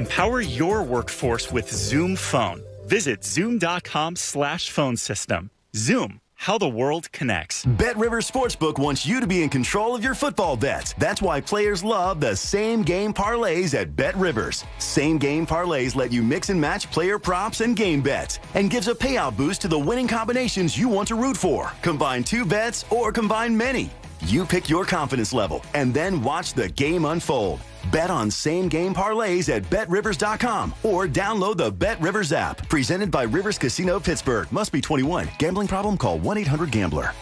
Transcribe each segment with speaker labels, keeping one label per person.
Speaker 1: Empower your workforce with Zoom Phone. Visit zoom.com/phone system. Zoom, how the world connects.
Speaker 2: BetRivers Sportsbook wants you to be in control of your football bets. That's why players love the same-game parlays at BetRivers. Same-game parlays let you mix and match player props and game bets and gives a payout boost to the winning combinations you want to root for. Combine 2 bets or combine many. You pick your confidence level and then watch the game unfold. Bet on same-game parlays at BetRivers.com or download the BetRivers app. Presented by Rivers Casino Pittsburgh. Must be 21. Gambling problem? Call 1-800-GAMBLER.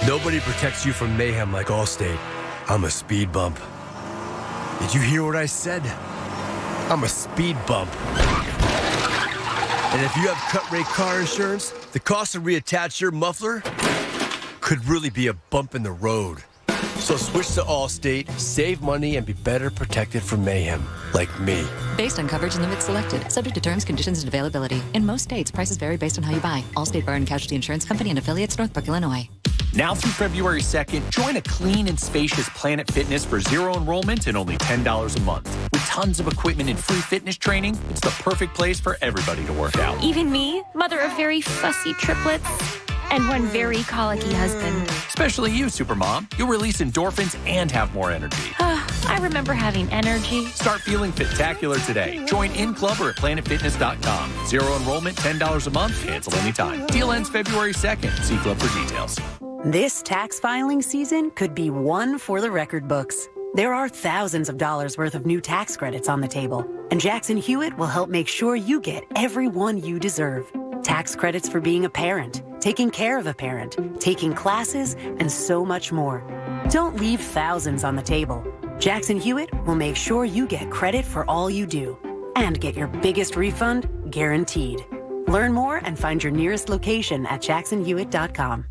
Speaker 3: Nobody protects you from mayhem like Allstate. I'm a speed bump. Did you hear what I said? I'm a speed bump. And if you have cut-rate car insurance, the cost to reattach your muffler could really be a bump in the road. So switch to Allstate, save money, and be better protected from mayhem, like me.
Speaker 4: Based on coverage and limits selected, subject to terms, conditions, and availability. In most states, prices vary based on how you buy. Allstate Bar and Casualty Insurance Company and affiliates, Northbrook, Illinois.
Speaker 5: Now through February 2nd, join a clean and spacious Planet Fitness for zero enrollment and only $10 a month. With tons of equipment and free fitness training, it's the perfect place for everybody to work out.
Speaker 6: Even me, mother of very fussy triplets. And one very colicky husband.
Speaker 5: Especially you, Supermom. You'll release endorphins and have more energy.
Speaker 6: I remember having energy.
Speaker 5: Start feeling fit-tacular today. Join in club or at planetfitness.com. Zero enrollment, $10 a month, cancel anytime. Deal ends February 2nd. See club for details.
Speaker 7: This tax filing season could be one for the record books. There are thousands of dollars worth of new tax credits on the table, and Jackson Hewitt will help make sure you get every one you deserve. Tax credits for being a parent, taking care of a parent, taking classes, and so much more. Don't leave thousands on the table. Jackson Hewitt will make sure you get credit for all you do and get your biggest refund guaranteed. Learn more and find your nearest location at jacksonhewitt.com.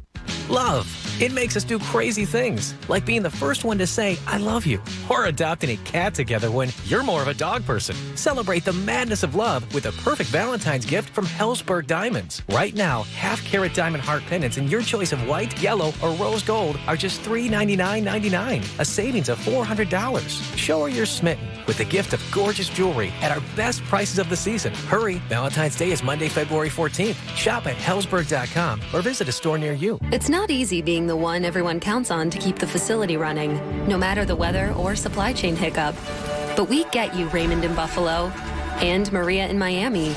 Speaker 8: Love. It makes us do crazy things, like being the first one to say, I love you, or adopting a cat together when you're more of a dog person. Celebrate the madness of love with a perfect Valentine's gift from Helzberg Diamonds. Right now, half-carat diamond heart pendants in your choice of white, yellow, or rose gold are just $399.99, a savings of $400. Show her you're smitten with the gift of gorgeous jewelry at our best prices of the season. Hurry, Valentine's Day is Monday, February 14th. Shop at Helzberg.com or visit a store near you.
Speaker 9: It's not easy being the one everyone counts on to keep the facility running, no matter the weather or supply chain hiccup. But we get you, Raymond in Buffalo, and Maria in Miami,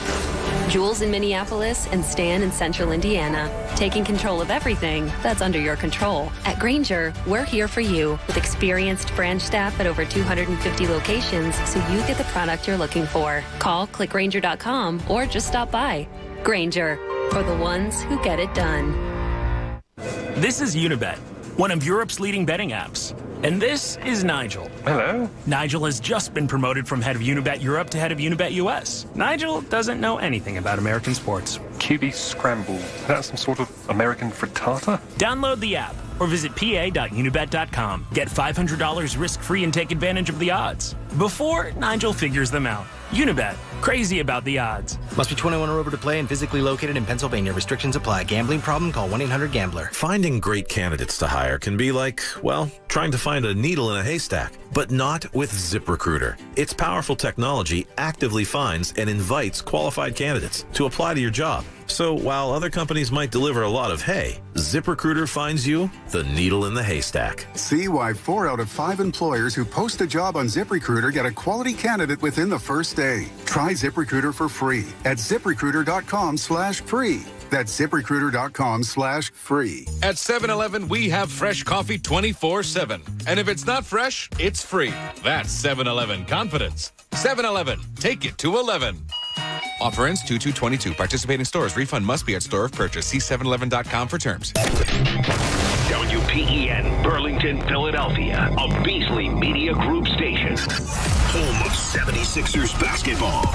Speaker 9: Jules in Minneapolis, and Stan in Central Indiana, taking control of everything that's under your control. At Grainger, we're here for you with experienced branch staff at over 250 locations so you get the product you're looking for. Call, click Grainger.com, or just stop by. Grainger, for the ones who get it done.
Speaker 10: This is Unibet, one of Europe's leading betting apps. And this is Nigel.
Speaker 11: Hello.
Speaker 10: Nigel has just been promoted from head of Unibet Europe to head of Unibet US. Nigel doesn't know anything about American sports.
Speaker 11: QB Scramble. That's some sort of American frittata?
Speaker 10: Download the app or visit pa.unibet.com. Get $500 risk-free and take advantage of the odds. Before Nigel figures them out. Unibet. Crazy about the odds.
Speaker 12: Must be 21 or over to play and physically located in Pennsylvania. Restrictions apply. Gambling problem? Call 1-800-GAMBLER.
Speaker 13: Finding great candidates to hire can be like, well, trying to find a needle in a haystack. But not with ZipRecruiter. Its powerful technology actively finds and invites qualified candidates to apply to your job. So while other companies might deliver a lot of hay, ZipRecruiter finds you the needle in the haystack.
Speaker 14: See why 4 out of 5 employers who post a job on ZipRecruiter get a quality candidate within the first day. Try ZipRecruiter for free at ZipRecruiter.com/free. That's ZipRecruiter.com/free.
Speaker 15: At 7-Eleven, we have fresh coffee 24/7. And if it's not fresh, it's free. That's 7-Eleven confidence. 7-Eleven, take it to 11. Offer ends 2/2/22. Participating stores. Refund must be at store of purchase. See 7eleven.com for terms.
Speaker 16: WPEN, Burlington, Philadelphia, a Beasley Media Group station. Home of 76ers basketball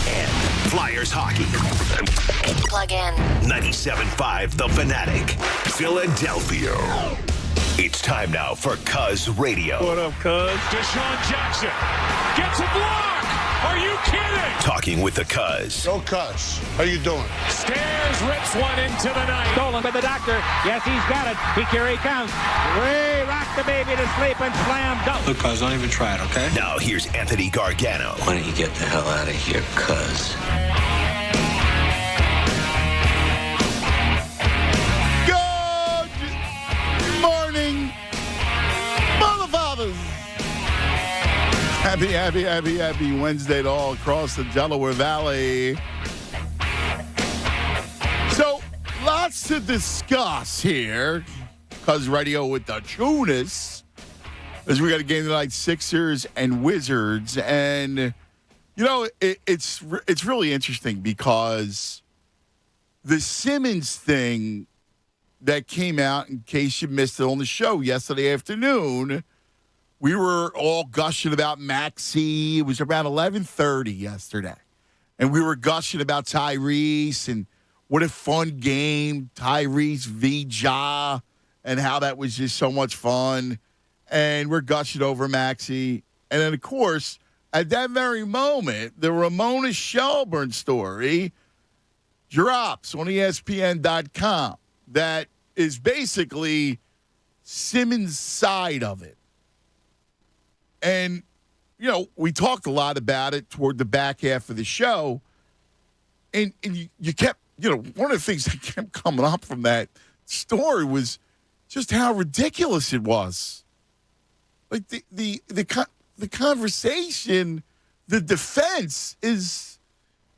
Speaker 16: and Flyers hockey.
Speaker 17: Plug in.
Speaker 16: 97.5 The Fanatic, Philadelphia. It's time now for Cuz Radio.
Speaker 18: What up, Cuz?
Speaker 19: Deshaun Jackson gets a block. Are you
Speaker 16: kidding? Talking with the Cuz.
Speaker 18: Go Cuz. How you doing?
Speaker 19: Stairs rips one into the night. Stolen by the doctor. Yes, he's got it. Here he comes. Ray rocked the baby to sleep and slam dunk.
Speaker 20: Look, Cuz, don't even try it, okay?
Speaker 16: Now here's Anthony Gargano.
Speaker 20: Why don't you get the hell out of here, Cuz?
Speaker 21: Good morning, Mother Fathers. Happy Wednesday to all across the Delaware Valley. So, lots to discuss here. Cuz Radio with the Tunis. As we got a game tonight, Sixers and Wizards. And, you know, it's really interesting because the Simmons thing that came out, in case you missed it on the show yesterday afternoon, we were all gushing about Maxey. It was around 11:30 yesterday. And we were gushing about Tyrese and what a fun game, Tyrese v. Ja, and how that was just so much fun. And we're gushing over Maxey. And then, of course, at that very moment, the Ramona Shelburne story drops on ESPN.com that is basically Simmons' side of it. And, you know, we talked a lot about it toward the back half of the show. And you kept, you know, one of the things that kept coming up from that story was just how ridiculous it was. Like the conversation, the defense is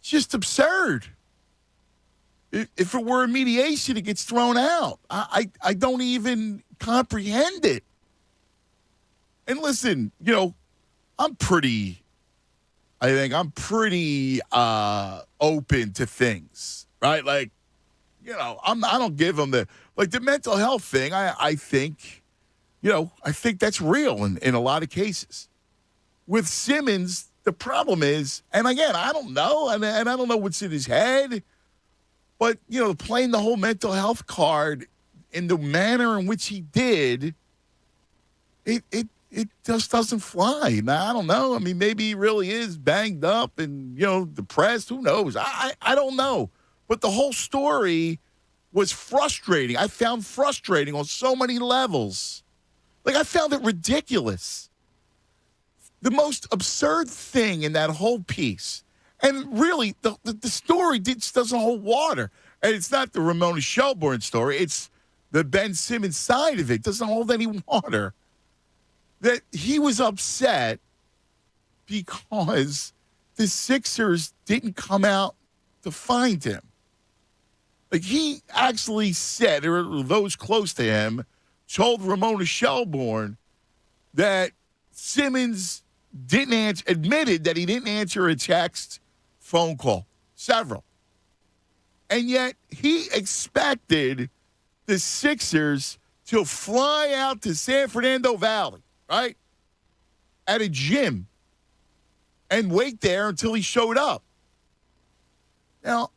Speaker 21: just absurd. If it were a mediation, it gets thrown out. I don't even comprehend it. And listen, you know, I'm pretty open to things, right? Like, you know, I don't give them the mental health thing. I think, you know, I think that's real in a lot of cases. With Simmons, the problem is, and again, I don't know, and I don't know what's in his head, but, you know, playing the whole mental health card in the manner in which he did, it just doesn't fly. Now, I don't know. I mean, maybe he really is banged up and, you know, depressed. Who knows? I don't know. But the whole story was frustrating. I found frustrating on so many levels. Like, I found it ridiculous. The most absurd thing in that whole piece. And really, the story just doesn't hold water. And it's not the Ramona Shelburne story. It's the Ben Simmons side of it. It doesn't hold any water. That he was upset because the Sixers didn't come out to find him. Like, he actually said, or those close to him, told Ramona Shelburne that Simmons admitted that he didn't answer a text, phone call, several. And yet he expected the Sixers to fly out to San Fernando Valley, right, at a gym and wait there until he showed up. Now,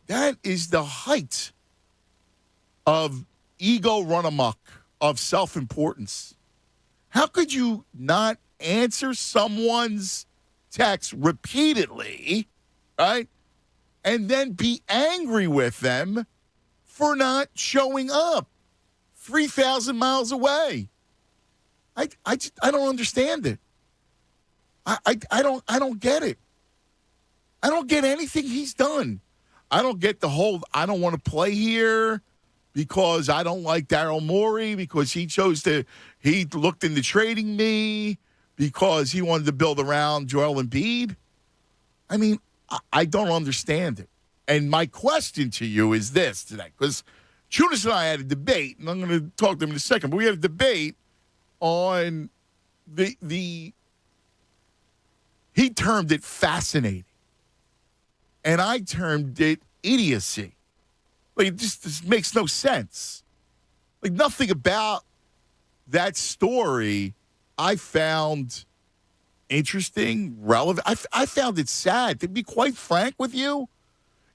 Speaker 21: that is the height of ego run amok, of self-importance. How could you not answer someone's text repeatedly, right, and then be angry with them for not showing up 3,000 miles away? I don't understand it. I don't get it. I don't get anything he's done. I don't get the whole I don't want to play here because I don't like Daryl Morey, because he looked into trading me, because he wanted to build around Joel Embiid. I mean, I don't understand it. And my question to you is this today, because Chunas and I had a debate, and I'm going to talk to him in a second, but we had a debate on he termed it fascinating, and I termed it idiocy. Like, it just makes no sense. Like, nothing about that story I found interesting, relevant. I found it sad. To be quite frank with you,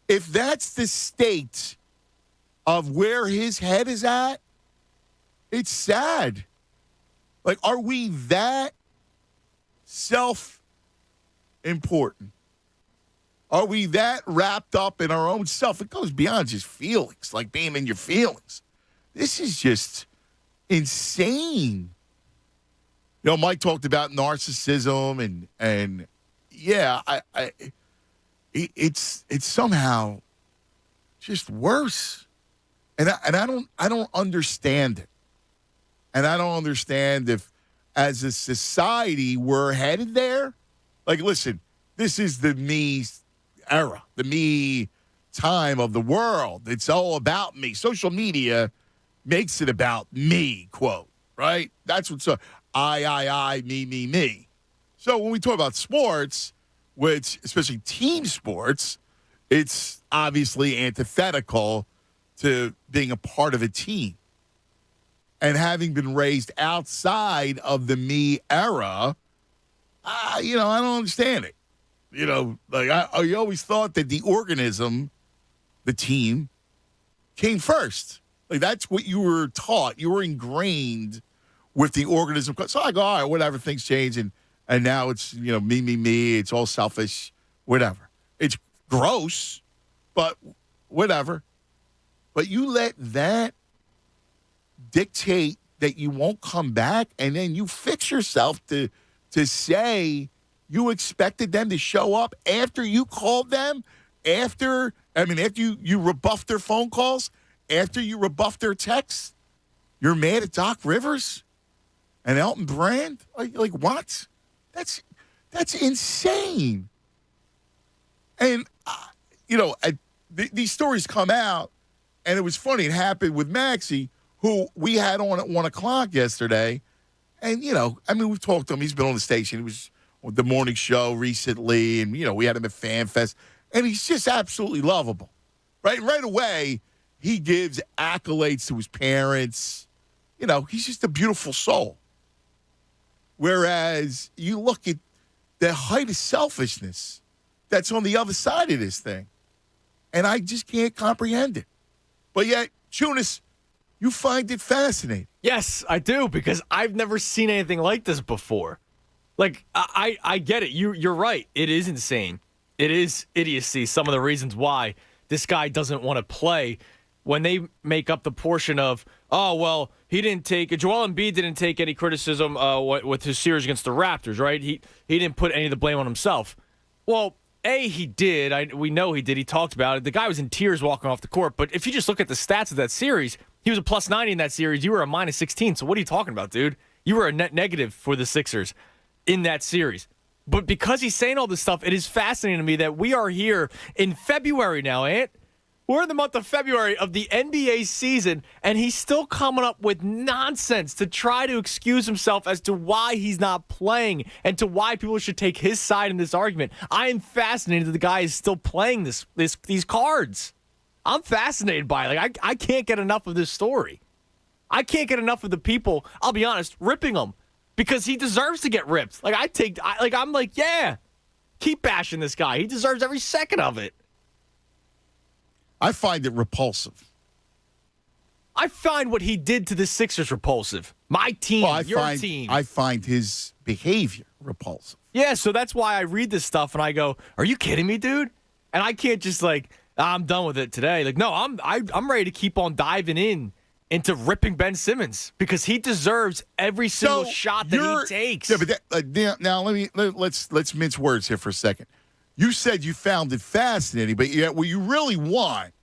Speaker 21: if that's the state of where his head is at, it's sad. Like, are we that self-important Are we that wrapped up in our own self? It goes beyond just feelings, like being in your feelings. This is just insane. You know, Mike talked about narcissism and yeah, it's somehow just worse. And I don't understand it. And I don't understand if as a society we're headed there. Like, listen, this is the me era, the me time of the world. It's all about me. Social media makes it about me, quote, right? That's what's I, me. So when we talk about sports, which especially team sports, it's obviously antithetical to being a part of a team. And having been raised outside of the me era, I don't understand it. You know, like I always thought that the organism, the team, came first. Like that's what you were taught. You were ingrained with the organism. So I go, all right, whatever, things change, and now it's, me. It's all selfish, whatever. It's gross, but whatever. But you let that dictate that you won't come back, and then you fix yourself to say you expected them to show up after you called them, after you rebuffed their phone calls, after you rebuffed their texts. You're mad at Doc Rivers and Elton Brand? Like what? That's insane. And, these stories come out, and it was funny. It happened with Maxie, who we had on at 1 o'clock yesterday. And, we've talked to him. He's been on the station. He was on the morning show recently, and, we had him at Fan Fest. And he's just absolutely lovable. Right away, he gives accolades to his parents. He's just a beautiful soul. Whereas you look at the height of selfishness that's on the other side of this thing, and I just can't comprehend it. But yet, Tunis, you find it fascinating.
Speaker 18: Yes, I do, because I've never seen anything like this before. Like, I get it. You're right. It is insane. It is idiocy, some of the reasons why this guy doesn't want to play. When they make up the portion of, oh, well, Joel Embiid didn't take any criticism with his series against the Raptors, right? He didn't put any of the blame on himself. Well, he did. We know he did. He talked about it. The guy was in tears walking off the court. But if you just look at the stats of that series, he was a plus 90 in that series. You were a minus 16. So what are you talking about, dude? You were a net negative for the Sixers in that series. But because he's saying all this stuff, it is fascinating to me that we are here in February now, Ant. We're in the month of February of the NBA season, and he's still coming up with nonsense to try to excuse himself as to why he's not playing and to why people should take his side in this argument. I am fascinated that the guy is still playing these cards. I'm fascinated by it. Like, I can't get enough of this story. I can't get enough of the people, I'll be honest, ripping him because he deserves to get ripped. I'm like, yeah, keep bashing this guy. He deserves every second of it.
Speaker 21: I find it repulsive.
Speaker 18: I find what he did to the Sixers repulsive. My team, your team.
Speaker 21: I find his behavior repulsive.
Speaker 18: Yeah, so that's why I read this stuff and I go, are you kidding me, dude? And I can't just I'm done with it today. Like, no, I'm ready to keep on diving into ripping Ben Simmons because he deserves every single shot that he takes.
Speaker 21: Yeah, but now let's mince words here for a second. You said you found it fascinating, but yet what you really want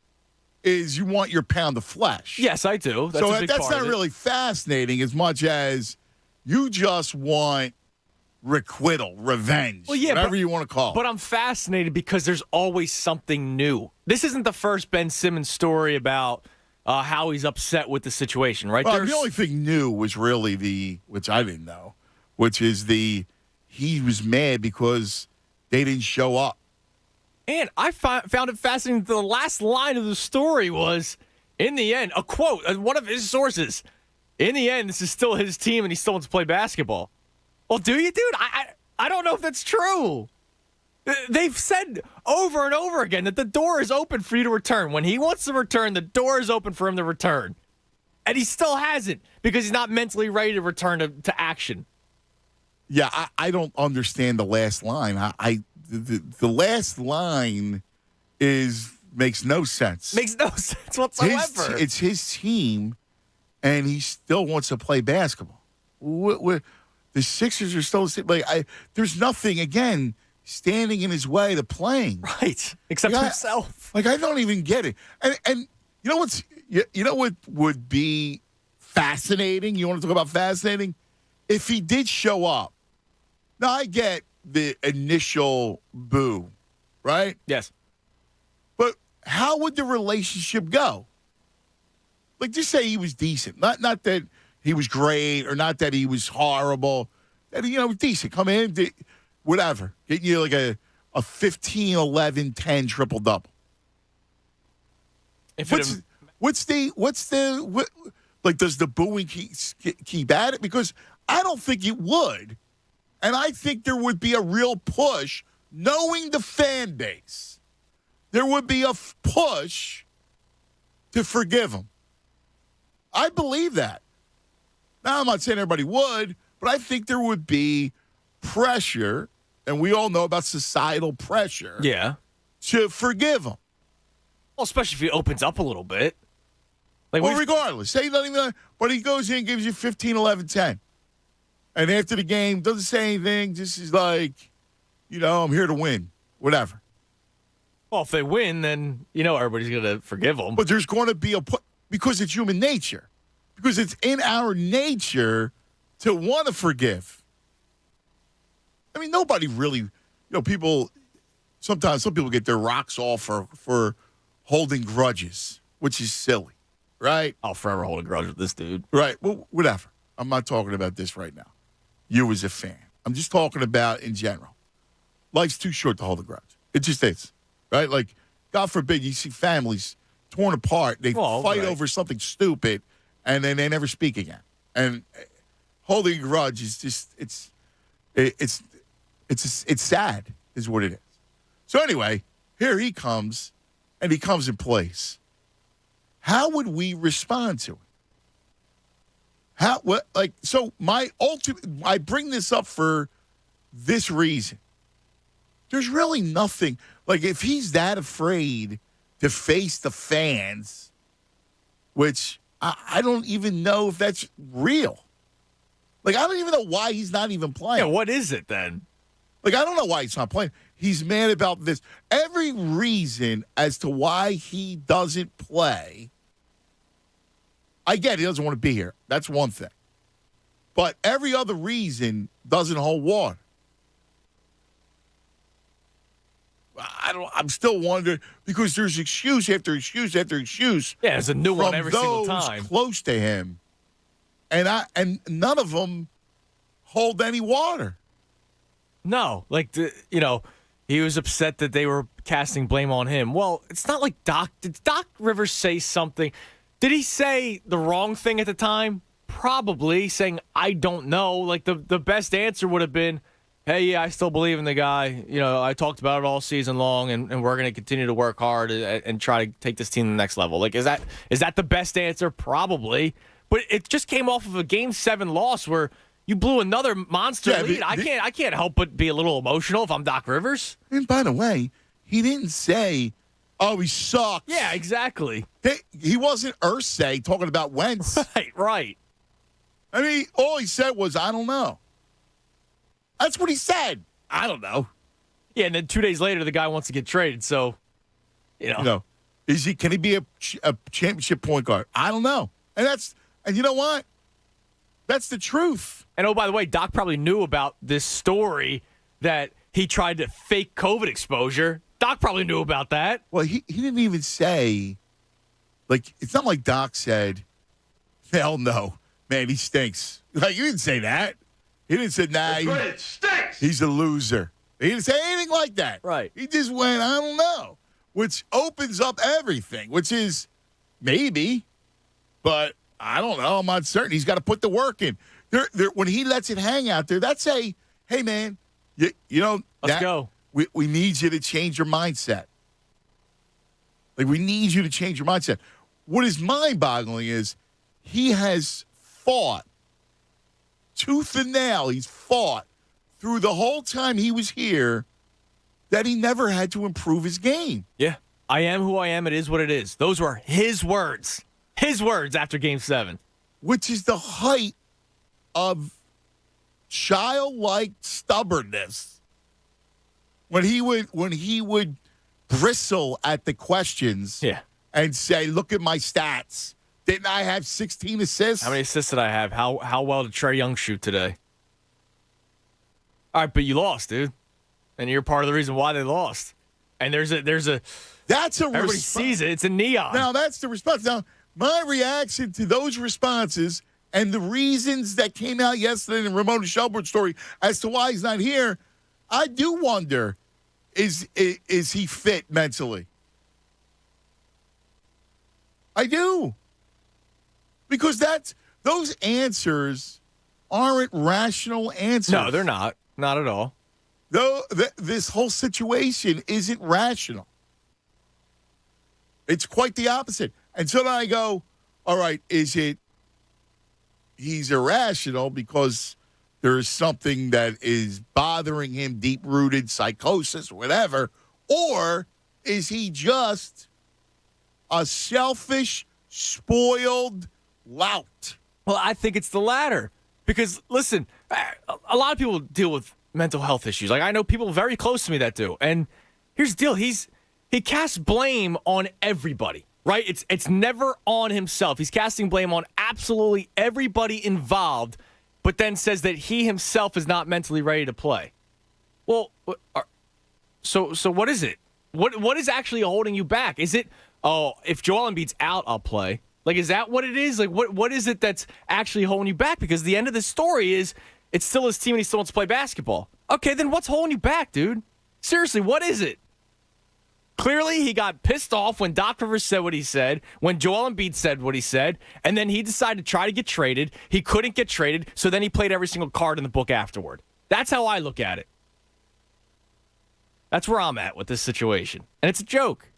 Speaker 21: is you want your pound of flesh.
Speaker 18: Yes, I do. That's
Speaker 21: not really fascinating as much as you just want requital, revenge, whatever you want to call it.
Speaker 18: But I'm fascinated because there's always something new. This isn't the first Ben Simmons story about how he's upset with the situation, right?
Speaker 21: Well, the only thing new was really which I didn't know, which is he was mad because they didn't show up.
Speaker 18: And I found it fascinating. The last line of the story was, in the end, a quote, one of his sources, in the end, this is still his team and he still wants to play basketball. Well, do you, dude? I don't know if that's true. They've said over and over again that the door is open for you to return. When he wants to return, the door is open for him to return. And he still hasn't because he's not mentally ready to return to action.
Speaker 21: Yeah, I don't understand the last line. the last line makes no sense.
Speaker 18: Makes no sense whatsoever.
Speaker 21: It's his team, and he still wants to play basketball. The Sixers are still there's nothing again standing in his way to playing.
Speaker 18: Right, except himself.
Speaker 21: I don't even get it. And you know what would be fascinating? You want to talk about fascinating? If he did show up. Now I get the initial boo, right?
Speaker 18: Yes.
Speaker 21: But how would the relationship go? Like, just say he was decent. Not that he was great or not that he was horrible. That, decent. Come in, whatever. Get you like a 15, 11, 10 triple-double. Does the booing keep at it? Because I don't think it would. And I think there would be a real push, knowing the fan base. There would be a push to forgive him. I believe that. Now, I'm not saying everybody would, but I think there would be pressure, and we all know about societal pressure.
Speaker 18: Yeah.
Speaker 21: To forgive him.
Speaker 18: Well, especially if he opens up a little bit.
Speaker 21: Regardless. Say nothing, but he goes in and gives you 15, 11, 10. And after the game, doesn't say anything. Just is like, I'm here to win. Whatever.
Speaker 18: Well, if they win, then everybody's going to forgive them.
Speaker 21: But there's going to be because it's human nature. Because it's in our nature to want to forgive. I mean, nobody really, people, sometimes some people get their rocks off for holding grudges, which is silly, right?
Speaker 18: I'll forever hold a grudge with this dude.
Speaker 21: Right. Well, whatever. I'm not talking about this right now. You as a fan. I'm just talking about in general. Life's too short to hold a grudge. It just is, right? Like, God forbid, you see families torn apart. They fight over something stupid, and then they never speak again. And holding a grudge is just it's sad, is what it is. So anyway, here he comes, and he comes in place. How would we respond to it? I bring this up for this reason. There's really nothing, like if he's that afraid to face the fans, which I don't even know if that's real. Like, I don't even know why he's not even playing.
Speaker 18: Yeah, what is it then?
Speaker 21: Like, I don't know why he's not playing. He's mad about this. Every reason as to why he doesn't play, I get he doesn't want to be here. That's one thing. But every other reason doesn't hold water. I'm still wondering, because there's excuse after excuse after excuse.
Speaker 18: Yeah, there's a new one every single time.
Speaker 21: Close to him. And none of them hold any water.
Speaker 18: No, he was upset that they were casting blame on him. Well, it's not like did Doc Rivers say something? Did he say the wrong thing at the time? Probably, saying, I don't know. Like, the best answer would have been, hey, yeah, I still believe in the guy. I talked about it all season long, and we're going to continue to work hard and try to take this team to the next level. Like, is that the best answer? Probably. But it just came off of a Game 7 loss where you blew another monster lead. I can't help but be a little emotional if I'm Doc Rivers.
Speaker 21: And by the way, he didn't say, oh, he sucks.
Speaker 18: Yeah, exactly.
Speaker 21: He wasn't Irsay talking about Wentz.
Speaker 18: Right.
Speaker 21: I mean, all he said was, I don't know. That's what he said. I don't know.
Speaker 18: Yeah, and then 2 days later, the guy wants to get traded. So,
Speaker 21: can he be a championship point guard? I don't know. And you know what? That's the truth.
Speaker 18: And oh, by the way, Doc probably knew about this story that he tried to fake COVID exposure. Doc probably knew about that.
Speaker 21: Well, he didn't even say, like, it's not like Doc said, hell no, man, he stinks. Like, he didn't say that. He didn't say, nah,
Speaker 16: it stinks.
Speaker 21: He's a loser. He didn't say anything like that.
Speaker 18: Right.
Speaker 21: He just went, I don't know, which opens up everything, which is maybe, but I don't know. I'm not certain. He's got to put the work in. When he lets it hang out there, that's hey, man,
Speaker 18: let's go.
Speaker 21: We need you to change your mindset. Like, we need you to change your mindset. What is mind-boggling is he has fought tooth and nail. He's fought through the whole time he was here that he never had to improve his game.
Speaker 18: Yeah. I am who I am. It is what it is. Those were his words. His words after Game 7.
Speaker 21: Which is the height of childlike stubbornness. When he would bristle at the questions and say, look at my stats. Didn't I have 16 assists?
Speaker 18: How many assists did I have? How well did Trae Young shoot today? All right, but you lost, dude. And you're part of the reason why they lost. And there's a everybody sees it. It's a neon.
Speaker 21: Now that's the response. Now, my reaction to those responses and the reasons that came out yesterday in the Ramona Shelburne story as to why he's not here, I do wonder, is he fit mentally? I do. Because those answers aren't rational answers.
Speaker 18: No, they're not. Not at all.
Speaker 21: Though this whole situation isn't rational. It's quite the opposite. And so then I go, all right, is it he's irrational because there's something that is bothering him, deep-rooted psychosis, whatever, or is he just a selfish, spoiled lout?
Speaker 18: Well, I think it's the latter. Because, listen, a lot of people deal with mental health issues. Like, I know people very close to me that do. And here's the deal. He casts blame on everybody, right? It's never on himself. He's casting blame on absolutely everybody involved, but then says that he himself is not mentally ready to play. Well, so what is it? What is actually holding you back? Is it, if Joel Embiid's out, I'll play? Like, is that what it is? Like, what is it that's actually holding you back? Because the end of the story is it's still his team and he still wants to play basketball. Okay, then what's holding you back, dude? Seriously, what is it? Clearly, he got pissed off when Doc Rivers said what he said, when Joel Embiid said what he said, and then he decided to try to get traded. He couldn't get traded, so then he played every single card in the book afterward. That's how I look at it. That's where I'm at with this situation. And it's a joke.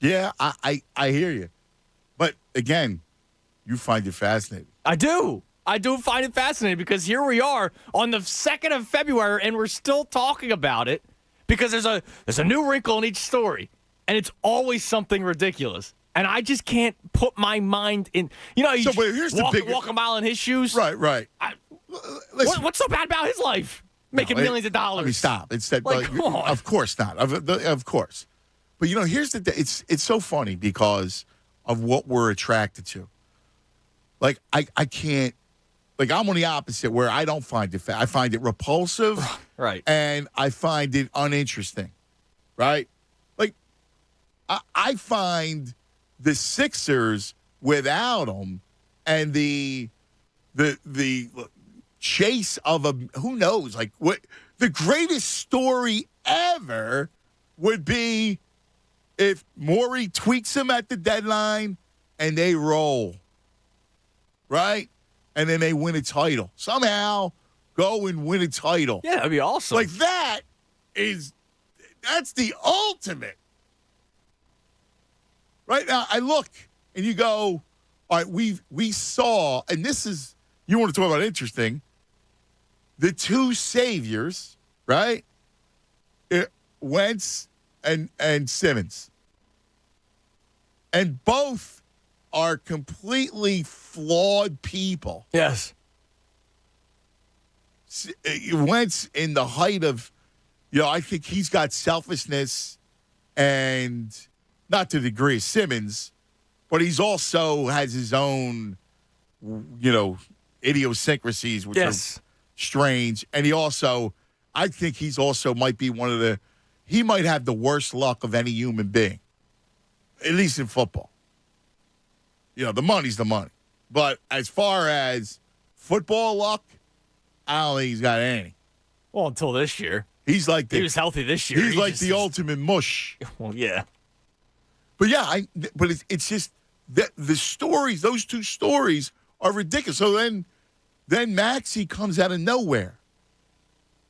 Speaker 21: Yeah, I hear you. But, again, you find it fascinating.
Speaker 18: I do. I do find it fascinating because here we are on the 2nd of February, and we're still talking about it because there's a new wrinkle in each story, and it's always something ridiculous. And I just can't put my mind in. You know, you walk a mile in his shoes.
Speaker 21: Right.
Speaker 18: What's so bad about his life? Making millions of dollars.
Speaker 21: I mean, stop. It's that.
Speaker 18: Like, come on.
Speaker 21: Of course not. Of course. But, here's it's so funny because of what we're attracted to. Like, I can't. Like, I'm on the opposite where I don't find it I find it repulsive.
Speaker 18: Right.
Speaker 21: And I find it uninteresting. Right? Like, I find the Sixers without him and the chase of who knows, like, what the greatest story ever would be if Morey tweaks him at the deadline and they roll. Right? And then they win a title. Somehow go and win a title.
Speaker 18: Yeah, that'd be awesome.
Speaker 21: Like, that's the ultimate. Right now, I look and you go, all right, we saw, and this is, you want to talk about interesting, the two saviors, right? Wentz and Simmons. And both are completely flawed people.
Speaker 18: Yes.
Speaker 21: Wentz in the height of, I think he's got selfishness and not to the degree of Simmons, but he's also has his own, idiosyncrasies, which are strange. And I think he's also might be he might have the worst luck of any human being, at least in football. The money's the money. But as far as football luck, I don't think he's got any.
Speaker 18: Well, until this year.
Speaker 21: He
Speaker 18: was healthy this year.
Speaker 21: He's like the ultimate mush.
Speaker 18: Well, yeah.
Speaker 21: But yeah, it's just the stories, those two stories are ridiculous. So then Maxey comes out of nowhere.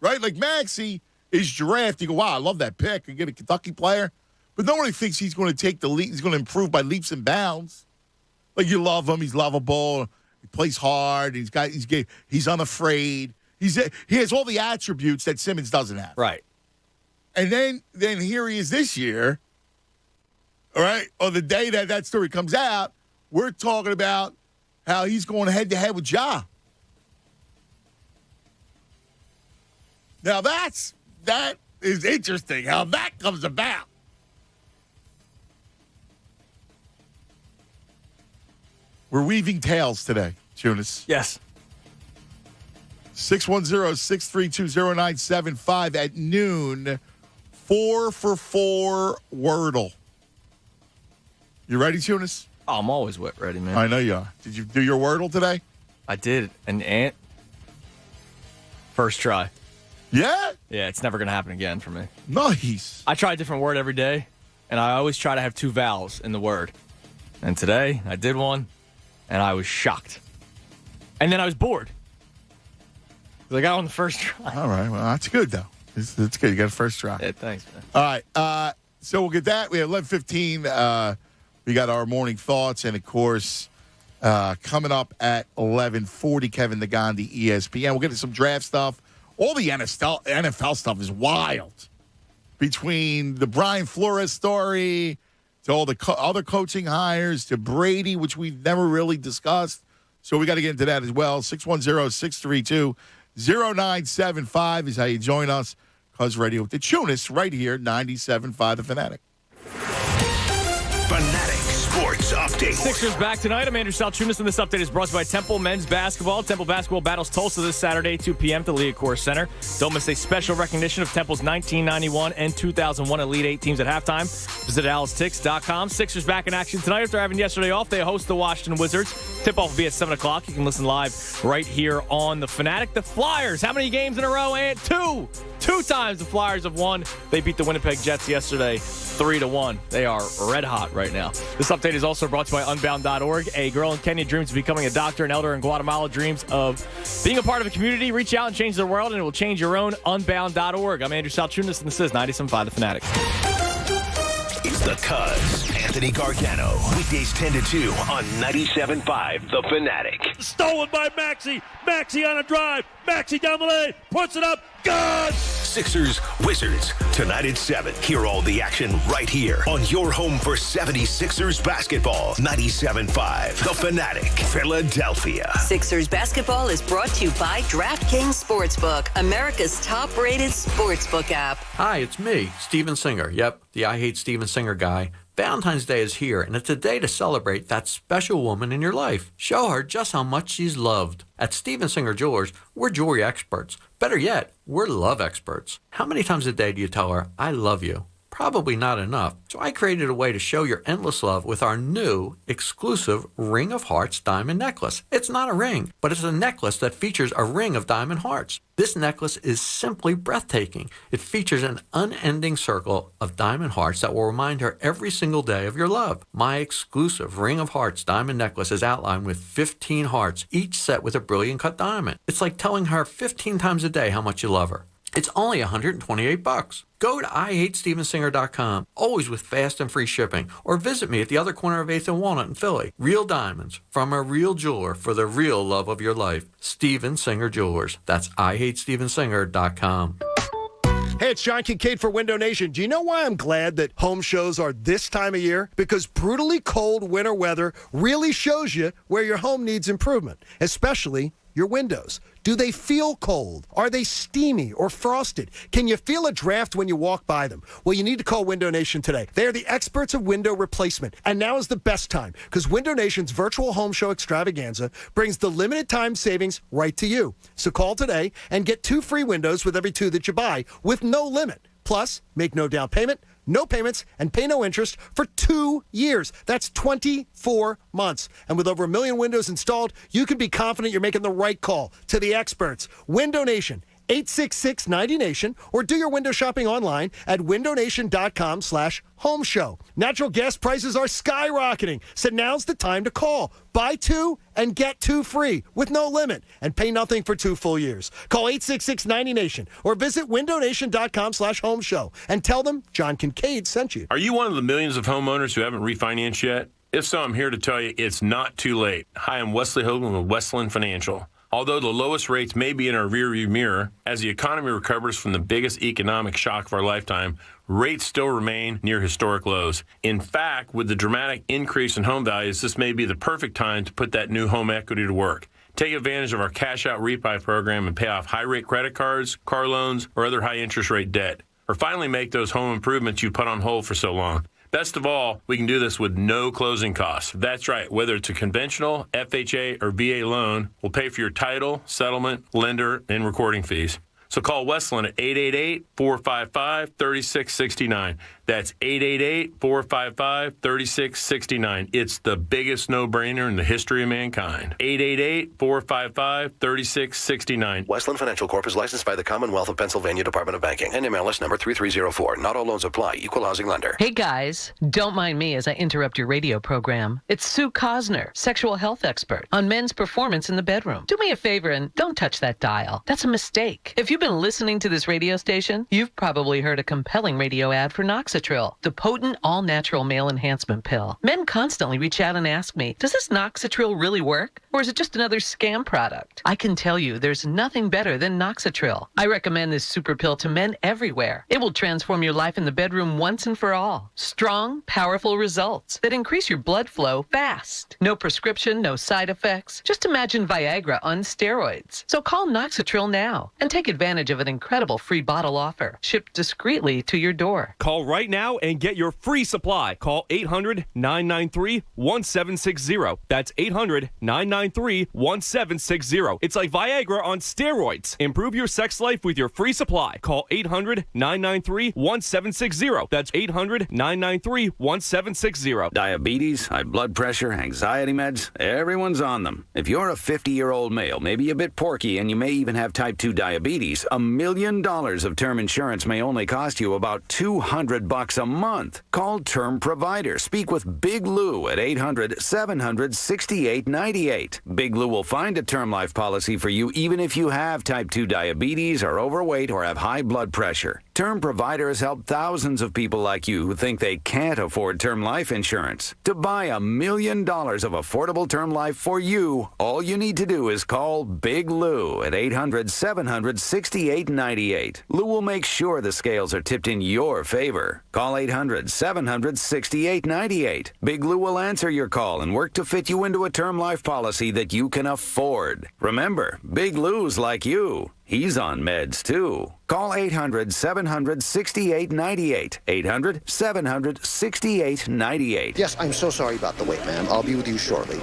Speaker 21: Right? Like, Maxey is drafted. You go, wow, I love that pick. You get a Kentucky player. But nobody thinks he's going to take the lead. He's going to improve by leaps and bounds. Like, you love him. He's lovable. He plays hard. He's unafraid. He has all the attributes that Simmons doesn't have.
Speaker 18: Right.
Speaker 21: And then here he is this year, all right, on the day that story comes out, we're talking about how he's going head-to-head with Ja. Now, that is interesting, how that comes about. We're weaving tales today, Tunis.
Speaker 18: Yes.
Speaker 21: 610-632-0975 at noon. 4 for 4 Wordle. You ready, Tunis?
Speaker 18: Oh, I'm always ready, man.
Speaker 21: I know you are. Did you do your Wordle today?
Speaker 18: I did. An ant. First try.
Speaker 21: Yeah?
Speaker 18: Yeah, it's never going to happen again for me.
Speaker 21: Nice.
Speaker 18: I try a different word every day, and I always try to have 2 vowels in the word. And today, I did one, and I was shocked. And then I was bored. I got on the first try.
Speaker 21: All right. Well, that's good, though. It's good. You got a first try.
Speaker 18: Yeah, thanks, man.
Speaker 21: All right. So we'll get that. We have 11:15. We got our morning thoughts. And, of course, coming up at 11:40, Kevin the Gandhi, ESPN. We'll get to some draft stuff. All the NFL stuff is wild. Between the Brian Flores story to all the other coaching hires to Brady, which we've never really discussed. So we got to get into that as well. 610-632-0975 is how you join us. Cuz Radio with the Tunis right here, 97.5 The Fanatic.
Speaker 16: Fanatic Sports Update.
Speaker 18: Sixers back tonight. I'm Andrew Salchunas, and this update is brought to you by Temple Men's Basketball. Temple Basketball battles Tulsa this Saturday, 2 p.m. to Leacourt Center. Don't miss a special recognition of Temple's 1991 and 2001 Elite 8 teams at halftime. Visit AllisTix.com. Sixers back in action tonight after having yesterday off. They host the Washington Wizards. Tip-off will be at 7 o'clock. You can listen live right here on The Fanatic. The Flyers, how many games in a row? And 2 times the Flyers have won. They beat the Winnipeg Jets yesterday, 3-1. They are red hot right now. This update is also brought to you by Unbound.org. A girl in Kenya dreams of becoming a doctor. An elder in Guatemala dreams of being a part of a community. Reach out and change the world, and it will change your own. Unbound.org. I'm Andrew Salchunas, and this is 97.5 The Fanatic.
Speaker 16: It's the Cuz, Anthony Gargano. Weekdays 10 to 2 on 97.5 The Fanatic.
Speaker 1: Stolen by Maxey. Maxey on a drive. Maxey down the lane. Puts it up. Good!
Speaker 16: Sixers, Wizards. Tonight at 7. Hear all the action right here on your home for 76ers basketball. 97.5 The Fanatic, Philadelphia.
Speaker 22: Sixers basketball is brought to you by DraftKings Sportsbook, America's top-rated sportsbook app.
Speaker 23: Hi, it's me, Steven Singer. Yep, the I Hate Steven Singer guy. Valentine's Day is here, and it's a day to celebrate that special woman in your life. Show her just how much she's loved. At Steven Singer Jewelers, we're jewelry experts. Better yet, we're love experts. How many times a day do you tell her, I love you? Probably not enough. So I created a way to show your endless love with our new exclusive Ring of Hearts diamond necklace. It's not a ring, but it's a necklace that features a ring of diamond hearts. This necklace is simply breathtaking. It features an unending circle of diamond hearts that will remind her every single day of your love. My exclusive Ring of Hearts diamond necklace is outlined with 15 hearts, each set with a brilliant cut diamond. It's like telling her 15 times a day how much you love her. It's only $128. Go to IHateStevenSinger.com, always with fast and free shipping, or visit me at the other corner of 8th and Walnut in Philly. Real diamonds from a real jeweler for the real love of your life. Steven Singer Jewelers. That's IHateStevenSinger.com.
Speaker 24: Hey, it's John Kincaid for Window Nation. Do you know why I'm glad that home shows are this time of year? Because brutally cold winter weather really shows you where your home needs improvement, especially your windows. Do they feel cold? Are they steamy or frosted? Can you feel a draft when you walk by them? Well, you need to call Window Nation today. They are the experts of window replacement. And now is the best time because Window Nation's virtual home show extravaganza brings the limited time savings right to you. So call today and get 2 free windows with every 2 that you buy with no limit. Plus, make no down payment, no payments, and pay no interest for 2 years. That's 24 months. And with over 1 million windows installed, you can be confident you're making the right call to the experts. Window Nation, 866-90Nation, or do your window shopping online at windownation.com/home show. Natural gas prices are skyrocketing, so now's the time to call. Buy 2 and get 2 free with no limit and pay nothing for 2 full years. Call 866-90Nation or visit windownation.com/home show and tell them John Kincaid sent you.
Speaker 25: Are you one of the millions of homeowners who haven't refinanced yet? If so, I'm here to tell you it's not too late. Hi, I'm Wesley Hoagland with Westland Financial. Although the lowest rates may be in our rearview mirror, as the economy recovers from the biggest economic shock of our lifetime, rates still remain near historic lows. In fact, with the dramatic increase in home values, this may be the perfect time to put that new home equity to work. Take advantage of our cash-out refi program and pay off high-rate credit cards, car loans, or other high-interest rate debt. Or finally make those home improvements you put on hold for so long. Best of all, we can do this with no closing costs. That's right. Whether it's a conventional, FHA, or VA loan, we'll pay for your title, settlement, lender, and recording fees. So call Westland at 888-455-3669. That's 888-455-3669. It's the biggest no-brainer in the history of mankind. 888-455-3669.
Speaker 2: Westland Financial Corp is licensed by the Commonwealth of Pennsylvania Department of Banking. NMLS number 3304. Not all loans apply. Equal housing lender.
Speaker 3: Hey guys, don't mind me as I interrupt your radio program. It's Sue Cosner, sexual health expert on men's performance in the bedroom. Do me a favor and don't touch that dial. That's a mistake. If you've been listening to this radio station, you've probably heard a compelling radio ad for Noxitril, the potent all-natural male enhancement pill. Men constantly reach out and ask me, does this Noxitril really work? Or is it just another scam product? I can tell you there's nothing better than Noxitril. I recommend this super pill to men everywhere. It will transform your life in the bedroom once and for all. Strong, powerful results that increase your blood flow fast. No prescription, no side effects. Just imagine Viagra on steroids. So call Noxitril now and take advantage of an incredible free bottle offer, shipped discreetly to your door.
Speaker 4: Call right now and get your free supply. Call 800-993-1760. That's 800-993-1760. It's like Viagra on steroids. Improve your sex life with your free supply. Call 800-993-1760. That's 800-993-1760.
Speaker 5: Diabetes, high blood pressure, anxiety meds, everyone's on them. If you're a 50-year-old male, maybe a bit porky, and you may even have type 2 diabetes, $1 million of term insurance may only cost you about $200 a month. Call Term Provider. Speak with Big Lou at 800-700-6898. Big Lou will find a term life policy for you even if you have type 2 diabetes, are overweight, or have high blood pressure. Term Provider has helped thousands of people like you who think they can't afford term life insurance. To buy $1 million of affordable term life for you, all you need to do is call Big Lou at 800-700-6898. Lou will make sure the scales are tipped in your favor. Call 800-700-6898. Big Lou will answer your call and work to fit you into a term life policy that you can afford. Remember, Big Lou's like you. He's on meds, too. Call 800-700-6898. 800-700-6898.
Speaker 6: Yes, I'm so sorry about the wait, ma'am. I'll be with you shortly.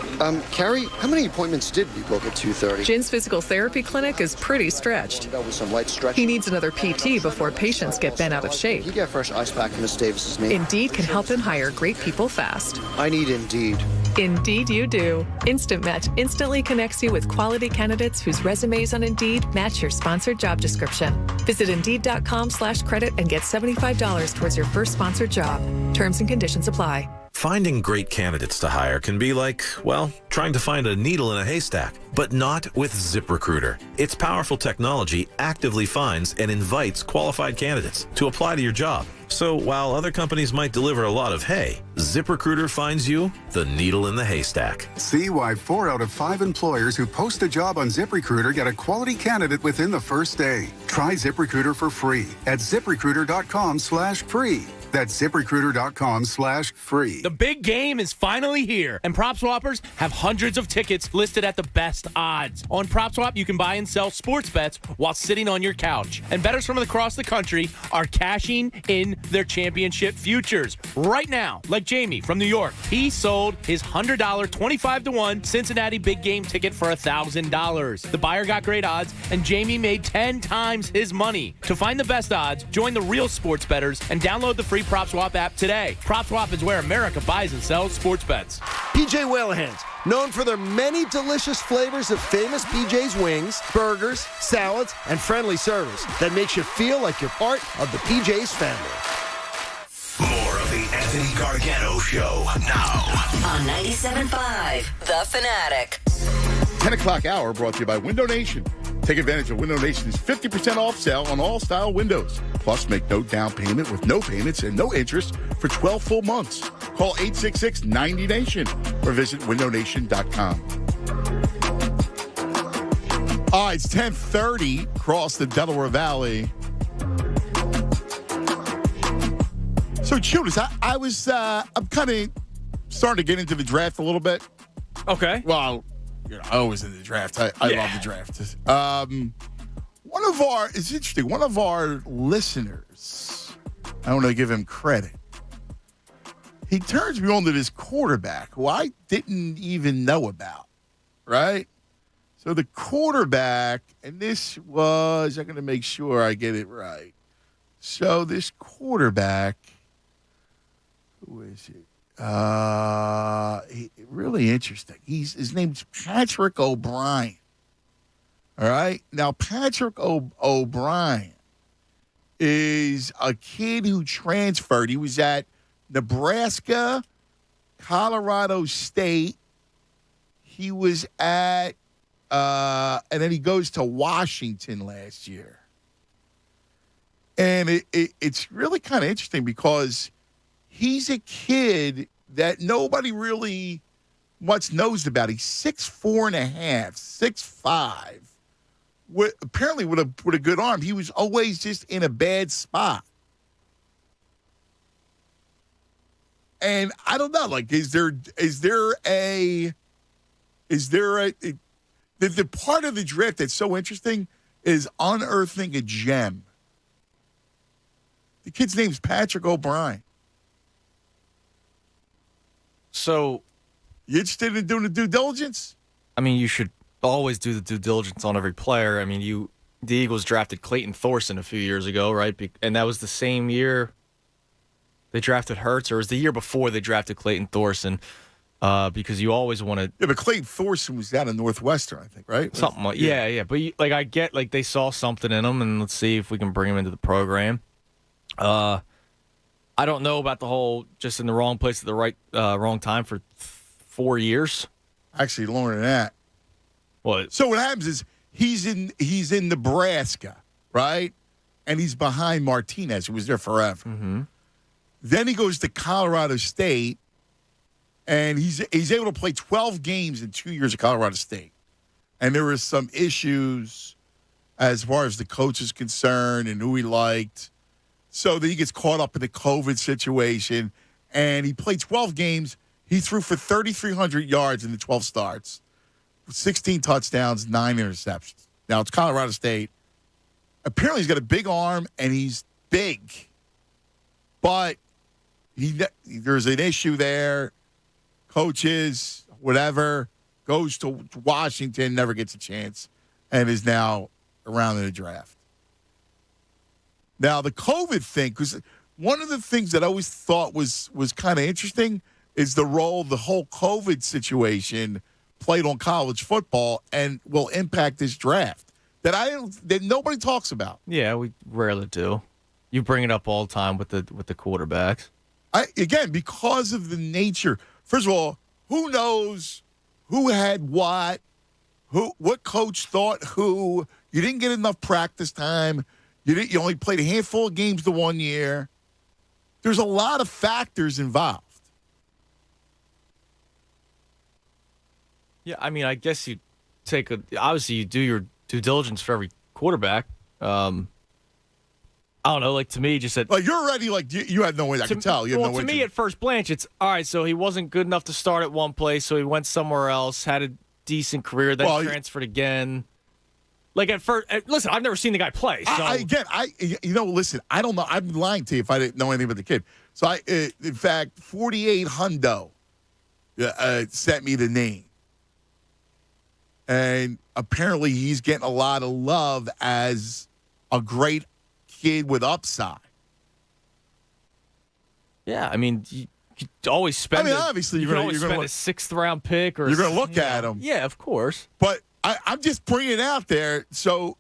Speaker 6: Carrie, how many appointments did we book at 2:30?
Speaker 26: Jin's physical therapy clinic is pretty stretched.
Speaker 6: With some light stretching.
Speaker 26: He needs another PT before patients get bent out of shape.
Speaker 6: You get a fresh ice pack from Miss Davis's name.
Speaker 26: Indeed can help him hire great people fast.
Speaker 6: I need Indeed.
Speaker 26: Indeed you do. Instant Match instantly connects you with quality candidates whose resumes on Indeed match your sponsored job description. Visit Indeed.com/credit and get $75 towards your first sponsored job. Terms and conditions apply.
Speaker 13: Finding great candidates to hire can be like, well, trying to find a needle in a haystack, but not with ZipRecruiter. Its powerful technology actively finds and invites qualified candidates to apply to your job. So while other companies might deliver a lot of hay, ZipRecruiter finds you the needle in the haystack.
Speaker 14: See why 4 out of 5 employers who post a job on ZipRecruiter get a quality candidate within the first day. Try ZipRecruiter for free at ZipRecruiter.com/free. That's ZipRecruiter.com/free.
Speaker 27: The big game is finally here, and PropSwappers have hundreds of tickets listed at the best odds. On PropSwap, you can buy and sell sports bets while sitting on your couch. And bettors from across the country are cashing in their championship futures right now. Like Jamie from New York. He sold his $100 25-1 Cincinnati big game ticket for $1,000. The buyer got great odds, and Jamie made 10 times his money. To find the best odds, join the real sports bettors and download the free PropSwap app today. PropSwap is where America buys and sells sports bets.
Speaker 24: PJ Whalehands, known for their many delicious flavors of famous PJ's wings, burgers, salads, and friendly service that makes you feel like you're part of the PJ's family.
Speaker 16: More of the Anthony Gargano Show now
Speaker 22: on 97.5 The Fanatic.
Speaker 21: 10 o'clock hour brought to you by Window Nation. Take advantage of Window Nation's 50% off sale on all style windows. Plus, make no down payment with no payments and no interest for 12 full months. Call 866-90-NATION or visit windownation.com. All right, it's 10:30 across the Delaware Valley. So, Chudas, I'm kind of starting to get into the draft a little bit.
Speaker 18: Okay.
Speaker 21: Well, I always in the draft. I love the draft. It's interesting. One of our listeners, I want to give him credit. He turns me on to this quarterback who I didn't even know about, right? So the quarterback, and this was, I'm going to make sure I get it right. So this quarterback, who is it? Really interesting. His name's Patrick O'Brien. All right? Now, Patrick O'Brien is a kid who transferred. He was at Nebraska, Colorado State. He was at, and then he goes to Washington last year. And it's really kind of interesting because he's a kid that nobody really much knows about. He's 6'4.5", 6'5", apparently with a good arm. He was always just in a bad spot. And I don't know, like, is there the part of the draft that's so interesting is unearthing a gem. The kid's name's Patrick O'Brien.
Speaker 18: So,
Speaker 21: you interested in doing the due diligence?
Speaker 18: I mean, you should always do the due diligence on every player. I mean, the Eagles drafted Clayton Thorson a few years ago, right? And that was the same year they drafted Hurts, or it was the year before they drafted Clayton Thorson, because you always want to.
Speaker 21: Yeah, but Clayton Thorson was down in Northwestern, I think, right?
Speaker 18: Something like yeah. But I get like they saw something in him, and let's see if we can bring him into the program. I don't know about the whole just in the wrong place at the right wrong time for 4 years.
Speaker 21: Actually, longer than that.
Speaker 18: What?
Speaker 21: So what happens is he's in Nebraska, right? And he's behind Martinez, who was there forever.
Speaker 18: Mm-hmm.
Speaker 21: Then he goes to Colorado State, and he's able to play 12 games in 2 years at Colorado State. And there were some issues as far as the coach is concerned and who he liked. So then he gets caught up in the COVID situation, and he played 12 games. He threw for 3,300 yards in the 12 starts, 16 touchdowns, 9 interceptions. Now, it's Colorado State. Apparently, he's got a big arm, and he's big. But there's an issue there. Coaches, whatever, goes to Washington, never gets a chance, and is now around in the draft. Now, the COVID thing, because one of the things that I always thought was kind of interesting is the role the whole COVID situation played on college football and will impact this draft that nobody talks about.
Speaker 18: Yeah, we rarely do. You bring it up all the time with the quarterbacks.
Speaker 21: Again, because of the nature. First of all, who knows who had what coach thought who. You didn't get enough practice time. You only played a handful of games the 1 year. There's a lot of factors involved.
Speaker 18: Yeah, I mean, I guess you obviously you do your due diligence for every quarterback. I don't know, like to me, just said.
Speaker 21: Like you're already like you had no way. I can tell. You have no
Speaker 18: to me, at first glance, it's all right. So he wasn't good enough to start at one place, so he went somewhere else, had a decent career, then transferred again. Like at first, listen, I've never seen the guy play. So.
Speaker 21: Listen, I don't know. I'm lying to you if I didn't know anything about the kid. So in fact, 48 Hundo sent me the name. And apparently he's getting a lot of love as a great kid with upside.
Speaker 18: Yeah, I mean, you could always spend.
Speaker 21: Obviously,
Speaker 18: you're going to spend a sixth-round pick, or
Speaker 21: you're going to look at him.
Speaker 18: Yeah, of course.
Speaker 21: But I'm just bringing it out there, so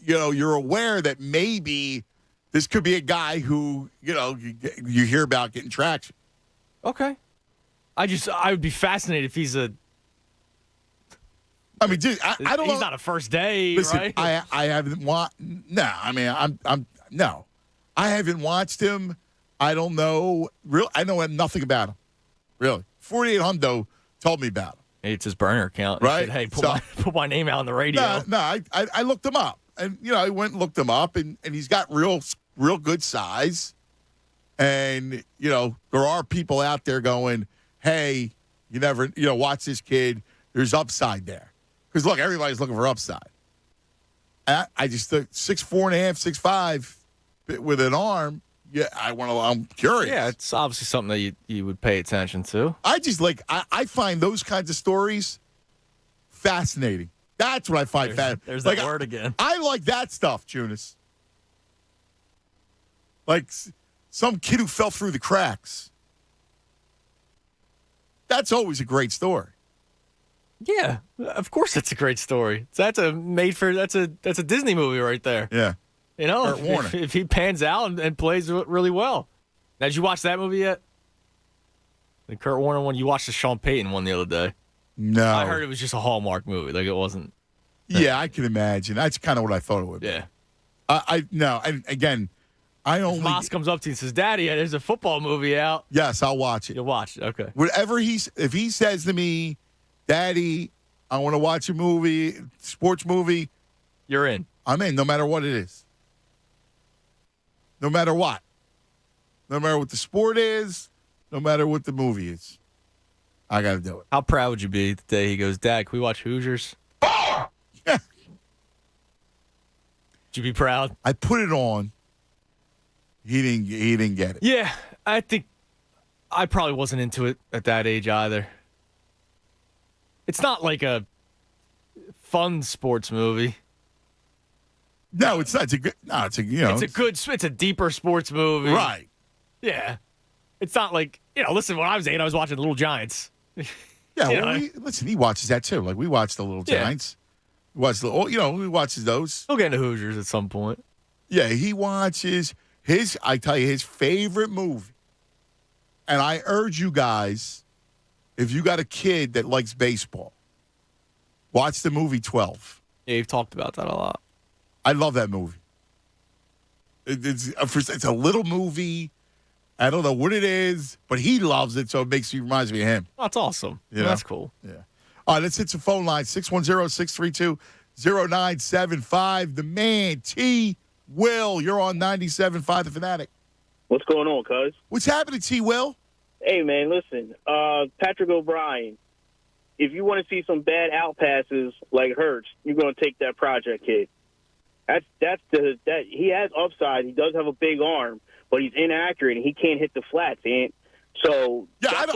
Speaker 21: you're aware that maybe this could be a guy who you hear about getting traction.
Speaker 18: Okay. I would be fascinated if he's a.
Speaker 21: I mean, dude, I don't know.
Speaker 18: He's not a first day,
Speaker 21: Listen,
Speaker 18: right?
Speaker 21: I haven't watched. No, I mean, no. I haven't watched him. I don't know. I know nothing about him. Really. 48 Hundo told me about him.
Speaker 18: It's his burner account.
Speaker 21: Right.
Speaker 18: Said, hey, put my name out on the radio.
Speaker 21: No, I looked him up. And, I went and looked him up, and he's got real good size. And, there are people out there going, hey, you never, watch this kid. There's upside there. Because, look, everybody's looking for upside. I just think 6'4.5", 6'5", with an arm. Yeah, I'm curious.
Speaker 18: Yeah, it's obviously something that you would pay attention to.
Speaker 21: I just I find those kinds of stories fascinating. That's what I find fascinating.
Speaker 18: There's that word again.
Speaker 21: I like that stuff, Jonas. Like some kid who fell through the cracks. That's always a great story.
Speaker 18: Yeah, of course it's a great story. That's a Disney movie right there.
Speaker 21: Yeah.
Speaker 18: If he pans out and plays really well. Now, did you watch that movie yet? The Kurt Warner one? You watched the Sean Payton one the other day.
Speaker 21: No.
Speaker 18: I heard it was just a Hallmark movie. Like, it wasn't.
Speaker 21: Yeah, I can imagine. That's kind of what I thought it would be.
Speaker 18: Yeah.
Speaker 21: No, and again, I only...
Speaker 18: If Moss comes up to you and says, Daddy, there's a football movie out.
Speaker 21: Yes, I'll watch it.
Speaker 18: You'll watch it, okay.
Speaker 21: If he says to me, Daddy, I want to watch a movie, sports movie.
Speaker 18: You're in.
Speaker 21: I'm in, no matter what it is. No matter what. No matter what the sport is, no matter what the movie is. I got to do it.
Speaker 18: How proud would you be the day he goes, Dad, can we watch Hoosiers?
Speaker 21: Yeah.
Speaker 18: Would you be proud?
Speaker 21: I put it on. He didn't get it.
Speaker 18: Yeah, I think I probably wasn't into it at that age either. It's not like a fun sports movie.
Speaker 21: No, it's not. It's
Speaker 18: a deeper sports movie.
Speaker 21: Right.
Speaker 18: Yeah. It's not like, listen, when I was 8, I was watching Little Giants.
Speaker 21: Yeah, he watches that too. Like, we watched the Little Giants. We watched he watches those.
Speaker 18: He'll get into Hoosiers at some point.
Speaker 21: Yeah, he watches his favorite movie. And I urge you guys, if you got a kid that likes baseball, watch the movie 12.
Speaker 18: Yeah, you've talked about that a lot.
Speaker 21: I love that movie. It's a little movie. I don't know what it is, but he loves it, so it reminds me of him.
Speaker 18: That's awesome. That's cool.
Speaker 21: Yeah. All right, let's hit some phone lines. 610-632-0975. The man, T. Will, you're on 97.5 The Fanatic.
Speaker 7: What's going on, cuz?
Speaker 21: What's happening, T. Will?
Speaker 7: Hey, man, listen. Patrick O'Brien, if you want to see some bad out passes like Hurts, you're going to take that project kid. He has upside. He does have a big arm, but he's inaccurate and he can't hit the flats, man. So
Speaker 21: yeah,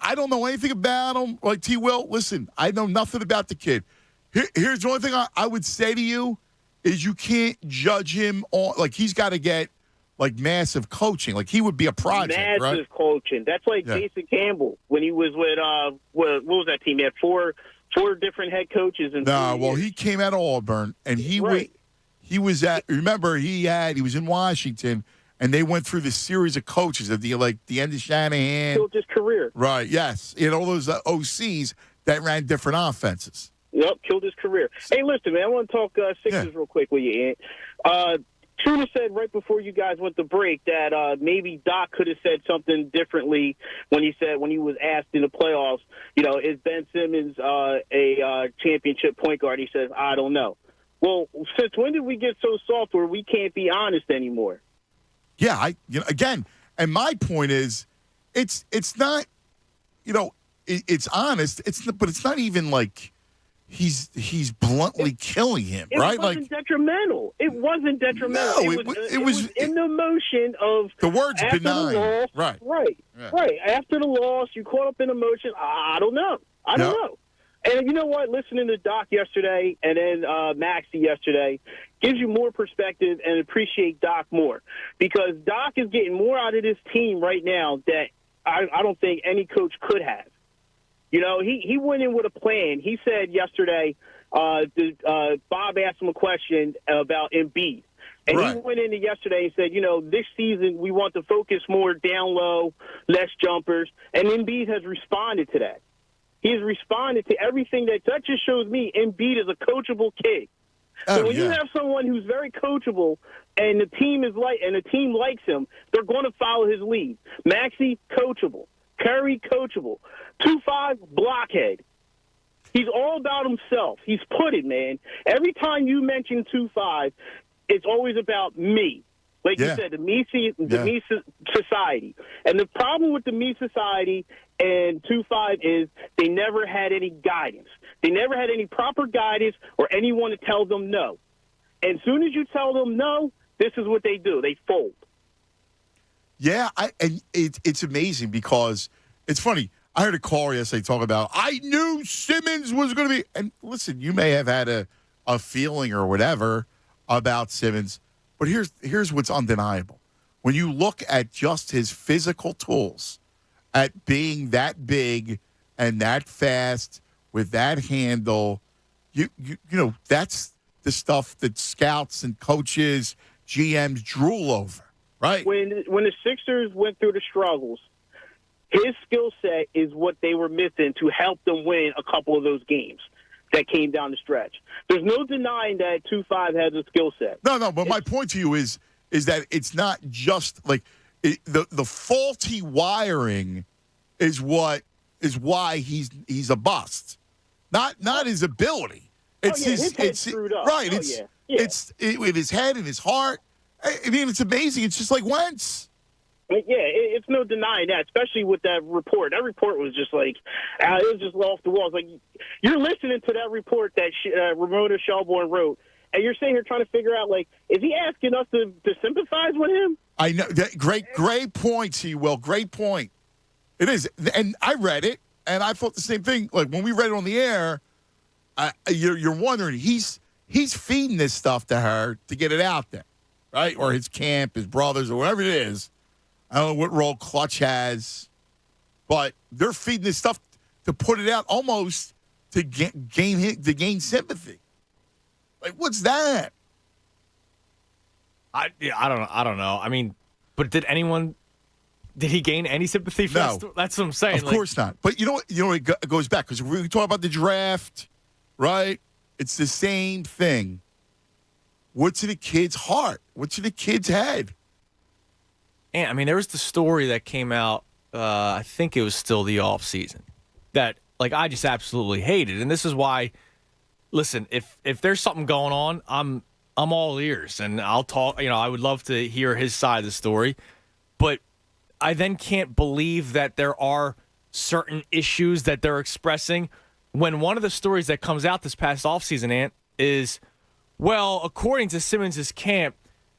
Speaker 21: I don't know anything about him. Like T. Will, listen, I know nothing about the kid. Here's the only thing I would say to you is you can't judge him on like he's got to get like massive coaching. Like he would be a project,
Speaker 7: massive
Speaker 21: right?
Speaker 7: coaching. That's like Jason Campbell when he was with what was that team? He had four different head coaches.
Speaker 21: He came out of Auburn and he was at. Remember, he was in Washington. And they went through this series of coaches of the end of Shanahan.
Speaker 7: Killed his career.
Speaker 21: Right, yes. All those OCs that ran different offenses.
Speaker 7: Yep, killed his career. Hey, listen, man, I want to talk Sixers real quick with you, Ant. Tuna said right before you guys went to break that maybe Doc could have said something differently when he was asked in the playoffs, is Ben Simmons a championship point guard? He says, I don't know. Well, since when did we get so soft where we can't be honest anymore?
Speaker 21: Yeah, again, and my point is, it's not, it's honest. But it's not even like he's bluntly killing him, right?
Speaker 7: It wasn't detrimental. It wasn't detrimental.
Speaker 21: No,
Speaker 7: it was in the motion of
Speaker 21: the word's benign.
Speaker 7: The loss, right. After the loss, you caught up in emotion. I don't know. I don't know. And you know what? Listening to Doc yesterday and then Maxie yesterday gives you more perspective and appreciate Doc more because Doc is getting more out of this team right now that I don't think any coach could have. He went in with a plan. He said yesterday, Bob asked him a question about Embiid. And he went into yesterday and said, this season we want to focus more down low, less jumpers. And Embiid has responded to that. He's responded to everything that just shows me Embiid is a coachable kid. So when you have someone who's very coachable and the team likes him, they're going to follow his lead. Maxey, coachable. Curry, coachable. 2-5, blockhead. He's all about himself. He's put it, man. Every time you mention 2-5, it's always about me. Like you said, the me society. And the problem with the me society and 2-5 is they never had any guidance. They never had any proper guidance or anyone to tell them no. And as soon as you tell them no, this is what they do. They fold.
Speaker 21: Yeah, and it's amazing because it's funny. I heard a caller yesterday talk about, I knew Simmons was going to be. And listen, you may have had a feeling or whatever about Simmons, but here's what's undeniable. When you look at just his physical tools, at being that big and that fast with that handle, you know, that's the stuff that scouts and coaches, GMs drool over, right?
Speaker 7: When the Sixers went through the struggles, his skill set is what they were missing to help them win a couple of those games that came down the stretch. There's no denying that 2-5 has a skill set.
Speaker 21: No, but my point to you is that it's not just like the faulty wiring is why he's a bust. Not his ability. It's
Speaker 7: his head's screwed up.
Speaker 21: Right. It's with his head and his heart. I mean, it's amazing. It's just like Wentz.
Speaker 7: Yeah, it's no denying that, especially with that report. That report was just like, it was just off the walls. Like, you're listening to that report that Ramona Shelbourne wrote, and you're sitting here trying to figure out, like, is he asking us to sympathize with him?
Speaker 21: I know. Great point, T-Will. Great point. It is. And I read it, and I thought the same thing. Like, when we read it on the air, you're wondering, he's feeding this stuff to her to get it out there, right? Or his camp, his brothers, or whatever it is. I don't know what role Clutch has, but they're feeding this stuff to put it out almost to gain sympathy. Like, what's that?
Speaker 18: I don't know. I mean, but did he gain any sympathy for that? That's what I'm saying.
Speaker 21: Of course not. But you know what? It goes back because we talk about the draft, right? It's the same thing. What's in a kid's heart? What's in a kid's head?
Speaker 18: And I mean, there was the story that came out, I think it was still the off season, that like I just absolutely hated. And this is why, listen, if there's something going on, I'm all ears and I'll talk, I would love to hear his side of the story. But I then can't believe that there are certain issues that they're expressing when one of the stories that comes out this past offseason, Ant, is, well, according to Simmons' camp,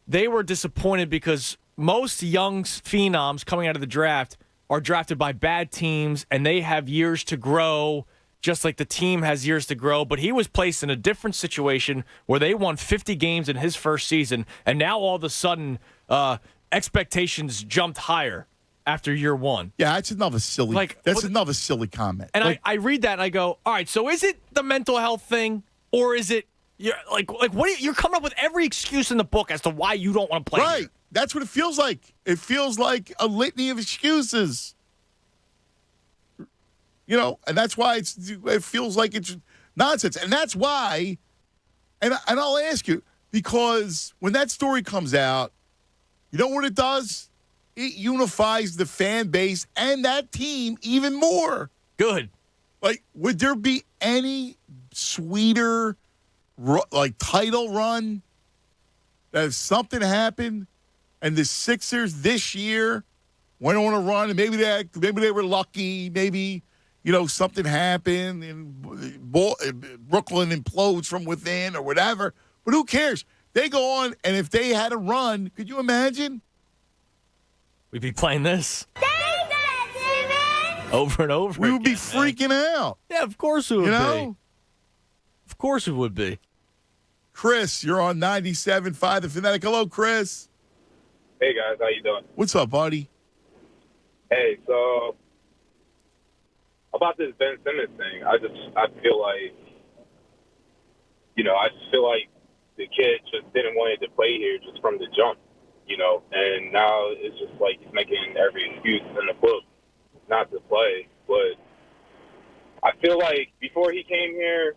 Speaker 18: they were disappointed because most young phenoms coming out of the draft are drafted by bad teams, and they have years to grow, just like the team has years to grow. But he was placed in a different situation where they won 50 games in his first season, and now all of a sudden expectations jumped higher after year one.
Speaker 21: Yeah, that's another silly. Another silly comment.
Speaker 18: And I read that and I go, all right, so is it the mental health thing, or is it you're coming up with every excuse in the book as to why you don't want to play?
Speaker 21: Right.
Speaker 18: Here.
Speaker 21: That's what it feels like. It feels like a litany of excuses. And that's why it feels like it's nonsense. And that's why, and I'll ask you, because when that story comes out, you know what it does? It unifies the fan base and that team even more.
Speaker 18: Good.
Speaker 21: Like, would there be any sweeter, title run that if something happened and the Sixers this year went on a run, and maybe they were lucky, maybe something happened and Brooklyn implodes from within or whatever. But who cares? They go on, and if they had a run, could you imagine?
Speaker 18: We'd be playing this over and over.
Speaker 21: We would be freaking out.
Speaker 18: Yeah, of course we would be. Of course we would be.
Speaker 21: Chris, you're on 97.5 The Fanatic. Hello, Chris.
Speaker 8: Hey, guys. How you doing?
Speaker 21: What's up, buddy?
Speaker 8: Hey, so about this Ben Simmons thing, I feel like, the kid just didn't want it to play here just from the jump, and now it's just like he's making every excuse in the book not to play. But I feel like before he came here,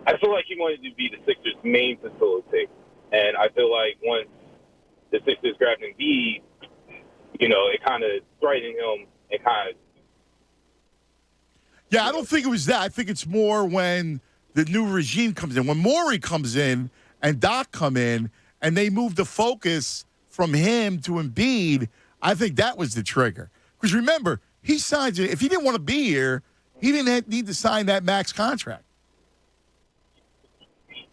Speaker 8: I feel like he wanted to be the Sixers' main facilitator. And I feel like once the Sixers grabbed Embiid, it kind of threatened him and kind of
Speaker 21: Yeah, I don't think it was that. I think it's more when the new regime comes in. When Morey comes in and Doc come in and they move the focus from him to Embiid, I think that was the trigger. Because remember, he signs it. If he didn't want to be here, he didn't need to sign that max contract.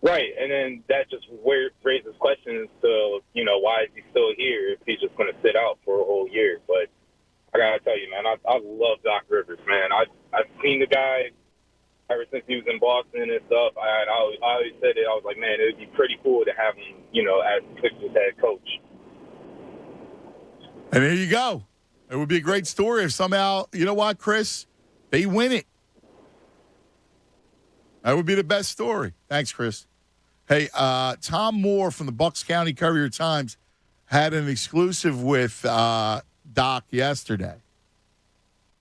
Speaker 8: Right, and then that just raises questions to, why is he still here if he's just going to sit out for a whole year? But I got to tell you, man, I love Doc Rivers, man. I've seen the guy ever since he was in Boston and stuff. I always said it. I was like, man, it would be pretty cool to have him, as Sixers head coach.
Speaker 21: And there you go. It would be a great story if somehow, you know what, Chris? They win it. That would be the best story. Thanks, Chris. Hey, Tom Moore from the Bucks County Courier-Times had an exclusive with Doc yesterday.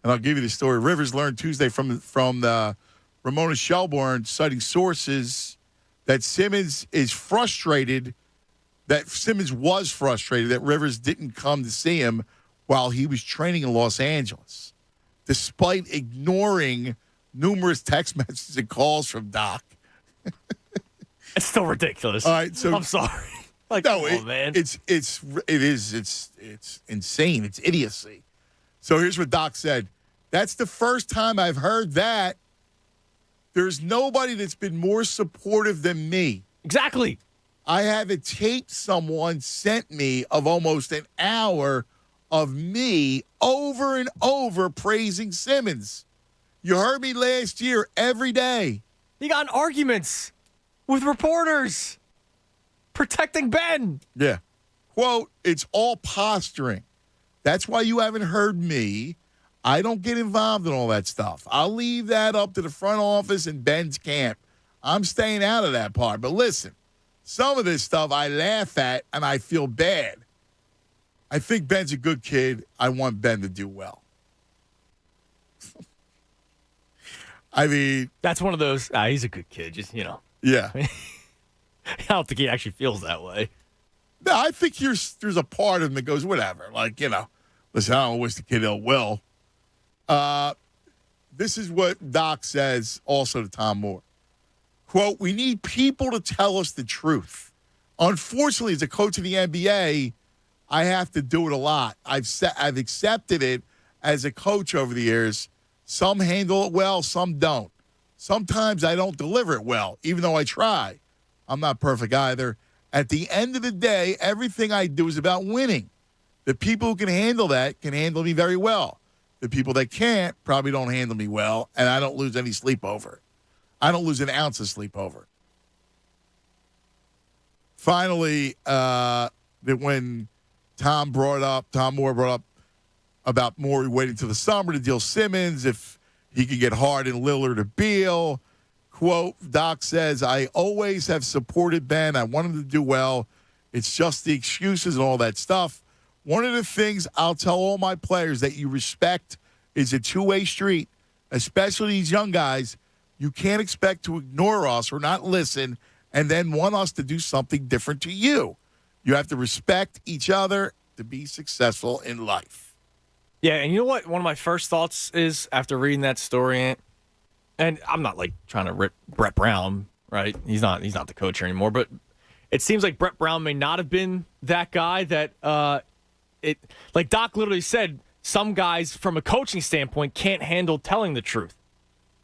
Speaker 21: And I'll give you the story. Rivers learned Tuesday from the Ramona Shelburne, citing sources that Simmons was frustrated that Rivers didn't come to see him while he was training in Los Angeles, despite ignoring numerous text messages and calls from Doc.
Speaker 18: It's still ridiculous.
Speaker 21: All right, so
Speaker 18: I'm sorry. Man.
Speaker 21: It's insane. It's idiocy. So here's what Doc said. That's the first time I've heard that. There's nobody that's been more supportive than me.
Speaker 18: Exactly.
Speaker 21: I have a tape someone sent me of almost an hour of me over and over praising Simmons. You heard me last year every day.
Speaker 18: He got in arguments with reporters protecting Ben.
Speaker 21: Yeah. Quote, it's all posturing. That's why you haven't heard me. I don't get involved in all that stuff. I'll leave that up to the front office and Ben's camp. I'm staying out of that part. But listen, some of this stuff I laugh at and I feel bad. I think Ben's a good kid. I want Ben to do well. I mean,
Speaker 18: that's one of those, he's a good kid, just,
Speaker 21: Yeah.
Speaker 18: I don't think he actually feels that way.
Speaker 21: No, I think there's a part of him that goes, whatever. Like, listen, I don't wish the kid ill will. This is what Doc says also to Tom Moore. Quote, we need people to tell us the truth. Unfortunately, as a coach of the NBA, I have to do it a lot. I've accepted it as a coach over the years. Some handle it well, some don't. Sometimes I don't deliver it well, even though I try. I'm not perfect either. At the end of the day, everything I do is about winning. The people who can handle that can handle me very well. The people that can't probably don't handle me well, and I don't lose any sleep over it. I don't lose an ounce of sleep over it. Finally, that when Tom Moore brought up about Morey waiting till the summer to deal Simmons, if he could get Harden, Lillard, or Beal. Quote, Doc says, I always have supported Ben. I want him to do well. It's just the excuses and all that stuff. One of the things I'll tell all my players that you respect is a two-way street, especially these young guys. You can't expect to ignore us or not listen and then want us to do something different to you. You have to respect each other to be successful in life.
Speaker 18: Yeah, and you know what? One of my first thoughts is after reading that story, and I'm not trying to rip Brett Brown, right? He's not the coach anymore, but it seems like Brett Brown may not have been that guy that like Doc literally said, some guys from a coaching standpoint can't handle telling the truth.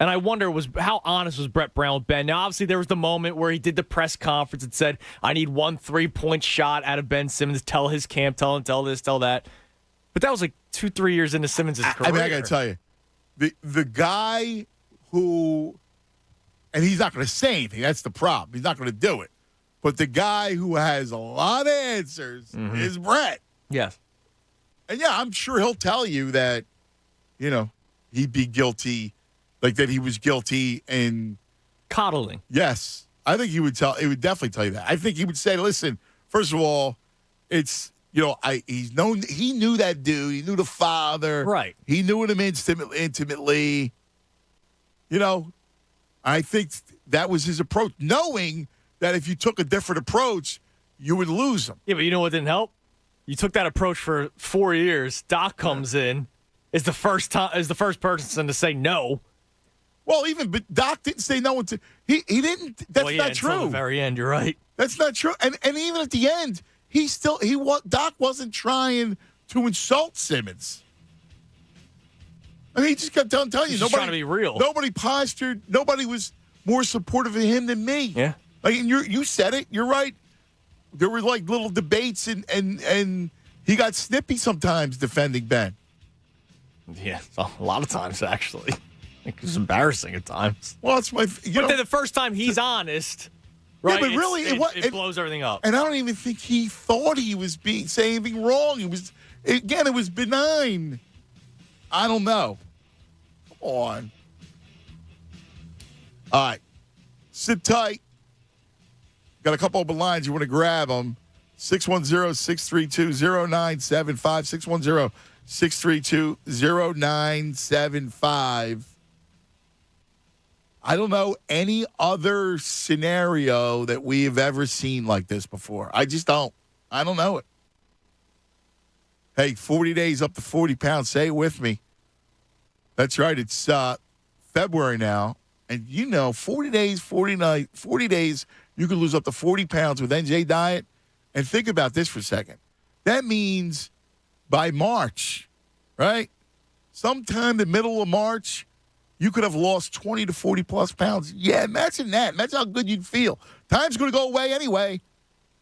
Speaker 18: And I wonder how honest was Brett Brown with Ben. Now, obviously, there was the moment where he did the press conference and said, I need 1 3-point shot out of Ben Simmons, tell his camp, tell this, tell that. But that was 2-3 years into Simmons' career.
Speaker 21: I mean, I got to tell you, the guy who, and he's not going to say anything. That's the problem. He's not going to do it. But the guy who has a lot of answers is Brett.
Speaker 18: Yes.
Speaker 21: And, yeah, I'm sure he'll tell you that, he'd be guilty, that he was guilty in
Speaker 18: coddling.
Speaker 21: Yes. I think he would definitely tell you that. I think he would say, listen, first of all, it's, he knew that dude. He knew the father.
Speaker 18: Right.
Speaker 21: He knew him intimately. I think that was his approach, knowing that if you took a different approach, you would lose him.
Speaker 18: Yeah, but you know what didn't help? You took that approach for 4 years. Doc comes in, is the first person to say no,
Speaker 21: Well, but Doc didn't say no until he didn't. That's not true.
Speaker 18: Until the very end, you're right.
Speaker 21: That's not true. And even at the end, Doc wasn't trying to insult Simmons. I mean, he just got done telling you.
Speaker 18: Nobody trying to be real.
Speaker 21: Nobody postured. Nobody was more supportive of him than me.
Speaker 18: Yeah.
Speaker 21: Like, and you said it. You're right. There were like little debates, and he got snippy sometimes defending Ben.
Speaker 18: Yeah, a lot of times actually. It was embarrassing at times.
Speaker 21: Well, it's my.
Speaker 18: But then the first time he's honest, right?
Speaker 21: Yeah, but really,
Speaker 18: it blows everything up.
Speaker 21: And I don't even think he thought he was saying anything wrong. It was benign. I don't know. Come on. All right. Sit tight. Got a couple open lines. You want to grab them. 610-632-0975. 610-632-0975. I don't know any other scenario that we have ever seen like this before. I just don't. I don't know it. Hey, 40 days up to 40 pounds. Say it with me. That's right. It's February now. And 40 days, 40 days, you can lose up to 40 pounds with NJ Diet. And think about this for a second. That means by March, right? Sometime the middle of March, you could have lost 20 to 40-plus pounds. Yeah, imagine that. Imagine how good you'd feel. Time's going to go away anyway,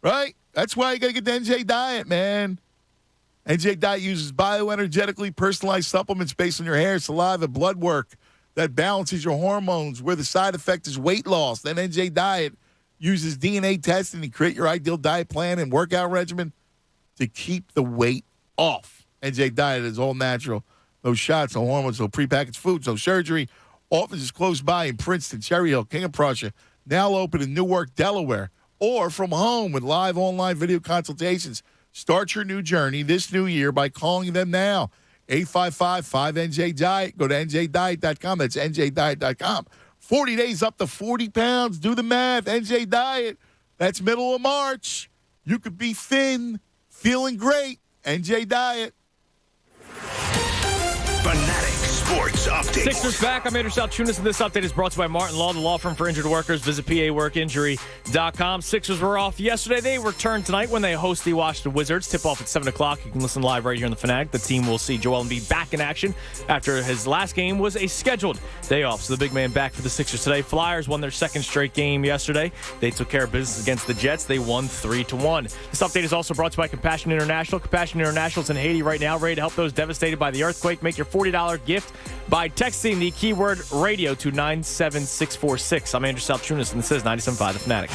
Speaker 21: right? That's why you got to get the NJ Diet, man. NJ Diet uses bioenergetically personalized supplements based on your hair, saliva, blood work that balances your hormones, where the side effect is weight loss. Then NJ Diet uses DNA testing to create your ideal diet plan and workout regimen to keep the weight off. NJ Diet is all natural. No shots, no hormones, no prepackaged foods, no surgery. Offices close by in Princeton, Cherry Hill, King of Prussia. Now open in Newark, Delaware. Or from home with live online video consultations. Start your new journey this new year by calling them now. 855-5NJ-DIET. Go to NJDiet.com. That's NJDiet.com. 40 days up to 40 pounds. Do the math. NJ Diet. That's middle of March. You could be thin, feeling great. NJ Diet.
Speaker 16: Fanatic Sports Update.
Speaker 27: Sixers back. I'm Andrew Salchunas, and this update is brought to you by Martin Law, the law firm for injured workers. Visit PAWorkInjury.com. Sixers were off yesterday. They return tonight when they host the Washington Wizards. Tip off at 7 o'clock. You can listen live right here on the Fanatic. The team will see Joel Embiid back in action after his last game was a scheduled day off. So the big man back for the Sixers today. Flyers won their second straight game yesterday. They took care of business against the Jets. They won 3-1. This update is also brought to you by Compassion International. Compassion International is in Haiti right now, ready to help those devastated by the earthquake. Make your $40 gift by texting the keyword radio to 97646. I'm Andrew Salchunas, and this is 97.5 The Fanatic.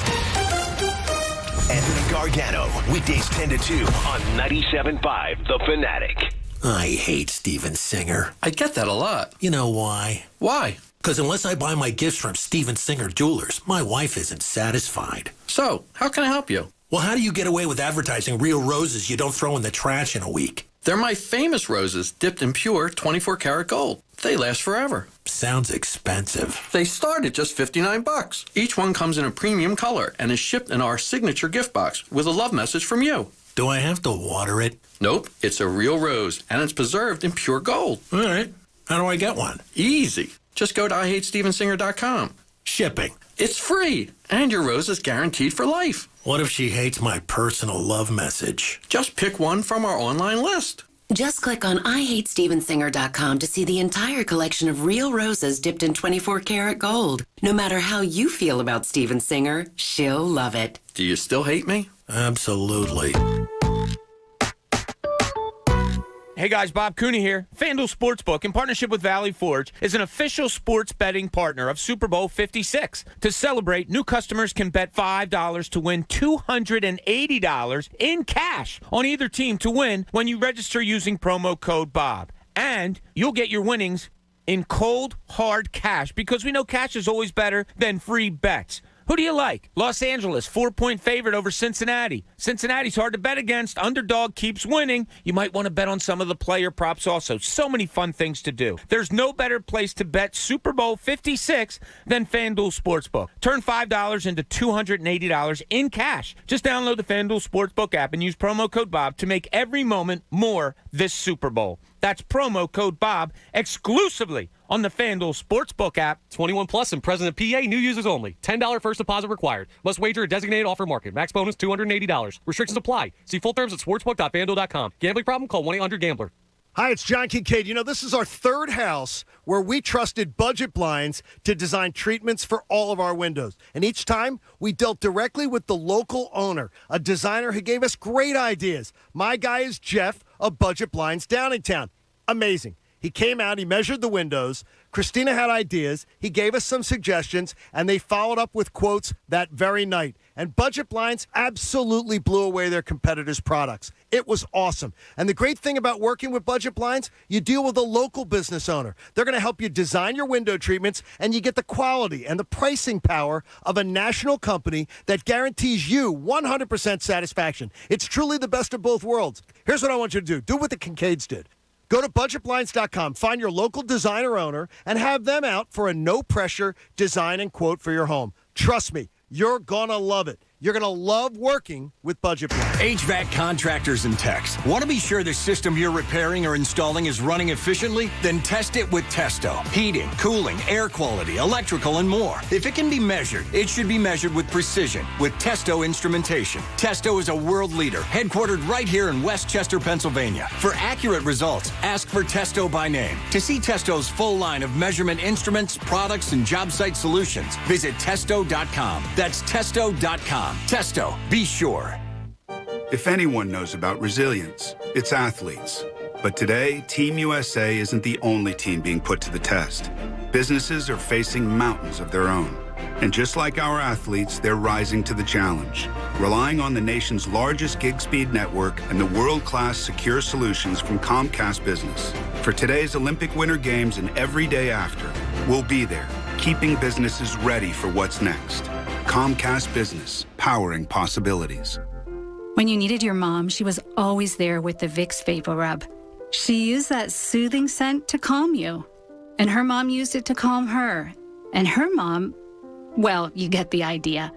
Speaker 16: Anthony Gargano, weekdays 10 to 2 on 97.5 The Fanatic.
Speaker 9: I hate Steven Singer.
Speaker 23: I get that a lot.
Speaker 9: You know why?
Speaker 23: Why?
Speaker 9: Because unless I buy my gifts from Steven Singer Jewelers, my wife isn't satisfied.
Speaker 23: So, how can I help you?
Speaker 9: Well, how do you get away with advertising real roses you don't throw in the trash in a week?
Speaker 23: They're my famous roses, dipped in pure 24-karat gold. They last forever.
Speaker 9: Sounds expensive.
Speaker 23: They start at just $59. Each one comes in a premium color and is shipped in our signature gift box with a love message from you.
Speaker 9: Do I have to water it?
Speaker 23: Nope, it's a real rose, and it's preserved in pure gold.
Speaker 9: All right. How do I get one?
Speaker 23: Easy. Just go to IHateStevenSinger.com.
Speaker 9: Shipping.
Speaker 23: It's free, and your rose is guaranteed for life.
Speaker 9: What if she hates my personal love message?
Speaker 23: Just pick one from our online list.
Speaker 22: Just click on IHateStevenSinger.com to see the entire collection of real roses dipped in 24-karat gold. No matter how you feel about Steven Singer, she'll love it.
Speaker 23: Do you still hate me?
Speaker 9: Absolutely.
Speaker 27: Hey guys, Bob Cooney here. FanDuel Sportsbook, in partnership with Valley Forge, is an official sports betting partner of Super Bowl 56. To celebrate, new customers can bet $5 to win $280 in cash on either team to win when you register using promo code BOB. And you'll get your winnings in cold, hard cash, because we know cash is always better than free bets. Who do you like? Los Angeles, 4-point favorite over Cincinnati. Cincinnati's hard to bet against. Underdog keeps winning. You might want to bet on some of the player props also. So many fun things to do. There's no better place to bet Super Bowl 56 than FanDuel Sportsbook. Turn $5 into $280 in cash. Just download the FanDuel Sportsbook app and use promo code BOB to make every moment more this Super Bowl. That's promo code BOB exclusively on the FanDuel Sportsbook app.
Speaker 4: 21 plus and present at PA. New users only. $10 first deposit required. Must wager a designated offer market. Max bonus $280. Restrictions apply. See full terms at sportsbook.fanduel.com. Gambling problem? Call 1-800-GAMBLER.
Speaker 24: Hi, it's John Kincaid. You know, this is our third house where we trusted Budget Blinds to design treatments for all of our windows. And each time, we dealt directly with the local owner, a designer who gave us great ideas. My guy is Jeff of Budget Blinds Downingtown. Amazing. He came out, he measured the windows. Christina had ideas. He gave us some suggestions, and they followed up with quotes that very night. And Budget Blinds absolutely blew away their competitors' products. It was awesome. And the great thing about working with Budget Blinds, you deal with a local business owner. They're going to help you design your window treatments, and you get the quality and the pricing power of a national company that guarantees you 100% satisfaction. It's truly the best of both worlds. Here's what I want you to do. Do what the Kincaids did. Go to budgetblinds.com, find your local designer owner, and have them out for a no-pressure design and quote for your home. Trust me, you're going to love it. You're going to love working with Budget Blinds.
Speaker 10: HVAC contractors and techs. Want to be sure the system you're repairing or installing is running efficiently? Then test it with Testo. Heating, cooling, air quality, electrical, and more. If it can be measured, it should be measured with precision with Testo instrumentation. Testo is a world leader, headquartered right here in Westchester, Pennsylvania. For accurate results, ask for Testo by name. To see Testo's full line of measurement instruments, products, and job site solutions, visit Testo.com. That's Testo.com. Testo, be sure.
Speaker 14: If anyone knows about resilience, it's athletes. But today, Team USA isn't the only team being put to the test. Businesses are facing mountains of their own. And just like our athletes, they're rising to the challenge, relying on the nation's largest gig speed network and the world-class secure solutions from Comcast Business. For today's Olympic Winter Games and every day after, we'll be there, keeping businesses ready for what's next. Comcast Business, powering possibilities.
Speaker 11: When you needed your mom, she was always there with the Vicks Vapor Rub. She used that soothing scent to calm you. And her mom used it to calm her. And her mom, well, you get the idea.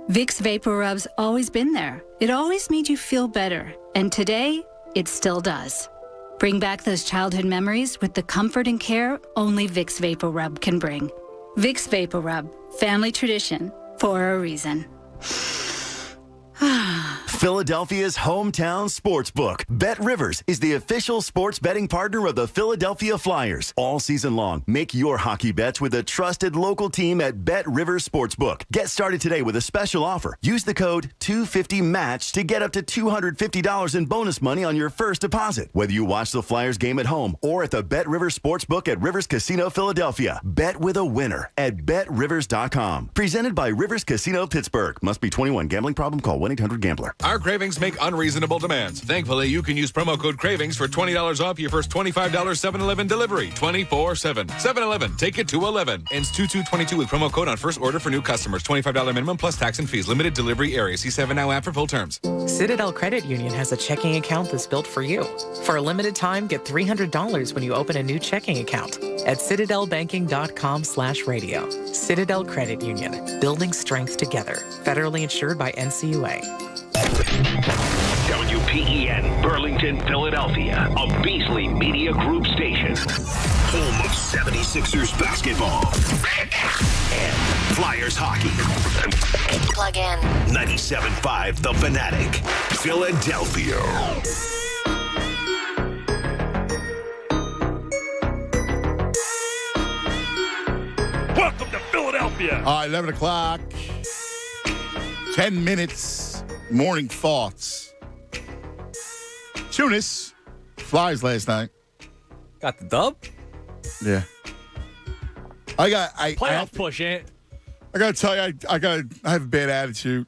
Speaker 11: Vicks Vapor Rub's always been there. It always made you feel better. And today, it still does. Bring back those childhood memories with the comfort and care only Vicks Vapor Rub can bring. Vicks Vapor Rub, family tradition. For a reason.
Speaker 12: Philadelphia's hometown sportsbook. Bet Rivers is the official sports betting partner of the Philadelphia Flyers. All season long, make your hockey bets with a trusted local team at Bet Rivers Sportsbook. Get started today with a special offer. Use the code 250MATCH to get up to $250 in bonus money on your first deposit. Whether you watch the Flyers game at home or at the Bet Rivers Sportsbook at Rivers Casino Philadelphia. Bet with a winner at BetRivers.com. Presented by Rivers Casino Pittsburgh. Must be 21. Gambling problem? Call 1-800-GAMBLER.
Speaker 15: Our cravings make unreasonable demands. Thankfully, you can use promo code CRAVINGS for $20 off your first $25 7-Eleven delivery 24/7. 7-Eleven, take it to 11. Ends 2/2/22 with promo code on first order for new customers. $25 minimum plus tax and fees. Limited delivery area. See 7 Now app for full terms.
Speaker 17: Citadel Credit Union has a checking account that's built for you. For a limited time, get $300 when you open a new checking account at citadelbanking.com/radio. Citadel Credit Union, building strength together. Federally insured by NCUA.
Speaker 16: WPEN, Burlington, Philadelphia, a Beasley Media Group station. Home of 76ers basketball and Flyers hockey.
Speaker 22: Plug in.
Speaker 16: 97.5 The Fanatic, Philadelphia.
Speaker 1: Welcome to Philadelphia.
Speaker 21: 11 o'clock. 10 minutes. Morning thoughts. Tunis, Flyers last night.
Speaker 18: Got the dub?
Speaker 21: Yeah.
Speaker 18: Playoff push, Ant.
Speaker 21: I gotta tell you, I have a bad attitude.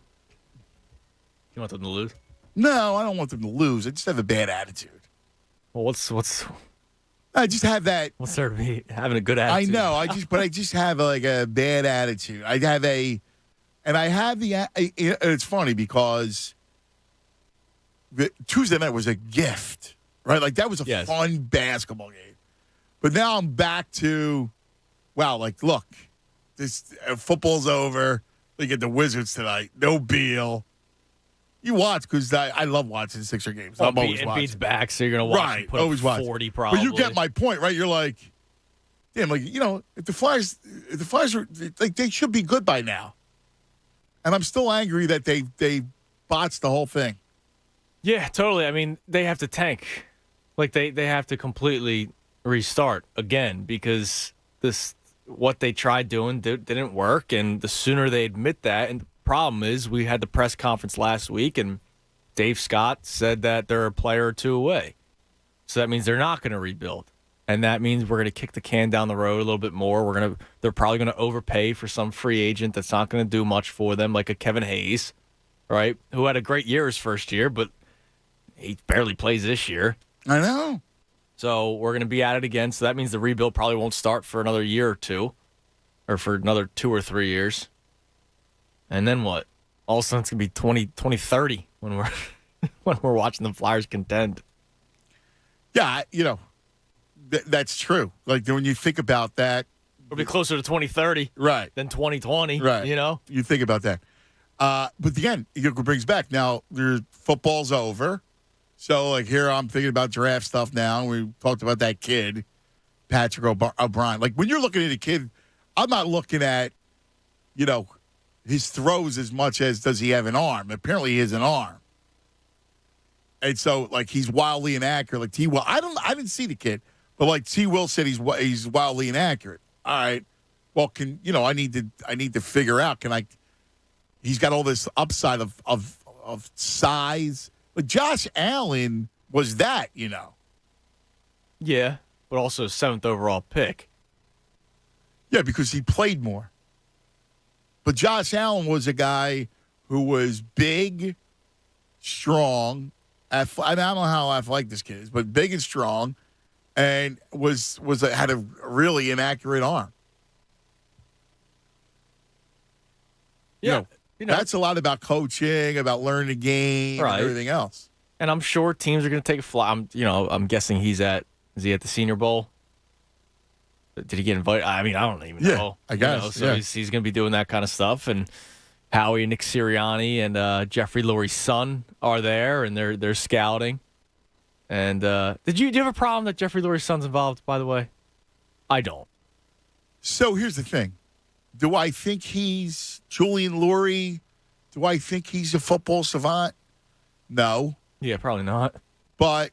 Speaker 18: You want them to lose?
Speaker 21: No, I don't want them to lose. I just have a bad attitude.
Speaker 18: Well, what's?
Speaker 21: I just have that.
Speaker 18: What's there to be having a good attitude?
Speaker 21: I know. I just have like a bad attitude. It's funny because Tuesday night was a gift, right? Like that was a fun basketball game. But now I'm back to, wow, like, look, this football's over. They get the Wizards tonight. No Beal. You watch because I love watching the Sixer games. I'm always watching.
Speaker 18: Beats back, so you're going to watch.
Speaker 21: Right,
Speaker 18: put
Speaker 21: always watch.
Speaker 18: 40 probably.
Speaker 21: But you get my point, right? You're like, damn, like, if the Flyers are like, they should be good by now. And I'm still angry that they botched the whole thing.
Speaker 18: Yeah, totally. I mean, they have to tank. Like, they have to completely restart again because what they tried doing didn't work, and the sooner they admit that. And the problem is, we had the press conference last week, and Dave Scott said that they're a player or two away. So that means they're not going to rebuild. And that means we're going to kick the can down the road a little bit more. They're probably going to overpay for some free agent that's not going to do much for them, like a Kevin Hayes, right? Who had a great year his first year, but he barely plays this year.
Speaker 21: I know.
Speaker 18: So we're going to be at it again. So that means the rebuild probably won't start for another year or two, or for another 2 or 3 years. And then what? All of a sudden it's going to be 2030 when we're watching the Flyers contend.
Speaker 21: Yeah, that's true. Like, when you think about that,
Speaker 18: it'll be closer to 2030,
Speaker 21: right,
Speaker 18: than 2020,
Speaker 21: right?
Speaker 18: You
Speaker 21: think about that. But again, it brings back now. Football's over, so like here I'm thinking about draft stuff now. We talked about that kid, Patrick O'Brien. Like, when you're looking at a kid, I'm not looking at, his throws as much as does he have an arm. Apparently, he has an arm. And so, like, he's wildly inaccurate. Like T. Will, I didn't see the kid, but like T. Will said, he's wildly inaccurate. All right. Well, I need to figure out. He's got all this upside of size. But Josh Allen was that,
Speaker 18: Yeah, but also 7th overall pick.
Speaker 21: Yeah, because he played more. But Josh Allen was a guy who was big, strong. I don't know how athletic this kid is, but big and strong, and had a really inaccurate arm.
Speaker 18: Yeah,
Speaker 21: that's a lot about coaching, about learning the game,
Speaker 18: right,
Speaker 21: and everything else.
Speaker 18: And I'm sure teams are going to take a fly. I'm guessing is he at the Senior Bowl? Did he get invited? I mean, I don't even know.
Speaker 21: I guess.
Speaker 18: So he's going to be doing that kind of stuff, and Howie, Nick Sirianni, and Jeffrey Lurie's son are there, and they're scouting. And do you have a problem that Jeffrey Lurie's son's involved, by the way? I don't.
Speaker 21: So here's the thing. Do I think he's Julian Lurie? Do I think he's a football savant? No.
Speaker 18: Yeah, probably not.
Speaker 21: But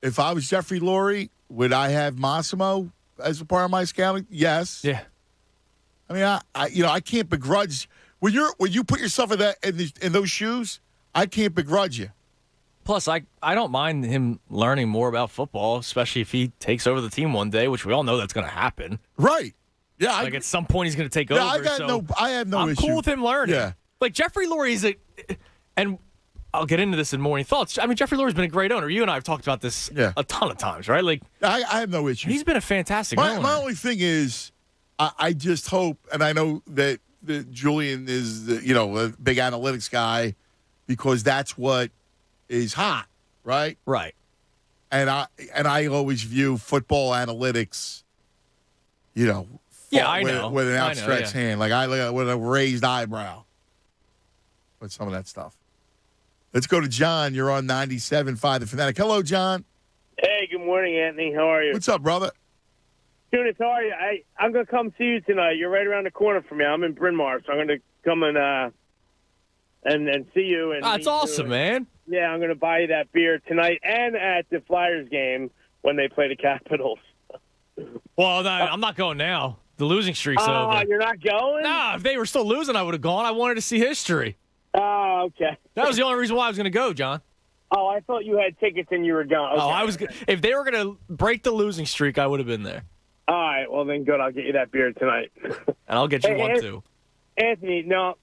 Speaker 21: if I was Jeffrey Lurie, would I have Massimo as a part of my scouting? Yes.
Speaker 18: Yeah.
Speaker 21: I mean, I can't begrudge when you put yourself in those shoes. I can't begrudge you.
Speaker 18: Plus, I don't mind him learning more about football, especially if he takes over the team one day, which we all know that's going to happen.
Speaker 21: Right. Yeah.
Speaker 18: At some point he's going to take over.
Speaker 21: I have no
Speaker 18: I'm
Speaker 21: issue.
Speaker 18: cool with him learning.
Speaker 21: Yeah.
Speaker 18: Like Jeffrey Lurie's and I'll get into this in morning thoughts. I mean, Jeffrey Lurie's been a great owner. You and I have talked about this a ton of times, right? Like,
Speaker 21: I have no issue.
Speaker 18: He's been a fantastic owner.
Speaker 21: My only thing is, I just hope, and I know that Julian is a big analytics guy because that's what is hot, right?
Speaker 18: Right.
Speaker 21: And I always view football analytics,
Speaker 18: I know.
Speaker 21: with an outstretched hand, like with a raised eyebrow, with some of that stuff. Let's go to John. You're on 97.5 The Fanatic. Hello, John.
Speaker 2: Hey, good morning, Anthony. How are you?
Speaker 21: What's up, brother?
Speaker 2: Tunis, how are you? I'm going to come see you tonight. You're right around the corner from me. I'm in Bryn Mawr, so I'm going to come and see you. And
Speaker 18: that's awesome, man.
Speaker 2: Yeah, I'm going to buy you that beer tonight and at the Flyers game when they play the Capitals.
Speaker 18: Well, no, I'm not going now. The losing streak's over.
Speaker 2: You're not going?
Speaker 18: No, if they were still losing, I would have gone. I wanted to see history.
Speaker 2: Oh, okay.
Speaker 18: That was the only reason why I was going to go, John.
Speaker 2: Oh, I thought you had tickets and you were gone. Okay.
Speaker 18: Oh, I was. If they were going to break the losing streak, I would have been there.
Speaker 2: All right, well then good. I'll get you that beer tonight.
Speaker 18: And I'll get you one too.
Speaker 2: Anthony, now,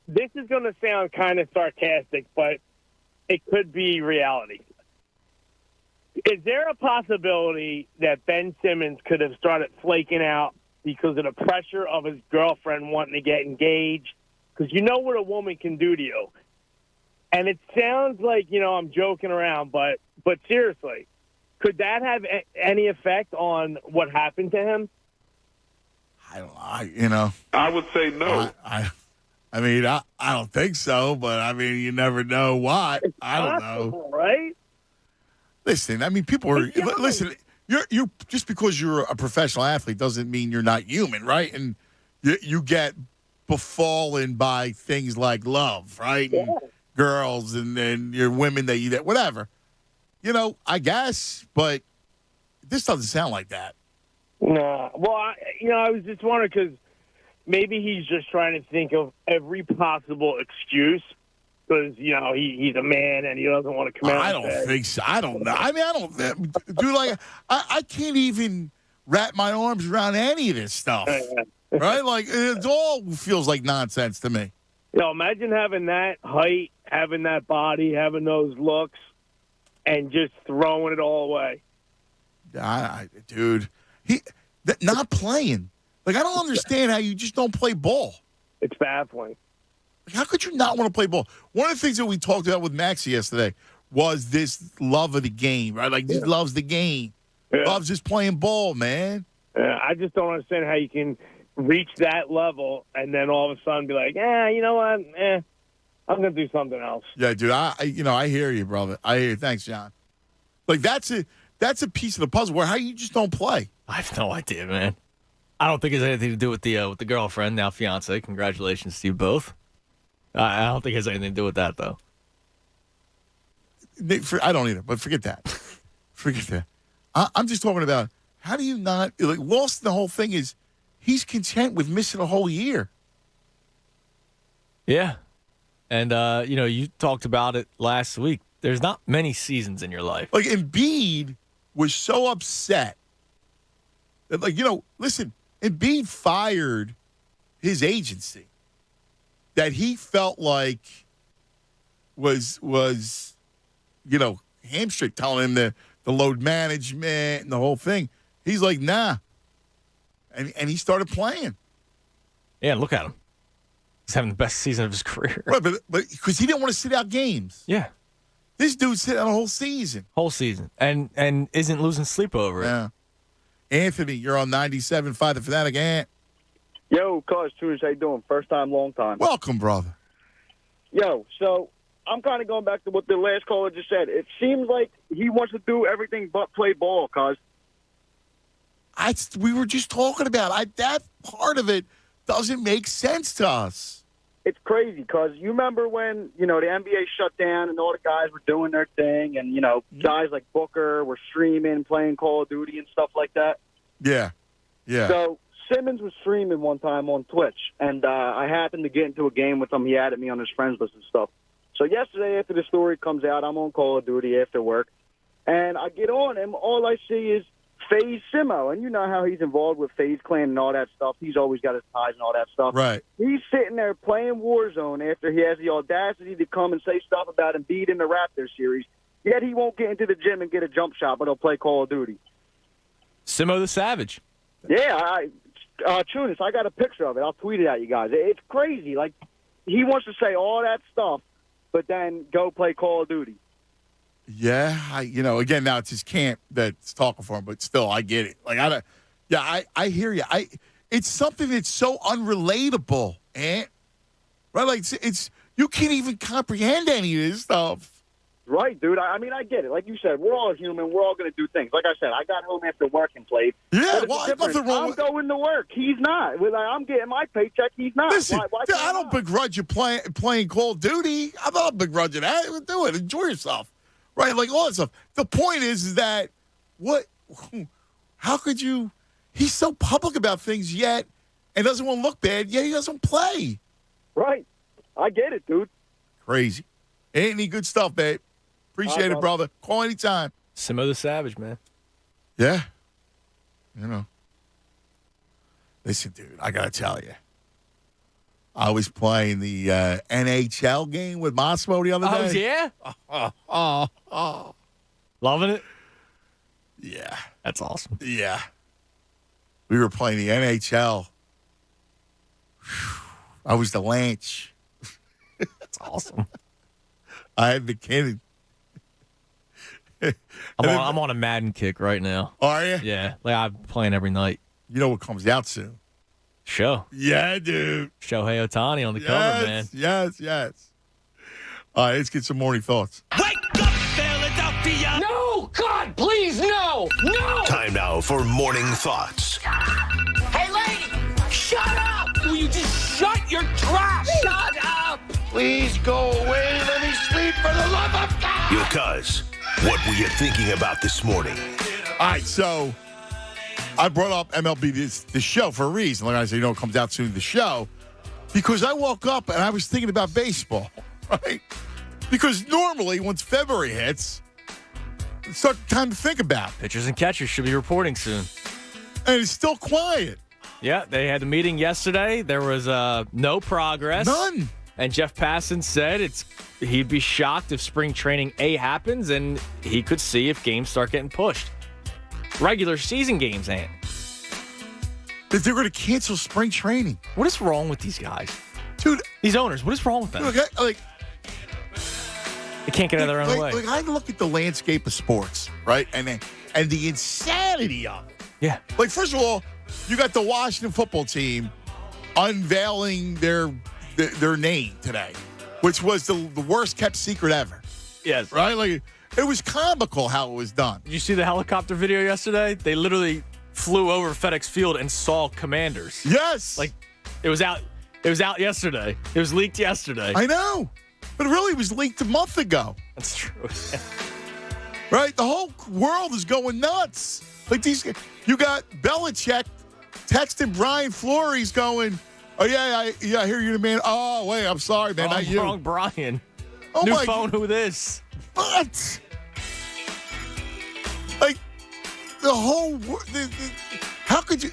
Speaker 2: this is going to sound kind of sarcastic, but it could be reality. Is there a possibility that Ben Simmons could have started flaking out because of the pressure of his girlfriend wanting to get engaged? Because you know what a woman can do to you. And it sounds like, I'm joking around, but seriously, could that have any effect on what happened to him?
Speaker 21: I don't know.
Speaker 3: I would say no.
Speaker 21: I don't think so, but you never know why. I don't know.
Speaker 2: Right?
Speaker 21: Listen, people are listen. you're just because you're a professional athlete doesn't mean you're not human, right? And you get befallen by things like love, right?
Speaker 2: Yeah.
Speaker 21: And girls and your women that you that whatever. I guess, but this doesn't sound like that.
Speaker 2: No. Well, I was just wondering because maybe he's just trying to think of every possible excuse because, he's a man and he doesn't want to come out.
Speaker 21: I don't think so. I don't know. I mean, I don't. Dude, I can't even wrap my arms around any of this stuff. Right? Like, it all feels like nonsense to me.
Speaker 2: Imagine having that height, having that body, having those looks, and just throwing it all away.
Speaker 21: Dude, not playing. Like, I don't understand how you just don't play ball.
Speaker 2: It's baffling.
Speaker 21: How could you not want to play ball? One of the things that we talked about with Maxie yesterday was this love of the game, right? Like, he loves the game.
Speaker 2: Yeah.
Speaker 21: Loves just playing ball, man.
Speaker 2: I just don't understand how you can reach that level and then all of a sudden be like, you know what? I'm going to do something else.
Speaker 21: Yeah, dude, I hear you, brother. I hear you. Thanks, John. Like, that's a piece of the puzzle where how you just don't play.
Speaker 18: I have no idea, man. I don't think it has anything to do with the girlfriend, now fiance. Congratulations to you both. I don't think it has anything to do with that, though.
Speaker 21: I don't either, but forget that. Forget that. I'm just talking about how do you not lost in the whole thing is he's content with missing a whole year.
Speaker 18: Yeah. And, you talked about it last week. There's not many seasons in your life.
Speaker 21: Like, Embiid was so upset that, listen, Embiid fired his agency that he felt like was hamstring, telling him the load management and the whole thing. He's like, nah. And he started playing.
Speaker 18: Yeah, look at him. He's having the best season of his career.
Speaker 21: Right, but because he didn't want to sit out games.
Speaker 18: Yeah.
Speaker 21: This dude sit out a whole season.
Speaker 18: Whole season. And isn't losing sleep over it.
Speaker 21: Yeah. Anthony, you're on 97.5 The Fanatic. Ant.
Speaker 3: Yo, Cuz, Tunes, how you doing? First time, long time.
Speaker 21: Welcome, brother.
Speaker 3: Yo, so I'm kind of going back to what the last caller just said. It seems like he wants to do everything but play ball, Cuz.
Speaker 21: We were just talking about that part of it doesn't make sense to us.
Speaker 3: It's crazy because you remember when, the NBA shut down and all the guys were doing their thing and, guys like Booker were streaming, playing Call of Duty and stuff like that.
Speaker 21: Yeah. Yeah.
Speaker 3: So Simmons was streaming one time on Twitch, and I happened to get into a game with him. He added me on his friends list and stuff. So yesterday after the story comes out, I'm on Call of Duty after work, and I get on him. All I see is FaZe Simo, and you know how he's involved with FaZe Clan and all that stuff. He's always got his ties and all that stuff.
Speaker 21: Right.
Speaker 3: He's sitting there playing Warzone after he has the audacity to come and say stuff about Embiid in the Raptors series, yet he won't get into the gym and get a jump shot, but he'll play Call of Duty.
Speaker 18: Simo the Savage.
Speaker 3: Yeah, Tunis, I got a picture of it. I'll tweet it at you guys. It's crazy. Like, he wants to say all that stuff, but then go play Call of Duty.
Speaker 21: Yeah, again, now it's his camp that's talking for him, but still, I get it. Like, I hear you. It's something that's so unrelatable, right? Like, it's you can't even comprehend any of this stuff.
Speaker 3: Right, dude. I mean, I get it. Like you said, we're all human. We're all going to do things. Like I said, I got home after work and played.
Speaker 21: Yeah, well, nothing wrong with...
Speaker 3: I'm going to work. He's not. I'm getting my paycheck. He's not.
Speaker 21: Listen,
Speaker 3: why
Speaker 21: I don't begrudge you playing Call of Duty. I'm not begrudging that. Do it. Enjoy yourself. Right? Like, all that stuff. The point is that how could you... He's so public about things yet and doesn't want to look bad, yet he doesn't play.
Speaker 3: Right. I get it, dude.
Speaker 21: Crazy. Ain't any good stuff, babe. Appreciate it, brother. Call anytime.
Speaker 18: Simo the Savage, man.
Speaker 21: Yeah. Listen, dude, I got to tell you. I was playing the NHL game with Massimo the other day.
Speaker 18: Oh, yeah? Loving it?
Speaker 21: Yeah.
Speaker 18: That's awesome.
Speaker 21: Yeah. We were playing the NHL. I was the Lance.
Speaker 18: That's awesome.
Speaker 21: I had McKinnon.
Speaker 18: I'm on a Madden kick right now.
Speaker 21: Are you?
Speaker 18: Yeah. Like, I'm playing every night.
Speaker 21: You know what comes out soon?
Speaker 18: Show.
Speaker 21: Yeah, dude.
Speaker 18: Shohei Ohtani on the cover, man.
Speaker 21: Yes. All right, let's get some morning thoughts.
Speaker 16: Wake up, Philadelphia!
Speaker 5: No! God, please, no! No!
Speaker 16: Time Now for Morning Thoughts.
Speaker 5: Hey, lady, shut up! Will you just shut your trap? Shut up! Please go away. Let me sleep for the love of God!
Speaker 16: Yo, cuz, what were you thinking about this morning?
Speaker 21: All right, so I brought up MLB the show for a reason. Like I said, it comes out soon, the show, because I woke up and I was thinking about baseball, right? Because normally, once February hits, it's time to think about it.
Speaker 18: Pitchers and catchers should be reporting soon.
Speaker 21: And it's still quiet.
Speaker 18: Yeah, they had the meeting yesterday. There was no progress.
Speaker 21: None.
Speaker 18: And Jeff Passan said he'd be shocked if spring training happens, and he could see if games start getting pushed. Regular season games, Ant.
Speaker 21: That they're going to cancel spring training.
Speaker 18: What is wrong with these guys?
Speaker 21: Dude.
Speaker 18: These owners, what is wrong with them?
Speaker 21: Look,
Speaker 18: they can't get out of their own way.
Speaker 21: Like, I look at the landscape of sports, right? And the insanity of it.
Speaker 18: Yeah.
Speaker 21: Like, first of all, you got the Washington football team unveiling their name today, which was the worst kept secret ever.
Speaker 18: Yes.
Speaker 21: Right? Like, it was comical how it was done.
Speaker 18: Did you see the helicopter video yesterday? They literally flew over FedEx Field and saw Commanders.
Speaker 21: Yes.
Speaker 18: Like, it was out yesterday. It was leaked yesterday.
Speaker 21: I know. But it really was leaked a month ago.
Speaker 18: That's true.
Speaker 21: Right? The whole world is going nuts. Like you got Belichick texting Brian Flores going, "Oh yeah, I hear you're the man." Oh wait, I'm sorry, man, not you.
Speaker 18: Wrong, Brian.
Speaker 21: Oh
Speaker 18: New
Speaker 21: my
Speaker 18: phone. Who this?
Speaker 21: What? Like the whole. How could you?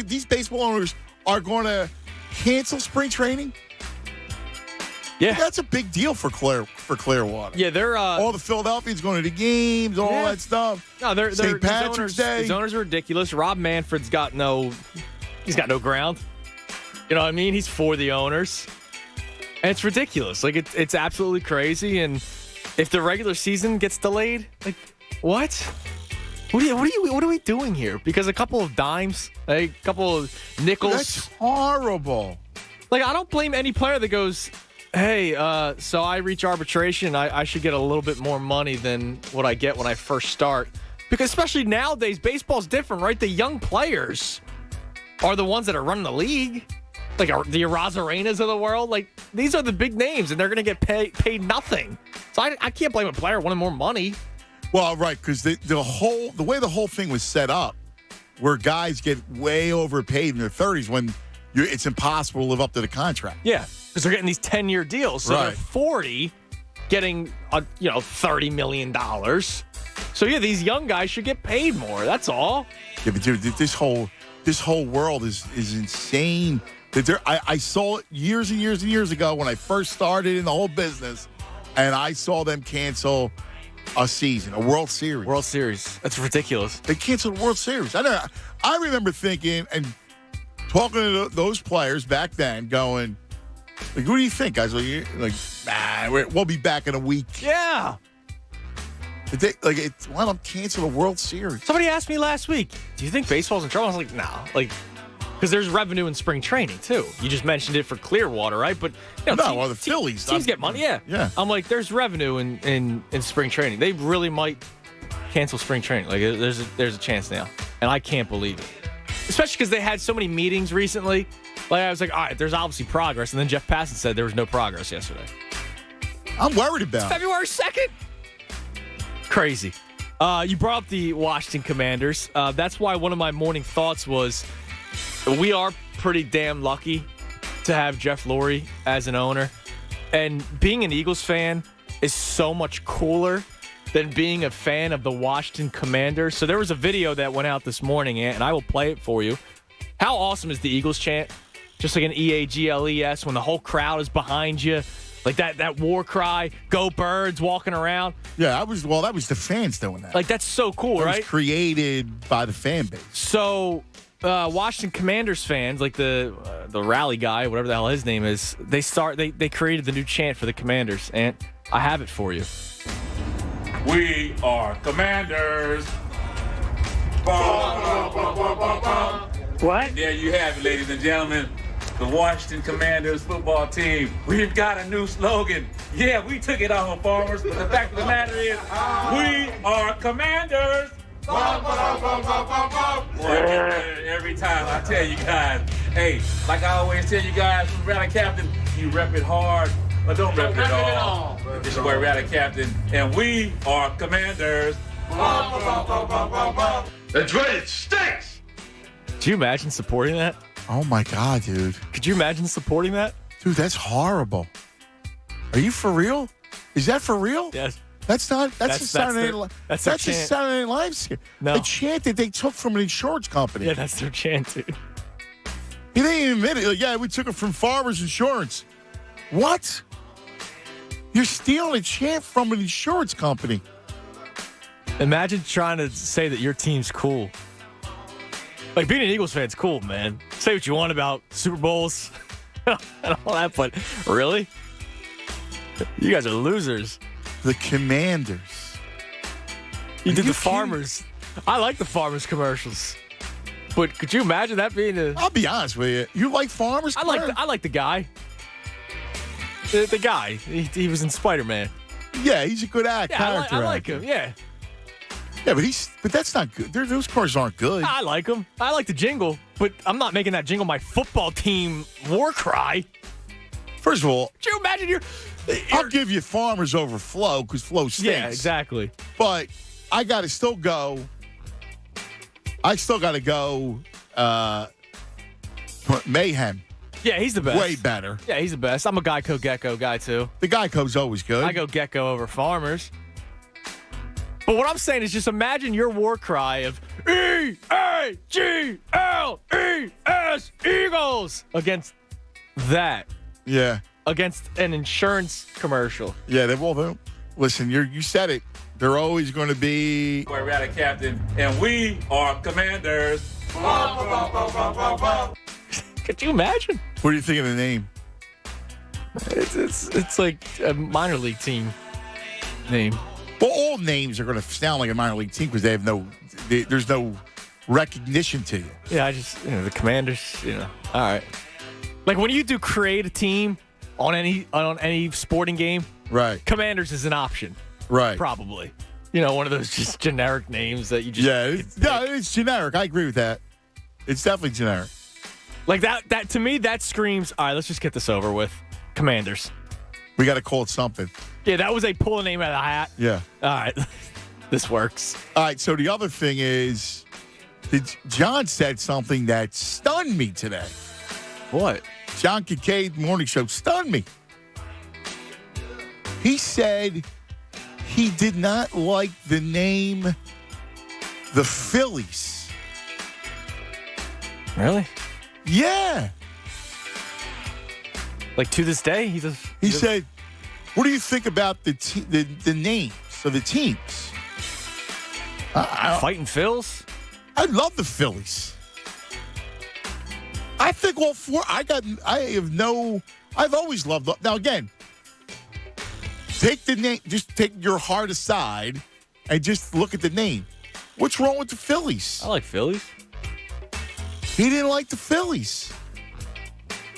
Speaker 21: These baseball owners are going to cancel spring training.
Speaker 18: Yeah,
Speaker 21: that's a big deal for Clearwater.
Speaker 18: Yeah, they're
Speaker 21: all the Philadelphians going to the games, all that stuff.
Speaker 18: No, they're
Speaker 21: St. Patrick's Day.
Speaker 18: His owners are ridiculous. Rob Manfred's got no ground. You know what I mean? He's for the owners, and it's ridiculous. Like it's absolutely crazy. And if the regular season gets delayed, like what? What are we doing here? Because a couple of dimes, a couple of nickels.
Speaker 21: That's horrible.
Speaker 18: Like I don't blame any player that goes, hey, so I reach arbitration. I should get a little bit more money than what I get when I first start. Because especially nowadays, baseball's different, right? The young players are the ones that are running the league. Like the Arozarenas of the world. Like, these are the big names, and they're going to get paid nothing. So I can't blame a player wanting more money.
Speaker 21: Well, right, because the way the whole thing was set up, where guys get way overpaid in their 30s when it's impossible to live up to the contract.
Speaker 18: Yeah. Because they're getting these 10-year deals. So
Speaker 21: right.
Speaker 18: They're 40 getting, $30 million. So, yeah, these young guys should get paid more. That's all.
Speaker 21: Yeah, but dude, this whole world is insane. I saw it years and years and years ago when I first started in the whole business, and I saw them cancel a season, a World Series.
Speaker 18: World Series. That's ridiculous.
Speaker 21: They canceled a World Series. I remember thinking and talking to those players back then going, like, what do you think, guys? We'll be back in a week.
Speaker 18: Yeah.
Speaker 21: Why don't cancel the World Series?
Speaker 18: Somebody asked me last week, do you think baseball's in trouble? I was like, no. Because there's revenue in spring training, too. You just mentioned it for Clearwater, right? But
Speaker 21: the Phillies.
Speaker 18: Teams get money, yeah.
Speaker 21: Yeah.
Speaker 18: I'm like, there's revenue in spring training. They really might cancel spring training. Like, there's a chance now. And I can't believe it. Especially because they had so many meetings recently. Like, I was like, all right, there's obviously progress. And then Jeff Passan said there was no progress yesterday.
Speaker 21: I'm worried about it.
Speaker 18: February 2nd. Crazy. You brought up the Washington Commanders. That's why one of my morning thoughts was we are pretty damn lucky to have Jeff Lurie as an owner. And being an Eagles fan is so much cooler than being a fan of the Washington Commanders. So there was a video that went out this morning, and I will play it for you. How awesome is the Eagles chant? Just like an EAGLES when the whole crowd is behind you. Like that war cry, go Birds, walking around.
Speaker 21: Yeah, that was the fans doing that.
Speaker 18: Like, that's so cool, right?
Speaker 21: It was created by the fan base.
Speaker 18: So Washington Commanders fans, like the rally guy, whatever the hell his name is, they created the new chant for the Commanders, and I have it for you.
Speaker 6: We are Commanders.
Speaker 2: What?
Speaker 6: There you have it, ladies and gentlemen. The Washington Commanders football team. We've got a new slogan. Yeah, we took it off of Farmers, but the fact of the matter is, we are Commanders. Every time I tell you guys, hey, like I always tell you guys, from Rally Captain, you rep it hard, but don't rep it all. It's your boy Rally Captain, and we are Commanders.
Speaker 5: That's right, it stinks!
Speaker 18: Could you imagine supporting that?
Speaker 21: Oh, my God, dude.
Speaker 18: Could you imagine supporting that?
Speaker 21: Dude, that's horrible. Are you for real? Is that for real?
Speaker 18: Yes.
Speaker 21: That's not. That's a Saturday Night.
Speaker 18: That's
Speaker 21: a Saturday Night Live skit.
Speaker 18: No.
Speaker 21: A chant that they took from an insurance company.
Speaker 18: Yeah, that's their chant, dude.
Speaker 21: He didn't even admit it. Like, yeah, we took it from Farmers Insurance. What? You're stealing a chant from an insurance company.
Speaker 18: Imagine trying to say that your team's cool. Like, being an Eagles fan's cool, man. Say what you want about Super Bowls and all that, but really? You guys are losers.
Speaker 21: The Commanders.
Speaker 18: You did the Farmers. I like the Farmers commercials. But could you imagine that being a...
Speaker 21: I'll be honest with you. You like Farmers?
Speaker 18: I like the guy. The guy. He was in Spider-Man.
Speaker 21: Yeah, he's a good character.
Speaker 18: I like him, yeah.
Speaker 21: Yeah, but that's not good. Those cars aren't good.
Speaker 18: I like him. I like the jingle, but I'm not making that jingle my football team war cry.
Speaker 21: First of all,
Speaker 18: could you imagine
Speaker 21: I'll give you Farmers over Flo because Flo stinks.
Speaker 18: Yeah, exactly.
Speaker 21: But I got to still go. I still got to go Mayhem.
Speaker 18: Yeah, he's the best.
Speaker 21: Way better.
Speaker 18: Yeah, he's the best. I'm a Geico Gecko guy, too.
Speaker 21: The Geico's always good.
Speaker 18: I go Gecko over Farmers. But what I'm saying is just imagine your war cry of E-A-G-L-E-S, Eagles, against that.
Speaker 21: Yeah.
Speaker 18: Against an insurance commercial.
Speaker 21: Yeah, listen, you said it. They're always going to be...
Speaker 6: We're Rally Captain, and we are Commanders.
Speaker 18: Could you imagine?
Speaker 21: What do you think of the name?
Speaker 18: It's like a minor league team name.
Speaker 21: Well, all names are going to sound like a minor league team because they have there's no recognition to you.
Speaker 18: Yeah, the Commanders, all right. Like when you do create a team on any sporting game,
Speaker 21: right?
Speaker 18: Commanders is an option,
Speaker 21: right?
Speaker 18: Probably, one of those just generic names that you just
Speaker 21: it's generic. I agree with that. It's definitely generic.
Speaker 18: Like that to me, that screams. All right, let's just get this over with. Commanders.
Speaker 21: We got to call it something.
Speaker 18: Yeah, that was a pull a name out of the hat.
Speaker 21: Yeah.
Speaker 18: All right, this works.
Speaker 21: All right. So the other thing is, John said something that stunned me today.
Speaker 18: What?
Speaker 21: John Kincaid Morning Show stunned me. He said he did not like the name the Phillies.
Speaker 18: Really?
Speaker 21: Yeah.
Speaker 18: Like to this day, he
Speaker 21: said, "What do you think about the names of the teams?"
Speaker 18: Fighting Phils?
Speaker 21: I love the Phillies. I think all four. I've always loved them. Now again, take the name. Just take your heart aside and just look at the name. What's wrong with the Phillies?
Speaker 18: I like Phillies.
Speaker 21: He didn't like the Phillies.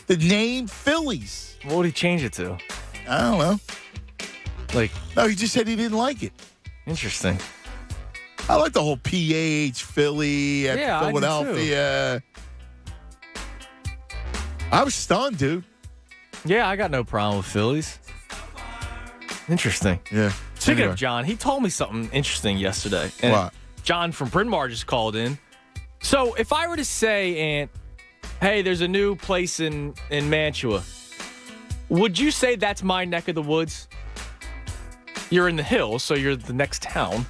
Speaker 21: The name Phillies.
Speaker 18: What would he change it to?
Speaker 21: I don't know.
Speaker 18: No,
Speaker 21: he just said he didn't like it.
Speaker 18: Interesting.
Speaker 21: I like the whole PH Philly at Philadelphia. I was stunned, dude.
Speaker 18: Yeah, I got no problem with Phillies. Interesting.
Speaker 21: Yeah.
Speaker 18: Speaking of John, he told me something interesting yesterday. And
Speaker 21: what?
Speaker 18: John from Bryn Mawr just called in. So if I were to say, Ant, hey, there's a new place in Mantua, would you say that's my neck of the woods? You're in the hills, so you're the next town.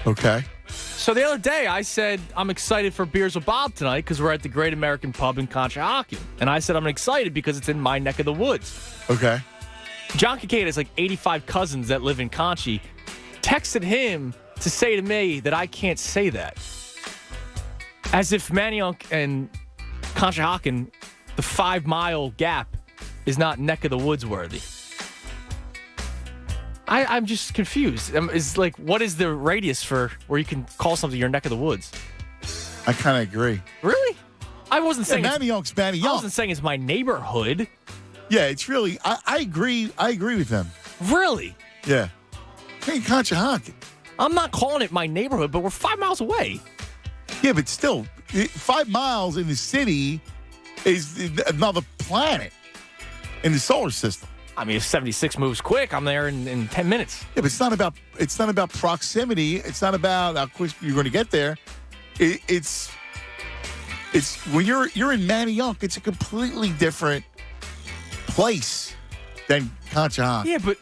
Speaker 21: Okay.
Speaker 18: So the other day, I said, I'm excited for Beers with Bob tonight because we're at the Great American Pub in Conshohocken. And I said I'm excited because it's in my neck of the woods.
Speaker 21: Okay.
Speaker 18: John Kincaid has like 85 cousins that live in Conchi. Texted him to say to me that I can't say that. As if Manayunk and Conshohocken, the 5-mile gap, is not neck of the woods worthy. I'm just confused. What is the radius for where you can call something your neck of the woods?
Speaker 21: I kind of agree.
Speaker 18: Really? I wasn't saying
Speaker 21: Manayunk's Manayunk.
Speaker 18: I wasn't saying it's my neighborhood.
Speaker 21: Yeah, it's really. I agree. I agree with them.
Speaker 18: Really?
Speaker 21: Yeah. Hey, Conshohocken.
Speaker 18: I'm not calling it my neighborhood, but we're 5 miles away.
Speaker 21: Yeah, but still, 5 miles in the city is another planet in the solar system.
Speaker 18: I mean, if 76 moves quick, I'm there in 10 minutes.
Speaker 21: Yeah, but it's not about proximity. It's not about how quick you're going to get there. It's when you're in Manayunk, it's a completely different place than Conshohocken.
Speaker 18: Yeah, but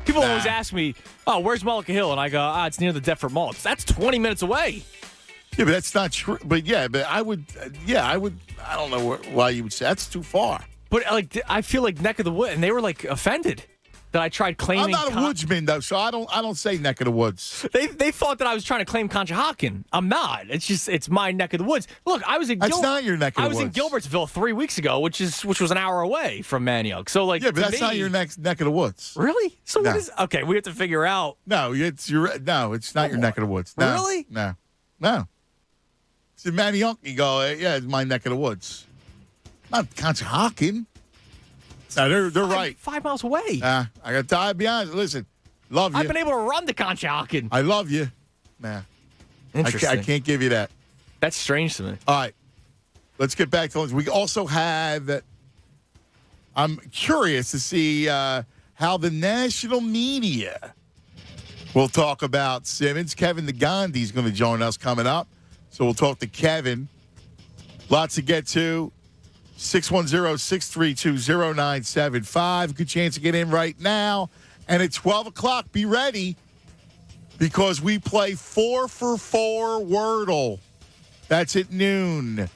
Speaker 18: people always ask me, "Oh, where's Mullica Hill?" And I go, "It's near the Deptford Mall." That's 20 minutes away.
Speaker 21: Yeah, but that's not true. But I would. I don't know why you would say that's too far.
Speaker 18: But I feel like neck of the wood, and they were like offended that I tried claiming.
Speaker 21: I'm not a woodsman though, so I don't say neck of the woods.
Speaker 18: They thought that I was trying to claim Conshohocken. I'm not. It's my neck of the woods. Look, I was in.
Speaker 21: That's not your neck of the woods.
Speaker 18: I was in Gilbertsville 3 weeks ago, which was an hour away from Manayunk. So
Speaker 21: yeah, but that's not your neck of the woods.
Speaker 18: Really? So what is? Okay, we have to figure out.
Speaker 21: No, it's not your neck of the woods. No,
Speaker 18: really?
Speaker 21: No. It's in Manayunk. You go, yeah, it's my neck of the woods. Not Conshohocken. No, they're right.
Speaker 18: 5 miles away.
Speaker 21: I got to be honest. Listen, love you.
Speaker 18: I've been able to run to Conshohocken.
Speaker 21: I love you. Nah.
Speaker 18: Interesting.
Speaker 21: I can't give you that.
Speaker 18: That's strange to me.
Speaker 21: All right. Let's get back to those. We also have, I'm curious to see how the national media will talk about Simmons. Kevin the Gandhi is going to join us coming up. So we'll talk to Kevin. Lots to get to. 610-632-0975. Good chance to get in right now. And at 12 o'clock, be ready because we play 4 for 4 Wordle. That's at noon.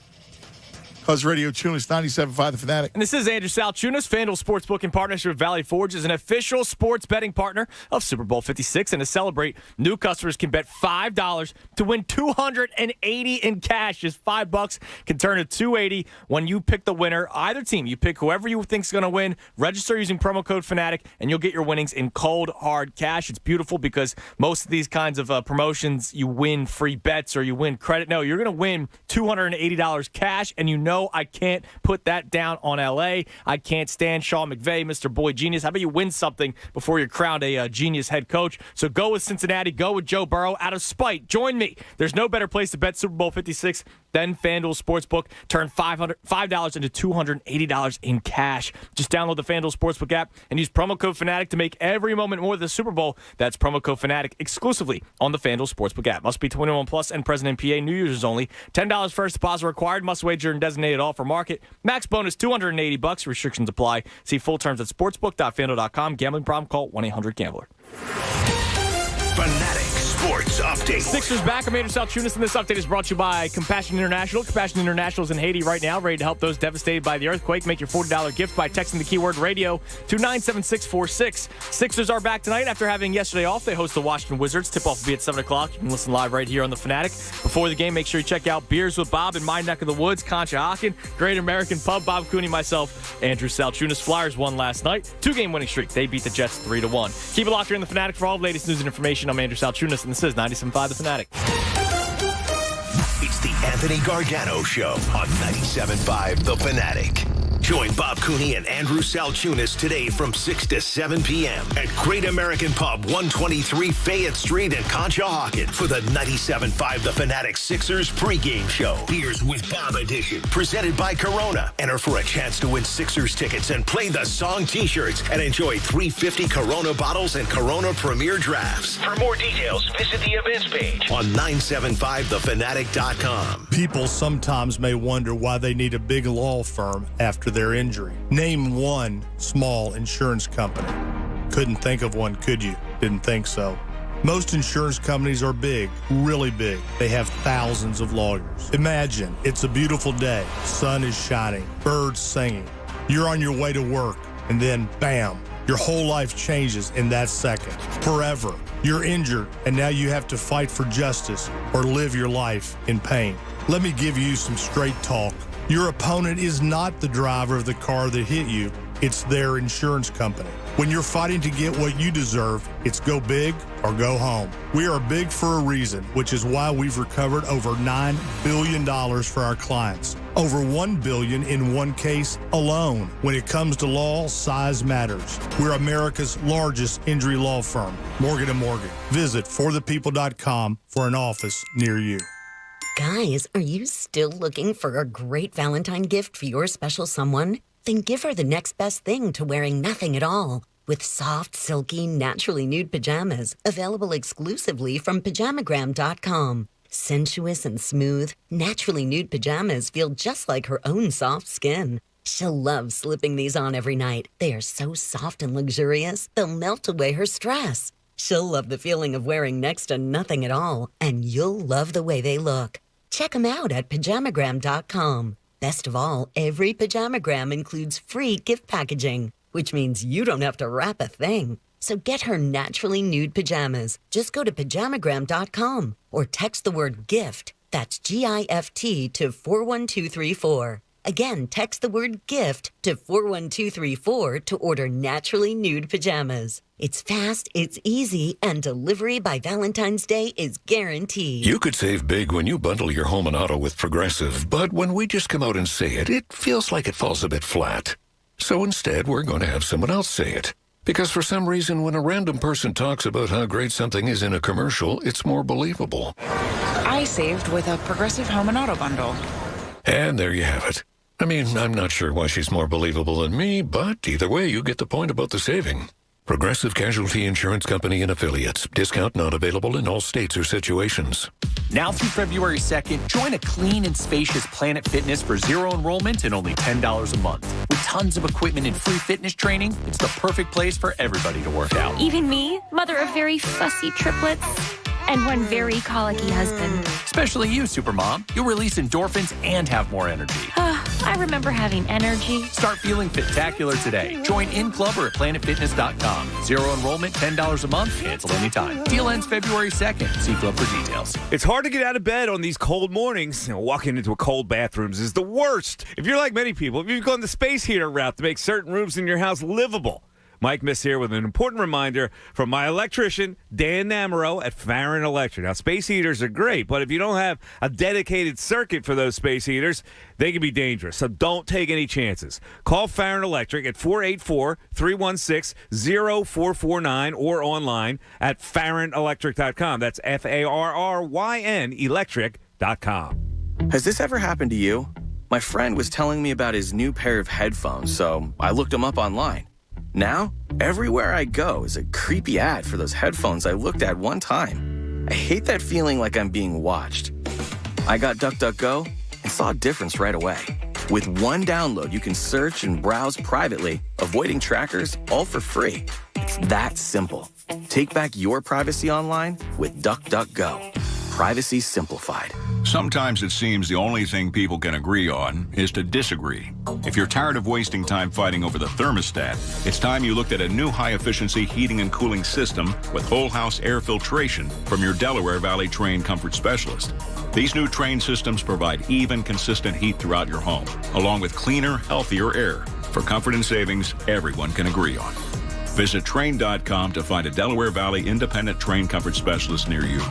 Speaker 21: Cuz Radio Tunis, 97.5 The Fanatic.
Speaker 18: And this is Andrew Salchunas. FanDuel Sportsbook in partnership with Valley Forge is an official sports betting partner of Super Bowl 56. And to celebrate, new customers can bet $5 to win $280 in cash. Just $5 can turn to $280 when you pick the winner. Either team, you pick whoever you think is going to win. Register using promo code Fanatic, and you'll get your winnings in cold, hard cash. It's beautiful because most of these kinds of promotions, you win free bets or you win credit. No, you're going to win $280 cash, and you know I can't put that down on L.A. I can't stand Sean McVay, Mr. Boy Genius. How about you win something before you're crowned a genius head coach? So go with Cincinnati. Go with Joe Burrow. Out of spite, join me. There's no better place to bet Super Bowl 56 than FanDuel Sportsbook. Turn $5 into $280 in cash. Just download the FanDuel Sportsbook app and use promo code Fanatic to make every moment more the Super Bowl. That's promo code Fanatic exclusively on the FanDuel Sportsbook app. Must be 21 plus and present in PA. New users only. $10 first deposit required. Must wager in designated offer market. Max bonus $280. Restrictions apply. See full terms at sportsbook.fanduel.com. Gambling problem? Call 1-800-GAMBLER.
Speaker 16: Fanatic Sports Update.
Speaker 18: Sixers back. I'm Andrew Salchunas, and this update is brought to you by Compassion International. Compassion International is in Haiti right now, ready to help those devastated by the earthquake. Make your $40 gift by texting the keyword radio to 97646. Sixers are back tonight after having yesterday off. They host the Washington Wizards. Tip-off will be at 7 o'clock. You can listen live right here on The Fanatic. Before the game, make sure you check out Beers with Bob in my neck of the woods, Conshohocken, Great American Pub. Bob Cooney, myself, Andrew Salchunas. Flyers won last night. 2-game winning streak. They beat the Jets 3-1. Keep it locked here in The Fanatic for all the latest news and information. I'm Andrew Salchunas, and this is 97.5 The Fanatic.
Speaker 16: It's the Anthony Gargano Show on 97.5 The Fanatic. Join Bob Cooney and Andrew Salchunas today from 6 to 7 p.m. at Great American Pub, 123 Fayette Street in Conshohocken for the 97.5 The Fanatic Sixers pregame show. Beers with Bob edition, presented by Corona. Enter for a chance to win Sixers tickets and play the song t-shirts and enjoy 350 Corona bottles and Corona Premier drafts. For more details, visit the events page on 975thefanatic.com.
Speaker 7: People sometimes may wonder why they need a big law firm after their injury. Name one small insurance company. Couldn't think of one, could you? Didn't think so. Most insurance companies are big, really big. They have thousands of lawyers. Imagine it's a beautiful day, sun is shining, birds singing. You're on your way to work, and then bam, your whole life changes in that second. Forever. You're injured, and now you have to fight for justice or live your life in pain. Let me give you some straight talk. Your opponent is not the driver of the car that hit you. it's their insurance company. When you're fighting to get what you deserve, it's go big or go home. We are big for a reason, which is why we've recovered over $9 billion for our clients. Over $1 billion in one case alone. When it comes to law, size matters. We're America's largest injury law firm, Morgan & Morgan. Visit forthepeople.com for an office near you.
Speaker 8: Guys, are you still looking for a great Valentine gift for your special someone? Then give her the next best thing to wearing nothing at all. With soft, silky, naturally nude pajamas, available exclusively from Pajamagram.com. Sensuous and smooth, naturally nude pajamas feel just like her own soft skin. She'll love slipping these on every night. They are so soft and luxurious, they'll melt away her stress. She'll love the feeling of wearing next to nothing at all, and you'll love the way they look. Check them out at Pajamagram.com. Best of all, every Pajamagram includes free gift packaging, which means you don't have to wrap a thing. So get her naturally nude pajamas. Just go to Pajamagram.com or text the word GIFT, that's GIFT, to 41234. Again, text the word GIFT to 41234 to order naturally nude pajamas. It's fast, it's easy, and delivery by Valentine's Day is guaranteed.
Speaker 13: You could save big when you bundle your home and auto with Progressive, but when we just come out and say it, it feels like it falls a bit flat. So instead, we're going to have someone else say it. Because for some reason, when a random person talks about how great something is in a commercial, it's more believable.
Speaker 19: I saved with a Progressive Home and Auto bundle.
Speaker 13: And there you have it. I mean, I'm not sure why she's more believable than me, but either way, you get the point about the saving. Progressive Casualty Insurance Company and Affiliates. Discount not available in all states or situations.
Speaker 20: Now through February 2nd, join a clean and spacious Planet Fitness for zero enrollment and only $10 a month. With tons of equipment and free fitness training, it's the perfect place for everybody to work out.
Speaker 23: Even me, mother of very fussy triplets and one very colicky husband.
Speaker 20: Especially you, Supermom. You'll release endorphins and have more energy.
Speaker 23: I remember having energy.
Speaker 20: Start feeling fit-tacular today. Join in club or at planetfitness.com. Zero enrollment, $10 a month, cancel anytime. Deal ends February 2nd. See club for details.
Speaker 25: It's hard to get out of bed on these cold mornings. Walking into a cold bathrooms is the worst. If you're like many people, you've gone the space heater route to make certain rooms in your house livable. Mike Miss here with an important reminder from my electrician, Dan Namero at Farron Electric. Now, space heaters are great, but if you don't have a dedicated circuit for those space heaters, they can be dangerous. So don't take any chances. Call Farron Electric at 484-316-0449 or online at farronelectric.com. That's FARRYN electric.com.
Speaker 26: Has this ever happened to you? My friend was telling me about his new pair of headphones, so I looked them up online. Now, everywhere I go is a creepy ad for those headphones I looked at one time. I hate that feeling like I'm being watched. I got DuckDuckGo and saw a difference right away. With one download, you can search and browse privately, avoiding trackers, all for free. It's that simple. Take back your privacy online with DuckDuckGo. Privacy simplified.
Speaker 28: Sometimes it seems the only thing people can agree on is to disagree. If you're tired of wasting time fighting over the thermostat, it's time you looked at a new high-efficiency heating and cooling system with whole-house air filtration from your Delaware Valley trained comfort specialist. These new trained systems provide even, consistent heat throughout your home, along with cleaner, healthier air. For comfort and savings, everyone can agree on. Visit Train.com to find a Delaware Valley independent trained comfort specialist near you.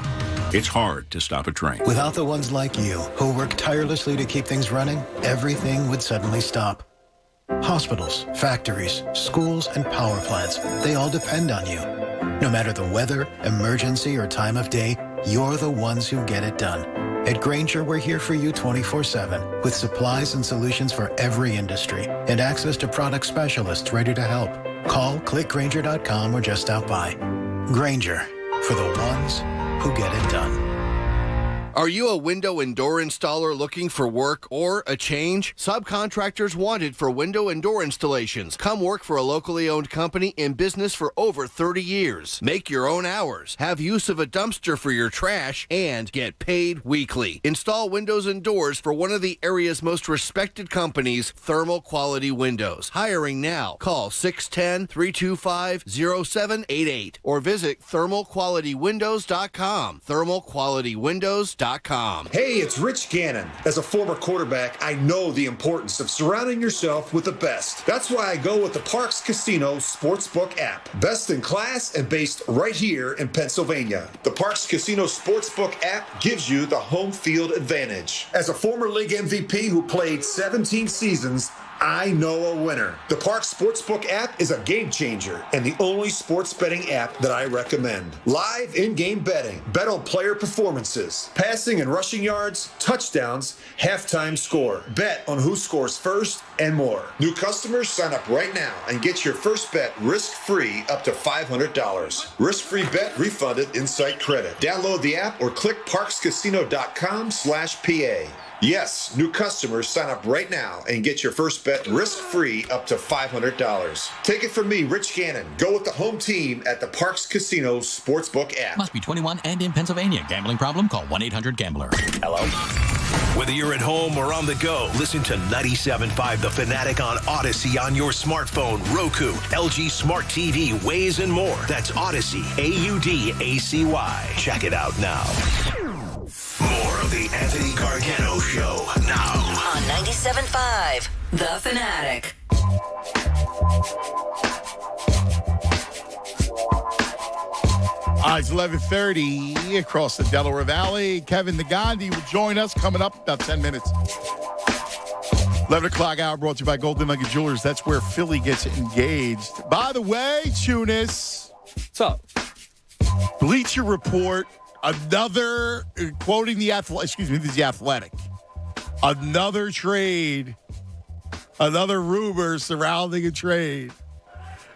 Speaker 28: It's hard to stop a train.
Speaker 29: Without the ones like you, who work tirelessly to keep things running, everything would suddenly stop. Hospitals, factories, schools, and power plants, they all depend on you. No matter the weather, emergency, or time of day, you're the ones who get it done. At Grainger, we're here for you 24/7, with supplies and solutions for every industry, and access to product specialists ready to help. Call, click Grainger.com, or just stop by. Grainger, for the ones who get it done.
Speaker 30: Are you a window and door installer looking for work or a change? Subcontractors wanted for window and door installations. Come work for a locally owned company in business for over 30 years. Make your own hours, have use of a dumpster for your trash, and get paid weekly. Install windows and doors for one of the area's most respected companies, Thermal Quality Windows. Hiring now. Call 610-325-0788 or visit thermalqualitywindows.com. Thermalqualitywindows.com. ParksCasino.com.
Speaker 4: Hey, it's Rich Gannon. As a former quarterback, I know the importance of surrounding yourself with the best. That's why I go with the Parks Casino Sportsbook app. Best in class and based right here in Pennsylvania. The Parks Casino Sportsbook app gives you the home field advantage. As a former league MVP who played 17 seasons, I know a winner. The Parks Sportsbook app is a game changer and the only sports betting app that I recommend. Live in-game betting. Bet on player performances, passing and rushing yards, touchdowns, halftime score. Bet on who scores first and more. New customers sign up right now and get your first bet risk-free up to $500. Risk-free bet refunded in site credit. Download the app or click parkscasino.com/PA. Yes, new customers sign up right now and get your first bet risk-free up to $500. Take it from me, Rich Gannon. Go with the home team at the Parks Casino Sportsbook app.
Speaker 9: Must be 21 and in Pennsylvania. Gambling problem? Call 1-800-GAMBLER.
Speaker 16: Hello? Whether you're at home or on the go, listen to 97.5 The Fanatic on Odyssey on your smartphone, Roku, LG Smart TV, Waze, and more. That's Odyssey, AUDACY. Check it out now. More of the Anthony Gargano Show now
Speaker 8: on 97.5 The Fanatic.
Speaker 21: It's 11:30 across the Delaware Valley. Kevin Nagandi will join us coming up about 10 minutes. 11 o'clock hour brought to you by Golden Nugget Jewelers. That's where Philly gets engaged. By the way, Tunis.
Speaker 18: What's up?
Speaker 21: Bleacher Report. Another, quoting the Athletic, this is the Athletic. Another trade. Another rumor surrounding a trade.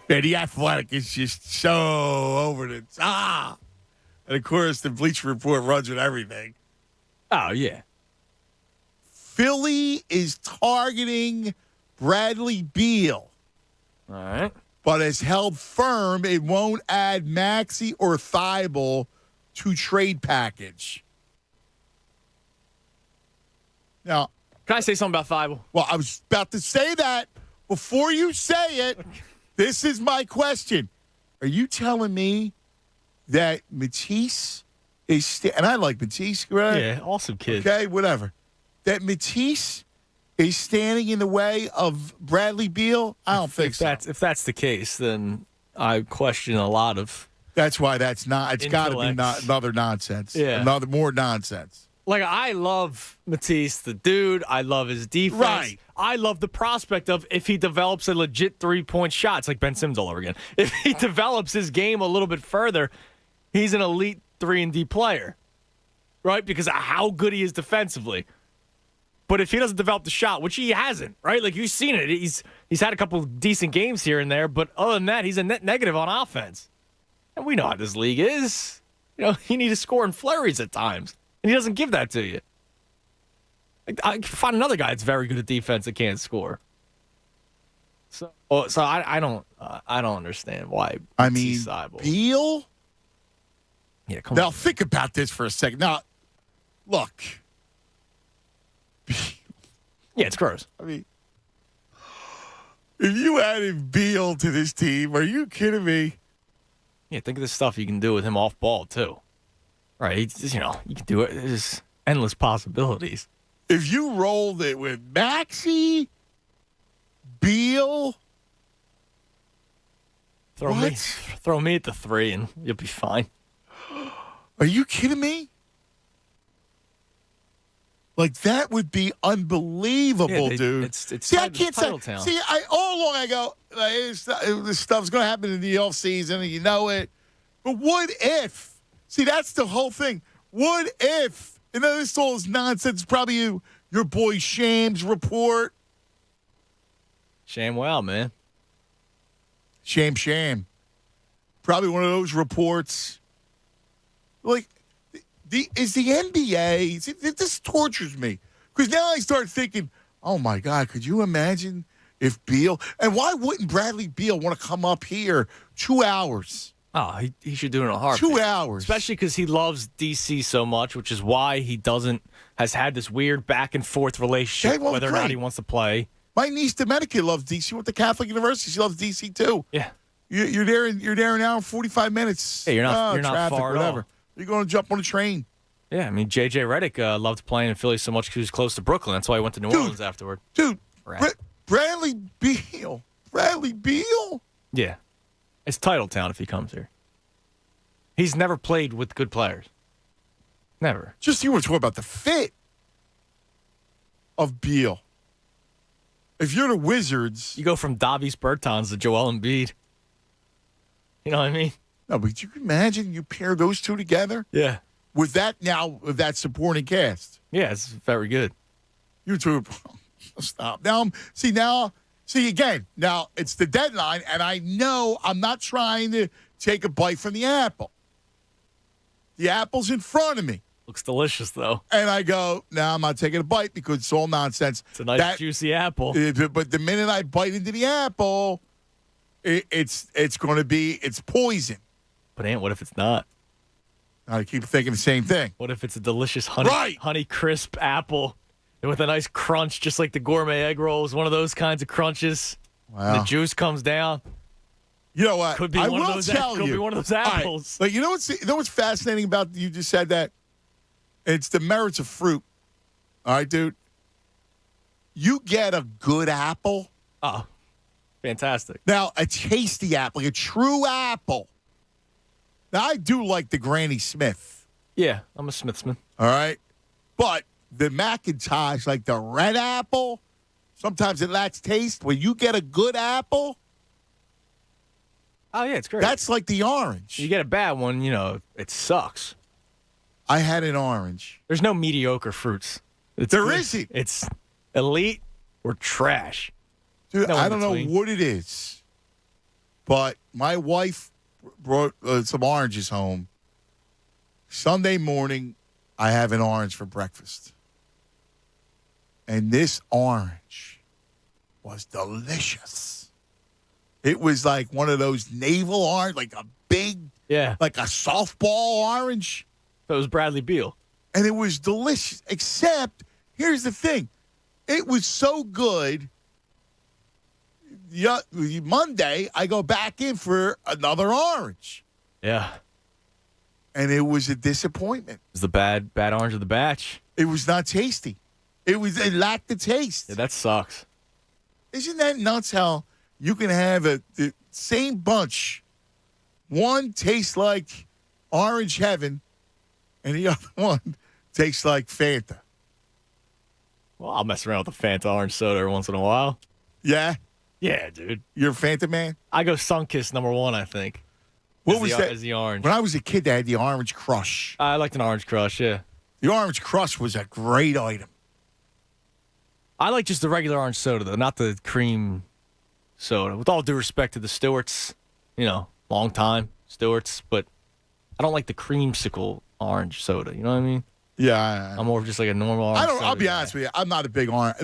Speaker 21: Man, the Athletic is just so over the top. And, of course, the Bleacher Report runs with everything.
Speaker 18: Oh, yeah.
Speaker 21: Philly is targeting Bradley Beal.
Speaker 18: All right.
Speaker 21: But has held firm it won't add Maxey or Thibault to trade package. Now,
Speaker 18: can I say something about Thibault?
Speaker 21: Well, I was about to say that. Before you say it, this is my question. Are you telling me that Matisse is and I like Matisse, right?
Speaker 18: Yeah, awesome kid.
Speaker 21: Okay, whatever. That Matisse is standing in the way of Bradley Beal? I don't think so.
Speaker 18: If that's the case, then I question a lot of.
Speaker 21: That's why that's not. It's got to be another nonsense.
Speaker 18: Yeah,
Speaker 21: more nonsense.
Speaker 18: Like, I love Matisse, the dude. I love his defense.
Speaker 21: Right.
Speaker 18: I love the prospect of if he develops a legit 3-point shot. It's like Ben Simmons all over again. If he develops his game a little bit further, he's an elite 3-and-D player, right? Because of how good he is defensively. But if he doesn't develop the shot, which he hasn't, right? Like, you've seen it. He's had a couple of decent games here and there, but other than that, he's a net negative on offense. And we know how this league is. You know, you need to score in flurries at times. And he doesn't give that to you. I can find another guy that's very good at defense that can't score. So I don't understand why.
Speaker 21: I mean, Beal.
Speaker 18: Yeah, come
Speaker 21: on. Now think about this for a second. Now, look.
Speaker 18: Yeah, it's gross.
Speaker 21: I mean, if you added Beal to this team, are you kidding me?
Speaker 18: Yeah, think of the stuff you can do with him off ball too. Right, you can do it. There's endless possibilities.
Speaker 21: If you rolled it with Maxey, Beal,
Speaker 18: throw me at the 3 and you'll be fine.
Speaker 21: Are you kidding me? Like, that would be unbelievable, dude.
Speaker 18: It's
Speaker 21: I can't say.
Speaker 18: Town.
Speaker 21: See, all along I go, this stuff's going to happen in the offseason, and you know it. But what if? See, that's the whole thing. What if? And then this all is nonsense. Probably your boy Sham's report.
Speaker 18: Sham, wow, man.
Speaker 21: Sham. Probably one of those reports. Like, is the NBA, this tortures me. Because now I start thinking, oh, my God, could you imagine if Beal, and why wouldn't Bradley Beal want to come up here 2 hours?
Speaker 18: Oh, he should do it in a heartbeat.
Speaker 21: 2 hours.
Speaker 18: Especially because he loves D.C. so much, which is why he has had this weird back and forth relationship, whether or not he wants to play.
Speaker 21: My niece Domenica loves D.C. Went to Catholic University. She loves D.C. too.
Speaker 18: Yeah.
Speaker 21: You're there an hour and 45 minutes.
Speaker 18: Hey, you're not
Speaker 21: traffic,
Speaker 18: far
Speaker 21: whatever.
Speaker 18: at all.
Speaker 21: You're going to jump on a train.
Speaker 18: Yeah, I mean, J.J. Redick loved playing in Philly so much because he was close to Brooklyn. That's why he went to New Orleans afterward.
Speaker 21: Dude, Bradley Beal.
Speaker 18: Yeah. It's title town if he comes here. He's never played with good players. Never.
Speaker 21: Just you were talking about the fit of Beal. If you're the Wizards...
Speaker 18: You go from Davis Bertans to Joel Embiid. You know what I mean?
Speaker 21: No, but you can imagine you pair those two together?
Speaker 18: Yeah.
Speaker 21: With that supporting cast.
Speaker 18: Yeah, it's very good.
Speaker 21: You two... Stop. Now, again, now it's the deadline, and I know I'm not trying to take a bite from the apple. The apple's in front of me.
Speaker 18: Looks delicious, though.
Speaker 21: And I go, no, I'm not taking a bite because it's all nonsense.
Speaker 18: It's a nice, juicy apple.
Speaker 21: But the minute I bite into the apple, it's going to be, it's poison.
Speaker 18: But, Ant, what if it's not?
Speaker 21: I keep thinking the same thing.
Speaker 18: What if it's a delicious honey crisp apple with a nice crunch, just like the gourmet egg rolls, one of those kinds of crunches.
Speaker 21: Wow.
Speaker 18: And the juice comes down.
Speaker 21: You know what?
Speaker 18: Could be one of those apples.
Speaker 21: Right. Like, you know what's fascinating about you just said that? It's the merits of fruit. All right, dude. You get a good apple.
Speaker 18: Oh, fantastic.
Speaker 21: Now, a tasty apple, like a true apple. Now, I do like the Granny Smith.
Speaker 18: Yeah, I'm a Smithsman.
Speaker 21: All right. But the Macintosh, like the red apple, sometimes it lacks taste. When you get a good apple.
Speaker 18: Oh, yeah, it's great.
Speaker 21: That's like the orange.
Speaker 18: You get a bad one, it sucks.
Speaker 21: I had an orange.
Speaker 18: There's no mediocre fruits.
Speaker 21: There isn't.
Speaker 18: It's elite or trash.
Speaker 21: Dude, I don't know what it is, but my wife brought some oranges home. Sunday morning, I have an orange for breakfast. And this orange was delicious. It was like one of those navel orange, like a big, like a softball orange.
Speaker 18: That was Bradley Beal.
Speaker 21: And it was delicious, except, here's the thing. It was so good. Monday, I go back in for another orange.
Speaker 18: Yeah.
Speaker 21: And it was a disappointment.
Speaker 18: It was the bad orange of the batch.
Speaker 21: It was not tasty. It lacked the taste.
Speaker 18: Yeah, that sucks.
Speaker 21: Isn't that nuts how you can have the same bunch. One tastes like orange heaven, and the other one tastes like Fanta.
Speaker 18: Well, I'll mess around with the Fanta orange soda every once in a while.
Speaker 21: Yeah?
Speaker 18: Yeah, dude.
Speaker 21: You're a Fanta man?
Speaker 18: I go Sunkiss #1, I think.
Speaker 21: What was that?
Speaker 18: As the orange.
Speaker 21: When I was a kid, they had the Orange Crush.
Speaker 18: I liked an Orange Crush, yeah.
Speaker 21: The Orange Crush was a great item.
Speaker 18: I like just the regular orange soda, though, not the cream soda. With all due respect to the Stewarts, long time Stewarts, but I don't like the creamsicle orange soda. You know what I mean?
Speaker 21: Yeah.
Speaker 18: I'm more of just like a normal orange soda.
Speaker 21: I'll be honest with you. I'm not a big orange.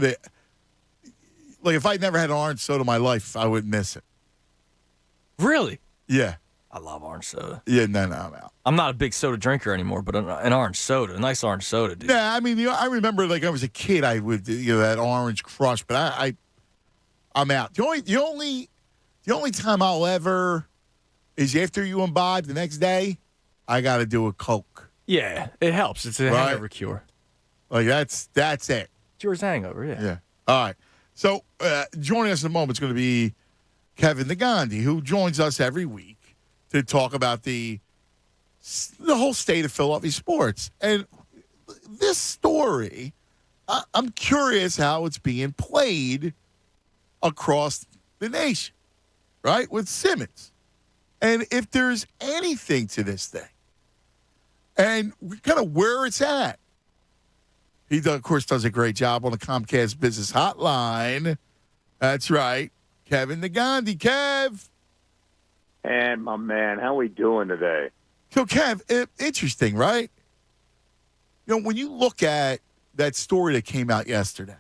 Speaker 21: Like, if I'd never had an orange soda in my life, I wouldn't miss it.
Speaker 18: Really?
Speaker 21: Yeah.
Speaker 18: I love orange soda.
Speaker 21: Yeah, no, I'm out.
Speaker 18: I'm not a big soda drinker anymore, but an orange soda, a nice orange soda, dude.
Speaker 21: Yeah, I mean, I remember, like, I was a kid, I would, that Orange Crush, but I'm out. The only time I'll ever is after you imbibe the next day, I got to do a Coke.
Speaker 18: Yeah, it helps. It's a hangover cure.
Speaker 21: Like, that's it.
Speaker 18: Cures hangover, yeah.
Speaker 21: Yeah. All right. So, joining us in a moment is going to be Kevin the Gandhi, who joins us every week to talk about the whole state of Philadelphia sports. And this story, I'm curious how it's being played across the nation, right, with Simmons. And if there's anything to this thing, and kind of where it's at. He, of course, does a great job on the Comcast Business Hotline. That's right. Kevin the Gandhi. Kev.
Speaker 1: And my man, how we doing today?
Speaker 21: So, Kev, interesting, right? When you look at that story that came out yesterday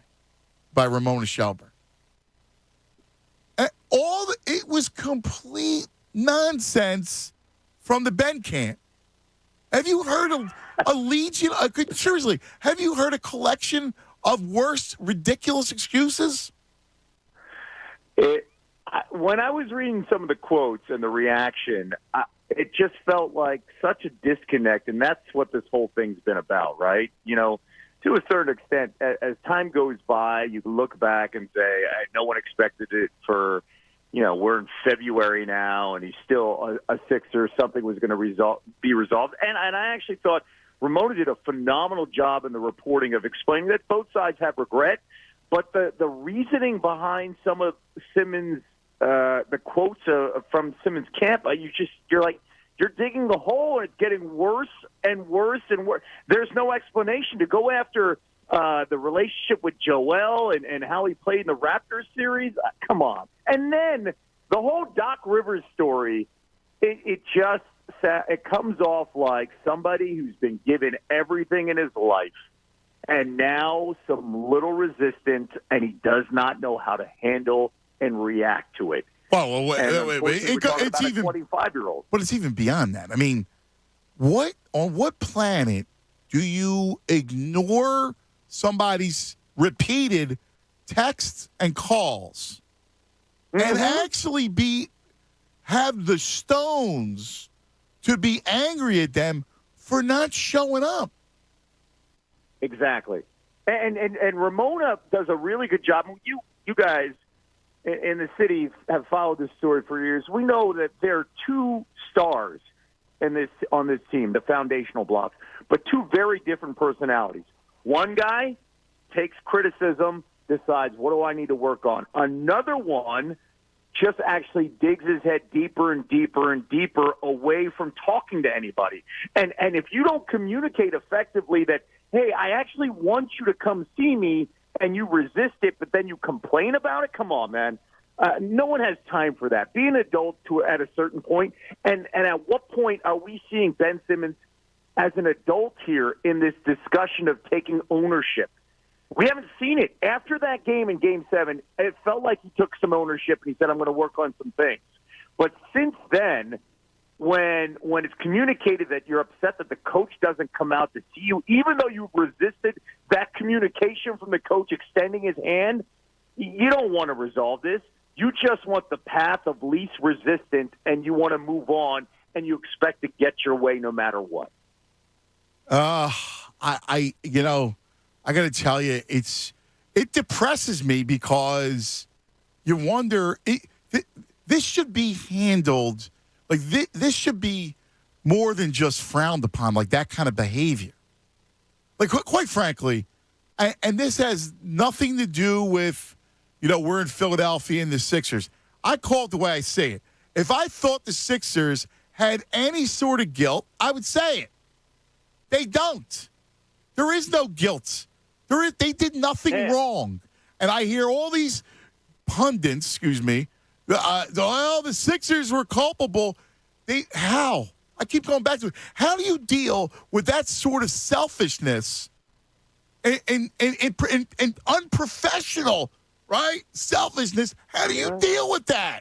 Speaker 21: by Ramona Shelburne, it was complete nonsense from the Ben camp. Have you heard of a legion? Seriously, have you heard a collection of worse, ridiculous excuses?
Speaker 1: When I was reading some of the quotes and the reaction, it just felt like such a disconnect, and that's what this whole thing's been about, right? To a certain extent, as time goes by, you can look back and say, no one expected it for, we're in February now, and he's still a Sixer. Something was going to be resolved. And I actually thought Ramona did a phenomenal job in the reporting of explaining that both sides have regret, but the reasoning behind some of Simmons' the quotes from Simmons' camp, you're digging the hole, and it's getting worse and worse and worse. There's no explanation to go after the relationship with Joel and how he played in the Raptors series. Come on. And then the whole Doc Rivers story, it comes off like somebody who's been given everything in his life, and now some little resistance, and he does not know how to handle and react to it.
Speaker 21: Well, wait. It's even
Speaker 1: 25-year-old.
Speaker 21: But it's even beyond that. I mean, on what planet do you ignore somebody's repeated texts and calls and actually have the stones to be angry at them for not showing up?
Speaker 1: Exactly. And Ramona does a really good job. You guys in the city have followed this story for years. We know that there are two stars on this team, the foundational blocks, but two very different personalities. One guy takes criticism, decides, what do I need to work on? Another one just actually digs his head deeper and deeper and deeper away from talking to anybody. And if you don't communicate effectively that, hey, I actually want you to come see me, and you resist it, but then you complain about it? Come on, man. No one has time for that. Be an adult at a certain point. And at what point are we seeing Ben Simmons as an adult here in this discussion of taking ownership? We haven't seen it. After that game in Game 7, it felt like he took some ownership and he said, I'm going to work on some things. But since then, when it's communicated that you're upset that the coach doesn't come out to see you, even though you resisted that communication from the coach extending his hand, you don't want to resolve this. You just want the path of least resistance, and you want to move on, and you expect to get your way no matter what.
Speaker 21: I got to tell you, it depresses me because you wonder this should be handled. Like, this should be more than just frowned upon, like that kind of behavior. Like, quite frankly, and this has nothing to do with, we're in Philadelphia and the Sixers. I call it the way I say it. If I thought the Sixers had any sort of guilt, I would say it. They don't. There is no guilt. They did nothing wrong. And I hear all these pundits, the Sixers were culpable. How? I keep going back to it. How do you deal with that sort of selfishness and unprofessional, right? Selfishness. How do you deal with that?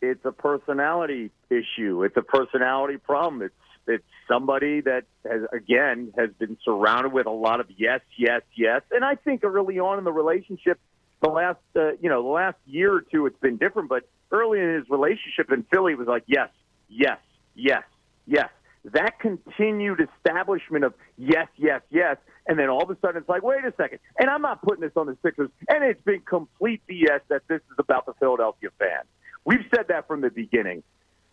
Speaker 1: It's a personality issue. It's a personality problem. It's somebody that has been surrounded with a lot of yes, yes, yes. And I think early on in the relationship, the last year or two, it's been different. But early in his relationship in Philly, it was like yes, yes, yes, yes. That continued establishment of yes, yes, yes. And then all of a sudden it's like, wait a second. And I'm not putting this on the Sixers. And it's been complete BS that this is about the Philadelphia fans. We've said that from the beginning.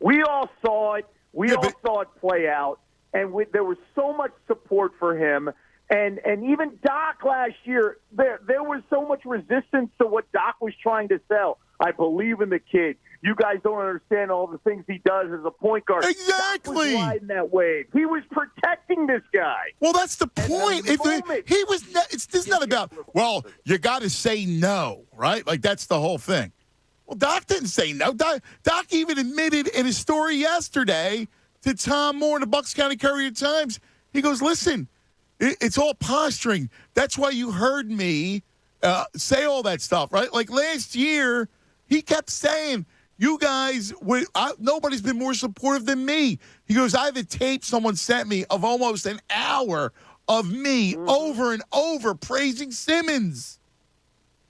Speaker 1: We all saw it. We all saw it play out. And there was so much support for him. And even Doc last year, there was so much resistance to what Doc was trying to sell. I believe in the kid. You guys don't understand all the things he does as a point guard.
Speaker 21: Exactly.
Speaker 1: Doc was riding that wave. He was protecting this guy.
Speaker 21: Well, that's the point. It's not about, well, you got to say no, right? Like, that's the whole thing. Well, Doc didn't say no. Doc even admitted in his story yesterday to Tom Moore in the Bucks County Courier-Times, he goes, listen, it's all posturing. That's why you heard me say all that stuff, right? Like last year, he kept saying, you guys, nobody's been more supportive than me. He goes, I have a tape someone sent me of almost an hour of me over and over praising Simmons.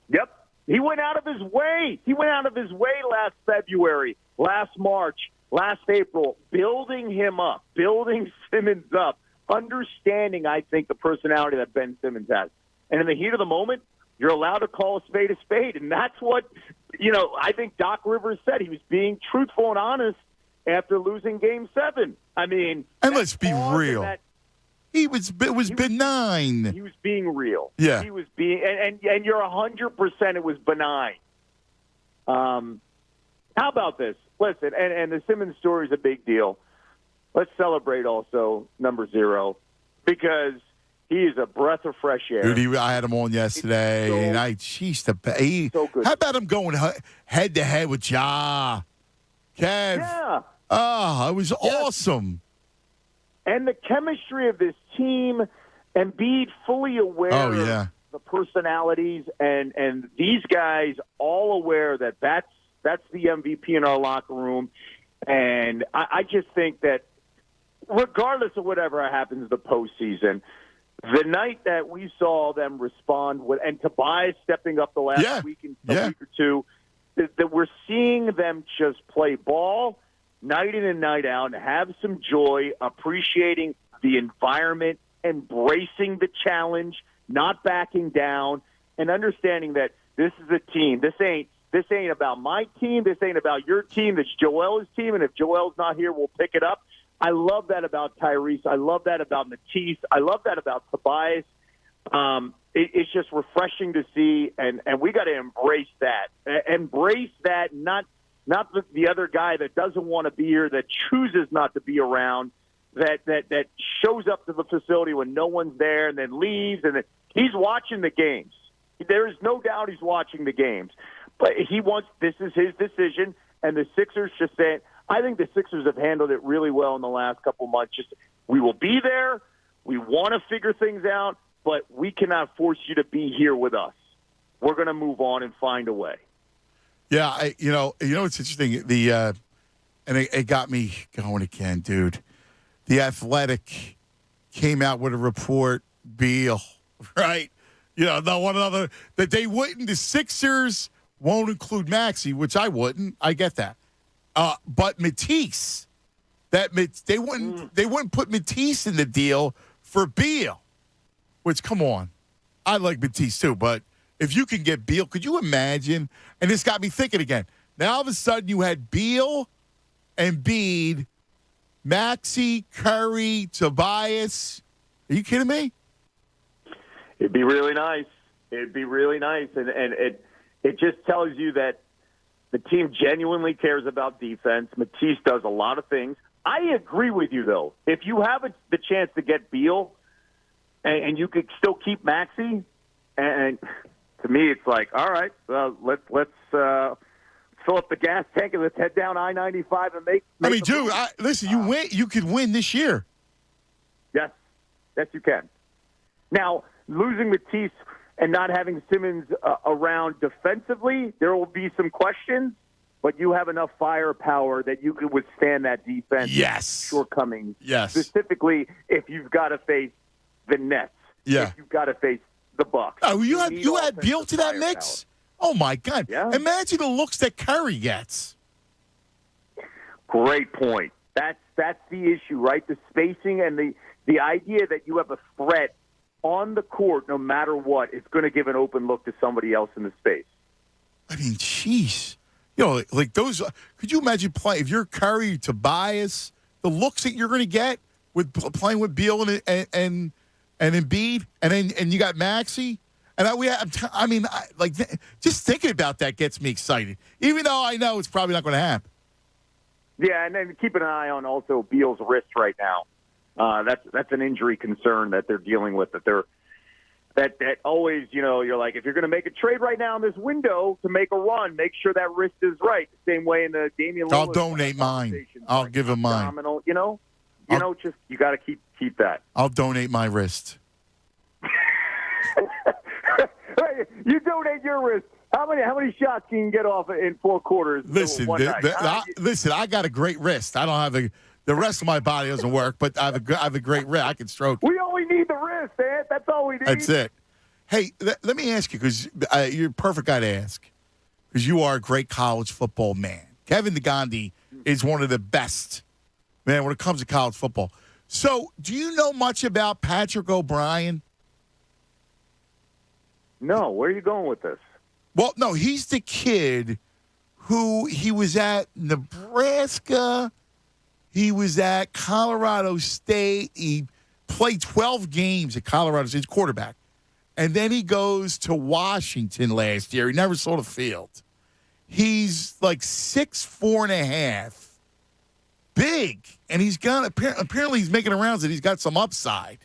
Speaker 1: Yep. He went out of his way. He went out of his way last February, last March, last April, building him up, building Simmons up, understanding, I think, the personality that Ben Simmons has. And in the heat of the moment, you're allowed to call a spade, and that's what, I think Doc Rivers said. He was being truthful and honest after losing Game 7. I mean,
Speaker 21: and let's be real. It was benign.
Speaker 1: He was being real.
Speaker 21: Yeah.
Speaker 1: He was being, and you're 100% it was benign. How about this? Listen, and the Simmons story is a big deal. Let's celebrate also number 0 because he is a breath of fresh air.
Speaker 21: Dude, I had him on yesterday, and so good. How about him going head to head with Ja? Kev.
Speaker 1: Yeah.
Speaker 21: Oh, it was awesome.
Speaker 1: And the chemistry of this team, and being fully aware of the personalities, and these guys all aware that that's the MVP in our locker room. And I just think that regardless of whatever happens in the postseason, the night that we saw them respond and Tobias stepping up the last week or two, that we're seeing them just play ball night in and night out, and have some joy, appreciating the environment, embracing the challenge, not backing down, and understanding that this is a team. This ain't about my team. This ain't about your team. It's Joel's team, and if Joel's not here, we'll pick it up. I love that about Tyrese. I love that about Matisse. I love that about Tobias. It's just refreshing to see, and we got to embrace that. Embrace that, not the other guy that doesn't want to be here, that chooses not to be around, that shows up to the facility when no one's there and then leaves, and he's watching the games. There is no doubt he's watching the games. But this is his decision, and the Sixers just saying, I think the Sixers have handled it really well in the last couple months. Just, we will be there. We want to figure things out, but we cannot force you to be here with us. We're going to move on and find a way.
Speaker 21: Yeah, it's interesting. And it got me going again, dude. The Athletic came out with a report, Beal, right? Not one another that they wouldn't. The Sixers won't include Maxey, which I wouldn't. I get that. But Matisse, they wouldn't put Matisse in the deal for Beal. Which, come on, I like Matisse too, but if you can get Beal, could you imagine? And this got me thinking again. Now all of a sudden you had Beal, Embiid, Maxey, Curry, Tobias. Are you kidding me?
Speaker 1: It'd be really nice. It'd be really nice, and it just tells you that the team genuinely cares about defense. Matisse does a lot of things. I agree with you, though. If you have the chance to get Beal, and you could still keep Maxey, and to me, it's like, all right, let's fill up the gas tank and let's head down I-95 and make.
Speaker 21: I mean, dude, listen, you win. You could win this year.
Speaker 1: Yes, you can. Now, losing Matisse and not having Simmons around defensively, there will be some questions, but you have enough firepower that you could withstand that defense.
Speaker 21: Yes.
Speaker 1: Shortcomings.
Speaker 21: Yes.
Speaker 1: Specifically, if you've got to face the Nets.
Speaker 21: Yeah.
Speaker 1: If you've got to face the Bucks.
Speaker 21: Oh, you had Beal to that mix? Oh, my God.
Speaker 1: Yeah.
Speaker 21: Imagine the looks that Curry gets.
Speaker 1: Great point. That's the issue, right? The spacing and the idea that you have a threat on the court, no matter what, it's going to give an open look to somebody else in the space.
Speaker 21: I mean, jeez. Like those, could you imagine if you're Curry, Tobias, the looks that you're going to get with playing with Beal and Embiid, and you got Maxey, and just thinking about that gets me excited, even though I know it's probably not going to happen.
Speaker 1: Yeah, and then keep an eye on also Beal's wrist right now. That's an injury concern that they're dealing with. That always, you're like, if you're going to make a trade right now in this window to make a run, make sure that wrist is right. The same way in the Damian Lillard.
Speaker 21: I'll donate mine. I'll give him mine.
Speaker 1: Phenomenal, just you got to keep that.
Speaker 21: I'll donate my wrist.
Speaker 1: Hey, you donate your wrist. How many shots can you get off in 4 quarters?
Speaker 21: Listen, listen. I got a great wrist. I don't have the rest of my body doesn't work, but I have a great wrist. I can stroke.
Speaker 1: We only need the wrist, man. That's all we need.
Speaker 21: That's it. Hey, let me ask you, because you're a perfect guy to ask, because you are a great college football man. Kevin DeGandhi is one of the best, man, when it comes to college football. So, do you know much about Patrick O'Brien?
Speaker 1: No. Where are you going with this?
Speaker 21: Well, no, he's the kid who he was at Nebraska. He was at Colorado State. He played 12 games at Colorado State, quarterback. And then he goes to Washington last year. He never saw the field. He's like 6'4.5", big, and he's got apparently he's making the rounds that he's got some upside,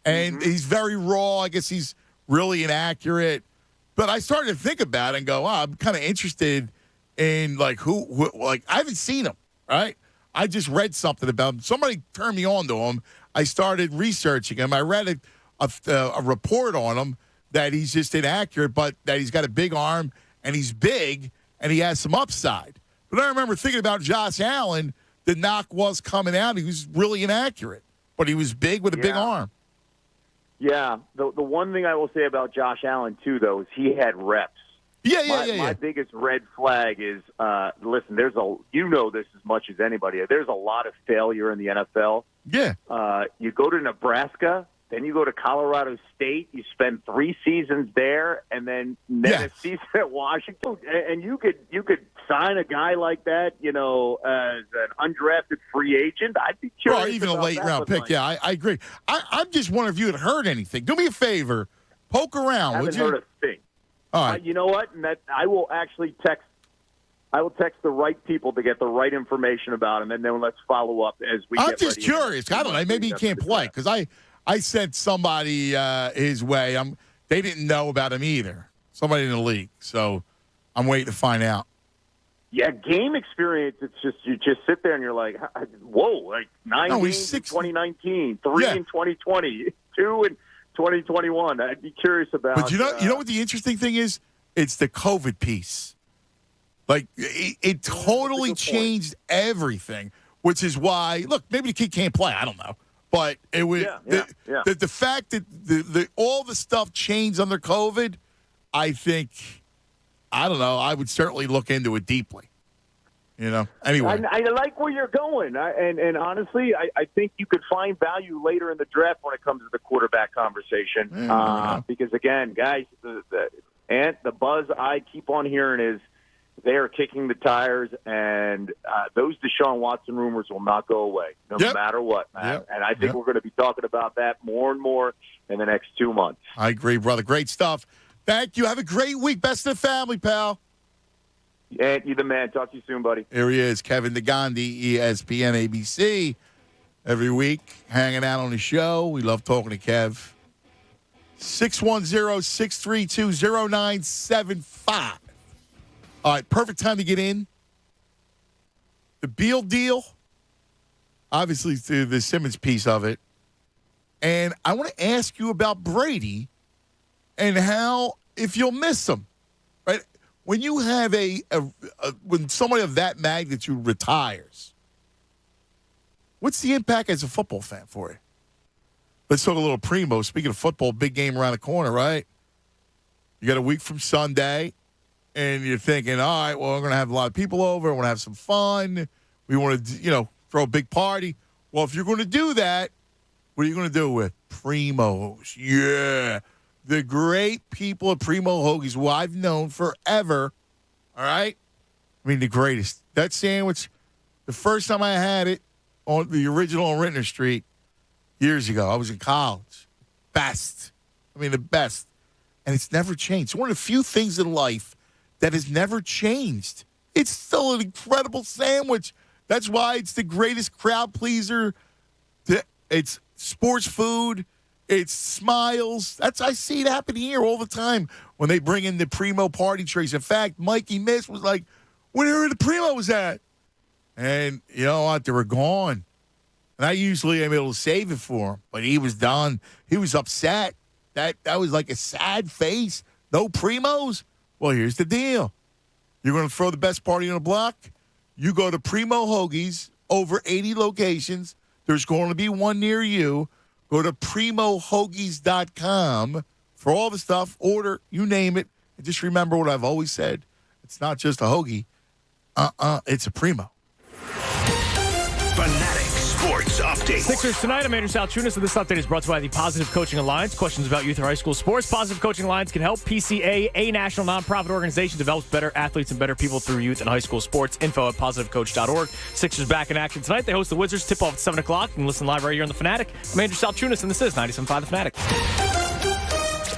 Speaker 21: and he's very raw. I guess he's really inaccurate. But I started to think about it and go, I'm kind of interested in like who like I haven't seen him, right? I just read something about him. Somebody turned me on to him. I started researching him. I read a report on him that he's just inaccurate, but that he's got a big arm and he's big and he has some upside. But I remember thinking about Josh Allen. The knock was coming out. He was really inaccurate, but he was big with a big arm.
Speaker 1: Yeah. The one thing I will say about Josh Allen, too, though, is he had reps. My biggest red flag is, listen, you know this as much as anybody. There's a lot of failure in the NFL.
Speaker 21: Yeah.
Speaker 1: You go to Nebraska, then you go to Colorado State. You spend 3 seasons there, and then a season at Washington. And you could sign a guy like that, as an undrafted free agent. I'd be curious.
Speaker 21: Or even a late round pick. Yeah, I agree. I'm just wondering if you had heard anything. Do me a favor, poke around, would you?
Speaker 1: I haven't heard a thing.
Speaker 21: All right.
Speaker 1: You know what? And that I will actually text. I will text the right people to get the right information about him, and then let's follow up as we.
Speaker 21: I'm just curious. I don't know. Maybe he can't play because I sent somebody his way. They didn't know about him either. Somebody in the league. So I'm waiting to find out.
Speaker 1: Yeah, game experience. It's just you just sit there and you're like, whoa, like 9 games in 2019, 3 in 2020, 2 in 2021. I'd be curious about.
Speaker 21: But you know what the interesting thing is? It's the COVID piece. Like it totally changed everything, which is why. Look, maybe the kid can't play. I don't know. But it was the fact that all the stuff changed under COVID. I think, I don't know. I would certainly look into it deeply. Anyway,
Speaker 1: I like where you're going, and honestly, I think you could find value later in the draft when it comes to the quarterback conversation. Because again, guys, the buzz I keep on hearing is they are kicking the tires, and those Deshaun Watson rumors will not go away, no matter what, man. And I think we're going to be talking about that more and more in the next 2 months.
Speaker 21: I agree, brother. Great stuff. Thank you. Have a great week. Best of the family, pal.
Speaker 1: And you the man. Talk to you soon, buddy.
Speaker 21: Here he is, Kevin DeGandhi, ESPN ABC. Every week, hanging out on the show. We love talking to Kev. 610-632-0975. All right, perfect time to get in. The Beal deal, obviously the Simmons piece of it. And I want to ask you about Brady and how, if you'll miss him, right? When you have when somebody of that magnitude retires, what's the impact as a football fan for you? Let's talk a little Primo. Speaking of football, big game around the corner, right? You got a week from Sunday. And you're thinking, all right, well, we're going to have a lot of people over. We're going to have some fun. We want to, throw a big party. Well, if you're going to do that, what are you going to do with Primos? Yeah. The great people at Primo Hoagies, who I've known forever. All right? I mean, the greatest. That sandwich, the first time I had it on the original on Rittner Street years ago, I was in college. Best. I mean, the best. And it's never changed. It's one of the few things in life that has never changed. It's still an incredible sandwich. That's why it's the greatest crowd pleaser. It's sports food. It's smiles. I see it happen here all the time when they bring in the Primo party trays. In fact, Mikey Miss was like, where are the Primos at? And you know what? They were gone. And I usually am able to save it for him. But he was done. He was upset. That was like a sad face. No Primos? Well, here's the deal. You're going to throw the best party on the block? You go to Primo Hoagies, over 80 locations. There's going to be one near you. Go to primohoagies.com for all the stuff. Order, you name it. And just remember what I've always said. It's not just a hoagie. It's a Primo.
Speaker 16: Fanatic Sports Update.
Speaker 18: Sixers tonight. I'm Andrew Salchunas, and this update is brought to you by the Positive Coaching Alliance. Questions about youth or high school sports? Positive Coaching Alliance can help. PCA, a national nonprofit organization, develops better athletes and better people through youth and high school sports. Info at positivecoach.org. Sixers back in action tonight. They host the Wizards. Tip-off at 7 o'clock. You can listen live right here on The Fanatic. I'm Andrew Salchunas, and this is 97.5 The Fanatic.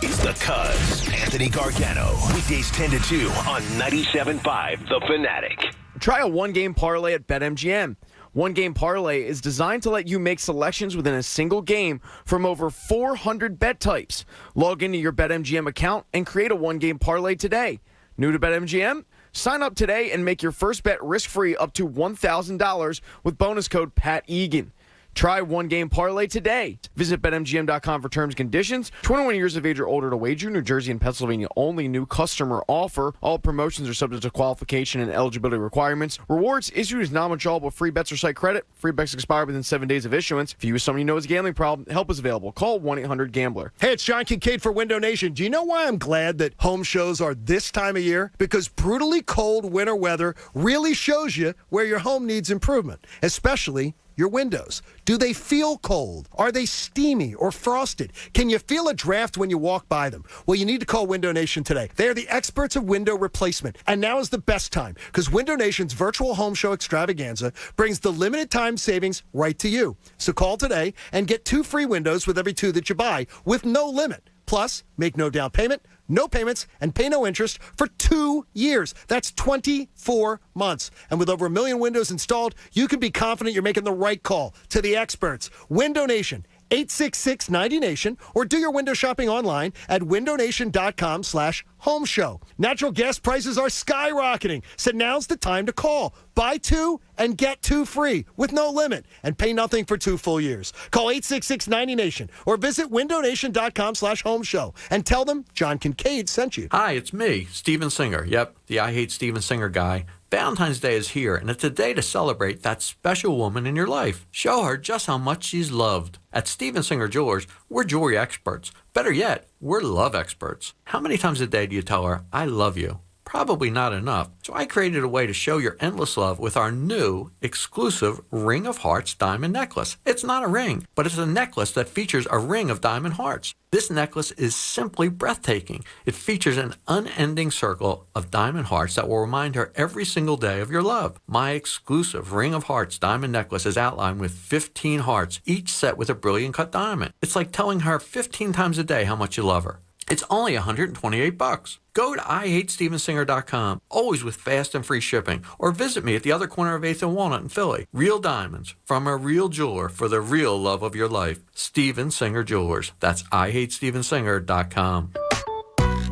Speaker 16: Is the Cuz. Anthony Gargano. Weekdays 10 to 2 on 97.5 The Fanatic.
Speaker 3: Try a one-game parlay at BetMGM. One-game parlay is designed to let you make selections within a single game from over 400 bet types. Log into your BetMGM account and create a one-game parlay today. New to BetMGM? Sign up today and make your first bet risk-free up to $1,000 with bonus code Pat Egan. Try one-game parlay today. Visit BetMGM.com for terms and conditions. 21 years of age or older to wager. New Jersey and Pennsylvania only. New customer offer. All promotions are subject to qualification and eligibility requirements. Rewards issued as non-withdrawable free bets or site credit. Free bets expire within 7 days of issuance. If you or someone you know has a gambling problem, help is available. Call 1-800-GAMBLER.
Speaker 10: Hey, it's John Kincaid for Window Nation. Do you know why I'm glad that home shows are this time of year? Because brutally cold winter weather really shows you where your home needs improvement, especially your windows. Do they feel cold? Are they steamy or frosted? Can you feel a draft when you walk by them? Well, you need to call Window Nation today. They are the experts of window replacement. And now is the best time because Window Nation's virtual home show extravaganza brings the limited time savings right to you. So call today and get 2 free windows with every 2 that you buy with no limit. Plus, make no down payment, no payments, and pay no interest for 2 years. That's 24 months. And with over 1 million windows installed, you can be confident you're making the right call to the experts. Window Nation, 866-90Nation, or do your window shopping online at windownation.com/home show. Natural gas prices are skyrocketing, so now's the time to call. Buy 2 and get 2 free with no limit and pay nothing for 2 full years. Call 866-90Nation or visit windownation.com/home show and tell them John Kincaid sent you.
Speaker 11: Hi, it's me, Steven Singer. Yep, the I Hate Steven Singer guy. Valentine's Day is here, and it's a day to celebrate that special woman in your life. Show her just how much she's loved. At Steven Singer Jewelers, we're jewelry experts. Better yet, we're love experts. How many times a day do you tell her, I love you? Probably not enough. So I created a way to show your endless love with our new exclusive Ring of Hearts diamond necklace. It's not a ring, but it's a necklace that features a ring of diamond hearts. This necklace is simply breathtaking. It features an unending circle of diamond hearts that will remind her every single day of your love. My exclusive Ring of Hearts diamond necklace is outlined with 15 hearts, each set with a brilliant cut diamond. It's like telling her 15 times a day how much you love her. It's only $128. Go to IHateStevenSinger.com, always with fast and free shipping, or visit me at the other corner of 8th and Walnut in Philly. Real diamonds from a real jeweler for the real love of your life. Steven Singer Jewelers. That's IHateStevenSinger.com.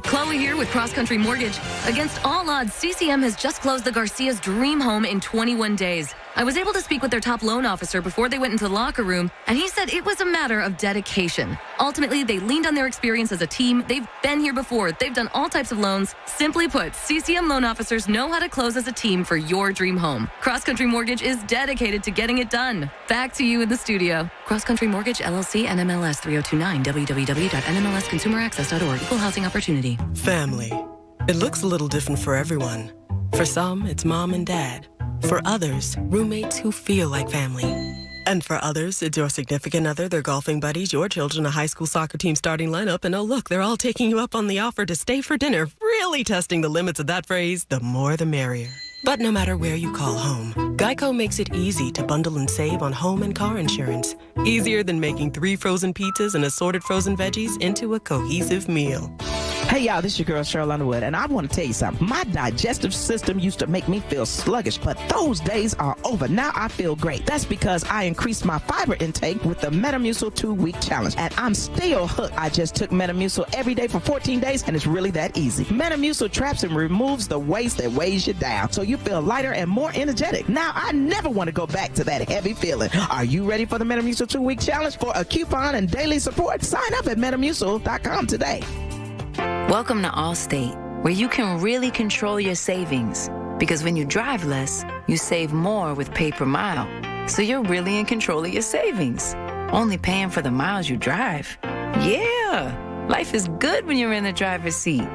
Speaker 12: Chloe here with Cross Country Mortgage. Against all odds, CCM has just closed the Garcia's dream home in 21 days. I was able to speak with their top loan officer before they went into the locker room, and he said it was a matter of dedication. Ultimately, they leaned on their experience as a team. They've been here before. They've done all types of loans. Simply put, CCM loan officers know how to close as a team for your dream home. Cross Country Mortgage is dedicated to getting it done. Back to you in the studio. Cross Country Mortgage, LLC, NMLS 3029, www.nmlsconsumeraccess.org. Equal housing opportunity.
Speaker 14: Family. It looks a little different for everyone. For some, it's mom and dad. For others, roommates who feel like family. And for others, it's your significant other, their golfing buddies, your children, a high school soccer team starting lineup, and oh look, they're all taking you up on the offer to stay for dinner, really testing the limits of that phrase, the more the merrier. But no matter where you call home, Geico makes it easy to bundle and save on home and car insurance. Easier than making 3 frozen pizzas and assorted frozen veggies into a cohesive meal.
Speaker 15: Hey, y'all, this is your girl, Cheryl Underwood, and I want to tell you something. My digestive system used to make me feel sluggish, but those days are over. Now I feel great. That's because I increased my fiber intake with the Metamucil 2-week challenge, and I'm still hooked. I just took Metamucil every day for 14 days, and it's really that easy. Metamucil traps and removes the waste that weighs you down, so you feel lighter and more energetic. Now I never want to go back to that heavy feeling. Are you ready for the Metamucil 2-week challenge? For a coupon and daily support, sign up at Metamucil.com today.
Speaker 17: Welcome to Allstate, where you can really control your savings. Because when you drive less, you save more with pay per mile. So you're really in control of your savings, only paying for the miles you drive. Yeah, life is good when you're in the driver's seat.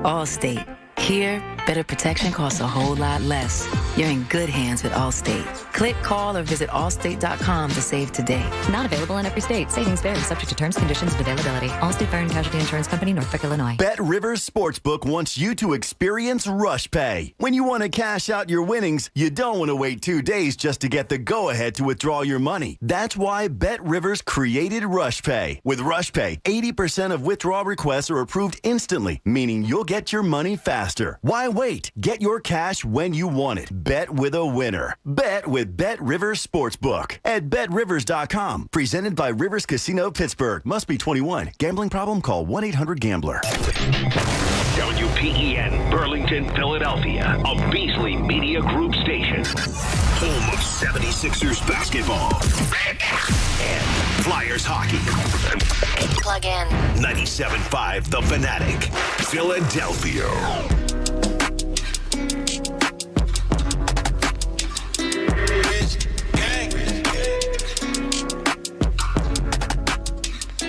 Speaker 17: Allstate, here better protection costs a whole lot less. You're in good hands with Allstate. Click, call, or visit allstate.com to save today.
Speaker 2: Not available in every state. Savings vary, subject to terms, conditions, and availability. Allstate Fire and Casualty Insurance Company, Norfolk, Illinois.
Speaker 5: Bet Rivers Sportsbook wants you to experience Rush Pay. When you want to cash out your winnings, you don't want to wait 2 days just to get the go-ahead to withdraw your money. That's why Bet Rivers created Rush Pay. With Rush Pay, 80% of withdrawal requests are approved instantly, meaning you'll get your money faster. Why wait? Get your cash when you want it. Bet with a winner. Bet with Bet Rivers Sportsbook at BetRivers.com. Presented by Rivers Casino Pittsburgh. Must be 21. Gambling problem? Call 1-800-GAMBLER.
Speaker 16: WPEN, Burlington, Philadelphia, a Beasley Media Group station. Home of 76ers basketball and Flyers hockey.
Speaker 2: Plug in.
Speaker 16: 97.5 The Fanatic, Philadelphia.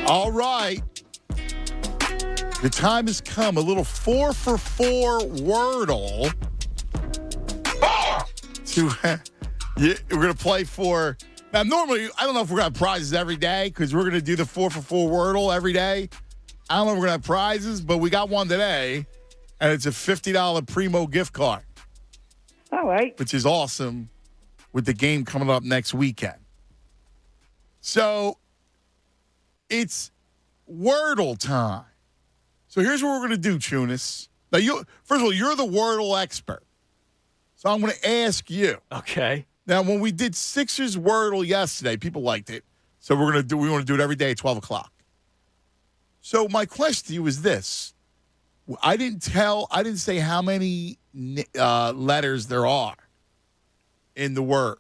Speaker 21: All right. The time has come. A little 4 for 4 Wordle. We're going to play for. Now, normally, I don't know if we're going to have prizes every day because we're going to do the 4 for 4 Wordle every day. I don't know if we're going to have prizes, but we got one today, and it's a $50 Primo gift card.
Speaker 6: All right.
Speaker 21: Which is awesome with the game coming up next weekend. So, it's Wordle time. So here's what we're going to do, Chunis. Now, first of all, you're the Wordle expert. So I'm going to ask you.
Speaker 18: Okay.
Speaker 21: Now, when we did Sixers Wordle yesterday, people liked it. So we want to do it every day at 12 o'clock. So my question to you is this. I didn't say how many letters there are in the word.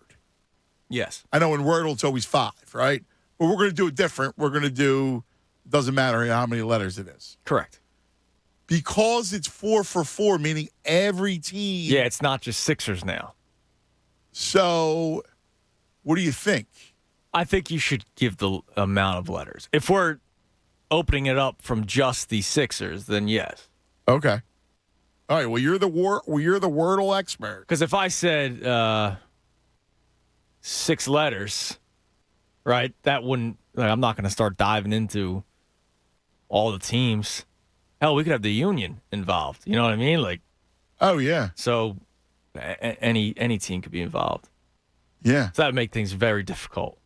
Speaker 18: Yes.
Speaker 21: I know in Wordle it's always 5, right? But we're going to do it different. We're going to do, doesn't matter how many letters it is.
Speaker 18: Correct.
Speaker 21: Because it's 4 for 4, meaning every team.
Speaker 18: Yeah, it's not just Sixers now.
Speaker 21: So, what do you think?
Speaker 18: I think you should give the amount of letters. If we're opening it up from just the Sixers, then yes.
Speaker 21: Okay. All right. Well, you're the Wordle expert.
Speaker 18: Because if I said 6 letters, right, that wouldn't. I'm not going to start diving into all the teams. Hell, we could have the Union involved. You know what I mean? Like,
Speaker 21: oh yeah.
Speaker 18: So any team could be involved.
Speaker 21: Yeah.
Speaker 18: So that would make things very difficult.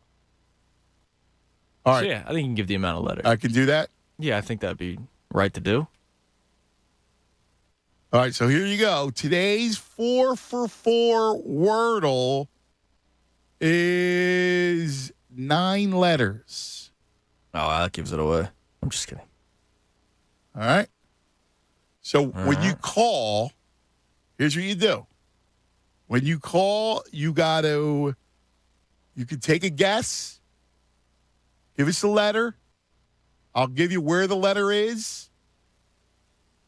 Speaker 21: All right.
Speaker 18: So, yeah, I think you can give the amount of letters.
Speaker 21: I can do that?
Speaker 18: Yeah, I think that'd be right to do.
Speaker 21: All right, so here you go. Today's 4 for 4 Wordle is 9 letters.
Speaker 18: Oh, that gives it away. I'm just kidding.
Speaker 21: All right. So when you call, here's what you do. When you call, you can take a guess. Give us a letter. I'll give you where the letter is.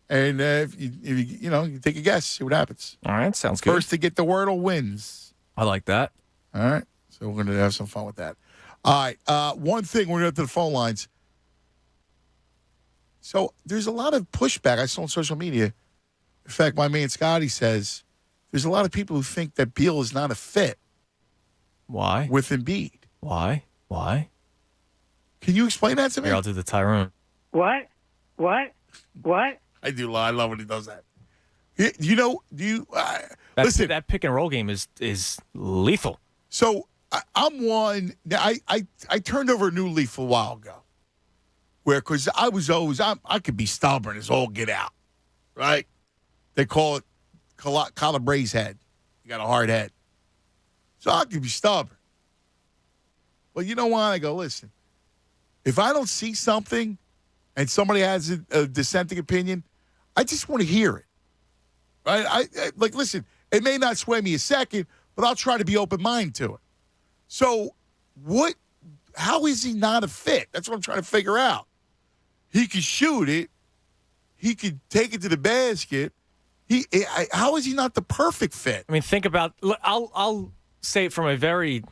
Speaker 21: And if you take a guess, see what happens.
Speaker 18: All right, sounds good.
Speaker 21: First to get the Wordle wins.
Speaker 18: I like that.
Speaker 21: All right. So we're going to have some fun with that. All right. One thing, we're going to go to the phone lines. So there's a lot of pushback I saw on social media. In fact, my man Scotty says there's a lot of people who think that Beal is not a fit.
Speaker 18: Why?
Speaker 21: With Embiid.
Speaker 18: Why?
Speaker 21: Can you explain that to me?
Speaker 18: Here, I'll do the Tyrone.
Speaker 6: What?
Speaker 21: I do. I love when he does that. Listen,
Speaker 18: that pick and roll game is lethal.
Speaker 21: So I'm one. I turned over a new leaf a while ago. Because I was always, I could be stubborn as all get out, right? They call it Calabrese head. You got a hard head. So I could be stubborn. But you know what? I go, listen, if I don't see something and somebody has a dissenting opinion, I just want to hear it, right? I listen, it may not sway me a second, but I'll try to be open-minded to it. So how is he not a fit? That's what I'm trying to figure out. He could shoot it. He could take it to the basket. How is he not the perfect fit?
Speaker 18: I mean, think about. I'll say it from a very,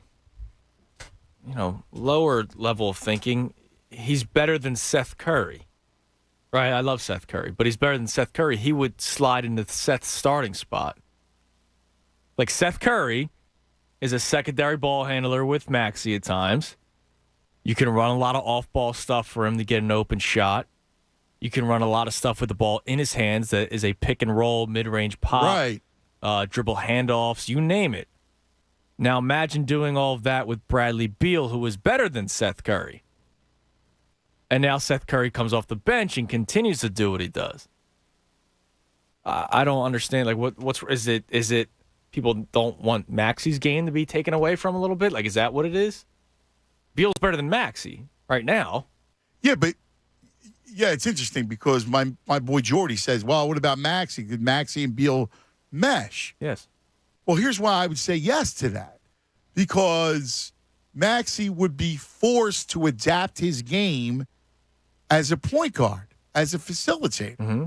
Speaker 18: lower level of thinking. He's better than Seth Curry. Right, I love Seth Curry, but he's better than Seth Curry. He would slide into Seth's starting spot. Like, Seth Curry is a secondary ball handler with Maxey at times. You can run a lot of off-ball stuff for him to get an open shot. You can run a lot of stuff with the ball in his hands that is a pick-and-roll, mid-range pop,
Speaker 21: Right.
Speaker 18: Dribble handoffs, you name it. Now, imagine doing all of that with Bradley Beal, who is better than Seth Curry. And now Seth Curry comes off the bench and continues to do what he does. I don't understand. Like, what's is it? Is it people don't want Maxey's game to be taken away from a little bit? Like, is that what it is? Beal's better than Maxey right now.
Speaker 21: Yeah, but it's interesting because my boy Jordy says, well, what about Maxey? Did Maxey and Beal mesh?
Speaker 18: Yes.
Speaker 21: Well, here's why I would say yes to that. Because Maxey would be forced to adapt his game as a point guard, as a facilitator.
Speaker 18: Mm-hmm.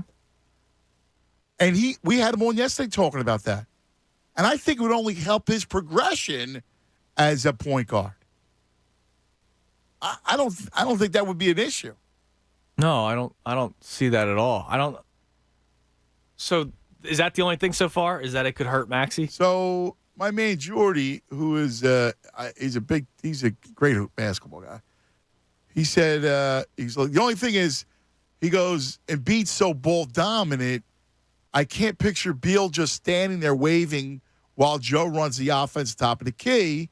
Speaker 21: And we had him on yesterday talking about that. And I think it would only help his progression as a point guard. I don't think that would be an issue.
Speaker 18: No, I don't see that at all. So is that the only thing so far? Is that it could hurt Maxey?
Speaker 21: So my man Jordy, who is he's a great basketball guy. He said he's like, the only thing is, he goes, Embiid's so ball dominant, I can't picture Beal just standing there waving while Joe runs the offense top of the key.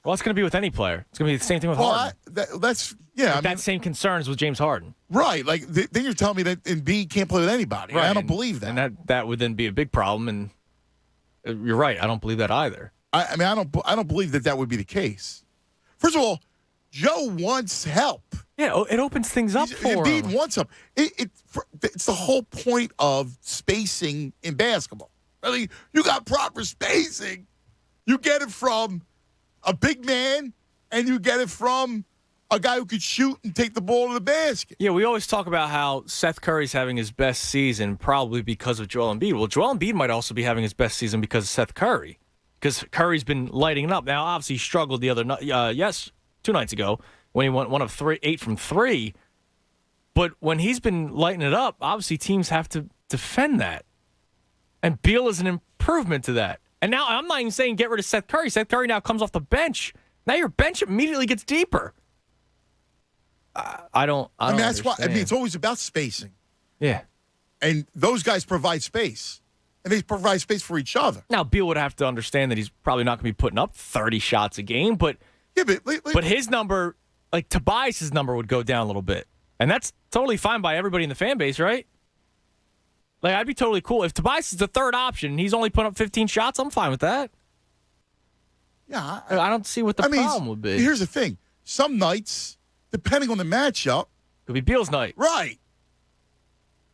Speaker 18: Well, it's going to be with any player. It's going to be the same thing with Harden.
Speaker 21: That
Speaker 18: same concerns with James Harden.
Speaker 21: Right. Like, then you're telling me that Embiid can't play with anybody.
Speaker 18: Right.
Speaker 21: I don't believe that.
Speaker 18: And that would then be a big problem. And you're right. I don't believe that either.
Speaker 21: I don't believe that would be the case. First of all, Joe wants help.
Speaker 18: Yeah, it opens things up for him.
Speaker 21: Embiid wants help. It's the whole point of spacing in basketball. Really, you got proper spacing. You get it from a big man, and you get it from a guy who could shoot and take the ball to the basket.
Speaker 18: Yeah, we always talk about how Seth Curry's having his best season probably because of Joel Embiid. Well, Joel Embiid might also be having his best season because of Seth Curry, because Curry's been lighting it up. Now, obviously, he struggled the other night. 2 nights ago when he went 1 of 8 from 3. But when he's been lighting it up, obviously teams have to defend that. And Beal is an improvement to that. And now I'm not even saying get rid of Seth Curry. Seth Curry now comes off the bench. Now your bench immediately gets deeper. I don't
Speaker 21: that's why.
Speaker 18: understand.
Speaker 21: It's always about spacing.
Speaker 18: Yeah.
Speaker 21: And those guys provide space. And they provide space for each other.
Speaker 18: Now, Beal would have to understand that he's probably not going to be putting up 30 shots a game, but his number, like Tobias' number, would go down a little bit. And that's totally fine by everybody in the fan base, right? Like, I'd be totally cool. If Tobias is the third option and he's only putting up 15 shots, I'm fine with that.
Speaker 21: Yeah.
Speaker 18: I don't see what the problem would be.
Speaker 21: Here's the thing. Some nights, depending on the matchup,
Speaker 18: could be Beal's night.
Speaker 21: Right.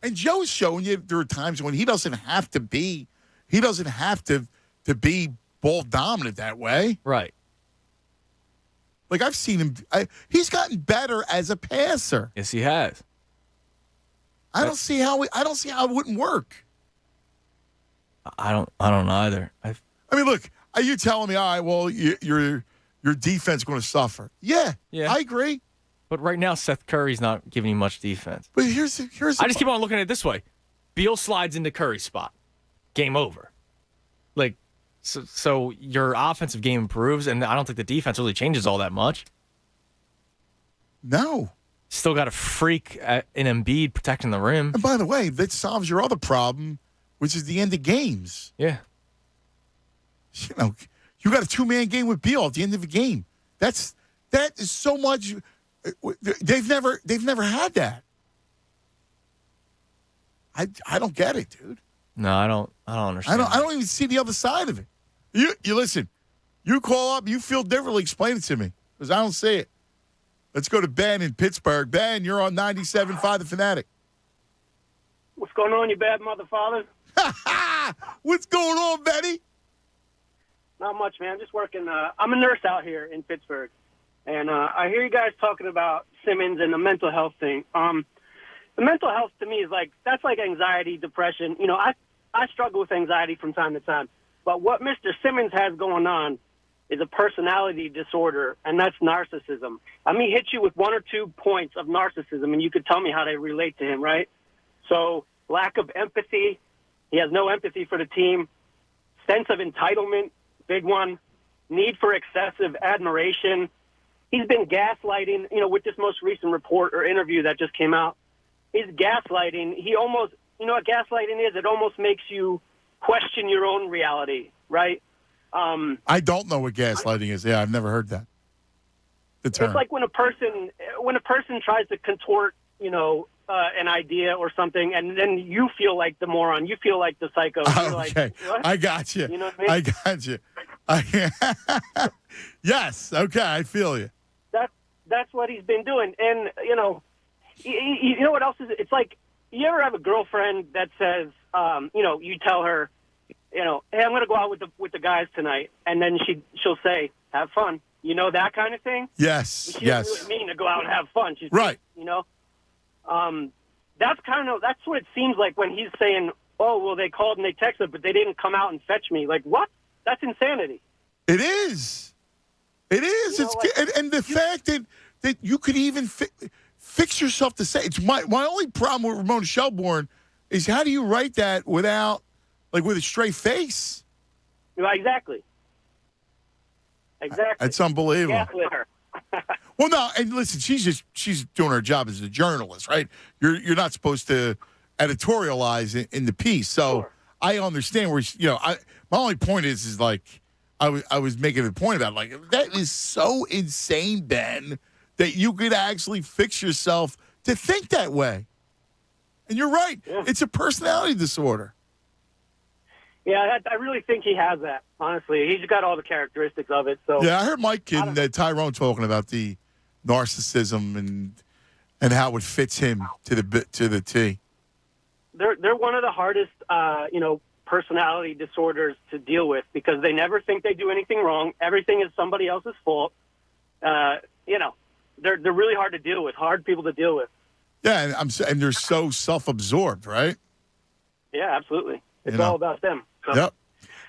Speaker 21: And Joe's showing you there are times when he doesn't have to be ball dominant that way.
Speaker 18: Right.
Speaker 21: Like, I've seen him. He's gotten better as a passer.
Speaker 18: Yes, he has.
Speaker 21: I don't see how it wouldn't work.
Speaker 18: I don't either.
Speaker 21: I mean, look, are you telling me, all right, well, your defense is going to suffer? Yeah, I agree.
Speaker 18: But right now, Seth Curry's not giving you much defense.
Speaker 21: But here's
Speaker 18: I just keep on looking at it this way. Beal slides into Curry's spot. Game over. Like, so your offensive game improves, and I don't think the defense really changes all that much.
Speaker 21: No.
Speaker 18: Still got a freak in Embiid protecting the rim.
Speaker 21: And by the way, that solves your other problem, which is the end of games.
Speaker 18: Yeah.
Speaker 21: You know, you got a 2-man game with Beal at the end of the game. That is so much. They've never had that. I don't get it, dude.
Speaker 18: No, I don't understand.
Speaker 21: I don't even see the other side of it. You listen. You call up. You feel differently. Explain it to me, because I don't see it. Let's go to Ben in Pittsburgh. Ben, you're on 97.5 The Fanatic.
Speaker 7: What's going on, you bad mother father?
Speaker 21: What's going on, Benny?
Speaker 7: Not much, man. Just working. I'm a nurse out here in Pittsburgh. And I hear you guys talking about Simmons and the mental health thing. The mental health to me is that's like anxiety, depression. You know, I struggle with anxiety from time to time. But what Mr. Simmons has going on is a personality disorder, and that's narcissism. Let me hit you with 1 or 2 points of narcissism, and you could tell me how they relate to him, right? So lack of empathy. He has no empathy for the team. Sense of entitlement, big one. Need for excessive admiration. He's been gaslighting, with this most recent report or interview that just came out. He's gaslighting. He almost, what gaslighting is? It almost makes you question your own reality, right?
Speaker 21: I don't know what gaslighting is. Yeah, I've never heard that. The term.
Speaker 7: It's like when a person tries to contort, an idea or something, and then you feel like the moron. You feel like the psycho. You're
Speaker 21: Okay,
Speaker 7: like,
Speaker 21: I got you.
Speaker 7: You know what I mean?
Speaker 21: I got you. Yes. Okay, I feel you.
Speaker 7: That's what he's been doing, and you know what else is? It's like you ever have a girlfriend that says, you tell her, hey, I'm going to go out with the guys tonight, and then she'll say, have fun. That kind of thing?
Speaker 21: Yes,
Speaker 7: she
Speaker 21: yes.
Speaker 7: doesn't really mean to go out and have fun. She's
Speaker 21: right.
Speaker 7: That's what it seems like when he's saying, oh, well, they called and they texted, but they didn't come out and fetch me. Like, what? That's insanity.
Speaker 21: It is. It is. And the fact that you could even fix yourself to say, it's my only problem with Ramona Shelburne is how do you write that with a straight face?
Speaker 7: Right, exactly.
Speaker 21: That's unbelievable.
Speaker 7: Gaslit her.
Speaker 21: Well, no, and listen, she's doing her job as a journalist, right? You're not supposed to editorialize in the piece, so sure. I understand where my only point is like I was making a point about that is so insane, Ben, that you could actually fix yourself to think that way, and you're right. Yeah. It's a personality disorder.
Speaker 7: Yeah, I really think he has that, honestly. He's got all the characteristics of it. So
Speaker 21: yeah, I heard Mike and Tyrone talking about the narcissism and how it fits him to the T.
Speaker 7: They're one of the hardest, personality disorders to deal with because they never think they do anything wrong. Everything is somebody else's fault. They're really hard to deal with, hard people to deal with.
Speaker 21: Yeah, and they're so self-absorbed, right?
Speaker 7: Yeah, absolutely. It's all about them. So.
Speaker 21: Yep.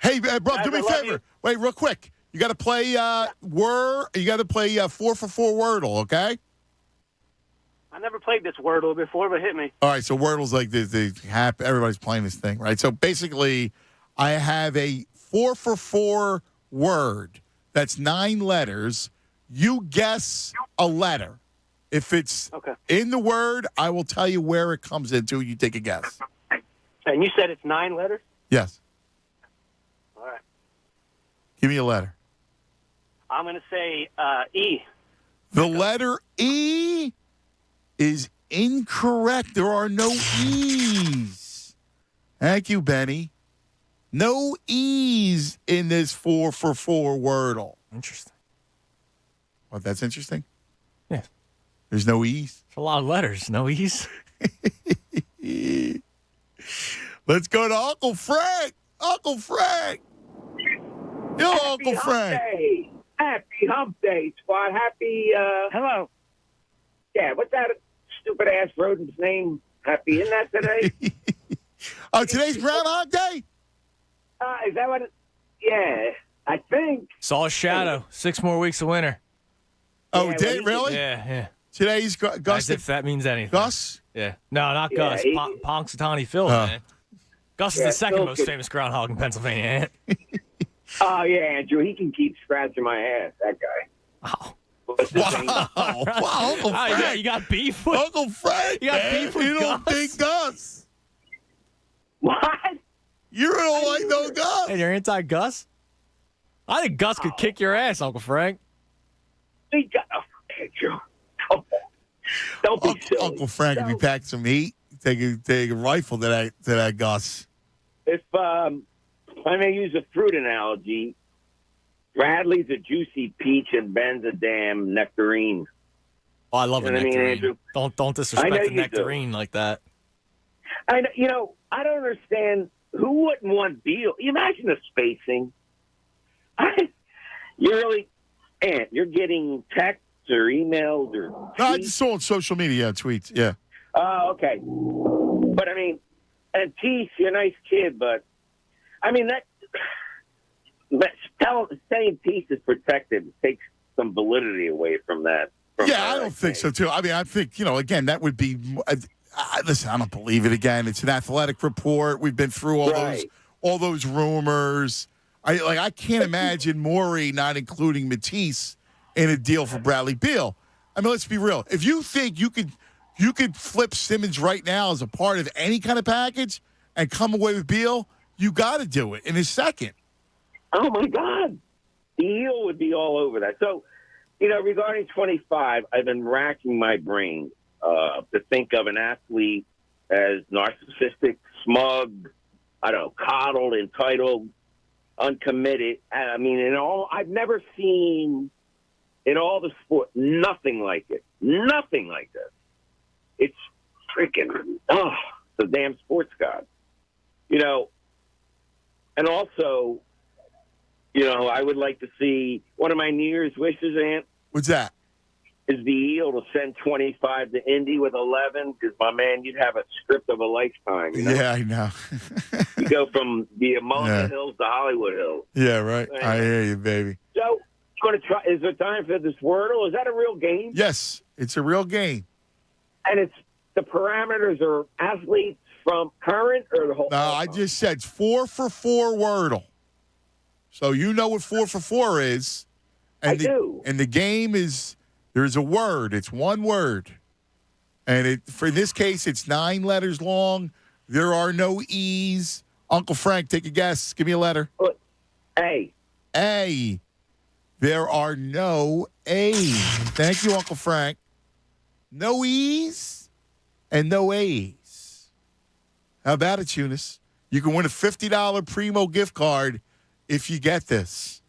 Speaker 21: Hey, bro,
Speaker 7: guys,
Speaker 21: do me a favor. Wait, real quick. You got to play You got to play 4 for 4 Wordle, okay?
Speaker 7: I never played this Wordle before, but hit me.
Speaker 21: All right, so Wordle's like everybody's playing this thing, right? So basically, I have a 4 for 4 word that's 9 letters. You guess a letter. If it's in the word, I will tell you where it comes into. You take a guess.
Speaker 7: And you said it's 9 letters?
Speaker 21: Yes.
Speaker 7: All right.
Speaker 21: Give me a letter.
Speaker 7: I'm going to say E.
Speaker 21: The letter E is incorrect. There are no E's. Thank you, Benny. No E's in this 4 for 4 Wordle.
Speaker 18: Interesting.
Speaker 21: What, that's interesting?
Speaker 18: Yeah.
Speaker 21: There's no E's?
Speaker 18: It's a lot of letters. No E's.
Speaker 21: Let's go to Uncle Frank. Uncle Frank. Yo,
Speaker 6: Happy
Speaker 21: Uncle Frank.
Speaker 6: Day. Happy Hump Day, squad. Happy, hello. Yeah, what's that stupid-ass rodent's name? Happy, isn't that today?
Speaker 21: Today's Groundhog Day?
Speaker 6: Is that what yeah, I think.
Speaker 18: Saw a shadow. 6 more weeks of winter.
Speaker 21: Oh, yeah, did really?
Speaker 18: Yeah.
Speaker 21: Today's Gus.
Speaker 18: As if that means anything.
Speaker 21: Gus?
Speaker 18: Yeah. No, not Gus. Punxsutawney Phil, man. Gus is the second most famous groundhog in Pennsylvania.
Speaker 6: Oh, yeah, Andrew. He can keep scratching my ass, that guy.
Speaker 18: Oh.
Speaker 21: Wow, Uncle Frank.
Speaker 18: You got beef with
Speaker 21: Uncle Frank.
Speaker 18: You got beef with
Speaker 21: You don't think Gus.
Speaker 6: What?
Speaker 21: You don't like no Gus.
Speaker 18: And you're anti-Gus? I think Gus could kick your ass, Uncle Frank.
Speaker 6: He got Andrew. Don't be silly.
Speaker 21: Uncle Frank, if you pack some heat, take a rifle to that Gus.
Speaker 6: If I may use a fruit analogy, Bradley's a juicy peach and Ben's a damn nectarine.
Speaker 18: Oh, I love a nectarine. Don't disrespect the nectarine like that.
Speaker 6: I don't understand who wouldn't want Beal. Imagine the spacing. You're getting texts or emails or tweets?
Speaker 21: No, I just saw on social media tweets. Yeah.
Speaker 6: Oh, okay. But and Teeth, you're a nice kid, but that saying peace is protected takes some validity away from that.
Speaker 21: I don't think so, too. I mean, I think, again, that would be listen, I don't believe it again. It's an athletic report. We've been through all those rumors. I can't imagine Morey not including Matisse in a deal for Bradley Beal. I mean, let's be real. If you think you could flip Simmons right now as a part of any kind of package and come away with Beal, you got to do it in a second.
Speaker 6: Oh, my God. The heel would be all over that. So, regarding 25, I've been racking my brain to think of an athlete as narcissistic, smug, coddled, entitled, uncommitted. I mean, I've never seen in all the sport nothing like it. Nothing like this. It's freaking the damn sports god. And also, I would like to see one of my New Year's wishes, Ant.
Speaker 21: What's that?
Speaker 6: Is the heel to send 25 to Indy with 11? Because, my man, you'd have a script of a lifetime.
Speaker 21: Yeah, I know.
Speaker 6: You go from the Ammonia Hills to Hollywood Hills.
Speaker 21: Yeah, right. I hear you, baby.
Speaker 6: So, is there time for this Wordle? Is that a real game?
Speaker 21: Yes, it's a real game.
Speaker 6: And it's the parameters are athletes from current or the whole?
Speaker 21: No, I just said 4 for 4 Wordle. So you know what 4 for 4 is. And
Speaker 6: I do.
Speaker 21: And the game is, there's a word. It's one word. And for this case, it's 9 letters long. There are no E's. Uncle Frank, take a guess. Give me a letter.
Speaker 6: A.
Speaker 21: A. There are no A's. Thank you, Uncle Frank. No E's and no A's. How about it, Eunice? You can win a $50 Primo gift card if you get this.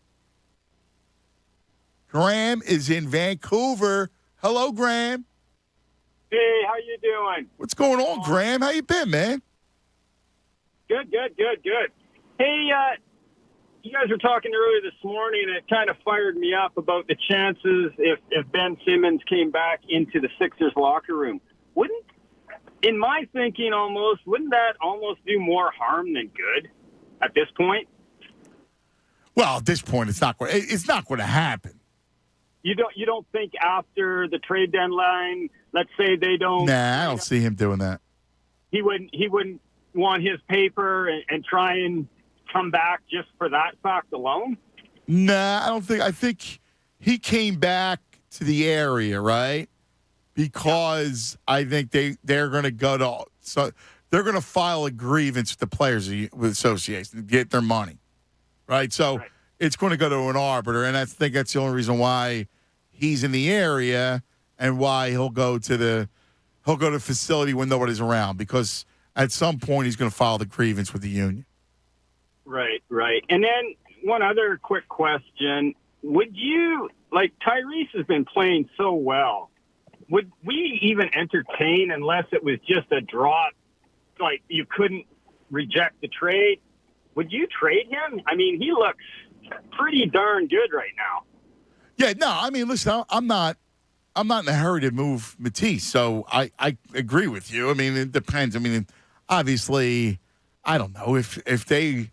Speaker 21: Graham is in Vancouver. Hello, Graham.
Speaker 13: Hey, how you doing?
Speaker 21: What's going on, Graham? How you been, man?
Speaker 13: Good. Hey, you guys were talking earlier this morning, and it kind of fired me up about the chances if Ben Simmons came back into the Sixers locker room. In my thinking wouldn't that almost do more harm than good at this point?
Speaker 21: Well, at this point, it's not going to happen.
Speaker 13: You don't think after the trade deadline, let's say they don't?
Speaker 21: Nah, I don't see him doing that.
Speaker 13: He wouldn't want his paper and try and come back just for that fact alone?
Speaker 21: Nah, I don't think. I think he came back to the area, right? Because I think they're going to go to they're going to file a grievance with the Players Association to get their money, right? So it's going to go to an arbiter, and I think that's the only reason why he's in the area and why he'll go to the facility when nobody's around, because at some point he's going to file the grievance with the union.
Speaker 13: Right. And then one other quick question. Would you, Tyrese has been playing so well, would we even entertain unless it was just a drop, like you couldn't reject the trade? Would you trade him? I mean, he looks pretty darn good right now.
Speaker 21: Yeah, no, I mean, listen, I'm not in a hurry to move Matisse, so I agree with you. I mean, it depends. I mean, obviously, I don't know if they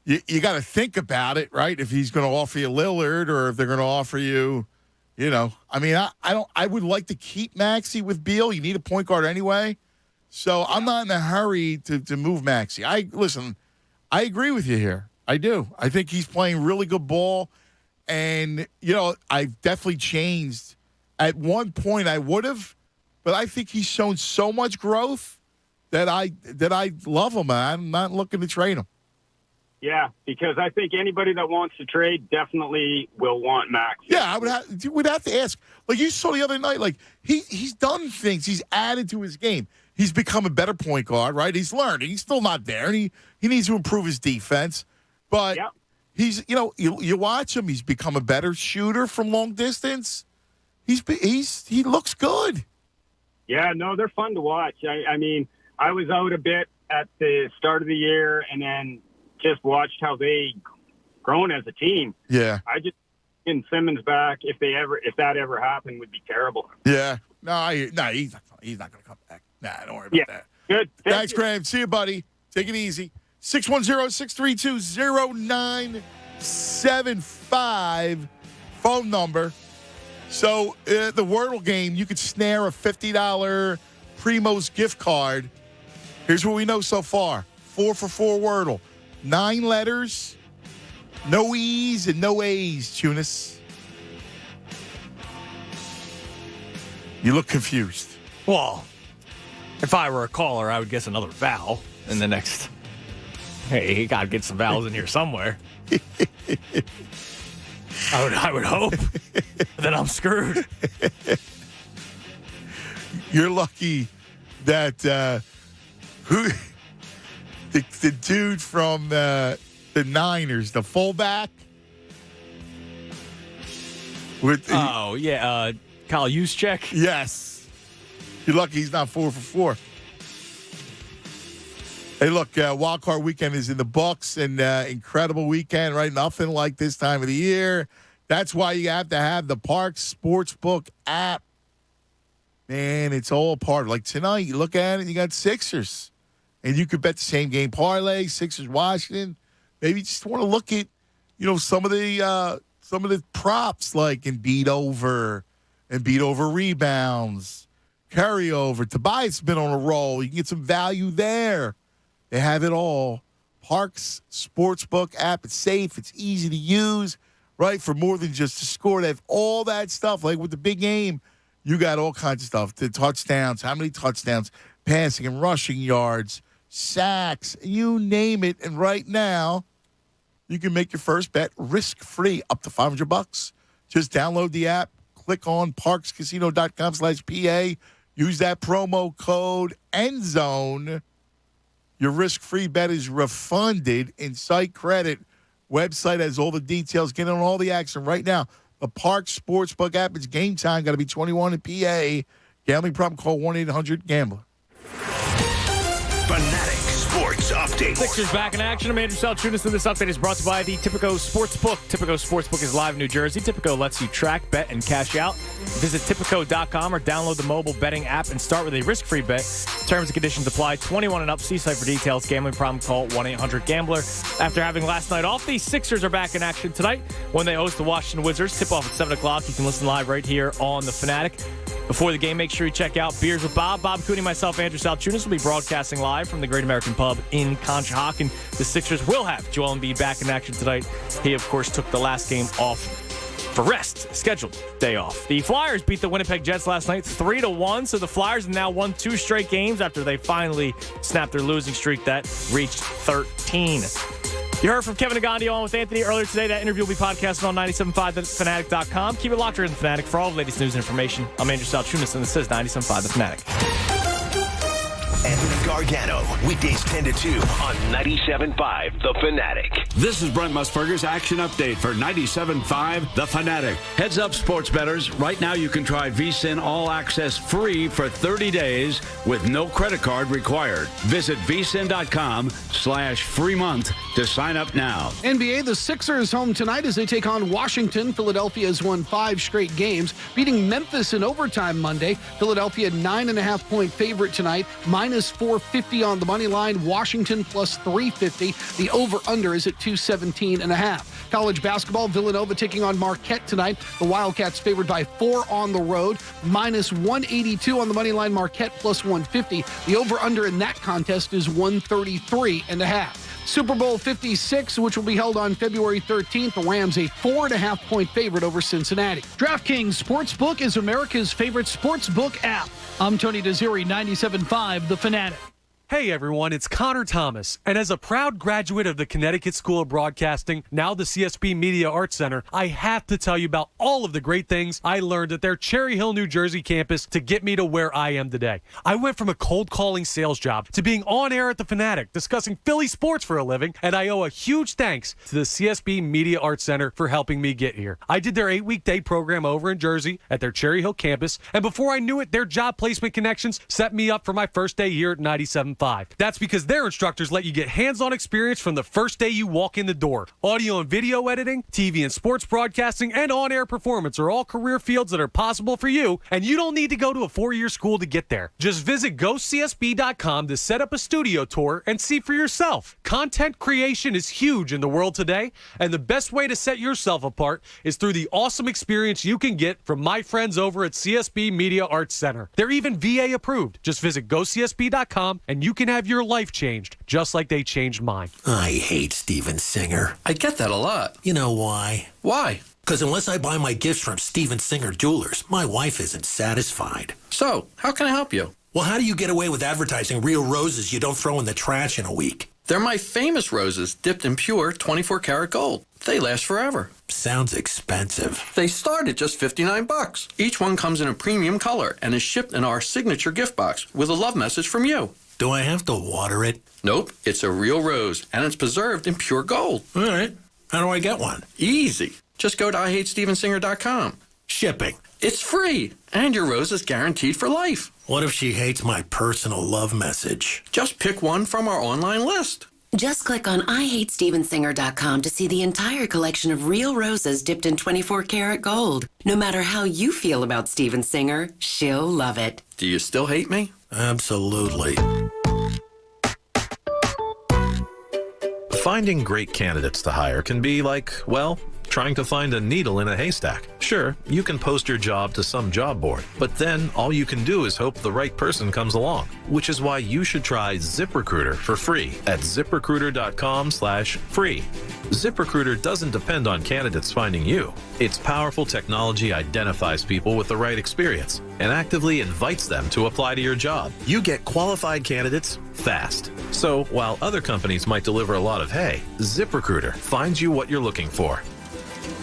Speaker 21: you got to think about it, right? If he's going to offer you Lillard or if they're going to offer you, I mean, I would like to keep Maxey with Beal. You need a point guard anyway. So I'm not in a hurry to move Maxey. I agree with you here. I do. I think he's playing really good ball. And, I've definitely changed. At one point I would have, but I think he's shown so much growth that I love him. I'm not looking to trade him.
Speaker 13: Yeah, because I think anybody that wants to trade definitely will want Max.
Speaker 21: Yeah, we'd have to ask. Like you saw the other night, he's done things. He's added to his game. He's become a better point guard, right? He's learning. He's still not there, and he needs to improve his defense. But he's, you watch him. He's become a better shooter from long distance. He looks good.
Speaker 13: Yeah, no, they're fun to watch. I mean, I was out a bit at the start of the year, and then just watched how they grown as a team.
Speaker 21: Yeah.
Speaker 13: I just in Simmons back, if that ever happened, would be terrible.
Speaker 21: Yeah. No, he's not going to come back. Nah, don't worry about that.
Speaker 13: Good.
Speaker 21: Thanks, Graham. See you, buddy. Take it easy. 610-632-0950. 97.5 phone number. So the Wordle game, you could snare a $50 Primo's gift card. Here's what we know so far. 4 for 4 Wordle. 9 letters, no E's and no A's, Tunis. You look confused.
Speaker 18: Well, if I were a caller, I would guess another vowel in the next. Hey, you got to get some vowels in here somewhere. I would hope. Then I'm screwed.
Speaker 21: You're lucky that the dude from the Niners, the fullback.
Speaker 18: Kyle Juszczyk?
Speaker 21: Yes. You're lucky he's not 4 for 4. Hey, look, Wild Card Weekend is in the books, and incredible weekend, right? Nothing like this time of the year. That's why you have to have the Parx Sportsbook app. Man, it's all part. Like tonight, you look at it, you got Sixers. And you could bet the same game parlay, Sixers, Washington. Maybe you just want to look at, some of the props like Embiid over rebounds, carryover. Tobias has been on a roll. You can get some value there. They have it all. Parx Sportsbook app. It's safe. It's easy to use, right? For more than just a score. They have all that stuff. Like with the big game, you got all kinds of stuff. The touchdowns, how many touchdowns, passing and rushing yards, sacks, you name it. And right now, you can make your first bet risk-free up to $500. Just download the app, click on parxcasino.com/PA, use that promo code ENDZONE. Your risk-free bet is refunded in site credit. Website has all the details. Get on all the action right now. The Parx Sportsbook app. It's game time. Got to be 21 in PA. Gambling problem, call 1-800-GAMBLER.
Speaker 16: Fanatic Sports Update.
Speaker 18: Sixers back in action. I'm Andrew Salchunas, and this update is brought to you by the Tipico Sportsbook. Tipico Sportsbook is live in New Jersey. Tipico lets you track, bet, and cash out. Visit Tipico.com or download the mobile betting app and start with a risk-free bet. Terms and conditions apply. 21 and up. See site for details. Gambling problem, call 1-800-GAMBLER. After having last night off, the Sixers are back in action tonight when they host the Washington Wizards. Tip-off at 7 o'clock. You can listen live right here on The Fanatic. Before the game, make sure you check out Beers with Bob. Bob Cooney, myself, Andrew Salchunas will be broadcasting live from the Great American Pub in Conshohocken. The Sixers will have Joel Embiid back in action tonight. He, of course, took the last game off for rest, scheduled day off. The Flyers beat the Winnipeg Jets last night 3-1, so the Flyers have now won 2 straight games after they finally snapped their losing streak that reached 13. You heard from Kevin Nagandi on with Anthony earlier today. That interview will be podcasted on 97.5thefanatic.com. Keep it locked here in The Fanatic for all the latest news and information. I'm Andrew Salchunas, and this is 97.5 The Fanatic.
Speaker 16: Anthony Gargano, weekdays 10 to 2 on 97.5 The Fanatic.
Speaker 19: This is Brent Musburger's Action Update for 97.5 The Fanatic. Heads up, sports bettors. Right now you can try VSiN All Access free for 30 days with no credit card required. Visit vsin.com/free month to sign up now.
Speaker 20: NBA, the Sixers home tonight as they take on Washington. Philadelphia has won 5 straight games, beating Memphis in overtime Monday. Philadelphia 9.5-point favorite tonight, minus 450 on the money line. Washington plus 350. The over-under is at 217.5. College basketball, Villanova taking on Marquette tonight. The Wildcats favored by 4 on the road, minus 182 on the money line. Marquette plus 150. The over-under in that contest is 133.5. Super Bowl 56, which will be held on February 13th. The Rams a 4.5-point favorite over Cincinnati.
Speaker 22: DraftKings Sportsbook is America's favorite sportsbook app. I'm Tony Desiri, 97.5 The Fanatic.
Speaker 23: Hey everyone, it's Connor Thomas, and as a proud graduate of the Connecticut School of Broadcasting, now the CSB Media Arts Center, I have to tell you about all of the great things I learned at their Cherry Hill, New Jersey campus to get me to where I am today. I went from a cold calling sales job to being on air at the Fanatic, discussing Philly sports for a living, and I owe a huge thanks to the CSB Media Arts Center for helping me get here. I did their 8-week day program over in Jersey at their Cherry Hill campus, and before I knew it, their job placement connections set me up for my first day here at 97.5 97.5. That's because their instructors let you get hands-on experience from the first day you walk in the door. Audio and video editing, TV and sports broadcasting, and on-air performance are all career fields that are possible for you, and you don't need to go to a 4-year school to get there. Just visit GoCSB.com to set up a studio tour and see for yourself. Content creation is huge in the world today, and the best way to set yourself apart is through the awesome experience you can get from my friends over at CSB Media Arts Center. They're even VA approved. Just visit GoCSB.com and you can have your life changed, just like they changed mine.
Speaker 4: I hate Steven Singer.
Speaker 8: I get that a lot.
Speaker 4: You know why?
Speaker 8: Why?
Speaker 4: Because unless I buy my gifts from Steven Singer Jewelers, my wife isn't satisfied.
Speaker 8: So, how can I help you?
Speaker 4: Well, how do you get away with advertising real roses you don't throw in the trash in a week?
Speaker 8: They're my famous roses, dipped in pure 24-karat gold. They last forever.
Speaker 4: Sounds expensive.
Speaker 8: They start at just $59. Each one comes in a premium color and is shipped in our signature gift box with a love message from you.
Speaker 4: Do I have to water it?
Speaker 8: Nope, it's a real rose, and it's preserved in pure gold.
Speaker 4: All right. How do I get one?
Speaker 8: Easy. Just go to IHateStevenSinger.com.
Speaker 4: Shipping.
Speaker 8: It's free, and your rose is guaranteed for life.
Speaker 4: What if she hates my personal love message?
Speaker 8: Just pick one from our online list.
Speaker 9: Just click on IHateStevenSinger.com to see the entire collection of real roses dipped in 24-karat gold. No matter how you feel about Steven Singer, she'll love it.
Speaker 8: Do you still hate me?
Speaker 4: Absolutely.
Speaker 24: Finding great candidates to hire can be like, well, trying to find a needle in a haystack. Sure, you can post your job to some job board, but then all you can do is hope the right person comes along, which is why you should try ZipRecruiter for free at ZipRecruiter.com/free. ZipRecruiter doesn't depend on candidates finding you. Its powerful technology identifies people with the right experience and actively invites them to apply to your job. You get qualified candidates fast. So while other companies might deliver a lot of hay, ZipRecruiter finds you what you're looking for.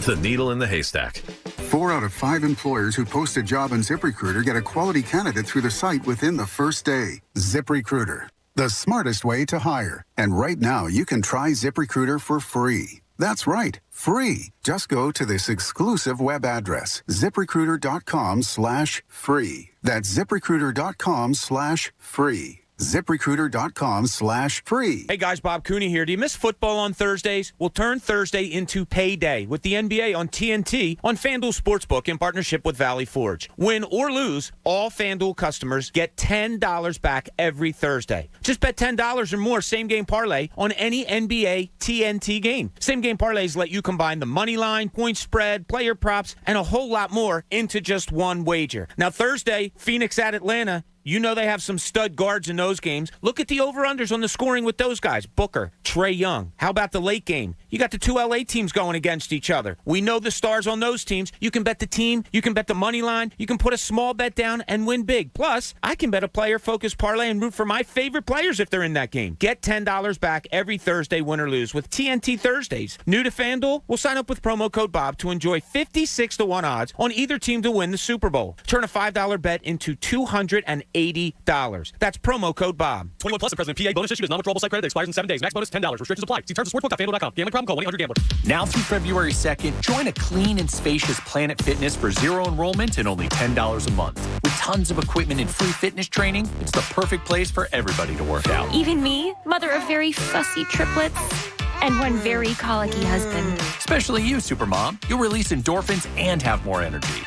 Speaker 24: The needle in the haystack.
Speaker 25: 4 out of 5 employers who post a job on ZipRecruiter get a quality candidate through the site within the first day. ZipRecruiter, the smartest way to hire. And right now, you can try ZipRecruiter for free. That's right, free. Just go to this exclusive web address, ZipRecruiter.com/free. That's ZipRecruiter.com/free. ZipRecruiter.com/free.
Speaker 26: Hey guys, Bob Cooney here. Do you miss football on Thursdays? Well, turn Thursday into payday with the NBA on TNT on FanDuel Sportsbook in partnership with Valley Forge. Win or lose, all FanDuel customers get $10 back every Thursday. Just bet $10 or more same-game parlay on any NBA TNT game. Same-game parlays let you combine the money line, point spread, player props, and a whole lot more into just one wager. Now, Thursday, Phoenix at Atlanta. You know they have some stud guards in those games. Look at the over-unders on the scoring with those guys. Booker, Trae Young. How about the late game? You got the 2 LA teams going against each other. We know the stars on those teams. You can bet the team. You can bet the money line. You can put a small bet down and win big. Plus, I can bet a player-focused parlay and root for my favorite players if they're in that game. Get $10 back every Thursday, win or lose, with TNT Thursdays. New to FanDuel? We'll sign up with promo code Bob to enjoy 56-1 odds on either team to win the Super Bowl. Turn a $5 bet into $280. That's promo code Bob.
Speaker 23: 21 plus, the President PA bonus issue is non-withdrawable site credit that expires in 7 days. Max bonus $10. Restrictions apply. See terms at sportsbook.fanduel.com. Gambling problem? Call 1-800-GAMBLER.
Speaker 27: Now through February 2nd, join a clean and spacious Planet Fitness for zero enrollment and only $10 a month. With tons of equipment and free fitness training, it's the perfect place for everybody to work out.
Speaker 28: Even me, mother of very fussy triplets and one very colicky husband.
Speaker 27: Especially you, Supermom. You'll release endorphins and have more energy.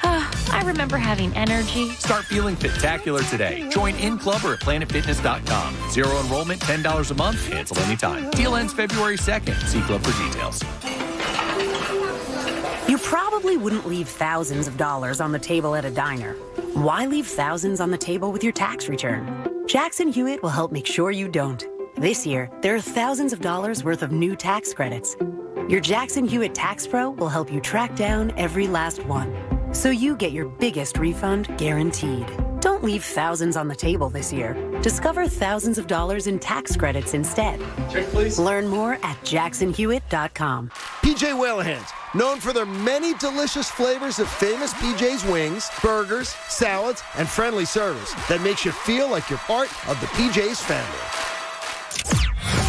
Speaker 28: I remember having energy.
Speaker 27: Start feeling spectacular today. Join in club or at planetfitness.com. Zero enrollment, $10 a month, cancel anytime. Deal ends February 2nd. See club for details.
Speaker 29: You probably wouldn't leave thousands of dollars on the table at a diner. Why leave thousands on the table with your tax return? Jackson Hewitt will help make sure you don't. This year, there are thousands of dollars worth of new tax credits. Your Jackson Hewitt Tax Pro will help you track down every last one, so you get your biggest refund guaranteed. Don't leave thousands on the table this year. Discover thousands of dollars in tax credits instead.
Speaker 10: Check, please.
Speaker 29: Learn more at jacksonhewitt.com.
Speaker 10: PJ Whalehands, known for their many delicious flavors of famous PJ's wings, burgers, salads, and friendly service that makes you feel like you're part of the PJ's family.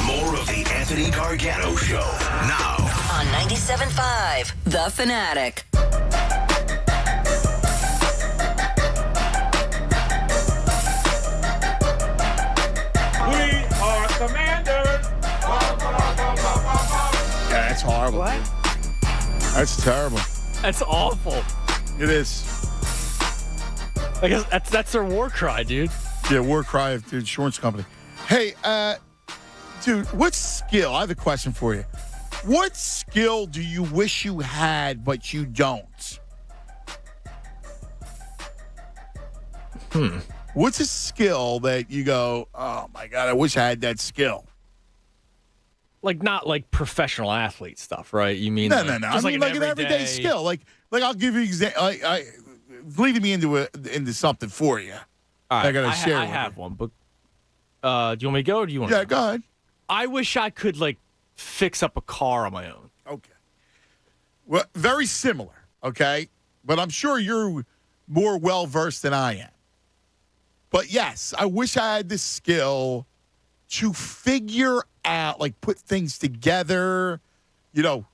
Speaker 16: More of the Anthony Gargano Show now
Speaker 2: on 97.5 The Fanatic.
Speaker 30: We
Speaker 21: terrible.
Speaker 28: What?
Speaker 21: That's terrible.
Speaker 18: That's awful.
Speaker 21: It is.
Speaker 18: I guess that's their war cry, dude.
Speaker 21: Yeah, war cry of the insurance company. Hey, dude, what skill? I have a question for you. What skill do you wish you had but you don't? What's a skill that you go, oh my God, I wish I had that skill?
Speaker 18: Like not like professional athlete stuff, right? You mean
Speaker 21: No.
Speaker 18: Just
Speaker 21: I mean like an everyday skill. Like I'll give you leading me into something for you.
Speaker 18: All right,
Speaker 21: I gotta share.
Speaker 18: I have one, but do you want me to go or do you want?
Speaker 21: Yeah, go ahead.
Speaker 18: I wish I could like fix up a car on my own.
Speaker 21: Okay. Well, very similar. Okay, but I'm sure you're more well versed than I am. But yes, I wish I had the skill to figure out, like, put things together. You know,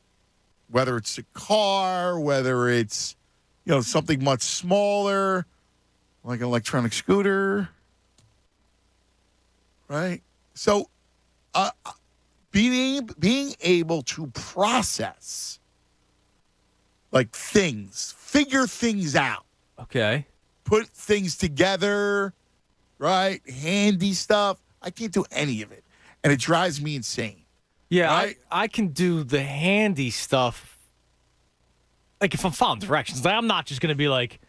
Speaker 21: whether it's a car, whether it's something much smaller, like an electronic scooter, right? So, being able to process like things, figure things out,
Speaker 18: Okay.
Speaker 21: put things together, right? Handy stuff. I can't do any of it, and it drives me insane.
Speaker 18: Yeah,
Speaker 21: Right?
Speaker 18: I can do the handy stuff. Like if I'm following directions, like I'm not just gonna be like,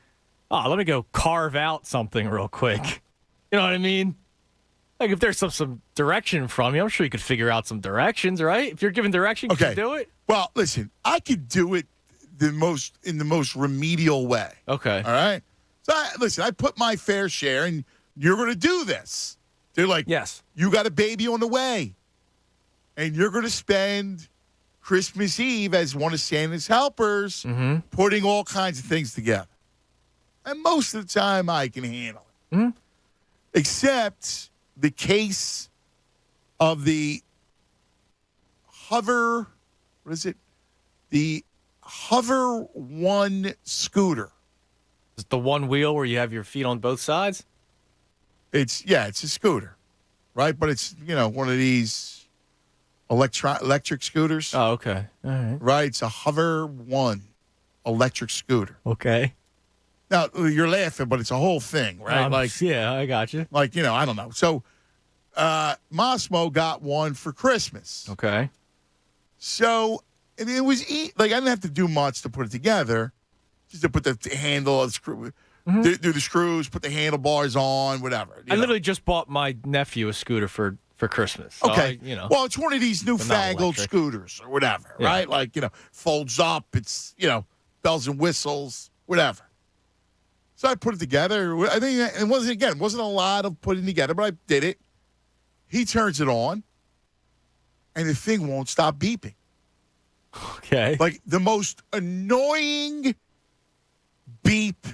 Speaker 18: oh, let me go carve out something real quick. You know what I mean? Like if there's some direction from you, I'm sure you could figure out some directions, right? If you're given direction, you can do it.
Speaker 21: Well, listen, I could do it in the most remedial way.
Speaker 18: Okay.
Speaker 21: All right. So I put my fair share, and you're going to do this. They're like,
Speaker 18: yes,
Speaker 21: you got a baby on the way, and you're going to spend Christmas Eve as one of Santa's helpers, putting all kinds of things together. And most of the time, I can handle it. Except the case of the Hover, what is it? The Hover One scooter.
Speaker 18: Is it the one wheel where you have your feet on both sides?
Speaker 21: It's a scooter, right? But it's one of these electric scooters.
Speaker 18: Oh, okay. All right.
Speaker 21: Right, it's a Hover One electric scooter.
Speaker 18: Okay.
Speaker 21: Now you're laughing, but it's a whole thing, right?
Speaker 18: Yeah, I got you.
Speaker 21: Like I don't know. So, Mosmo got one for Christmas.
Speaker 18: Okay.
Speaker 21: So, and it was I didn't have to do much to put it together. Just to put the handle of the screw, do the screws, put the handlebars on, whatever.
Speaker 18: I literally just bought my nephew a scooter for Christmas. So
Speaker 21: Okay. Well, it's one of these
Speaker 18: But not
Speaker 21: newfangled
Speaker 18: electric.
Speaker 21: scooters or whatever,
Speaker 18: Yeah.
Speaker 21: right? Like, folds up. It's, bells and whistles, whatever. So I put it together. I think it wasn't a lot of putting together, but I did it. He turns it on, and the thing won't stop beeping.
Speaker 18: Okay.
Speaker 21: Like the most annoying beep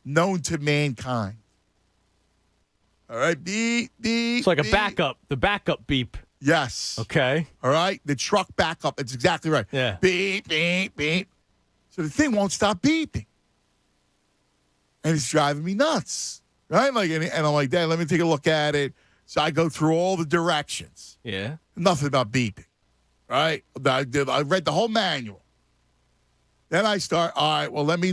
Speaker 21: known to mankind. All right, beep, beep.
Speaker 18: It's like
Speaker 21: beep.
Speaker 18: a backup, the backup beep.
Speaker 21: Yes.
Speaker 18: Okay.
Speaker 21: All right, the truck backup. It's exactly right.
Speaker 18: Yeah.
Speaker 21: Beep, beep, beep. So the thing won't stop beeping, and it's driving me nuts. Right? Like, and I'm like, Dad, let me take a look at it. So I go through all the directions.
Speaker 18: Yeah.
Speaker 21: Nothing about beeping. Right? I read the whole manual. Then I start, all right, well, let me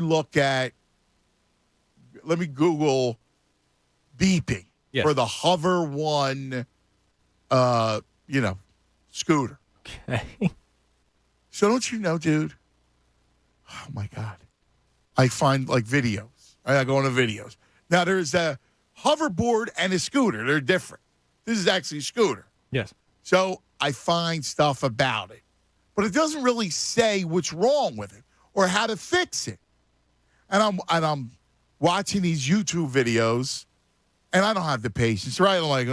Speaker 21: Google beeping for the Hover One, scooter.
Speaker 18: Okay.
Speaker 21: So don't you know, dude? Oh, my God. I find, videos. I go into videos. Now, there's a hoverboard and a scooter. They're different. This is actually a scooter.
Speaker 18: Yes.
Speaker 21: So I find stuff about it. But it doesn't really say what's wrong with it or how to fix it. And I'm watching these YouTube videos, and I don't have the patience, right? I'm like,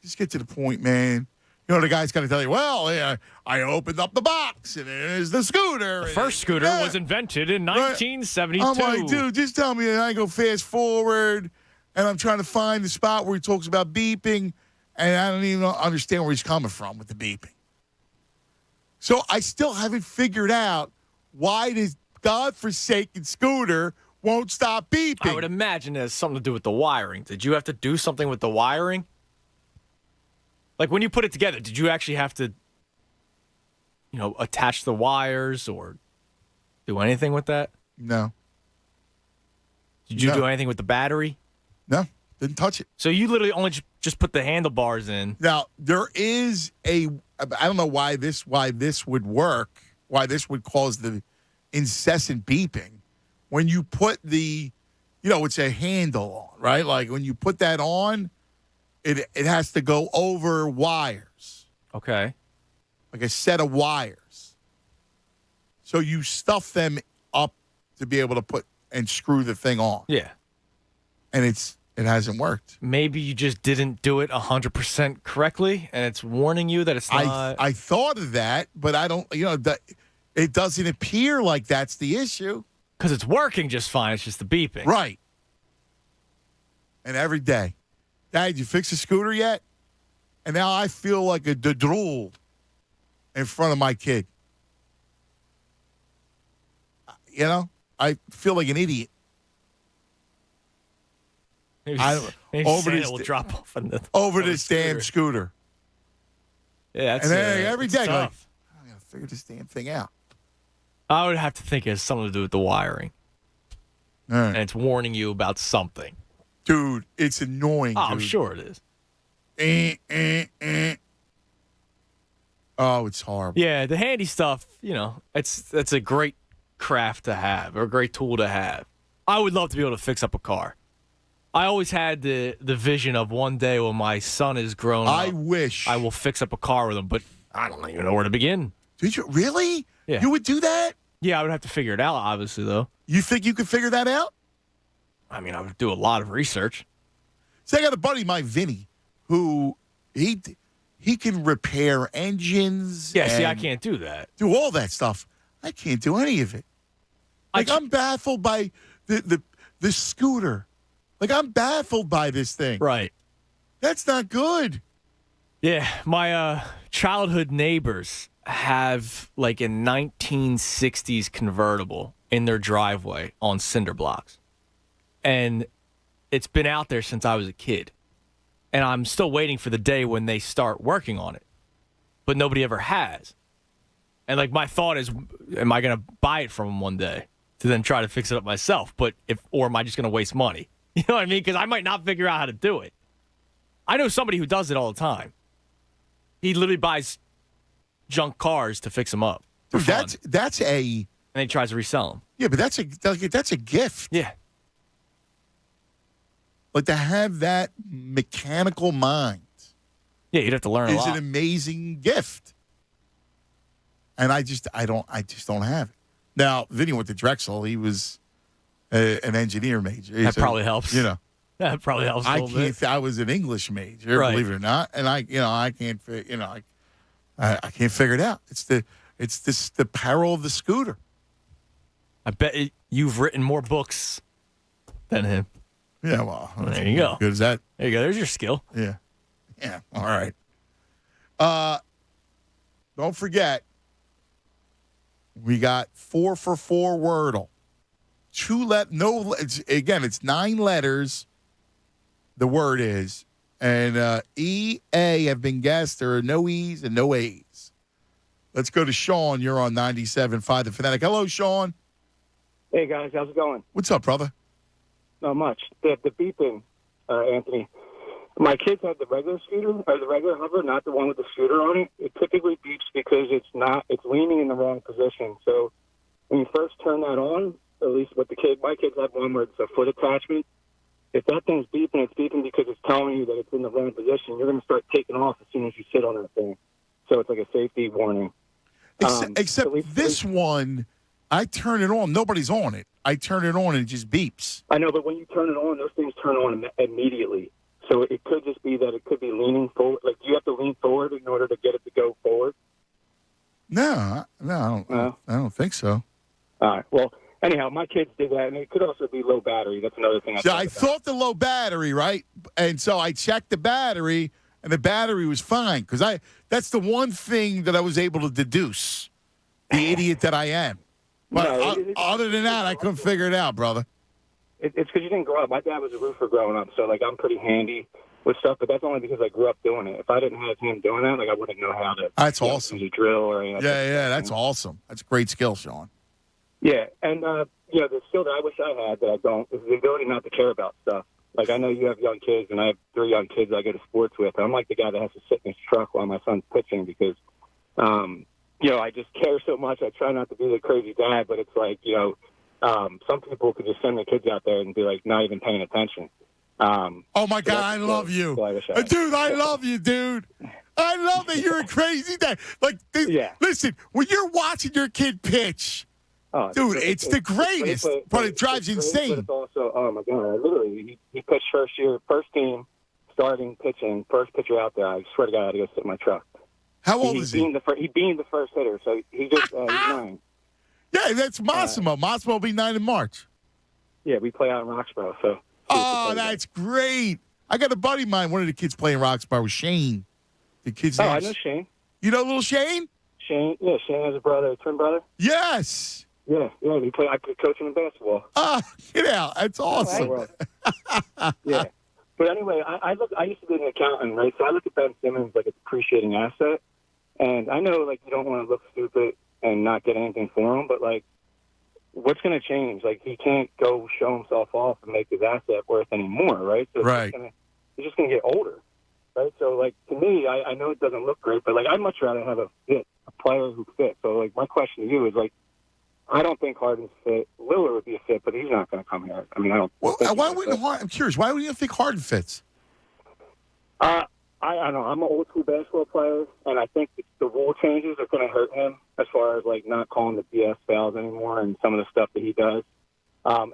Speaker 21: just get to the point, man. The guy's got to tell you, well, yeah, I opened up the box, and there's the scooter.
Speaker 18: The first scooter was invented in 1972.
Speaker 21: I'm like, dude, just tell me. And I go fast forward, and I'm trying to find the spot where he talks about beeping, and I don't even understand where he's coming from with the beeping. So I still haven't figured out why this godforsaken scooter won't stop beeping.
Speaker 18: I would imagine it has something to do with the wiring. Did you have to do something with the wiring? Like when you put it together, did you actually have to attach the wires or do anything with that?
Speaker 21: No.
Speaker 18: Did you do anything with the battery?
Speaker 21: No, didn't touch it.
Speaker 18: So you literally only just put the handlebars in.
Speaker 21: Now, there is I don't know why this would work, why this would cause the incessant beeping. When you put it's a handle on, right? Like when you put that on, it has to go over wires.
Speaker 18: Okay.
Speaker 21: Like a set of wires. So you stuff them up to be able to put and screw the thing on.
Speaker 18: Yeah.
Speaker 21: And it hasn't worked.
Speaker 18: Maybe you just didn't do it 100% correctly, and it's warning you that it's not.
Speaker 21: I thought of that, but I don't, it doesn't appear like that's the issue.
Speaker 18: Because it's working just fine. It's just the beeping.
Speaker 21: Right. And every day, Dad, did you fix the scooter yet? And now I feel like a drool in front of my kid. I feel like an idiot.
Speaker 18: Maybe
Speaker 21: over
Speaker 18: Santa will drop off
Speaker 21: over this damn scooter.
Speaker 18: Yeah, that's
Speaker 21: and then every day,
Speaker 18: tough.
Speaker 21: I gotta figure this damn thing out.
Speaker 18: I would have to think it has something to do with the wiring.
Speaker 21: All right.
Speaker 18: And it's warning you about something.
Speaker 21: Dude, it's annoying.
Speaker 18: Oh,
Speaker 21: dude.
Speaker 18: I'm sure it is.
Speaker 21: Oh, it's horrible.
Speaker 18: Yeah, the handy stuff, that's a great craft to have or a great tool to have. I would love to be able to fix up a car. I always had the vision of one day when my son is grown up.
Speaker 21: I wish
Speaker 18: I will fix up a car with him, but I don't even know where to begin.
Speaker 21: Did you really?
Speaker 18: Yeah.
Speaker 21: You would do that?
Speaker 18: Yeah, I would have to figure it out, obviously, though.
Speaker 21: You think you could figure that out?
Speaker 18: I mean, I would do a lot of research.
Speaker 21: So I got a buddy of mine, Vinny, who he can repair engines.
Speaker 18: Yeah, see, I can't do that.
Speaker 21: Do all that stuff. I can't do any of it. Like, I'm baffled by the scooter. Like, I'm baffled by this thing.
Speaker 18: Right.
Speaker 21: That's not good.
Speaker 18: Yeah, my childhood neighbors have like a 1960s convertible in their driveway on cinder blocks. And it's been out there since I was a kid. And I'm still waiting for the day when they start working on it. But nobody ever has. And like my thought is, am I going to buy it from them one day to then try to fix it up myself? Or am I just going to waste money? You know what I mean? Because I might not figure out how to do it. I know somebody who does it all the time. He literally buys junk cars to fix them up.
Speaker 21: Dude, that's a.
Speaker 18: And he tries to resell them.
Speaker 21: Yeah, but that's a gift.
Speaker 18: Yeah.
Speaker 21: Like to have that mechanical mind.
Speaker 18: Yeah, you'd have to learn a lot.
Speaker 21: Is an amazing gift. And I just don't have it. Now, Vinny went to Drexel. He was an engineer major.
Speaker 18: That probably helps. That probably helps.
Speaker 21: I was an English major,
Speaker 18: right.
Speaker 21: Believe it or not, and I can't figure it out. It's the peril of the scooter.
Speaker 18: I bet you've written more books than him.
Speaker 21: Yeah, well,
Speaker 18: there you go.
Speaker 21: Good as that.
Speaker 18: There you go. There's your skill.
Speaker 21: Yeah. All right. Don't forget, we got 4 for 4 Wordle. It's 9 letters. The word is, and E-A have been guessed. There are no E's and no A's. Let's go to Sean. You're on 97.5 The Fanatic. Hello, Sean.
Speaker 1: Hey, guys. How's it going?
Speaker 21: What's up, brother?
Speaker 1: Not much. The beeping, Anthony. My kids had the regular scooter, or the regular hover, not the one with the scooter on it. It typically beeps because it's leaning in the wrong position. So when you first turn that on, at least with my kids have one where it's a foot attachment. If that thing's beeping, it's beeping because it's telling you that it's in the wrong position. You're going to start taking off as soon as you sit on that thing. So it's like a safety warning.
Speaker 21: Except this one, I turn it on. Nobody's on it. I turn it on and it just beeps.
Speaker 1: I know, but when you turn it on, those things turn on immediately. So it could just be that it could be leaning forward. Like, do you have to lean forward in order to get it to go forward?
Speaker 21: No, I don't think so.
Speaker 1: All right. Well, anyhow, my kids did that, and it could also be low battery. That's another thing.
Speaker 21: I thought the low battery, right? And so I checked the battery, and the battery was fine because that's the one thing that I was able to deduce. The idiot that I am. But other than that, I couldn't figure it out, brother.
Speaker 1: It's because you didn't grow up. My dad was a roofer growing up, so like I'm pretty handy. with stuff, but that's only because I grew up doing it. If I didn't have him doing that, like I wouldn't know how to.
Speaker 21: That's awesome.
Speaker 1: Use a drill or anything.
Speaker 21: Yeah, that's awesome. That's a great skill, Sean.
Speaker 1: Yeah, and the skill that I wish I had that I don't is the ability not to care about stuff. Like I know you have young kids, and I have 3 young kids I go to sports with. I'm like the guy that has to sit in his truck while my son's pitching because, I just care so much. I try not to be the crazy dad, but it's like some people could just send their kids out there and be like not even paying attention.
Speaker 21: Oh my God, I love you, dude! I love you, dude. I love that you're a crazy dad. Like, listen, when you're watching your kid pitch, dude, it's the greatest, but it drives you insane.
Speaker 1: But it's also, oh my God, literally, he pitched first team, starting pitching, first pitcher out there. I swear to God, I had to go sit in my truck.
Speaker 21: How old is he?
Speaker 1: He beamed the first hitter, so he just he's 9.
Speaker 21: Yeah, that's Massimo. Massimo will be 9 in March.
Speaker 1: Yeah, we play out in Roxborough, so.
Speaker 21: Oh, that's great. I got a buddy of mine, one of the kids playing Roxborough, Shane. The kid's name.
Speaker 1: I know Shane.
Speaker 21: You know little Shane?
Speaker 1: Shane has a brother, a twin brother.
Speaker 21: Yes.
Speaker 1: Yeah, I could coach him in basketball.
Speaker 21: Oh, get out. That's awesome.
Speaker 1: Yeah. But anyway, I used to be an accountant, right? So I look at Ben Simmons like a depreciating asset. And I know, like, you don't want to look stupid and not get anything for him, but, like, what's going to change? Like, he can't go show himself off and make his asset worth anymore, right? So he's just going to get older, right? So, like, to me, I know it doesn't look great, but, like, I'd much rather have a player who fits. So, like, my question to you is, like, I don't think Harden's fit. Lillard would be a fit, but he's not going to come here. I mean, I don't.
Speaker 21: Well, why wouldn't Harden? I'm curious. Why wouldn't you think Harden fits?
Speaker 1: I don't know. I'm an old school basketball player, and I think the rule changes are going to hurt him as far as like not calling the BS fouls anymore and some of the stuff that he does. I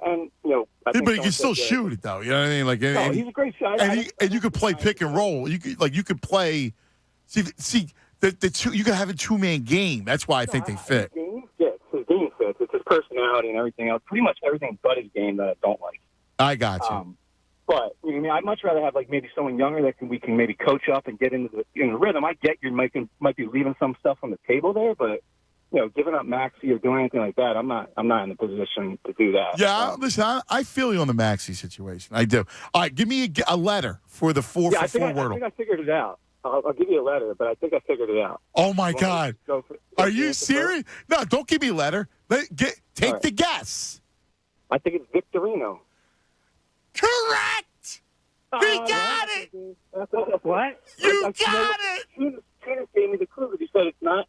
Speaker 1: think
Speaker 21: but he can still shoot it though. You know what I mean? Like,
Speaker 1: he's a great shot.
Speaker 21: And you could play pick and roll. You could play. See the two. You could have a 2-man game. That's why I think they fit.
Speaker 1: His game fits. It's his personality and everything else. Pretty much everything but his game that I don't like.
Speaker 21: I got you.
Speaker 1: But I'd much rather have like maybe someone younger that we can maybe coach up and get into the rhythm. I get you might be leaving some stuff on the table there, but giving up Maxey or doing anything like that, I'm not in the position to do that.
Speaker 21: Yeah, listen, I feel you on the Maxey situation. I do. All right, give me a letter for the 4 for 4 Wordle.
Speaker 1: I think I figured it out. I'll give you a letter, but I think I figured it out.
Speaker 21: Oh my God! Are you serious? No, don't give me a letter. Take the guess.
Speaker 1: I think it's Victorino.
Speaker 21: Correct. We got it.
Speaker 1: What?
Speaker 21: You got it.
Speaker 1: Tunis gave me the clue because he said it's not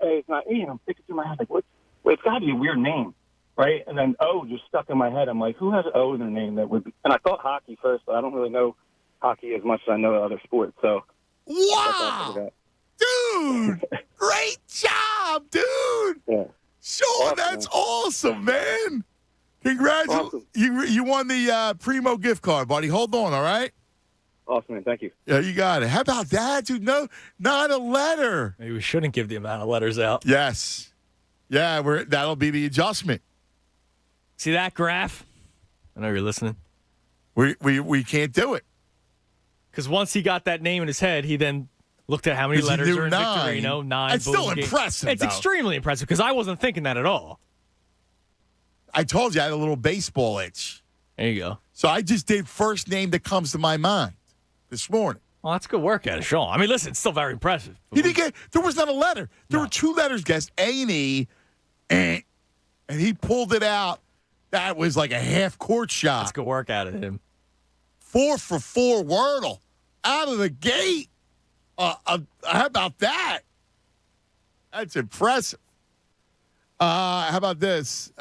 Speaker 1: Ian. I'm thinking to my head like, what? Well, it's got to be a weird name, right? And then O just stuck in my head. I'm like, who has O in their name that would be? And I thought hockey first, but I don't really know hockey as much as I know other sports. So.
Speaker 21: Wow, dude! Great job, dude.
Speaker 1: Yeah.
Speaker 21: Sean, that's awesome, man. Congratulations. Awesome. You won the Primo gift card, buddy. Hold on, all right?
Speaker 1: Awesome, man. Thank you.
Speaker 21: Yeah, you got it. How about that, dude? No, not a letter.
Speaker 18: Maybe we shouldn't give the amount of letters out.
Speaker 21: Yes. Yeah, that'll be the adjustment.
Speaker 18: See that graph? I know you're listening.
Speaker 21: We can't do it.
Speaker 18: Because once he got that name in his head, he then looked at how many letters are in Victorino. 9.
Speaker 21: It's still impressive.
Speaker 18: It's extremely impressive because I wasn't thinking that at all.
Speaker 21: I told you I had a little baseball itch.
Speaker 18: There you go.
Speaker 21: So I just did first name that comes to my mind this morning.
Speaker 18: Well, that's good work out of Sean. I mean, listen, it's still very impressive.
Speaker 21: There was not a letter. There were 2 letters guessed, A and E, and he pulled it out. That was like a half-court shot.
Speaker 18: That's good work out of him.
Speaker 21: 4 for 4 Wordle out of the gate. How about that? That's impressive. How about this?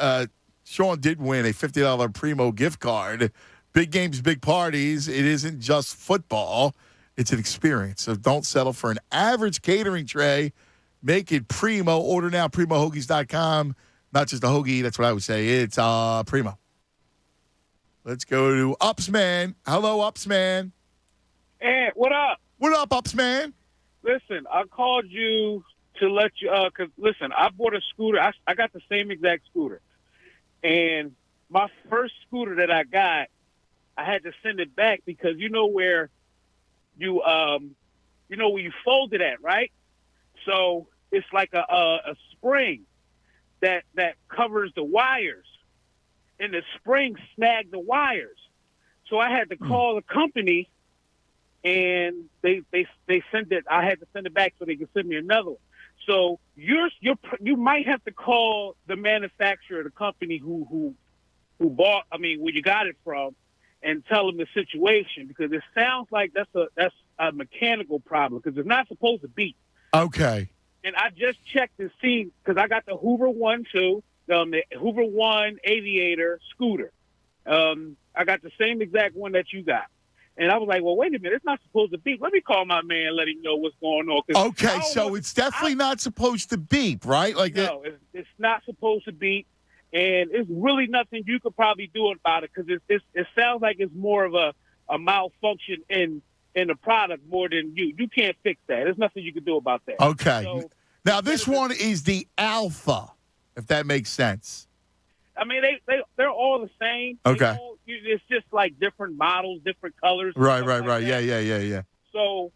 Speaker 21: Sean did win a $50 Primo gift card. Big games, big parties. It isn't just football. It's an experience. So don't settle for an average catering tray. Make it Primo. Order now, PrimoHoagies.com. Not just a hoagie. That's what I would say. It's Primo. Let's go to Ups Man. Hello, Ups Man.
Speaker 3: Hey, what up?
Speaker 21: What up, Ups Man?
Speaker 3: Listen, I called you to let you, because, listen, I bought a scooter. I got the same exact scooter. And my first scooter that I got, I had to send it back because you know where you fold it at, right? So it's like a spring that covers the wires. And the spring snagged the wires. So I had to call the company and they sent it. I had to send it back so they could send me another one. So you might have to call the manufacturer, the company who bought. I mean, where you got it from, and tell them the situation, because it sounds like that's a mechanical problem, because it's not supposed to beep.
Speaker 21: Okay.
Speaker 3: And I just checked to see, because I got the Hoover One too, the Hoover One Aviator scooter. I got the same exact one that you got. And I was like, well, wait a minute, it's not supposed to beep. Let me call my man, let him know what's going on.
Speaker 21: Okay, so it's definitely not supposed to beep, right? Like
Speaker 3: no, it's not supposed to beep, and it's really nothing you could probably do about it, because it sounds like it's more of a malfunction in the product more than you. You can't fix that. There's nothing you can do about that.
Speaker 21: Okay.
Speaker 3: So,
Speaker 21: now this one is the Alpha, if that makes sense.
Speaker 3: I mean, they're all the same.
Speaker 21: Okay.
Speaker 3: It's just like different models, different colors.
Speaker 21: Right.
Speaker 3: Like
Speaker 21: Yeah.
Speaker 3: So,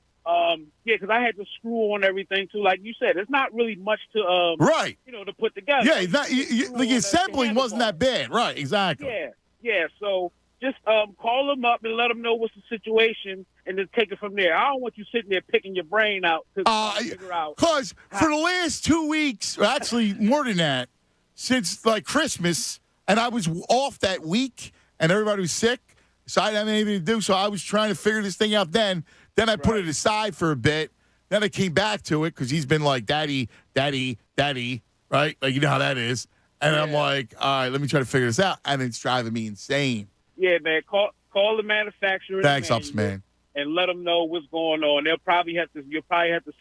Speaker 3: because I had to screw on everything too. Like you said, it's not really much to
Speaker 21: right.
Speaker 3: To put together.
Speaker 21: Yeah, the assembling wasn't that bad. Right, exactly.
Speaker 3: Yeah. So just call them up and let them know what's the situation, and then take it from there. I don't want you sitting there picking your brain out to figure out.
Speaker 21: Because for the last 2 weeks, or actually more than that, since like Christmas, and I was off that week, and everybody was sick, so I didn't have anything to do. So I was trying to figure this thing out then. Then I put it aside for a bit. Then I came back to it because he's been like, daddy, right? Like, you know how that is. And I'm like, all right, let me try to figure this out. And it's driving me insane.
Speaker 3: Yeah, man. Call the manufacturer.
Speaker 21: Thanks, Ups, man.
Speaker 3: And let them know what's going on. You'll probably have to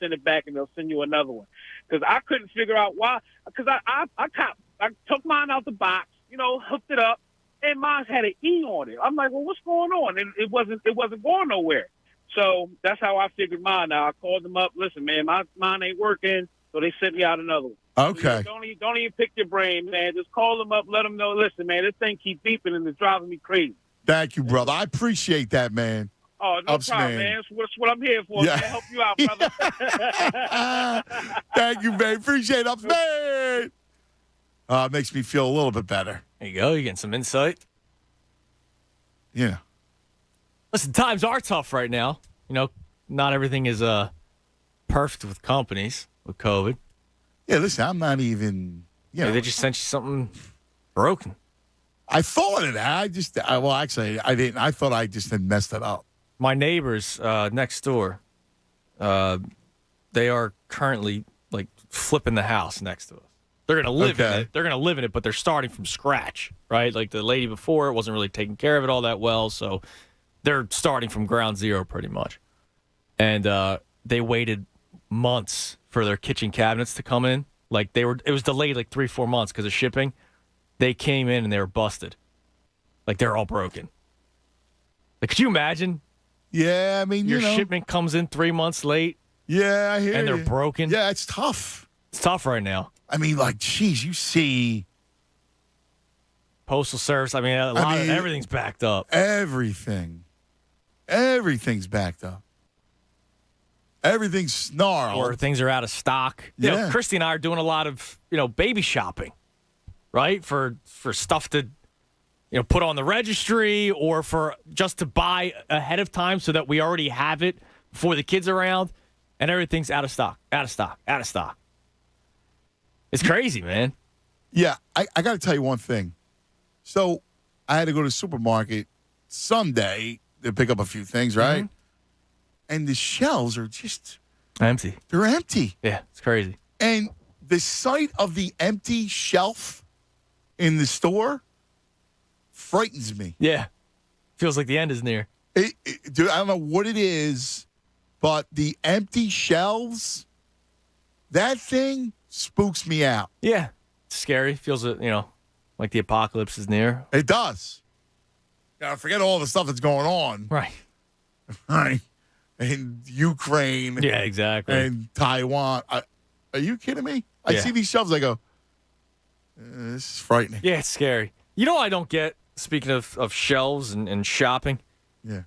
Speaker 3: send it back, and they'll send you another one. Because I couldn't figure out why. Because I took mine out the box, hooked it up, and mine had an E on it. I'm like, well, what's going on? And it wasn't going nowhere. So that's how I figured mine out. I called them up. Listen, man, mine ain't working. So they sent me out another one.
Speaker 21: Okay.
Speaker 3: So don't even pick your brain, man. Just call them up. Let them know. Listen, man, this thing keep beeping and it's driving me crazy.
Speaker 21: Thank you, brother. I appreciate that, man.
Speaker 3: Oh, no
Speaker 21: Ups,
Speaker 3: problem, man. That's what I'm here for.
Speaker 21: Yeah.
Speaker 3: Man. Help you out, brother.
Speaker 21: Thank you, man. Appreciate it, Ups, man. It makes me feel a little bit better.
Speaker 18: There you go. You're getting some insight.
Speaker 21: Yeah.
Speaker 18: Listen, times are tough right now. Not everything is perfect with companies with COVID.
Speaker 21: Yeah, listen, I'm not even.
Speaker 18: They just sent you something broken.
Speaker 21: I thought of that. I didn't. I thought I just had messed it up.
Speaker 18: My neighbors next door, they are currently like flipping the house next to us. They're gonna live in it. They're gonna live in it, but they're starting from scratch, right? Like the lady before it wasn't really taking care of it all that well, so they're starting from ground zero pretty much. And they waited months for their kitchen cabinets to come in. Like it was delayed like 3-4 months because of shipping. They came in and they were busted. Like they're all broken. Like, could you imagine?
Speaker 21: Yeah, I mean,
Speaker 18: your shipment comes in 3 months late.
Speaker 21: Yeah, I hear
Speaker 18: and
Speaker 21: you.
Speaker 18: they're broken.
Speaker 21: Yeah, it's tough.
Speaker 18: It's tough right now.
Speaker 21: I mean, like, geez, you see
Speaker 18: Postal Service. I mean, everything's backed up.
Speaker 21: Everything's backed up. Everything's snarled.
Speaker 18: Or things are out of stock.
Speaker 21: Yeah.
Speaker 18: Christy and I are doing a lot of, baby shopping, right? For stuff to, put on the registry or for just to buy ahead of time so that we already have it before the kids are around, and everything's out of stock. It's crazy, man.
Speaker 21: Yeah, I got to tell you one thing. So I had to go to the supermarket Sunday to pick up a few things, right? Mm-hmm. And the shelves are just
Speaker 18: empty.
Speaker 21: They're empty.
Speaker 18: Yeah, it's crazy.
Speaker 21: And the sight of the empty shelf in the store frightens me.
Speaker 18: Yeah. Feels like the end is near.
Speaker 21: Dude, I don't know what it is, but the empty shelves, that thing spooks me out.
Speaker 18: Yeah. It's scary. Feels, like the apocalypse is near.
Speaker 21: It does. Forget all the stuff that's going on.
Speaker 18: Right.
Speaker 21: Right. In Ukraine.
Speaker 18: Yeah, exactly.
Speaker 21: And Taiwan. Are you kidding me? I see these shelves, I go, this is frightening.
Speaker 18: Yeah, it's scary. I don't get, speaking of shelves and shopping.
Speaker 21: Yeah.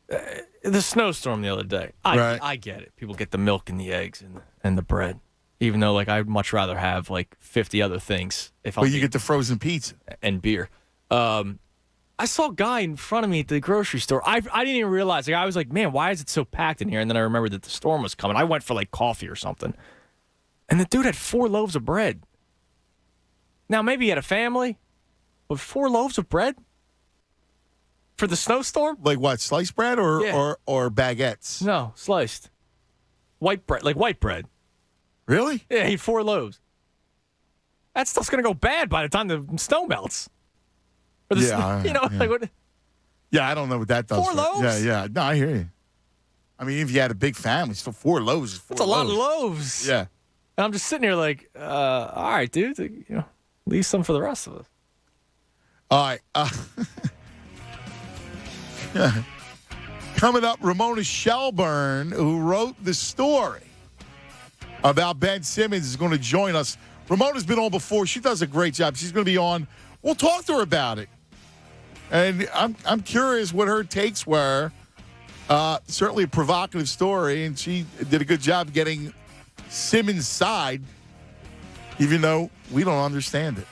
Speaker 18: The snowstorm the other day. I get it. People get the milk and the eggs and the bread. Even though, I'd much rather have, 50 other things.
Speaker 21: But you get the frozen pizza.
Speaker 18: And beer. I saw a guy in front of me at the grocery store. I didn't even realize. Like, I was like, man, why is it so packed in here? And then I remembered that the storm was coming. I went for like coffee or something. And the dude had 4 loaves of bread. Now, maybe he had a family, but 4 loaves of bread? For the snowstorm?
Speaker 21: Like what, sliced bread or baguettes?
Speaker 18: No, sliced. White bread, like white bread.
Speaker 21: Really?
Speaker 18: Yeah, he had 4 loaves. That stuff's going to go bad by the time the snow melts. Or like what?
Speaker 21: Yeah, I don't know what that does.
Speaker 18: 4 loaves?
Speaker 21: Yeah. No, I hear you. I mean, if you had a big family, still 4 loaves is 4
Speaker 18: That's a lot of loaves.
Speaker 21: Yeah.
Speaker 18: And I'm just sitting here like, all right, dude, leave some for the rest of us.
Speaker 21: All right. Coming up, Ramona Shelburne, who wrote the story about Ben Simmons, is going to join us. Ramona's been on before. She does a great job. She's going to be on. We'll talk to her about it. And I'm curious what her takes were. Certainly a provocative story, and she did a good job getting Simmons' side, even though we don't understand it.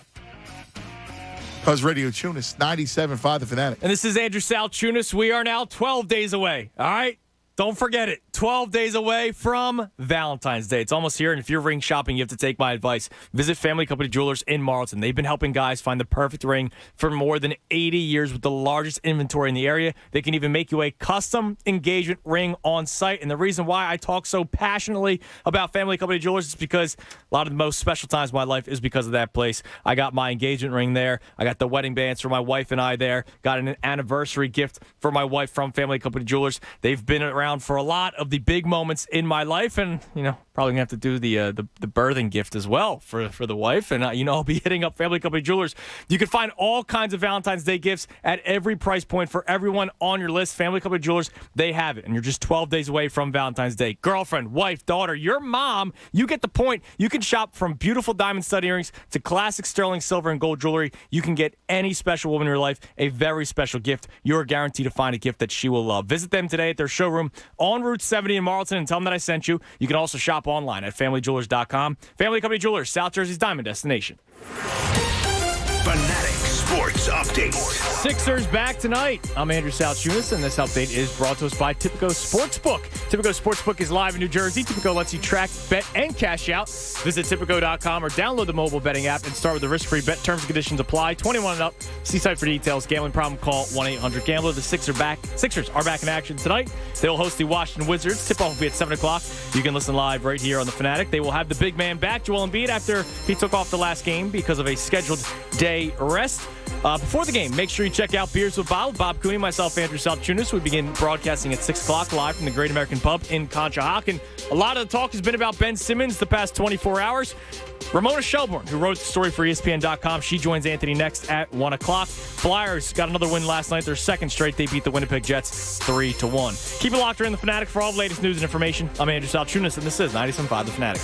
Speaker 21: Cause Radio Tunis, 97.5 The Fanatic.
Speaker 18: And this is Andrew Sal Tunis. We are now 12 days away. All right? Don't forget it. 12 days away from Valentine's Day. It's almost here, and if you're ring shopping, you have to take my advice. Visit Family Company Jewelers in Marlton. They've been helping guys find the perfect ring for more than 80 years with the largest inventory in the area. They can even make you a custom engagement ring on site. And the reason why I talk so passionately about Family Company Jewelers is because a lot of the most special times of my life is because of that place. I got my engagement ring there. I got the wedding bands for my wife and I there. Got an anniversary gift for my wife from Family Company Jewelers. They've been around for a lot of the big moments in my life, and probably gonna have to do the birthing gift as well for the wife. And I'll be hitting up Family Company Jewelers. You can find all kinds of Valentine's Day gifts at every price point for everyone on your list. Family Company Jewelers, they have it, and you're just 12 days away from Valentine's Day. Girlfriend, wife, daughter, your mom, you get the point. You can shop from beautiful diamond stud earrings to classic sterling silver and gold jewelry. You can get any special woman in your life a very special gift. You're guaranteed to find a gift that she will love. Visit them today at their showroom on Route 70 in Marlton and tell them that I sent you. You can also shop online at FamilyJewelers.com. Family Company Jewelers, South Jersey's diamond destination.
Speaker 16: Fanatic Sports Update.
Speaker 18: Sixers back tonight. I'm Andrew Salchunas, and this update is brought to us by Tipico Sportsbook. Tipico Sportsbook is live in New Jersey. Tipico lets you track, bet, and cash out. Visit Tipico.com or download the mobile betting app and start with the risk-free bet. Terms and conditions apply. 21 and up. See site for details. Gambling problem, call 1-800-GAMBLER. The Sixers are back in action tonight. They will host the Washington Wizards. Tip-off will be at 7 o'clock. You can listen live right here on The Fanatic. They will have the big man back, Joel Embiid, after he took off the last game because of a scheduled day rest. Before the game, make sure you check out Beers with Bob Cooney, myself, Andrew Salchunas. We begin broadcasting at 6 o'clock live from the Great American Pub in Conshohocken. A lot of the talk has been about Ben Simmons the past 24 hours. Ramona Shelburne, who wrote the story for ESPN.com, she joins Anthony next at 1 o'clock. Flyers got another win last night. Their second straight. They beat the Winnipeg Jets 3-1. Keep it locked in The Fanatic for all the latest news and information. I'm Andrew Salchunas, and this is 97.5 The Fanatic.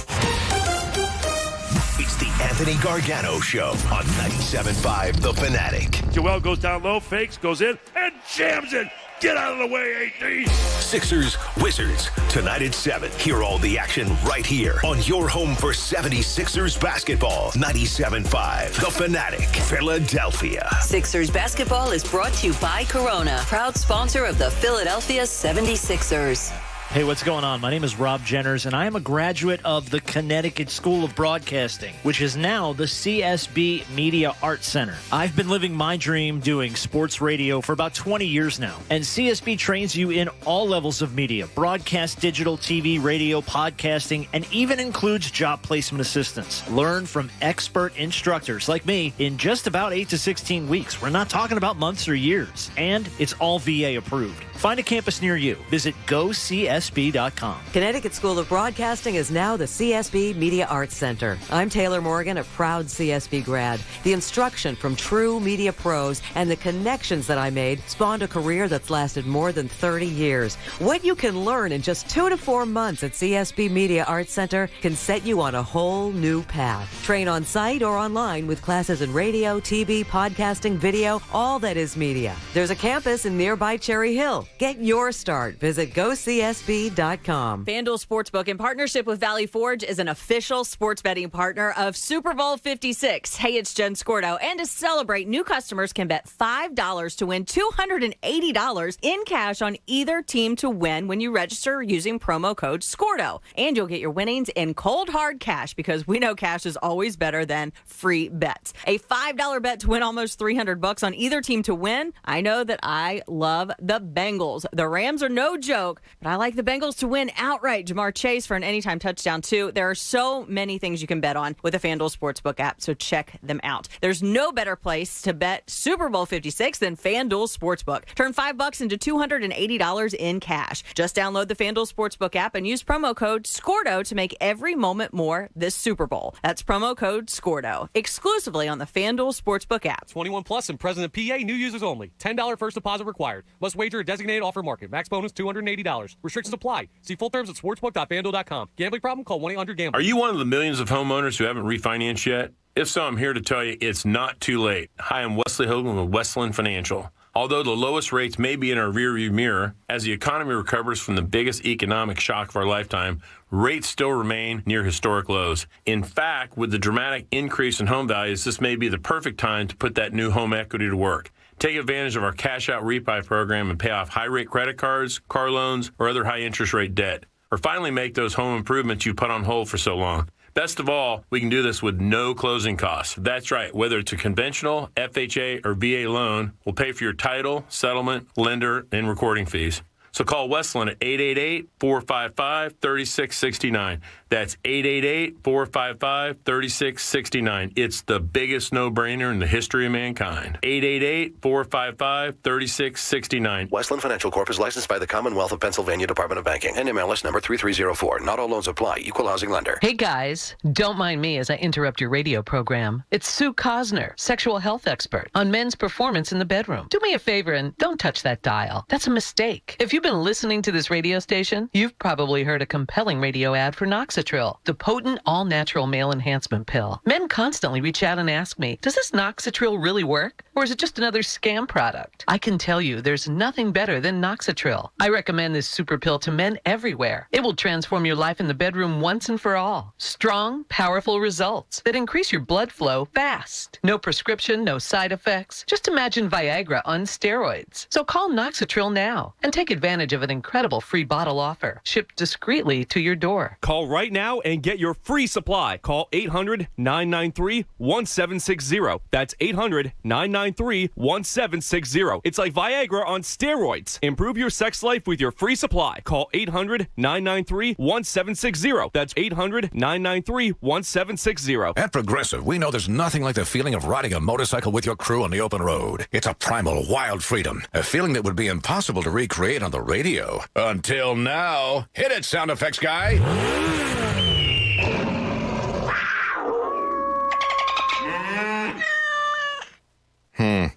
Speaker 16: It's the Anthony Gargano Show on 97.5 The Fanatic.
Speaker 5: Joel goes down low, fakes, goes in, and jams it. Get out of the way, AD.
Speaker 16: Sixers, Wizards, tonight at 7. Hear all the action right here on your home for 76ers basketball. 97.5 The Fanatic, Philadelphia.
Speaker 6: Sixers basketball is brought to you by Corona, proud sponsor of the Philadelphia 76ers.
Speaker 7: Hey, what's going on? My name is Rob Jenners, and I am a graduate of the Connecticut School of Broadcasting, which is now the CSB Media Arts Center. I've been living my dream doing sports radio for about 20 years now, and CSB trains you in all levels of media, broadcast, digital, TV, radio, podcasting, and even includes job placement assistance. Learn from expert instructors like me in just about 8 to 16 weeks. We're not talking about months or years, and it's all VA approved. Find a campus near you. Visit GoCSB.com.
Speaker 11: Connecticut School of Broadcasting is now the CSB Media Arts Center. I'm Taylor Morgan, a proud CSB grad. The instruction from true media pros and the connections that I made spawned a career that's lasted more than 30 years. What you can learn in just 2 to 4 months at CSB Media Arts Center can set you on a whole new path. Train on site or online with classes in radio, TV, podcasting, video, all that is media. There's a campus in nearby Cherry Hill. Get your start. Visit GoCSB.com.
Speaker 9: FanDuel Sportsbook, in partnership with Valley Forge, is an official sports betting partner of Super Bowl 56. Hey, it's Jen Scordo. And to celebrate, new customers can bet $5 to win $280 in cash on either team to win when you register using promo code SCORDO. And you'll get your winnings in cold, hard cash, because we know cash is always better than free bets. A $5 bet to win almost $300 on either team to win. I know that I love the Bengals. The Rams are no joke, but I like the Bengals to win outright. Jamar Chase for an anytime touchdown, too. There are so many things you can bet on with the FanDuel Sportsbook app, so check them out. There's no better place to bet Super Bowl 56 than FanDuel Sportsbook. Turn $5 into $280 in cash. Just download the FanDuel Sportsbook app and use promo code SCORDO to make every moment more this Super Bowl. That's promo code SCORDO, exclusively on the FanDuel Sportsbook app.
Speaker 23: 21 plus and present in PA, new users only. $10 first deposit required. Must wager a designated offer market. Max bonus $280. Restrictions apply. See full terms at sportsbook.fanduel.com. Gambling problem? Call 1-800-GAMBLER.
Speaker 12: Are you one of the millions of homeowners who haven't refinanced yet? If so, I'm here to tell you it's not too late. Hi, I'm Wesley Hogan with Westland Financial. Although the lowest rates may be in our rearview mirror, as the economy recovers from the biggest economic shock of our lifetime, rates still remain near historic lows. In fact, with the dramatic increase in home values, this may be the perfect time to put that new home equity to work. Take advantage of our cash-out refi program and pay off high-rate credit cards, car loans, or other high-interest rate debt. Or finally make those home improvements you put on hold for so long. Best of all, we can do this with no closing costs. That's right. Whether it's a conventional, FHA, or VA loan, we'll pay for your title, settlement, lender, and recording fees. So call Westland at 888-455-3669. That's 888-455-3669. It's the biggest no-brainer in the history of mankind. 888-455-3669.
Speaker 13: Westland Financial Corp is licensed by the Commonwealth of Pennsylvania Department of Banking. NMLS number 3304. Not all loans apply. Equal housing lender.
Speaker 14: Hey guys, don't mind me as I interrupt your radio program. It's Sue Cosner, sexual health expert on men's performance in the bedroom. Do me a favor and don't touch that dial. That's a mistake. If you've been listening to this radio station, you've probably heard a compelling radio ad for Noxitril, the potent all-natural male enhancement pill. Men constantly reach out and ask me, does this Noxitril really work? Or is it just another scam product? I can tell you there's nothing better than Noxitril. I recommend this super pill to men everywhere. It will transform your life in the bedroom once and for all. Strong, powerful results that increase your blood flow fast. No prescription, no side effects. Just imagine Viagra on steroids. So call Noxitril now and take advantage of an incredible free bottle offer, shipped discreetly to your door.
Speaker 15: Call right now and get your free supply. Call 800-993-1760. That's 800-993-1760. It's like Viagra on steroids. Improve your sex life with your free supply. Call 800-993-1760. That's 800-993-1760.
Speaker 17: At Progressive, we know there's nothing like the feeling of riding a motorcycle with your crew on the open road. It's a primal, wild freedom, a feeling that would be impossible to recreate on the radio. Until now. Hit it, sound effects guy.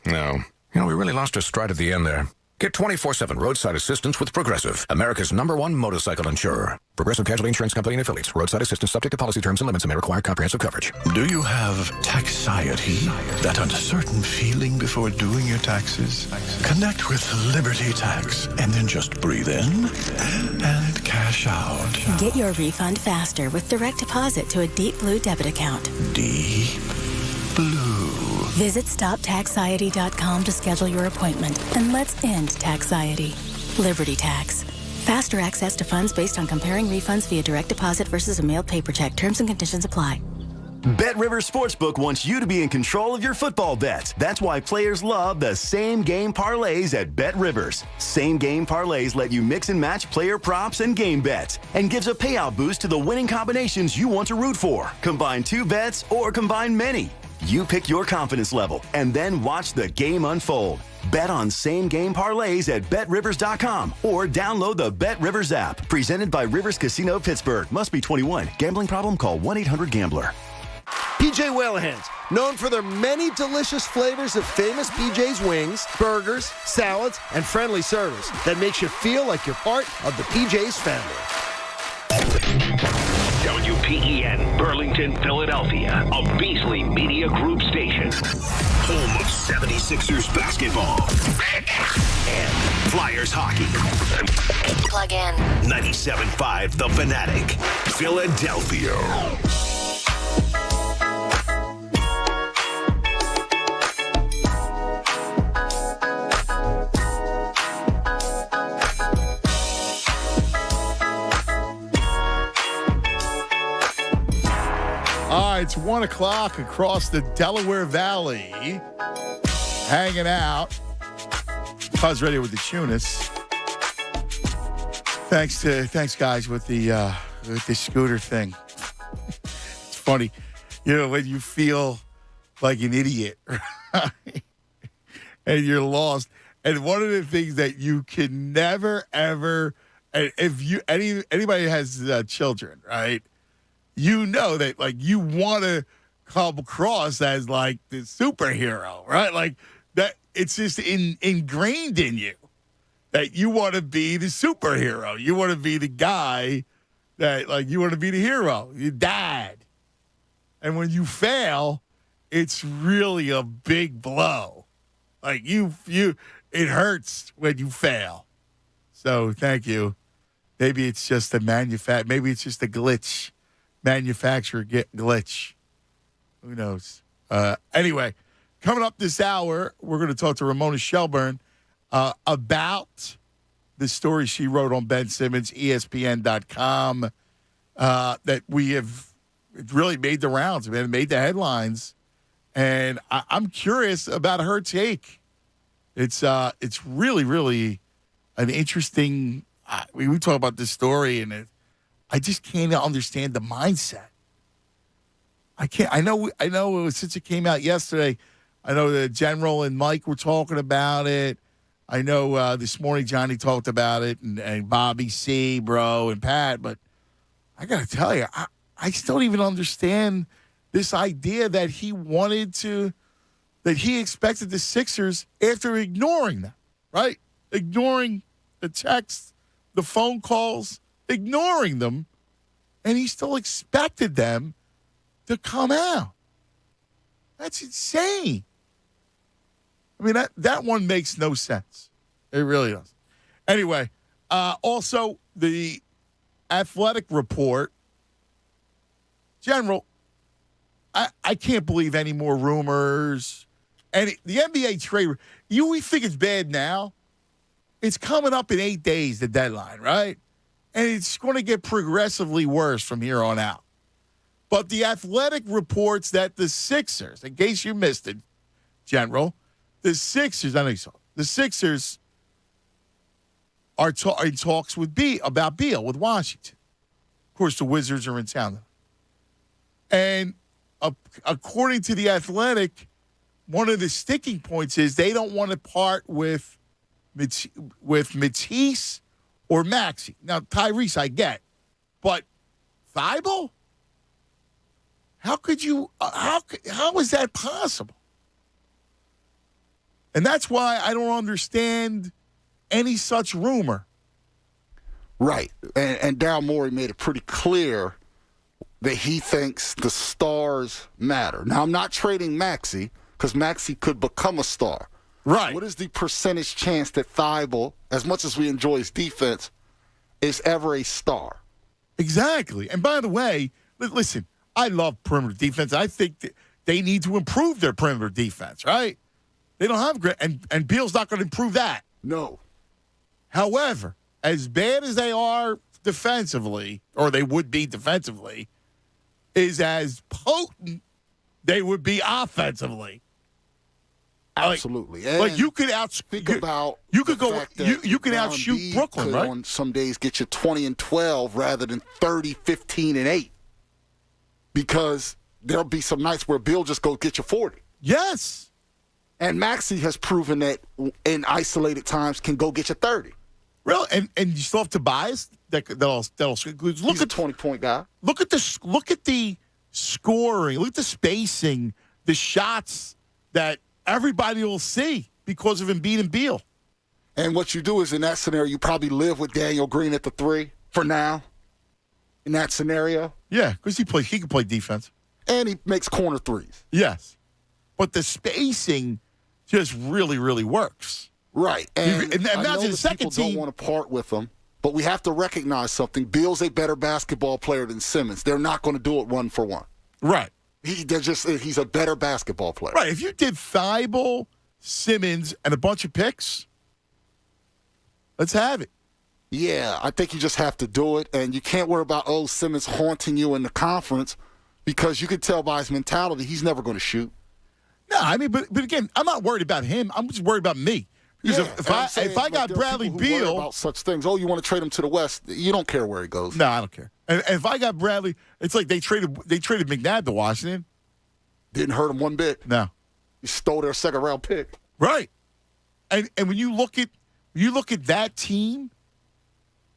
Speaker 17: No. You know, we really lost our stride at the end there. Get 24/7 roadside assistance with Progressive, America's #1 motorcycle insurer. Progressive Casualty Insurance Company and affiliates. Roadside assistance subject to policy terms and limits and may require comprehensive coverage.
Speaker 19: Do you have taxiety? That uncertain feeling before doing your taxes? Connect with Liberty Tax and then just breathe in and cash out.
Speaker 20: Get your refund faster with direct deposit to a Deep Blue debit account.
Speaker 19: Deep Blue.
Speaker 20: Visit StopTaxiety.com to schedule your appointment, and let's end taxiety. Liberty Tax. Faster access to funds based on comparing refunds via direct deposit versus a mailed paper check. Terms and conditions apply.
Speaker 22: BetRivers Sportsbook wants you to be in control of your football bets. That's why players love the same-game parlays at BetRivers. Same-game parlays let you mix and match player props and game bets and gives a payout boost to the winning combinations you want to root for. Combine two bets or combine many. You pick your confidence level and then watch the game unfold. Bet on same-game parlays at BetRivers.com or download the BetRivers app. Presented by Rivers Casino Pittsburgh. Must be 21. Gambling problem? Call 1-800-GAMBLER.
Speaker 10: PJ Whalehands, known for their many delicious flavors of famous PJ's wings, burgers, salads, and friendly service that makes you feel like you're part of the PJ's family.
Speaker 16: WPEN, Burlington. Arlington, Philadelphia, a Beasley Media Group station. Home of 76ers basketball and Flyers hockey.
Speaker 6: Plug in.
Speaker 16: 97.5 The Fanatic, Philadelphia.
Speaker 21: All right, it's 1 o'clock across the Delaware Valley. Hanging out. Buzz Radio with the Tunis. Thanks guys with the scooter thing. It's funny, when you feel like an idiot, right? And you're lost. And one of the things that you can never ever, and if anybody has children, right? You know that you want to come across as the superhero, right? Like that, it's just ingrained in you that you want to be the superhero. You want to be the guy that you want to be the hero, your dad. And when you fail, it's really a big blow. It hurts when you fail. So thank you. Maybe it's just a maybe it's just a glitch. Manufacturer glitch. Who knows? Anyway, coming up this hour, we're going to talk to Ramona Shelburne about the story she wrote on Ben Simmons, ESPN.com, that we have really made the rounds, man, made the headlines. And I'm curious about her take. It's really, really an interesting. We talk about this story, and I just can't understand the mindset. I can't. I know. Since it came out yesterday, I know the General and Mike were talking about it. I know this morning Johnny talked about it, and Bobby C, bro, and Pat. But I got to tell you, I still don't even understand this idea that he expected the Sixers after ignoring them, right? Ignoring the texts, the phone calls, ignoring them, and he still expected them to come out. That's insane. I mean, that one makes no sense. It really does. Anyway, also the Athletic report. General, I can't believe any more rumors. And the NBA trade, we think it's bad now. It's coming up in 8 days, the deadline, right? And it's going to get progressively worse from here on out. But the Athletic reports that the Sixers, in case you missed it, General, the Sixers are in talks with about Beal with Washington. Of course, the Wizards are in town. And according to the Athletic, one of the sticking points is they don't want to part with Matisse or Maxey. Now, Tyrese, I get. But Thibault? How could you how is that possible? And that's why I don't understand any such rumor.
Speaker 2: Right. And Daryl Morey made it pretty clear that he thinks the stars matter. Now, I'm not trading Maxey because Maxey could become a star.
Speaker 21: Right.
Speaker 2: What is the percentage chance that Thibault, as much as we enjoy his defense, is ever a star?
Speaker 21: Exactly. And by the way, listen, I love perimeter defense. I think that they need to improve their perimeter defense, right? They don't have great, and Beal's not going to improve that.
Speaker 2: No.
Speaker 21: However, as bad as they are defensively, or they would be defensively, is as potent they would be offensively.
Speaker 2: Absolutely.
Speaker 21: Like you could
Speaker 2: think about
Speaker 21: you could go you can outshoot Brooklyn,
Speaker 2: could
Speaker 21: right?
Speaker 2: On some days get you 20 and 12 rather than 30, 15 and 8. Because there'll be some nights where Bill just go get you 40.
Speaker 21: Yes.
Speaker 2: And Maxey has proven that in isolated times can go get you 30.
Speaker 21: Really? And you still have Tobias that'll look
Speaker 2: He's a 20-point guy.
Speaker 21: Look at the scoring, look at the spacing, the shots that everybody will see because of Embiid and Beal.
Speaker 2: And what you do is in that scenario, you probably live with Daniel Green at the 3 for now. in that scenario.
Speaker 21: Yeah, because he can play defense.
Speaker 2: And he makes corner threes.
Speaker 21: Yes. But the spacing just really, really works.
Speaker 2: Right. And I know
Speaker 21: the
Speaker 2: that
Speaker 21: second
Speaker 2: people
Speaker 21: team
Speaker 2: don't want to part with him, but we have to recognize something. Beal's a better basketball player than Simmons. They're not going to do it 1-for-1.
Speaker 21: Right.
Speaker 2: He's a better basketball player.
Speaker 21: Right. If you did Thibault, Simmons, and a bunch of picks, let's have it.
Speaker 2: Yeah, I think you just have to do it, and you can't worry about, Simmons haunting you in the conference, because you can tell by his mentality he's never going to shoot.
Speaker 21: No, I mean, but again, I'm not worried about him. I'm just worried about me. Because if I got Bradley Beal
Speaker 2: about such things, you want to trade him to the West, you don't care where he goes.
Speaker 21: No, I don't care. And if I got Bradley, it's like they traded McNabb to Washington.
Speaker 2: Didn't hurt him one bit.
Speaker 21: No,
Speaker 2: he stole their second-round pick.
Speaker 21: Right. And when you look at that team,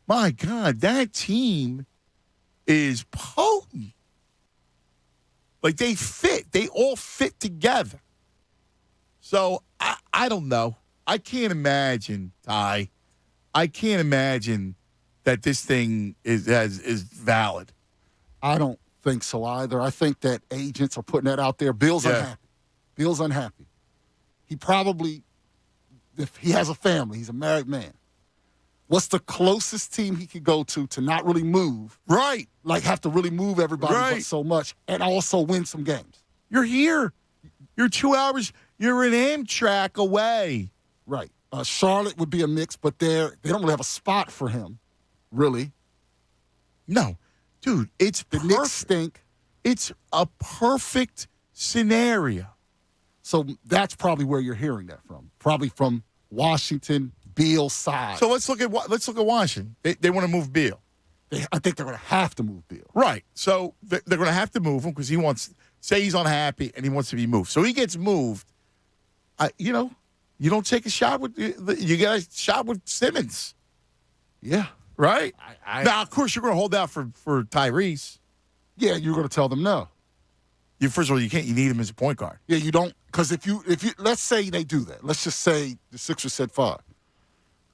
Speaker 21: my God, that team is potent. Like they fit. They all fit together. So I don't know. I can't imagine, Ty. I can't imagine that this thing is valid.
Speaker 2: I don't think so either. I think that agents are putting that out there. Bill's unhappy. Bill's unhappy. He probably, if he has a family, he's a married man. What's the closest team he could go to not really move?
Speaker 21: Right.
Speaker 2: Like have to really move everybody but so much and also win some games.
Speaker 21: You're here. You're 2 hours. You're an Amtrak away.
Speaker 2: Right. Charlotte would be a mix, but they don't really have a spot for him, really.
Speaker 21: No. Dude, it's
Speaker 2: the Knicks stink.
Speaker 21: It's a perfect scenario.
Speaker 2: So that's probably where you're hearing that from. Probably from Washington, Beal's side.
Speaker 21: So let's look at Washington. They want to move Beal.
Speaker 2: I think they're going to have to move Beal.
Speaker 21: Right. So they're going to have to move him because say he's unhappy and he wants to be moved. So he gets moved. You don't take a shot with you get a shot with Simmons.
Speaker 2: Yeah.
Speaker 21: Right? Now, of course, you're going to hold out for Tyrese.
Speaker 2: Yeah, you're going to tell them no.
Speaker 21: First of all, you can't. You need him as a point guard.
Speaker 2: Yeah, you don't. Because if you let's say they do that. Let's just say the Sixers said 5.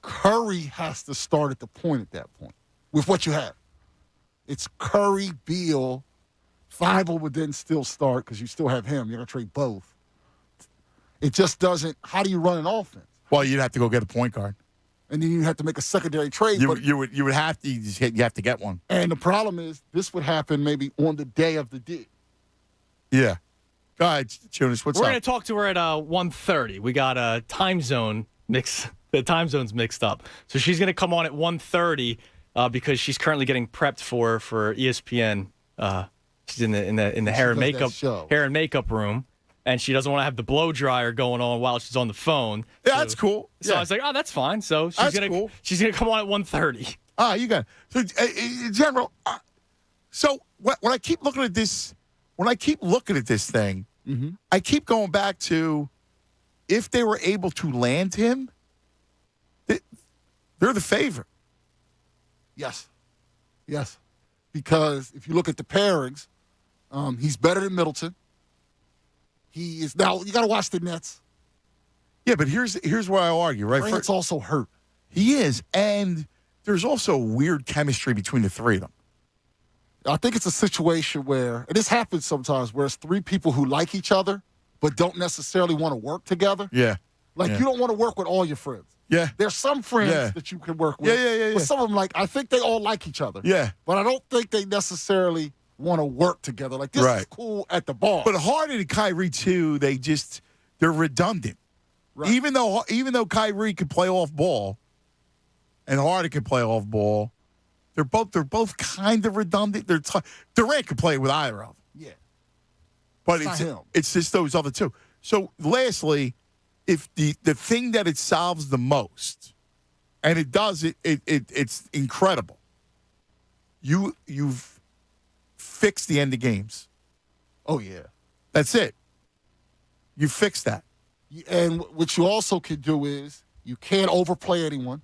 Speaker 2: Curry has to start at the point at that point with what you have. It's Curry, Beal. Thibault would then still start because you still have him. You're going to trade both. It just doesn't. How do you run an offense?
Speaker 21: Well, you'd have to go get a point guard,
Speaker 2: and then you have to make a secondary trade.
Speaker 21: You would have to. You have to get one.
Speaker 2: And the problem is, this would happen maybe on the day of the deal.
Speaker 21: Yeah. Go ahead, Jonas. What's
Speaker 18: We're
Speaker 21: up?
Speaker 18: going to talk to her at 1:30. We got a time zone mix. The time zone's mixed up, so she's going to come on at 1:30 because she's currently getting prepped for ESPN. She's in the hair and makeup room. And she doesn't want to have the blow dryer going on while she's on the phone.
Speaker 21: Yeah, that's cool.
Speaker 18: So I was like, oh, that's fine. So she's gonna come on at 1:30.
Speaker 21: Ah, you got it. So, in general. So when I keep looking at this, thing, I keep going back to if they were able to land him, they're the favorite.
Speaker 2: Yes, because if you look at the pairings, he's better than Middleton. He is now. You got to watch the Nets.
Speaker 21: Yeah, but here's where I argue. Right,
Speaker 2: Grant's also hurt.
Speaker 21: He is, and there's also weird chemistry between the three of them.
Speaker 2: I think it's a situation where, and this happens sometimes, where it's 3 people who like each other but don't necessarily want to work together.
Speaker 21: Yeah,
Speaker 2: you don't want to work with all your friends.
Speaker 21: Yeah,
Speaker 2: there's some friends that you can work with.
Speaker 21: Yeah.
Speaker 2: But some of them, I think they all like each other.
Speaker 21: Yeah,
Speaker 2: but I don't think they necessarily want to work together. This is cool at the bar.
Speaker 21: But Harden and Kyrie too, they're redundant. Right. Even though Kyrie can play off ball and Harden can play off ball, they're both kind of redundant. Durant can play with either of them.
Speaker 2: Yeah.
Speaker 21: But it's just those other two. So lastly, if the thing that it solves the most, and it does it's incredible. You've fix the end of games.
Speaker 2: Oh, yeah.
Speaker 21: That's it. You fix that.
Speaker 2: And what you also can do is you can't overplay anyone.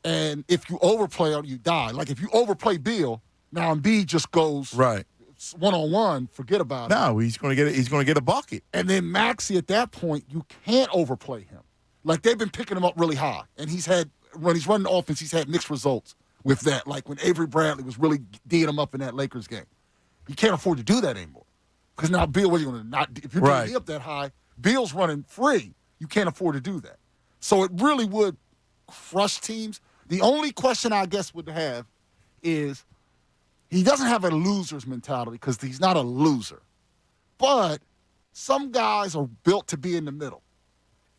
Speaker 2: And if you overplay, you die. Like if you overplay Beal, now Embiid just goes one-on-one, forget about it.
Speaker 21: No, he's going to get a bucket.
Speaker 2: And then Maxey at that point, you can't overplay him. Like they've been picking him up really high. And when he's running offense, he's had mixed results. with that, like when Avery Bradley was really D'ing him up in that Lakers game. You can't afford to do that anymore. Because now Beal, what are you going to not? If you're
Speaker 21: Right.
Speaker 2: D'ing up that high, Beal's running free. You can't afford to do that. So it really would crush teams. The only question I guess would have is he doesn't have a loser's mentality because he's not a loser. But some guys are built to be in the middle.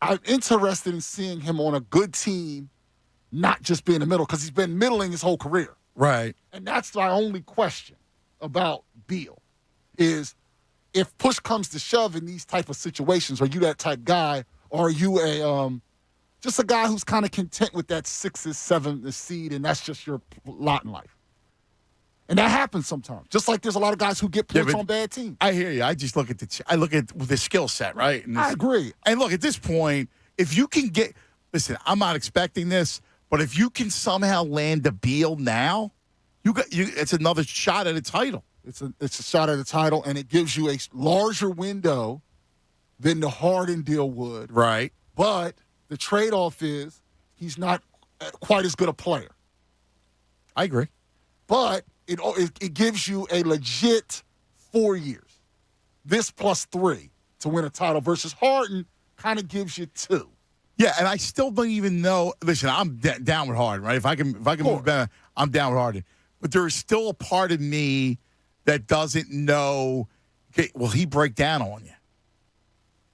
Speaker 2: I'm interested in seeing him on a good team, not just be in the middle, because he's been middling his whole career.
Speaker 21: Right.
Speaker 2: And that's my only question about Beal is if push comes to shove in these type of situations, are you that type guy, or are you just a guy who's kind of content with that 6th, 7th seed, and that's just your lot in life? And that happens sometimes. Just like there's a lot of guys who get points on bad teams.
Speaker 21: I hear you. I just look at the skill set, right? And
Speaker 2: I agree.
Speaker 21: And look, at this point, if you can listen, I'm not expecting this, but if you can somehow land a Beal now, it's another shot at a title.
Speaker 2: It's a shot at a title, and it gives you a larger window than the Harden deal would.
Speaker 21: Right.
Speaker 2: But the trade-off is he's not quite as good a player.
Speaker 21: I agree.
Speaker 2: But it gives you a legit 4 years. This plus 3 to win a title versus Harden kind of gives you 2.
Speaker 21: Yeah, and I still don't even know. Listen, I'm down with Harden, right? If I can move better, I'm down with Harden. But there is still a part of me that doesn't know. Okay, will he break down on you?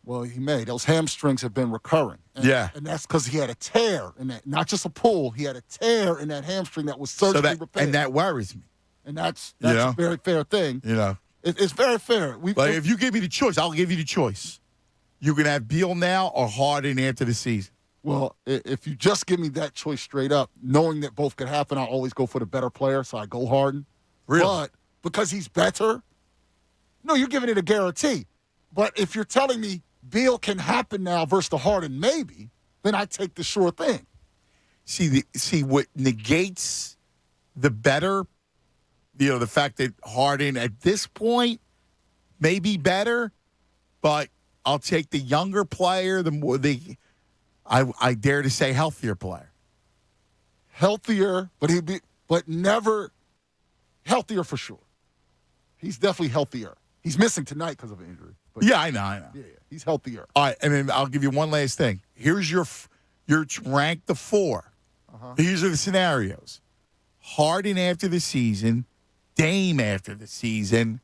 Speaker 2: Well, he may. Those hamstrings have been recurring. And that's because he had a tear in that, not just a pull. He had a tear in that hamstring that was surgically repaired.
Speaker 21: And that worries me.
Speaker 2: And that's a very fair thing. It's very fair.
Speaker 21: But if you give me the choice, I'll give you the choice. You can have Beal now or Harden after the season.
Speaker 2: Well, if you just give me that choice straight up, knowing that both could happen, I'll always go for the better player, so I go Harden.
Speaker 21: Really?
Speaker 2: But because he's better, no, you're giving it a guarantee. But if you're telling me Beal can happen now versus the Harden maybe, then I take the sure thing.
Speaker 21: See what negates the better, the fact that Harden at this point may be better, but I'll take the younger player, I dare to say healthier player.
Speaker 2: Healthier, but never healthier for sure. He's definitely healthier. He's missing tonight because of an injury. But
Speaker 21: Yeah, I know.
Speaker 2: Yeah, he's healthier.
Speaker 21: All right, and then I'll give you one last thing. Here's your rank the 4. These are the scenarios. Harden after the season, Dame after the season,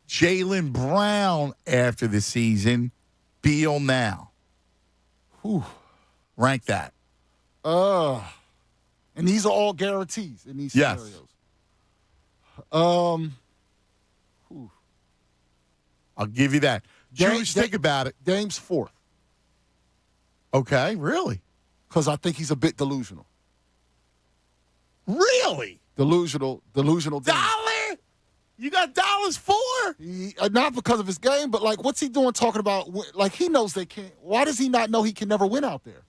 Speaker 21: Jaylen Brown after the season, Beal now.
Speaker 2: Whew.
Speaker 21: Rank that.
Speaker 2: And these are all guarantees in these scenarios.
Speaker 21: I'll give you that. Juice, think about it.
Speaker 2: Dame's 4th.
Speaker 21: Okay, really?
Speaker 2: Because I think he's a bit delusional.
Speaker 21: Really?
Speaker 2: Delusional Dame.
Speaker 21: Dollar? You got dollars 4?
Speaker 2: Not because of his game, but like, what's he doing talking about? Like, he knows they can't. Why does he not know he can never win out there?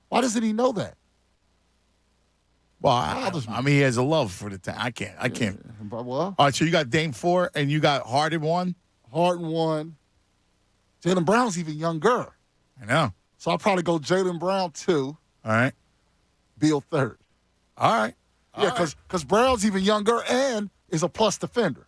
Speaker 2: Why doesn't he know that?
Speaker 21: Well, I mean, he has a love for the time. I can't.
Speaker 2: Well,
Speaker 21: all right, so you got Dame 4, and you got Harden 1?
Speaker 2: Harden 1. Jaylen Brown's even younger.
Speaker 21: I know.
Speaker 2: So I'll probably go Jaylen Brown 2.
Speaker 21: All right.
Speaker 2: Beal 3rd.
Speaker 21: All right.
Speaker 2: Yeah, because Brown's even younger and is a plus defender.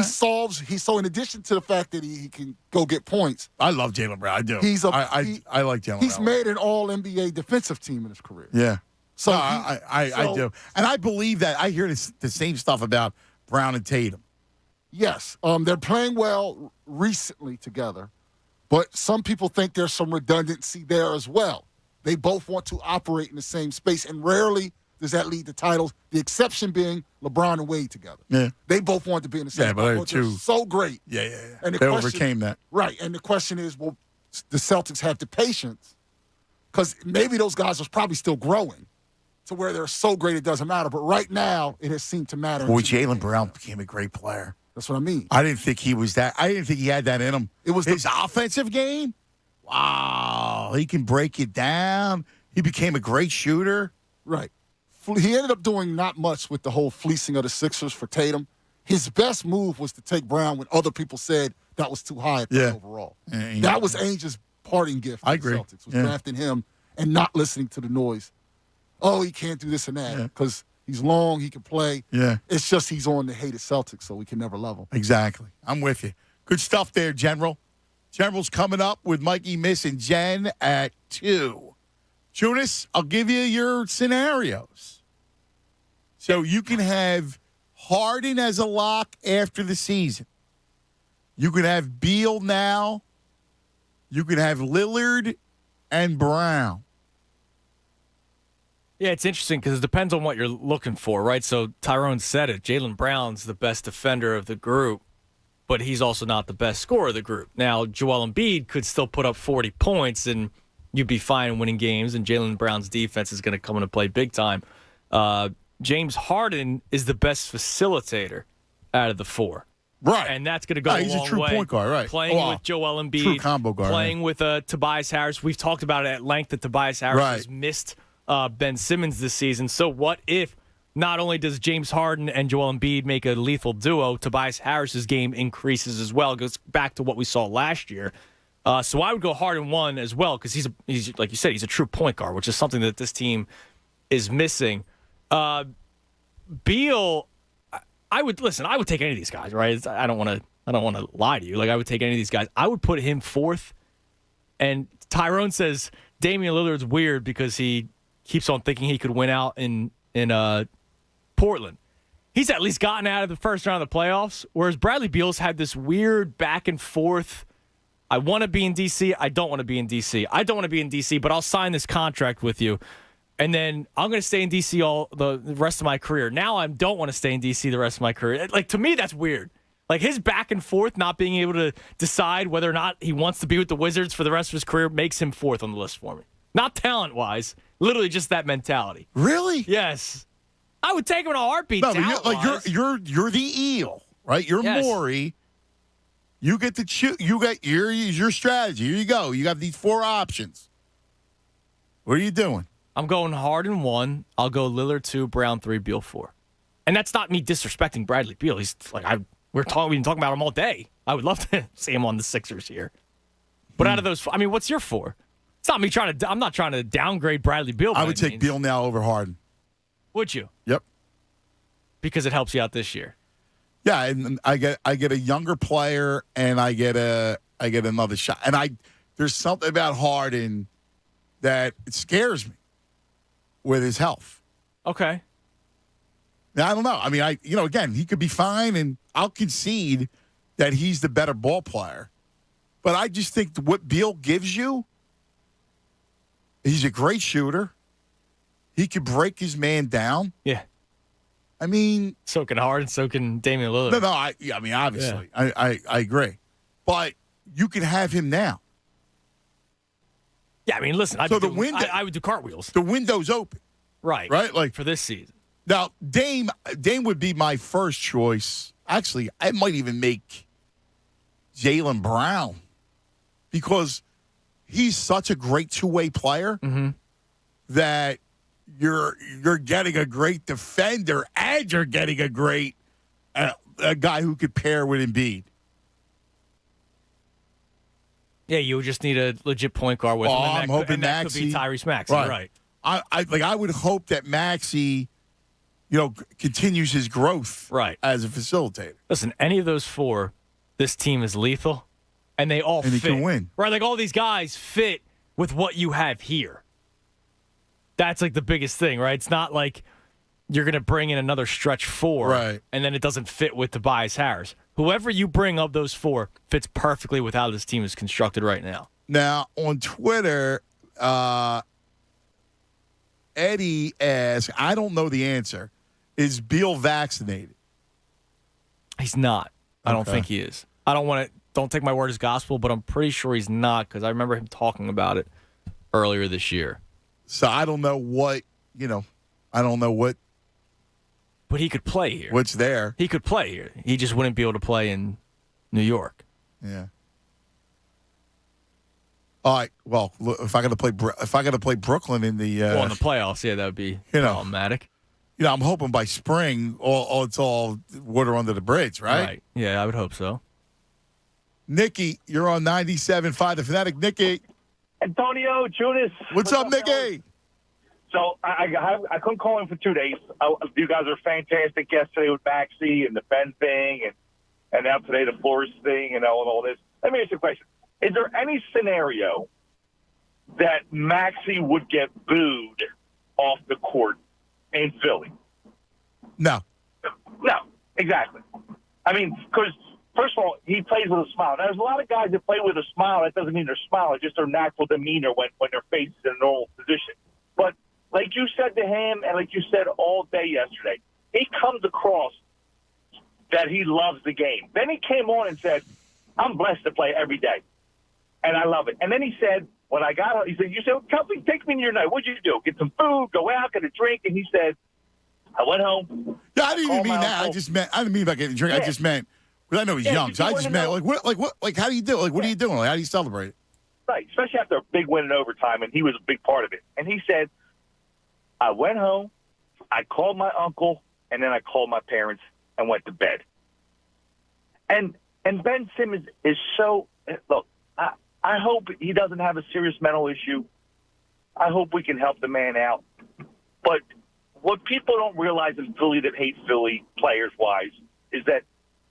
Speaker 2: So in addition to the fact that he can go get points.
Speaker 21: I love Jaylen Brown. I do. I like Jaylen Brown.
Speaker 2: He's made an all-NBA defensive team in his career.
Speaker 21: Yeah.
Speaker 2: So
Speaker 21: I do. And I believe that. I hear the same stuff about Brown and Tatum.
Speaker 2: Yes. They're playing well recently together, but some people think there's some redundancy there as well. They both want to operate in the same space, and rarely does that lead to titles. The exception being LeBron and Wade together.
Speaker 21: Yeah.
Speaker 2: They both want to be in the same
Speaker 21: space. Yeah, but they're
Speaker 2: so great.
Speaker 21: Yeah.
Speaker 2: And
Speaker 21: they overcame that.
Speaker 2: Right. And the question is, will the Celtics have the patience? Because maybe those guys are probably still growing to where they're so great it doesn't matter. But right now, it has seemed to matter.
Speaker 21: Boy, Jaylen Brown became a great player.
Speaker 2: That's what I mean.
Speaker 21: I didn't think he was that. I didn't think he had that in him. It was his offensive game. Wow. He can break it down. He became a great shooter.
Speaker 2: Right. He ended up doing not much with the whole fleecing of the Sixers for Tatum. His best move was to take Brown when other people said that was too high overall. That was Ainge's parting gift to the Celtics, was drafting him and not listening to the noise oh, he can't do this and that because he's long, he can play.
Speaker 21: Yeah.
Speaker 2: It's just he's on the hated Celtics, so we can never love him.
Speaker 21: Exactly. I'm with you. Good stuff there, General. General's coming up with Mikey, Miss, and Jen at 2. Jonas, I'll give you your scenarios. So you can have Harden as a lock after the season. You can have Beal now. You can have Lillard and Brown.
Speaker 18: Yeah, it's interesting because it depends on what you're looking for, right? So Tyrone said it. Jaylen Brown's the best defender of the group, but he's also not the best scorer of the group. Now, Joel Embiid could still put up 40 points, and you'd be fine winning games, and Jaylen Brown's defense is going to come into play big time. James Harden is the best facilitator out of the 4.
Speaker 21: Right.
Speaker 18: And that's going to go a long way.
Speaker 21: He's a true point guard, right.
Speaker 18: Playing with Joel Embiid.
Speaker 21: True combo guard.
Speaker 18: Playing with Tobias Harris. We've talked about it at length that Tobias Harris has missed Ben Simmons this season. So what if not only does James Harden and Joel Embiid make a lethal duo, Tobias Harris's game increases as well. It goes back to what we saw last year. So I would go Harden 1 as well because he's like you said, he's a true point guard, which is something that this team is missing. Beal, I would take any of these guys, right? I don't want to lie to you. Like I would take any of these guys. I would put him 4th. And Tyrone says Damian Lillard's weird because he keeps on thinking he could win out in Portland. He's at least gotten out of the first round of the playoffs, whereas Bradley Beal's had this weird back and forth. I want to be in D.C. I don't want to be in D.C. I don't want to be in D.C., but I'll sign this contract with you. And then I'm going to stay in D.C. all the rest of my career. Now I don't want to stay in D.C. the rest of my career. Like, to me, that's weird. Like, his back and forth, not being able to decide whether or not he wants to be with the Wizards for the rest of his career makes him 4th on the list for me. Not talent-wise. Literally just that mentality.
Speaker 21: Really?
Speaker 18: Yes. I would take him in a heartbeat.
Speaker 21: No, but you're the eel, right? You're Maury. You get to choose. You got your strategy. Here you go. You got these 4 options. What are you doing?
Speaker 18: I'm going Harden 1. I'll go Lillard 2, Brown 3, Beal 4. And that's not me disrespecting Bradley Beal. He's like we've been talking about him all day. I would love to see him on the Sixers here. But out of those, I mean, what's your 4? It's not me I'm not trying to downgrade Bradley Beal.
Speaker 21: I would take Beal now over Harden.
Speaker 18: Would you?
Speaker 21: Yep.
Speaker 18: Because it helps you out this year.
Speaker 21: Yeah, and I get a younger player, and I get another shot. And there's something about Harden that it scares me with his health.
Speaker 18: Okay.
Speaker 21: Now, I don't know. I mean, again, he could be fine, and I'll concede that he's the better ball player. But I just think what Beal gives you, he's a great shooter. He could break his man down.
Speaker 18: Yeah.
Speaker 21: I mean,
Speaker 18: so can Harden, so can Damian Lillard.
Speaker 21: No, I mean, obviously, yeah. I agree. But you can have him now.
Speaker 18: Yeah, I mean, listen, I would do cartwheels.
Speaker 21: The window's open.
Speaker 18: Right.
Speaker 21: Right? Like
Speaker 18: for this season.
Speaker 21: Now, Dame would be my first choice. Actually, I might even make Jaylen Brown because he's such a great two-way player that you're getting a great defender and you're getting a great a guy who could pair with Embiid.
Speaker 18: Yeah, you would just need a legit point guard with him.
Speaker 21: I'm hoping
Speaker 18: that
Speaker 21: Maxey
Speaker 18: could be Tyrese Maxey, right?
Speaker 21: I would hope that Maxey, continues his growth, as a facilitator.
Speaker 18: Listen, any of those 4, this team is lethal, and they all fit.
Speaker 21: And he can win,
Speaker 18: right? Like all these guys fit with what you have here. That's like the biggest thing, right? It's not like you're going to bring in another stretch 4,
Speaker 21: right?
Speaker 18: And then it doesn't fit with Tobias Harris. Whoever you bring of those 4 fits perfectly with how this team is constructed right now.
Speaker 21: Now, on Twitter, Eddie asks, I don't know the answer, is Beal vaccinated?
Speaker 18: He's not. I don't think he is. Don't take my word as gospel, but I'm pretty sure he's not because I remember him talking about it earlier this year.
Speaker 21: So I don't know what.
Speaker 18: But he could play here.
Speaker 21: What's there?
Speaker 18: He could play here. He just wouldn't be able to play in New York.
Speaker 21: Yeah. All right. Well, if I got to play Brooklyn in the
Speaker 18: in the playoffs, yeah, that would be problematic.
Speaker 21: I'm hoping by spring, it's all water under the bridge, right?
Speaker 18: Right. Yeah, I would hope so.
Speaker 21: Nikki, you're on 97.5 The Fanatic. Nikki.
Speaker 1: Antonio, Judas.
Speaker 21: What's up, Nikki?
Speaker 1: So I couldn't call in for 2 days. You guys are fantastic yesterday with Maxie and the Ben thing, and now today the Flores thing and all this. Let me ask you a question. Is there any scenario that Maxie would get booed off the court in Philly?
Speaker 21: No.
Speaker 1: No, exactly. I mean, because, first of all, he plays with a smile. Now, there's a lot of guys that play with a smile. That doesn't mean they're smiling. It's just their natural demeanor when their face is in a normal position. But like you said to him and like you said all day yesterday, he comes across that he loves the game. Then he came on and said, I'm blessed to play every day, and I love it. And then he said, when I got out, he said, you said, take me to your night. What'd you do? Get some food, go out, get a drink? And he said, I went home.
Speaker 21: Yeah, I didn't even mean that. I didn't mean about getting a drink.
Speaker 1: Yeah.
Speaker 21: I just meant, because I know he's young, so I just meant, like, how do you do it? Like, what are you doing? Like, how do you celebrate it?
Speaker 1: Right, especially after a big win in overtime, and he was a big part of it. And he said, I went home, I called my uncle, and then I called my parents and went to bed. And Ben Simmons is so – look, I hope he doesn't have a serious mental issue. I hope we can help the man out. But what people don't realize in Philly that hate Philly players-wise is that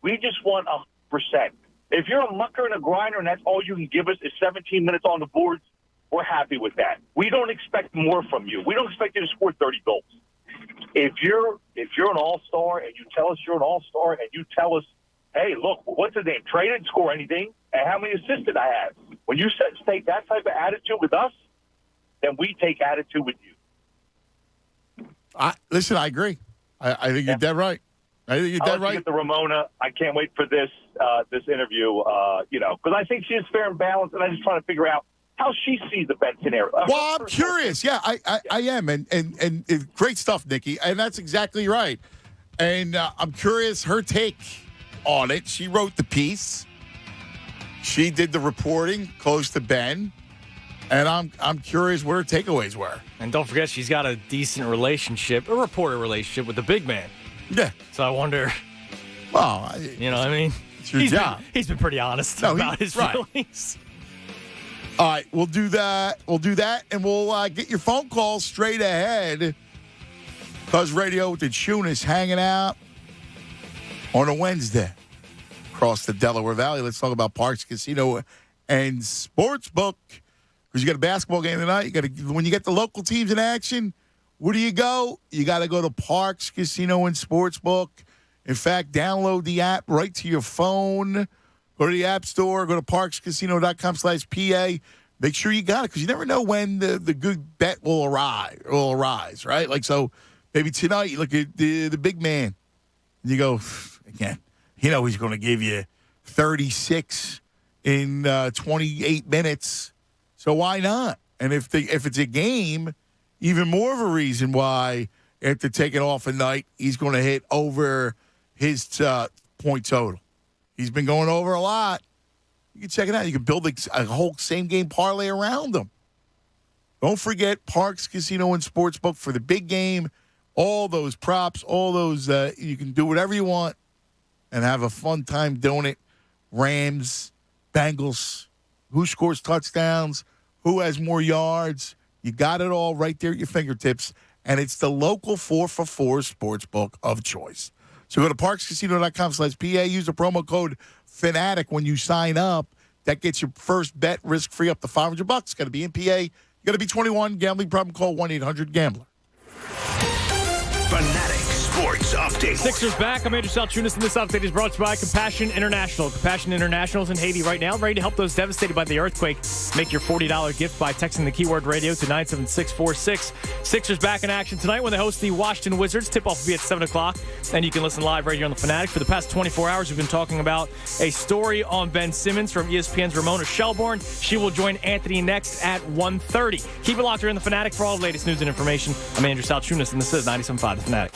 Speaker 1: we just want 100%. If you're a mucker and a grinder and that's all you can give us is 17 minutes on the boards, we're happy with that. We don't expect more from you. We don't expect you to score 30 goals. If you're an all-star and you tell us you're an all-star and you tell us, hey, look, what's his name? Trey didn't score anything, and how many assists did I have? When you take that type of attitude with us, then we take attitude with you.
Speaker 21: Listen, I agree. I think you're dead right. I think you're dead right.
Speaker 1: Get the Ramona. I can't wait for this interview, because I think she is fair and balanced, and I'm just trying to figure out how she sees the Ben scenario.
Speaker 21: Well, I'm curious. Yeah, I am. And great stuff, Nikki. And that's exactly right. And I'm curious her take on it. She wrote the piece. She did the reporting close to Ben. And I'm curious what her takeaways were.
Speaker 18: And don't forget, she's got a decent relationship, a reporter relationship with the big man.
Speaker 21: Yeah.
Speaker 18: So I wonder.
Speaker 21: Well,
Speaker 18: you know what I mean?
Speaker 21: It's your job.
Speaker 18: He's been pretty honest about his feelings.
Speaker 21: All right, we'll do that. And we'll get your phone calls straight ahead. Buzz Radio with the Chunas hanging out on a Wednesday across the Delaware Valley. Let's talk about Parks Casino and Sportsbook. Because you got a basketball game tonight. When you get the local teams in action, where do you go? You got to go to Parks Casino and Sportsbook. In fact, download the app right to your phone. Go to the App Store. Go to parkscasino.com/PA. Make sure you got it because you never know when the good bet will arise, right? Like, so maybe tonight you look at the big man and you go, again, he's going to give you 36 in 28 minutes. So why not? And if it's a game, even more of a reason why after taking off a night, he's going to hit over his point total. He's been going over a lot. You can check it out. You can build a whole same-game parlay around them. Don't forget Parks Casino and Sportsbook for the big game. All those props, all those, you can do whatever you want and have a fun time doing it. Rams, Bengals, who scores touchdowns, who has more yards. You got it all right there at your fingertips, and it's the local 4for4 sportsbook of choice. So go to parkscasino.com/PA. Use the promo code FANATIC when you sign up. That gets your first bet risk-free up to $500. Got to be in PA. You got to be 21. Gambling problem, call 1-800-GAMBLER.
Speaker 16: Fanatic Sports Update.
Speaker 18: Sixers back. I'm Andrew Salchunas, and this update is brought to you by Compassion International. Compassion International is in Haiti right now, ready to help those devastated by the earthquake. Make your $40 gift by texting the keyword radio to 97646. Sixers back in action tonight when they host the Washington Wizards. Tip-off will be at 7 o'clock, and you can listen live right here on The Fanatic. For the past 24 hours, we've been talking about a story on Ben Simmons from ESPN's Ramona Shelbourne. She will join Anthony next at 1:30. Keep it locked here in The Fanatic for all the latest news and information. I'm Andrew Salchunas, and this is 97.5 The Fanatic.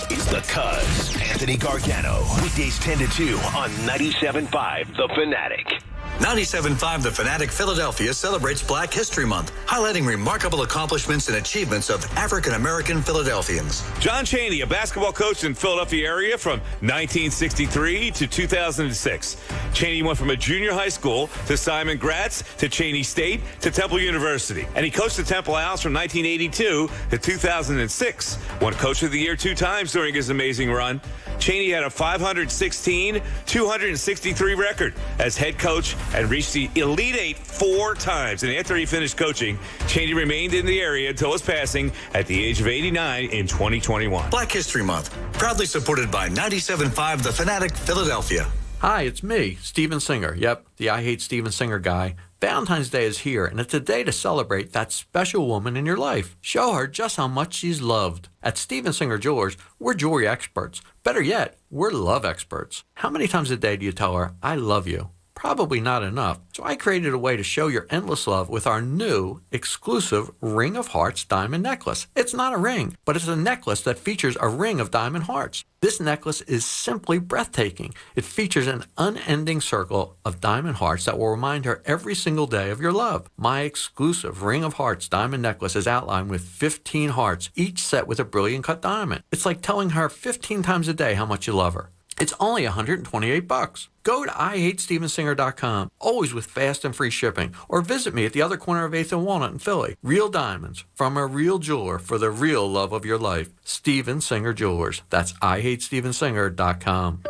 Speaker 16: It's the Cuz, Anthony Gargano. Weekdays 10 to 2 on 97.5 The Fanatic.
Speaker 3: 97.5 The Fanatic Philadelphia celebrates Black History Month, highlighting remarkable accomplishments and achievements of African-American Philadelphians.
Speaker 4: John Chaney, a basketball coach in Philadelphia area from 1963 to 2006. Chaney went from a junior high school to Simon Gratz to Chaney State to Temple University. And he coached the Temple Owls from 1982 to 2006. Won Coach of the Year 2 times during his amazing run. Chaney had a 516-263 record as head coach and reached the Elite Eight 4 times. And after he finished coaching, Chaney remained in the area until his passing at the age of 89 in 2021.
Speaker 3: Black History Month, proudly supported by 97.5 The Fanatic Philadelphia.
Speaker 8: Hi, it's me, Steven Singer. Yep, the I Hate Steven Singer guy. Valentine's Day is here, and it's a day to celebrate that special woman in your life. Show her just how much she's loved. At Steven Singer Jewelers, we're jewelry experts. Better yet, we're love experts. How many times a day do you tell her, I love you? Probably not enough. So I created a way to show your endless love with our new exclusive Ring of Hearts diamond necklace. It's not a ring, but it's a necklace that features a ring of diamond hearts. This necklace is simply breathtaking. It features an unending circle of diamond hearts that will remind her every single day of your love. My exclusive Ring of Hearts diamond necklace is outlined with 15 hearts, each set with a brilliant cut diamond. It's like telling her 15 times a day how much you love her. It's only $128. Go to IHateStevenSinger.com, always with fast and free shipping, or visit me at the other corner of 8th and Walnut in Philly. Real diamonds from a real jeweler for the real love of your life. Steven Singer Jewelers. That's IHateStevenSinger.com.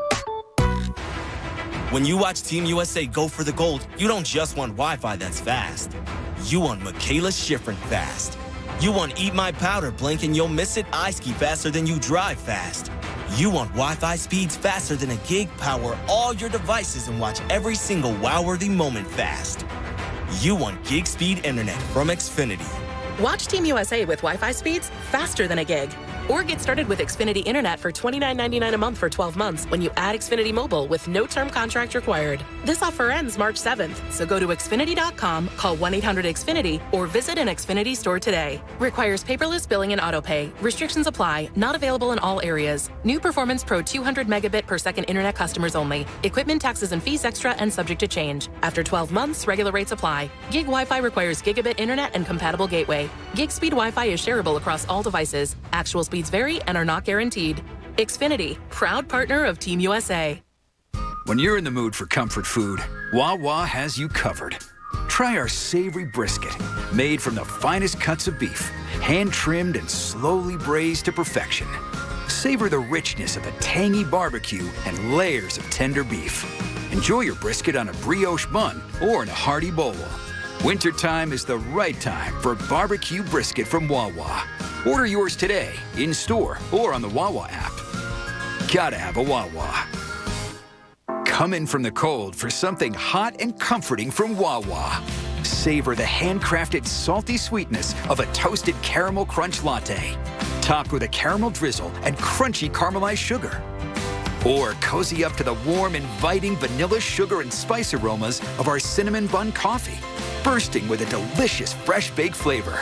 Speaker 24: When you watch Team USA go for the gold, you don't just want Wi-Fi that's fast. You want Michaela Schifrin fast. You want Eat My Powder, blink and you'll miss it, iSki faster than you drive fast. You want Wi-Fi speeds faster than a gig, power all your devices and watch every single wow-worthy moment fast. You want gig speed internet from Xfinity.
Speaker 25: Watch Team USA with Wi-Fi speeds faster than a gig. Or get started with Xfinity Internet for $29.99 a month for 12 months when you add Xfinity Mobile with no term contract required. This offer ends March 7th, so go to Xfinity.com, call 1-800-XFINITY, or visit an Xfinity store today. Requires paperless billing and autopay. Restrictions apply. Not available in all areas. New Performance Pro 200 megabit per second Internet customers only. Equipment taxes and fees extra and subject to change. After 12 months, regular rates apply. Gig Wi-Fi requires gigabit Internet and compatible gateway. Gig speed Wi-Fi is shareable across all devices. Actual speeds vary and are not guaranteed. Xfinity, proud partner of Team USA.
Speaker 26: When you're in the mood for comfort food, Wawa has you covered. Try our savory brisket, made from the finest cuts of beef, hand-trimmed and slowly braised to perfection. Savor the richness of a tangy barbecue and layers of tender beef. Enjoy your brisket on a brioche bun or in a hearty bowl. Wintertime is the right time for barbecue brisket from Wawa. Order yours today, in-store, or on the Wawa app. Gotta have a Wawa. Come in from the cold for something hot and comforting from Wawa. Savor the handcrafted salty sweetness of a toasted caramel crunch latte, topped with a caramel drizzle and crunchy caramelized sugar. Or cozy up to the warm, inviting vanilla sugar and spice aromas of our cinnamon bun coffee, bursting with a delicious fresh baked flavor.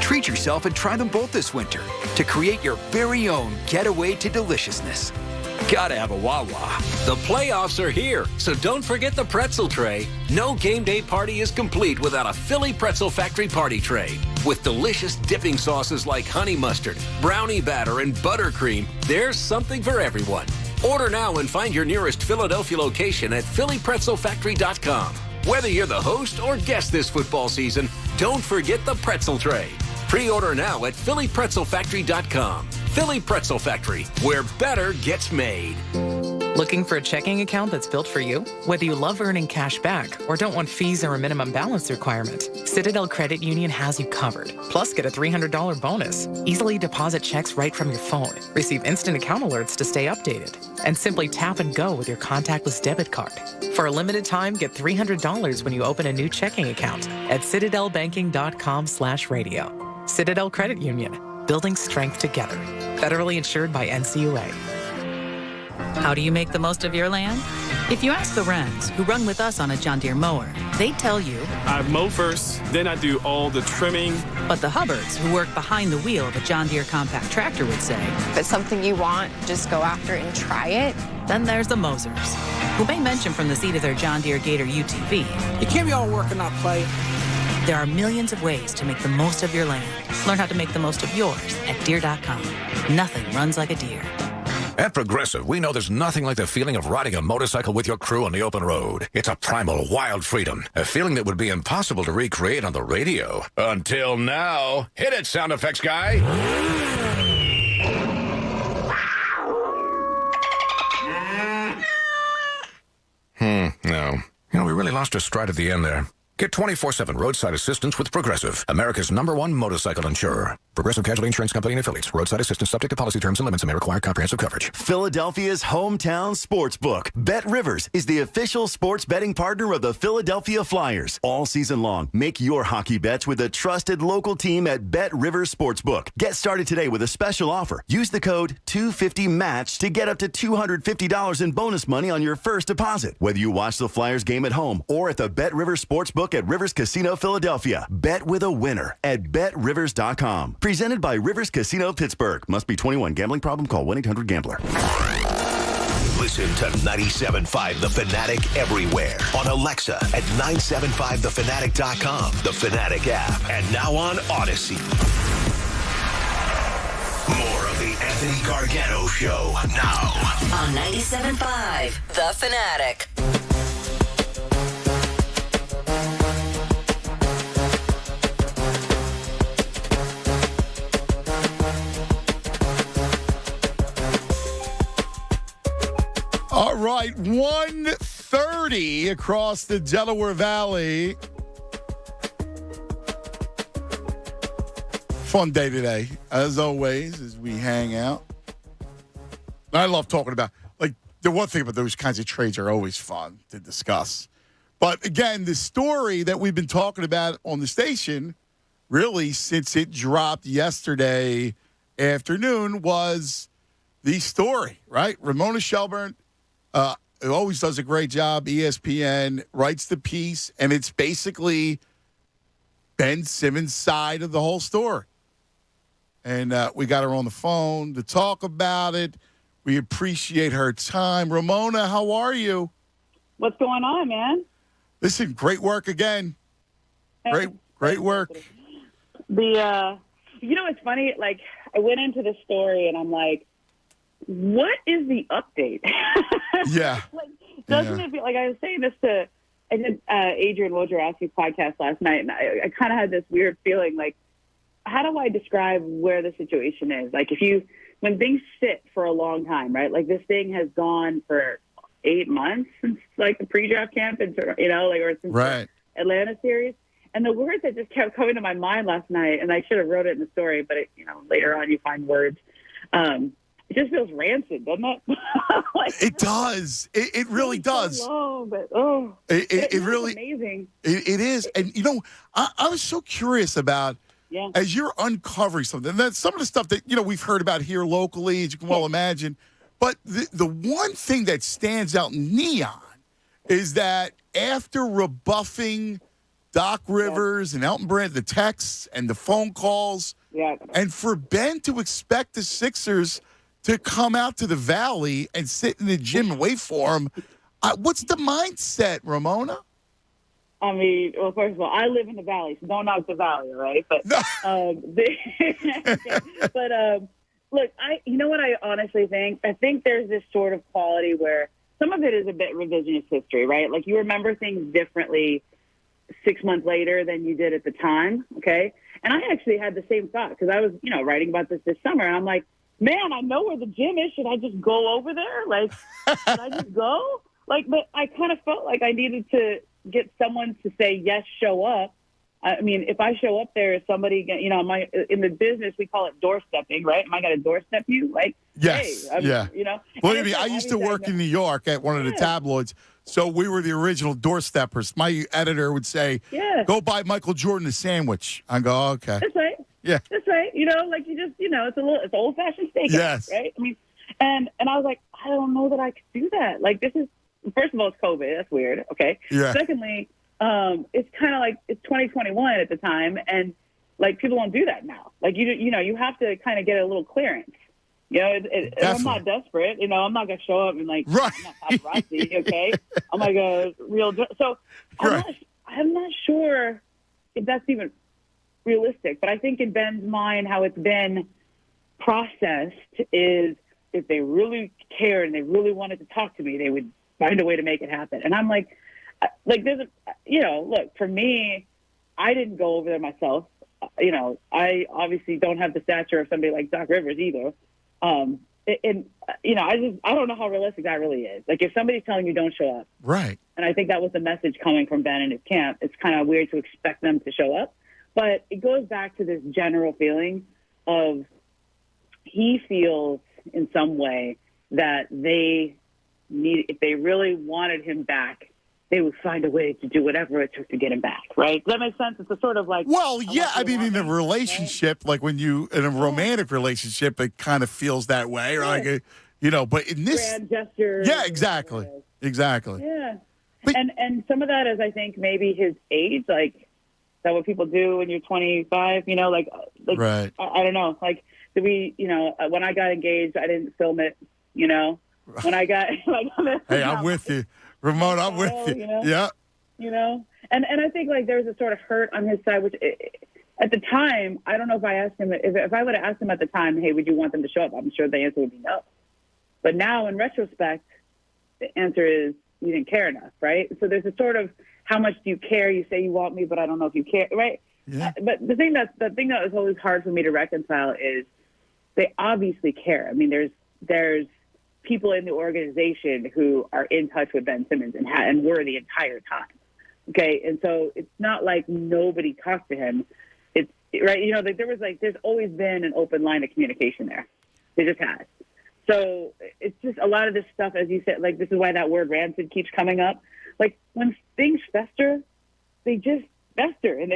Speaker 26: Treat yourself and try them both this winter to create your very own getaway to deliciousness. Gotta have a Wawa.
Speaker 27: The playoffs are here, so don't forget the pretzel tray. No game day party is complete without a Philly Pretzel Factory party tray. With delicious dipping sauces like honey mustard, brownie batter, and buttercream, there's something for everyone. Order now and find your nearest Philadelphia location at PhillyPretzelFactory.com. Whether you're the host or guest this football season, don't forget the pretzel tray. Pre-order now at PhillyPretzelFactory.com. Philly Pretzel Factory, where better gets made.
Speaker 28: Looking for a checking account that's built for you? Whether you love earning cash back or don't want fees or a minimum balance requirement, Citadel Credit Union has you covered. Plus, get a $300 bonus. Easily deposit checks right from your phone. Receive instant account alerts to stay updated. And simply tap and go with your contactless debit card. For a limited time, get $300 when you open a new checking account at citadelbanking.com/radio. Citadel Credit Union, building strength together. Federally insured by NCUA.
Speaker 29: How do you make the most of your land? If you ask the Wrens, who run with us on a John Deere mower, they tell you,
Speaker 15: I mow first, then I do all the trimming.
Speaker 29: But the Hubbards, who work behind the wheel of a John Deere compact tractor, would say,
Speaker 30: if it's something you want, just go after it and try it.
Speaker 29: Then there's the Mosers, who may mention from the seat of their John Deere Gator UTV,
Speaker 5: you can't be all work and not play.
Speaker 29: there are millions of ways to make the most of your land. Learn how to make the most of yours at Deere.com. Nothing runs like a Deere.
Speaker 7: At Progressive, we know there's nothing like the feeling of riding a motorcycle with your crew on the open road. It's a primal, wild freedom, a feeling that would be impossible to recreate on the radio. Until now. Hit it, sound effects guy. No. We really lost our stride at the end there. Get 24/7 roadside assistance with Progressive, America's #1 motorcycle insurer. Progressive Casualty Insurance Company and affiliates. Roadside assistance subject to policy terms and limits and may require comprehensive coverage.
Speaker 22: Philadelphia's hometown sportsbook, Bet Rivers, is the official sports betting partner of the Philadelphia Flyers. All season long, make your hockey bets with a trusted local team at Bet Rivers Sportsbook. Get started today with a special offer. Use the code 250MATCH to get up to $250 in bonus money on your first deposit. Whether you watch the Flyers game at home or at the Bet Rivers Sportsbook at Rivers Casino Philadelphia, bet with a winner at BetRivers.com. Presented by Rivers Casino Pittsburgh. Must be 21. Gambling problem? Call 1-800-GAMBLER.
Speaker 16: Listen to 97.5 The Fanatic everywhere. On Alexa at 975thefanatic.com, the Fanatic app, and now on Odyssey. More of the Anthony Gargano Show now.
Speaker 6: On 97.5 The Fanatic.
Speaker 21: All right, 1:30 across the Delaware Valley. Fun day today, as always, as we hang out. I love talking about, the one thing about those kinds of trades are always fun to discuss. But again, the story that we've been talking about on the station, really since it dropped yesterday afternoon, was the story, right? Ramona Shelburne always does a great job. ESPN writes the piece, and it's basically Ben Simmons' side of the whole story. And we got her on the phone to talk about it. We appreciate her time. Ramona, how are you?
Speaker 9: What's going on, man?
Speaker 21: Listen, great work again. Great work.
Speaker 9: It's funny. I went into the story, and I'm like, what is the update?
Speaker 21: Yeah.
Speaker 9: Doesn't it feel like I was saying this to Adrian Wojnarowski's podcast last night, and I kind of had this weird feeling how do I describe where the situation is? When things sit for a long time, right? This thing has gone for 8 months since the pre-draft camp, and or since the Atlanta series. And the words that just kept coming to my mind last night, and I should have wrote it in the story, but later on you find words. It just feels rancid, doesn't it?
Speaker 21: It does. It really does.
Speaker 9: So long, but
Speaker 21: it really
Speaker 9: amazing.
Speaker 21: It is. And I was so curious about as you're uncovering something. That's some of the stuff that we've heard about here locally, as you can well imagine. But the one thing that stands out in neon is that after rebuffing Doc Rivers and Elton Brand, the texts and the phone calls, and for Ben to expect the Sixers to come out to the Valley and sit in the gym and wait for him, what's the mindset, Ramona?
Speaker 9: I mean, well, first of all, I live in the Valley, so don't knock the Valley, right? But, look, you know what I honestly think? I think there's this sort of quality where some of it is a bit revisionist history, right? You remember things differently 6 months later than you did at the time, okay? And I actually had the same thought because I was, writing about this summer, and I'm like, man, I know where the gym is. Should I just go over there? Should I just go? But I kind of felt like I needed to get someone to say, yes, show up. I mean, if I show up there, somebody, in the business, we call it doorstepping, right? Am I going to doorstep you?
Speaker 21: Yes,
Speaker 9: hey,
Speaker 21: Believe me, I used to work in New York at one of the tabloids, so we were the original doorsteppers. My editor would say, go buy Michael Jordan a sandwich. I go, okay.
Speaker 9: That's right.
Speaker 21: Yeah.
Speaker 9: That's right. You just, it's old-fashioned steak.
Speaker 21: Yes.
Speaker 9: Right? I mean, and I was like, I don't know that I could do that. This is, first of all, it's COVID. That's weird. Okay.
Speaker 21: Yeah.
Speaker 9: Secondly, it's kind of it's 2021 at the time, and people don't do that now. You have to kind of get a little clearance. You know, I'm not desperate. You know, I'm not going to show up and like,
Speaker 21: right.
Speaker 9: I'm not paparazzi, okay? I'm like a real. So I'm not sure if that's even realistic. But I think in Ben's mind, how it's been processed is if they really cared and they really wanted to talk to me, they would find a way to make it happen. And I'm like there's look, for me, I didn't go over there myself. You know, I obviously don't have the stature of somebody like Doc Rivers either. And you know, I don't know how realistic that really is. Like if somebody's telling you don't show up.
Speaker 21: Right.
Speaker 9: And I think that was the message coming from Ben and his camp. It's kind of weird to expect them to show up, but it goes back to this general feeling of he feels in some way that if they really wanted him back, they would find a way to do whatever it took to get him back, right? Does that make sense? It's a sort of like...
Speaker 21: Well, yeah, I mean, in a relationship, right? Like when in a romantic relationship, it kind of feels that way, right? Like, you know, but in this...
Speaker 9: Grand gestures.
Speaker 21: Yeah, exactly. Exactly.
Speaker 9: Yeah. And some of that is, I think, maybe his age, like, is that what people do when you're 25? You know, like
Speaker 21: right.
Speaker 9: I don't know. Like, did we, you know, when I got engaged, I didn't film it, you know? When I got...
Speaker 21: Hey, I'm with you. Ramon, I'm with you.
Speaker 9: You know?
Speaker 21: Yeah.
Speaker 9: You know? And I think, like, there's a sort of hurt on his side, which at the time, I don't know if I asked him, if I would have asked him at the time, hey, would you want them to show up? I'm sure the answer would be no. But now, in retrospect, the answer is you didn't care enough, right? So there's a sort of, how much do you care? You say you want me, but I don't know if you care, right?
Speaker 21: Yeah.
Speaker 9: But the thing that was always hard for me to reconcile is they obviously care. I mean, there's people in the organization who are in touch with Ben Simmons and were the entire time. Okay. And so it's not like nobody talked to him. It's right. You know, like there's always been an open line of communication there. They just has. So it's just a lot of this stuff, as you said, like this is why that word rancid keeps coming up. Like when things fester, they just fester and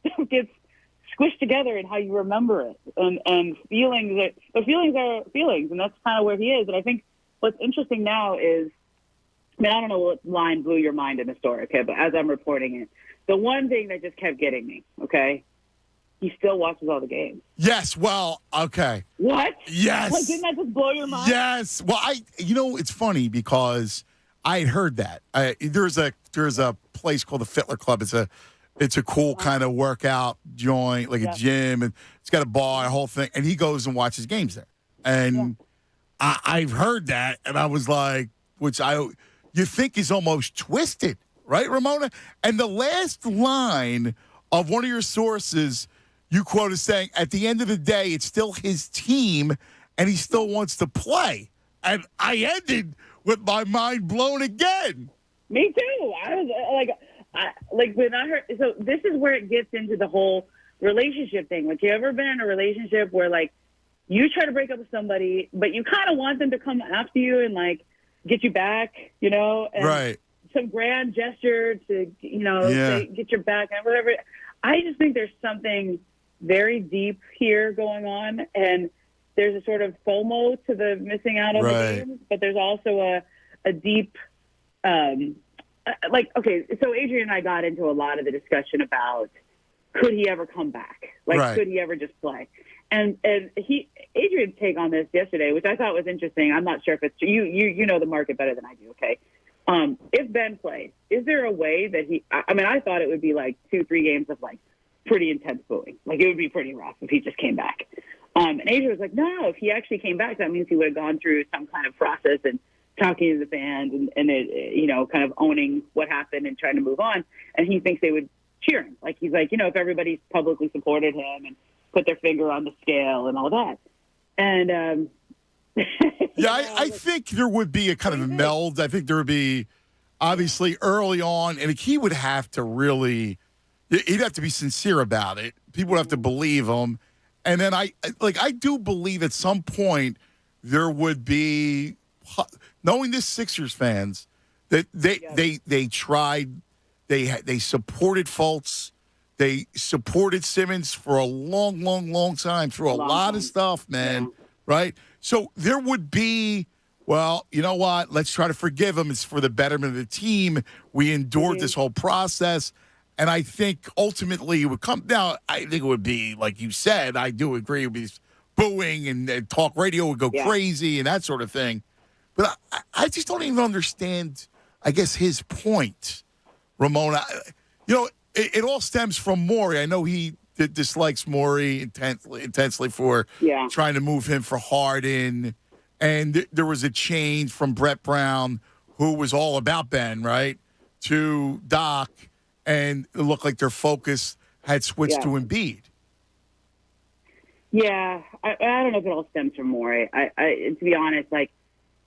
Speaker 9: stuff gets squished together in how you remember it. And feelings are feelings. And that's kind of where he is. And I think what's interesting now is, I mean, I don't know what line blew your mind in the story, okay, but as I'm reporting it, the one thing that just kept getting me, okay, he still watches all the games.
Speaker 21: Yes, well, okay.
Speaker 9: What?
Speaker 21: Yes.
Speaker 9: Like, didn't that just blow your mind?
Speaker 21: Yes. Well, it's funny because I had heard that. There's a place called the Fitler Club. It's a cool kind of workout joint, like a gym, and it's got a bar, a whole thing, and he goes and watches games there. And I've heard that, and I was like, you think is almost twisted, right, Ramona? And the last line of one of your sources you quote as saying, at the end of the day, it's still his team, and he still wants to play. And I ended with my mind blown again.
Speaker 9: Me too. I was like when I heard. So this is where it gets into the whole relationship thing. Like, you ever been in a relationship where like you try to break up with somebody, but you kind of want them to come after you and like get you back, you know? And
Speaker 21: right.
Speaker 9: Some grand gesture to, you know, say, get your back and whatever. I just think there's something very deep here going on, and there's a sort of FOMO to the missing out on the games, but there's also a deep, okay, so Adrian and I got into a lot of the discussion about could he ever come back? Like, could he ever just play? And Adrian's take on this yesterday, which I thought was interesting. I'm not sure if it's you know the market better than I do. Okay, if Ben plays, is there a way that I thought it would be like 2-3 games of like pretty intense booing. Like, it would be pretty rough if he just came back. And Adrian was like, no, if he actually came back, that means he would have gone through some kind of process and talking to the fans and it, you know, kind of owning what happened and trying to move on. And he thinks they would cheer him. Like, he's like, you know, if everybody publicly supported him and put their finger on the scale and all that. And
Speaker 21: I think there would be a kind of a meld. I think there would be obviously early on, and he would have to really, he'd have to be sincere about it. People would have to believe him. And then I do believe at some point there would be, knowing this Sixers fans, that they tried, they supported Fultz. They supported Simmons for a long, long, long time through a lot of stuff, man. Yeah. Right? So there would be, well, you know what? Let's try to forgive him. It's for the betterment of the team. We endured this whole process. And I think ultimately it would come down. I think it would be, like you said, I do agree, it would be booing and talk radio would go crazy and that sort of thing. But I just don't even understand, I guess, his point, Ramona. It all stems from Morey. I know he dislikes Morey intensely for trying to move him for Harden. And there was a change from Brett Brown, who was all about Ben, right, to Doc. And it looked like their focus had switched to Embiid.
Speaker 9: Yeah, I don't know if it all stems from Morey. To be honest,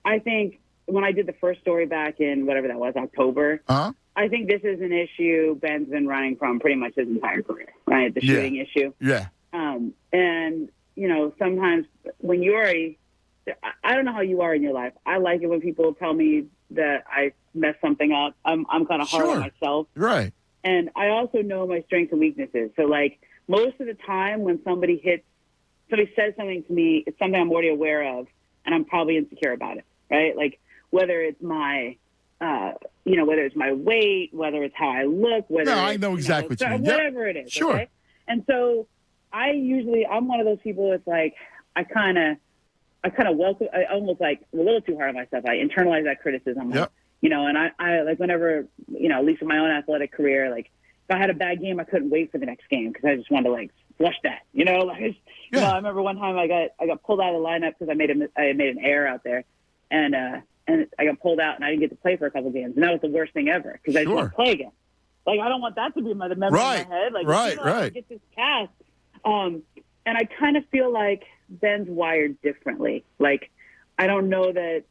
Speaker 9: I think when I did the first story back in whatever that was, October, I think this is an issue Ben's been running from pretty much his entire career, right? The shooting issue.
Speaker 21: Yeah.
Speaker 9: And, sometimes when I don't know how you are in your life. I like it when people tell me that I messed something up. I'm kind of hard on myself.
Speaker 21: Right.
Speaker 9: And I also know my strengths and weaknesses. So, most of the time when somebody says something to me, it's something I'm already aware of, and I'm probably insecure about it, right? Whether it's my, whether it's my weight, whether it's how I look,
Speaker 21: I know exactly what you mean.
Speaker 9: Whatever it is.
Speaker 21: Sure.
Speaker 9: Okay? And so I'm one of those people that's I kind of welcome, I almost a little too hard on myself. I internalize that criticism.
Speaker 21: Yep.
Speaker 9: And I whenever, at least in my own athletic career, if I had a bad game, I couldn't wait for the next game because I just wanted to flush that, I remember one time I got pulled out of the lineup because I made an error out there, and I got pulled out and I didn't get to play for a couple games, and that was the worst thing ever because I just want to play again. I don't want that to be the memory in my head. I get this cast, and I kind of feel like Ben's wired differently. I don't know that.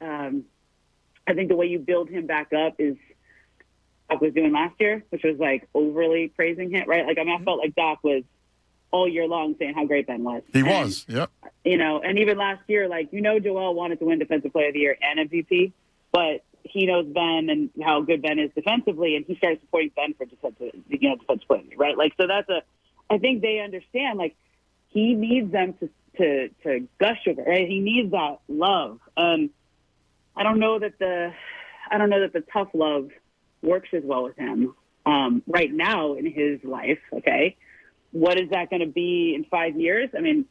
Speaker 9: I think the way you build him back up is Doc was doing last year, which was overly praising him, right? I felt like Doc was all year long saying how great Ben was.
Speaker 21: He was, yep.
Speaker 9: And even last year, Joel wanted to win Defensive Player of the Year and MVP, but he knows Ben and how good Ben is defensively, and he started supporting Ben for Defensive Player of the Year, right? So I think they understand, he needs them to gush over, right? He needs that love. I don't know that the tough love works as well with him right now in his life. Okay, what is that going to be in 5 years? I mean,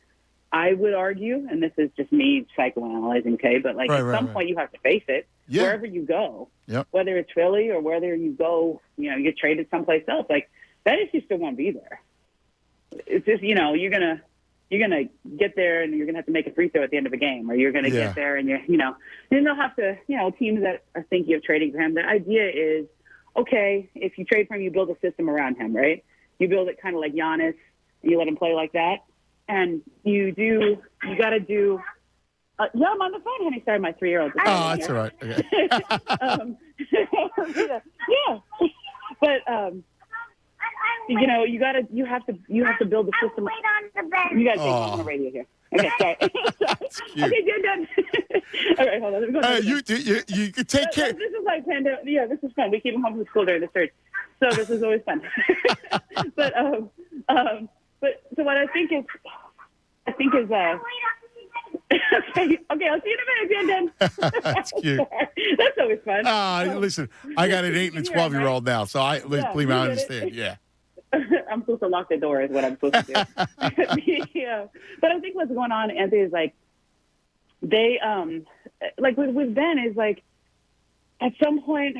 Speaker 9: I would argue, and this is just me psychoanalyzing, okay, but at some point you have to face it wherever you go, whether it's Philly or whether you go, you get traded someplace else. That is, you still want to be there. It's just, you're gonna get there and you're gonna have to make a free throw at the end of a game, or you're gonna get there and and they'll have to, teams that are thinking of trading for him. The idea is, okay, if you trade for him, you build a system around him, right? You build it kind of like Giannis, and you let him play like that, and you got to do. I'm on the phone, honey. Sorry, my 3-year-old.
Speaker 21: Oh, that's all right. Okay.
Speaker 9: But you have to build the system. You got to take on the radio here. Okay, sorry. Okay, done. All right, hold on. Let me go.
Speaker 21: You can take care.
Speaker 9: This is pandemic. Yeah, this is fun. We keep him home from school during the surge, so this is always fun. But so what I think is okay, I'll see you in a minute, Dan.
Speaker 21: That's cute.
Speaker 9: That's always fun.
Speaker 21: Listen, I got an 8 and a 12-year-old now, so I understand. Yeah.
Speaker 9: I'm supposed to lock the door is what I'm supposed to do. Yeah. But I think what's going on, Anthony, is they with Ben is at some point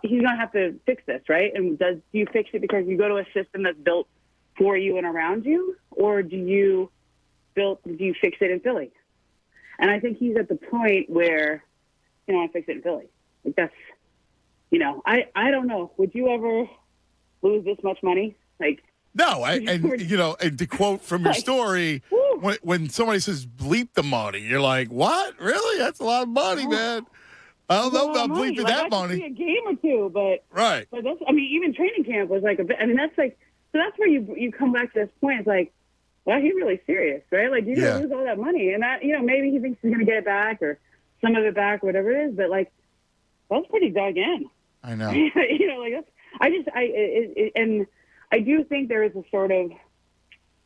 Speaker 9: he's gonna have to fix this, right? And do you fix it because you go to a system that's built for you and around you, or do you fix it in Philly? And I think he's at the point where I fix it in Philly. That's I don't know. Would you ever lose this much money?
Speaker 21: No, and to quote from your story, when somebody says bleep the money, you're like, what? Really? That's a lot of money, man. I don't know about bleeping that money.
Speaker 9: I could see a game or two, but
Speaker 21: right.
Speaker 9: But that's, even training camp was a bit. That's so that's where you come back to this point. It's well, he's really serious, right? You're gonna lose all that money, and that maybe he thinks he's gonna get it back or some of it back, or whatever it is. But that's pretty dug in.
Speaker 21: I know.
Speaker 9: That's. And I do think there is a sort of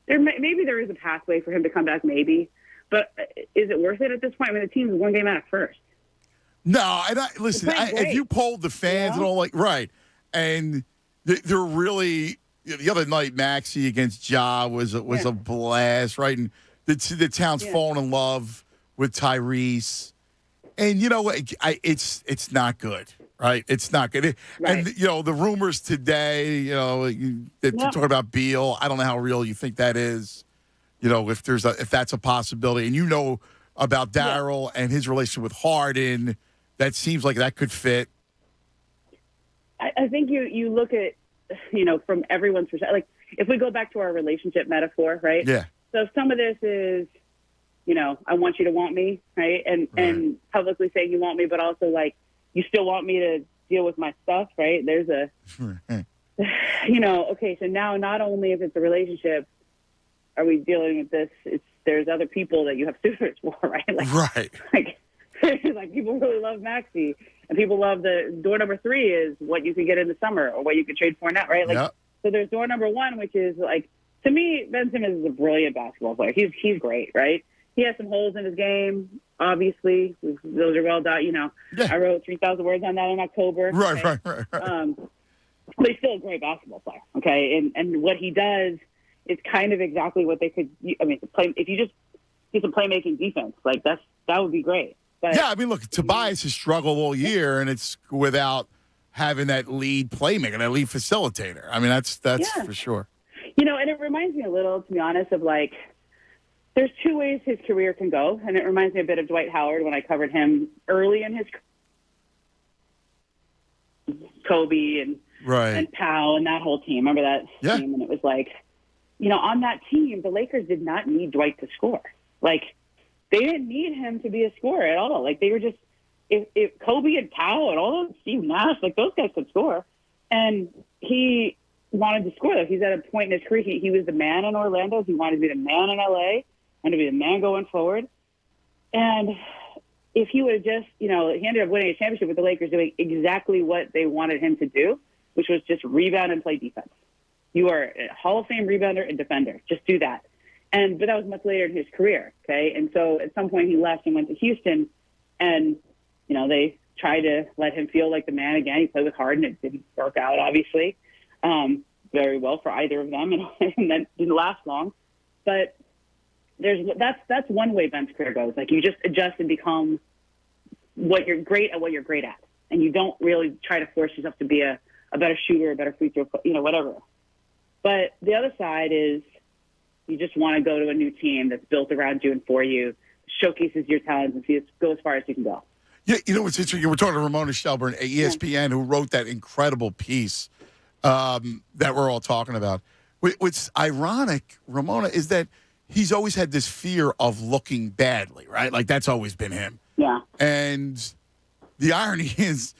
Speaker 9: maybe there is a pathway for him to come back, maybe, but is it worth it at this point? The team is one game out of first.
Speaker 21: No, and listen, if you polled the fans and all, right, and they're really the other night, Maxey against Ja was a blast, right, and The town's fallen in love with Tyrese. And you know what? It's not good, right? It's not good. And the rumors today, they're talking about Beal. I don't know how real you think that is. If that's a possibility, and about Daryl and his relationship with Harden, that seems like that could fit.
Speaker 9: I think you look at from everyone's perspective. Like if we go back to our relationship metaphor, right?
Speaker 21: Yeah.
Speaker 9: So some of this is, I want you to want me, right? And publicly saying you want me, but also like you still want me to deal with my stuff, right? There's a, okay, so now not only if it's a relationship, are we dealing with this? There's other people that you have suitors for, right? Like people really love Maxey, and people love the door number 3 is what you can get in the summer or what you can trade for now, right? So there's door number 1, which is like, to me, Ben Simmons is a brilliant basketball player. He's great, right? He has some holes in his game, obviously. Those are well done. I wrote 3,000 words on that in October.
Speaker 21: Right.
Speaker 9: But he's still a great basketball player, okay? And what he does is kind of exactly what they could. If you just do some playmaking defense, like that would be great. But,
Speaker 21: look, Tobias has struggled all year, and it's without having that lead playmaker, that lead facilitator. That's for sure.
Speaker 9: And it reminds me a little, to be honest, of like, there's 2 ways his career can go. And it reminds me a bit of Dwight Howard when I covered him early in his Kobe and Powell and that whole team. Remember that team? And it was like, on that team, the Lakers did not need Dwight to score. Like, they didn't need him to be a scorer at all. Like, they were just, if Kobe and Powell and all those, Steve Nash, like, those guys could score. And he wanted to score. Like, he's at a point in his career. He was the man in Orlando. He wanted to be the man in LA and to be the man going forward. And if he would have just, he ended up winning a championship with the Lakers doing exactly what they wanted him to do, which was just rebound and play defense. You are a Hall of Fame rebounder and defender. Just do that. But that was much later in his career, okay? And so at some point he left and went to Houston, and, they tried to let him feel like the man again. He played with Harden. It didn't work out, obviously, very well for either of them, and that didn't last long. But that's one way Ben's career goes. Like, you just adjust and become what you're great at, and you don't really try to force yourself to be a better shooter, a better free throw, whatever. But the other side is you just want to go to a new team that's built around you and for you, showcases your talents, and go as far as you can go.
Speaker 21: Yeah, what's interesting? We're talking to Ramona Shelburne at ESPN, who wrote that incredible piece that we're all talking about. What's ironic, Ramona, is that he's always had this fear of looking badly, right? Like, that's always been him.
Speaker 9: Yeah.
Speaker 21: And the irony is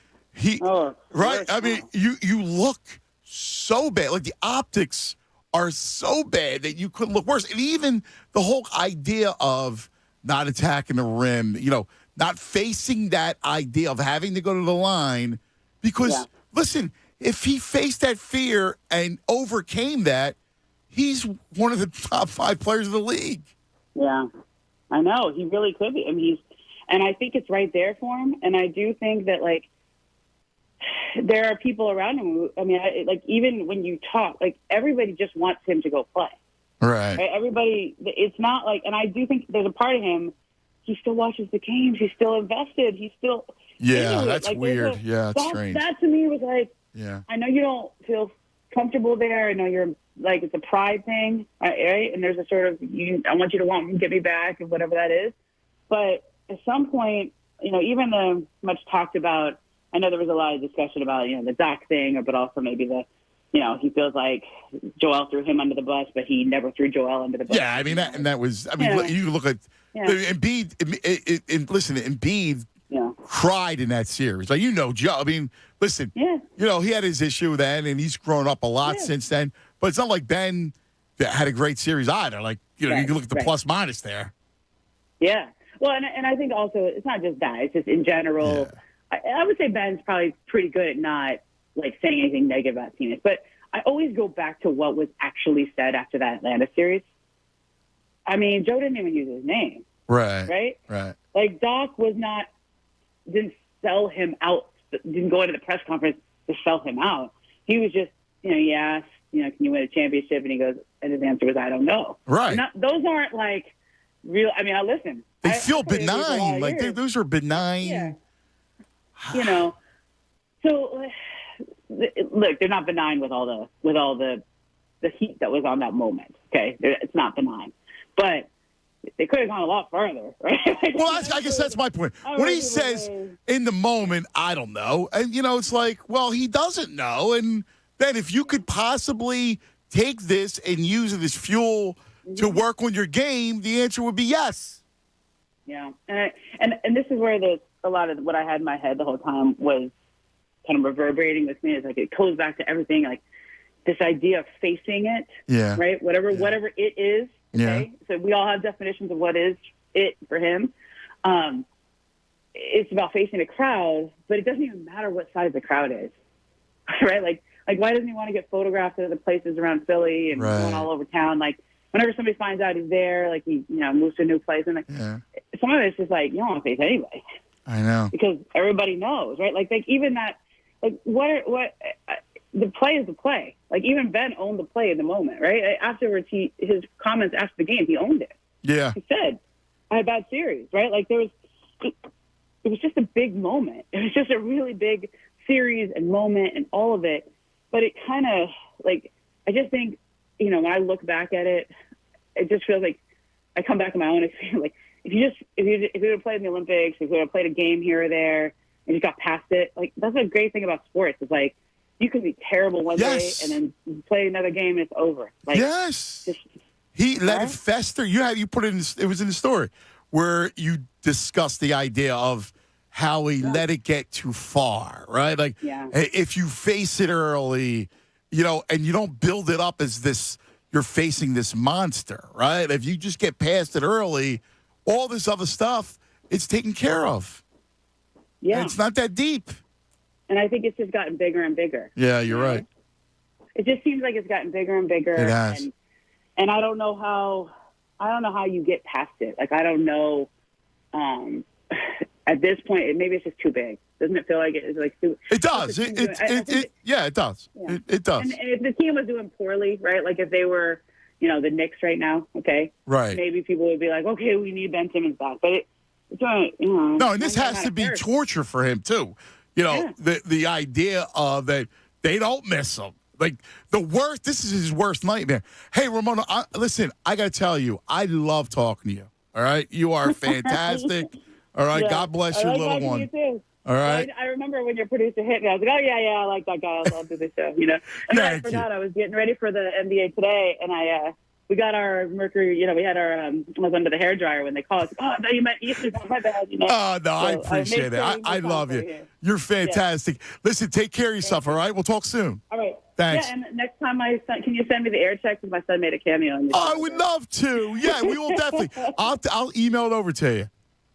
Speaker 21: right? You look so bad. Like, the optics are so bad that you couldn't look worse. And even the whole idea of not attacking the rim, not facing that idea of having to go to the line. Because, listen, if he faced that fear and overcame that, he's one of the top 5 players in the league.
Speaker 9: Yeah, I know. He really could be. And I think it's right there for him. And I do think that, like, there are people around him who, even when you talk, like, everybody just wants him to go play.
Speaker 21: Right.
Speaker 9: Everybody, it's not like, and I do think there's a part of him, he still watches the games. He's still invested. He's still.
Speaker 21: Yeah, that's weird. It's strange.
Speaker 9: That to me was like,
Speaker 21: yeah.
Speaker 9: I know you don't feel comfortable there. I know you're like, it's a pride thing, right? And there's a sort of, I want you to want me, get me back, and whatever that is. But at some point, even the much talked about, I know there was a lot of discussion about, the Doc thing, but also maybe he feels like Joel threw him under the bus, but he never threw Joel under the bus.
Speaker 21: Yeah, you look at Embiid, Embiid cried in that series. Like, Joe, listen, he had his issue then, and he's grown up a lot since then. But it's not like Ben had a great series either. Like, you can look at the plus minus there.
Speaker 9: Yeah. Well, and I think also it's not just that. It's just in general. Yeah. I would say Ben's probably pretty good at not, like, saying anything negative about teammates. But I always go back to what was actually said after that Atlanta series. Joe didn't even use his name.
Speaker 21: Right.
Speaker 9: Like, Doc didn't sell him out, didn't go into the press conference to sell him out. He was just, he asked, can you win a championship? And he goes, and his answer was, I don't know.
Speaker 21: Right.
Speaker 9: Those aren't like, real. I mean, I listen.
Speaker 21: They feel
Speaker 9: I
Speaker 21: benign. Like those are benign.
Speaker 9: Yeah. You know. So look, they're not benign with all the heat that was on that moment. Okay, it's not benign, but they could have gone a lot further, right?
Speaker 21: Well, I guess that's my point. When he says in the moment, I don't know, and it's like, well, he doesn't know, and then if you could possibly take this and use it as fuel to work on your game, the answer would be yes.
Speaker 9: Yeah, and this is where a lot of what I had in my head the whole time was kind of reverberating with me. Is like it goes back to everything, like this idea of facing it.
Speaker 21: Yeah.
Speaker 9: Right. Whatever it is. Okay.
Speaker 21: Yeah.
Speaker 9: So we all have definitions of what is it for him. It's about facing a crowd, but it doesn't even matter what size the crowd is. Right. Like why doesn't he want to get photographed at the places around Philly and going all over town? Like whenever somebody finds out he's there, like he moves to a new place, and some of it's just like you don't want to face anybody.
Speaker 21: I know,
Speaker 9: because everybody knows, right? Like even that, like the play is the play. Like even Ben owned the play in the moment, right? Afterwards, his comments after the game, he owned it.
Speaker 21: Yeah,
Speaker 9: he said, "I had a bad series," right? Like it was just a big moment. It was just a really big series and moment and all of it. But it kind of like I just think when I look back at it, it just feels like I come back to my own experience. Like if you would have played in the Olympics, if you would have played a game here or there, and you got past it, like that's a great thing about sports. It's like you can be terrible one day and then play another game and it's over. Like
Speaker 21: he let it fester. You put it in. It was in the story where you discussed the idea of how he let it get too far, right? Like if you face it early, and you don't build it up as this, you're facing this monster, right? If you just get past it early, all this other stuff, it's taken care of.
Speaker 9: Yeah.
Speaker 21: And it's not that deep.
Speaker 9: And I think it's just gotten bigger and bigger.
Speaker 21: Yeah, you're right.
Speaker 9: It just seems like it's gotten bigger and bigger.
Speaker 21: It has.
Speaker 9: And I don't know how you get past it. Like I don't know. At this point, maybe it's just too big. Doesn't it feel like it's like too?
Speaker 21: It does. It does.
Speaker 9: Yeah.
Speaker 21: It does.
Speaker 9: And if the team was doing poorly, right? Like if they were, the Knicks right now, okay,
Speaker 21: right?
Speaker 9: Maybe people would be like, okay, we need Ben Simmons back, but it's
Speaker 21: no, and this has to be torture for him too. The idea of that they don't miss him. Like the worst. This is his worst nightmare. Hey, Ramona, listen. I got to tell you, I love talking to you. All right, you are fantastic. All right, God bless your little one.
Speaker 9: You too.
Speaker 21: All right.
Speaker 9: I remember when your producer hit me, I was like, oh, yeah, I like that guy. I'll do the show, And then I forgot I was getting ready for the NBA today, and we got our Mercury, we had our, I was under the hairdryer when they called us. Oh, no, you meant Eastern, my bad,
Speaker 21: Oh, no, I appreciate it. I love you. Here. You're fantastic. Yeah. Listen, take care of yourself, all right? We'll talk soon.
Speaker 9: All right.
Speaker 21: Thanks.
Speaker 9: Yeah, and next time can you send me the air check because my son made a cameo on
Speaker 21: I would love to. Yeah, we will definitely. I'll email it over to you.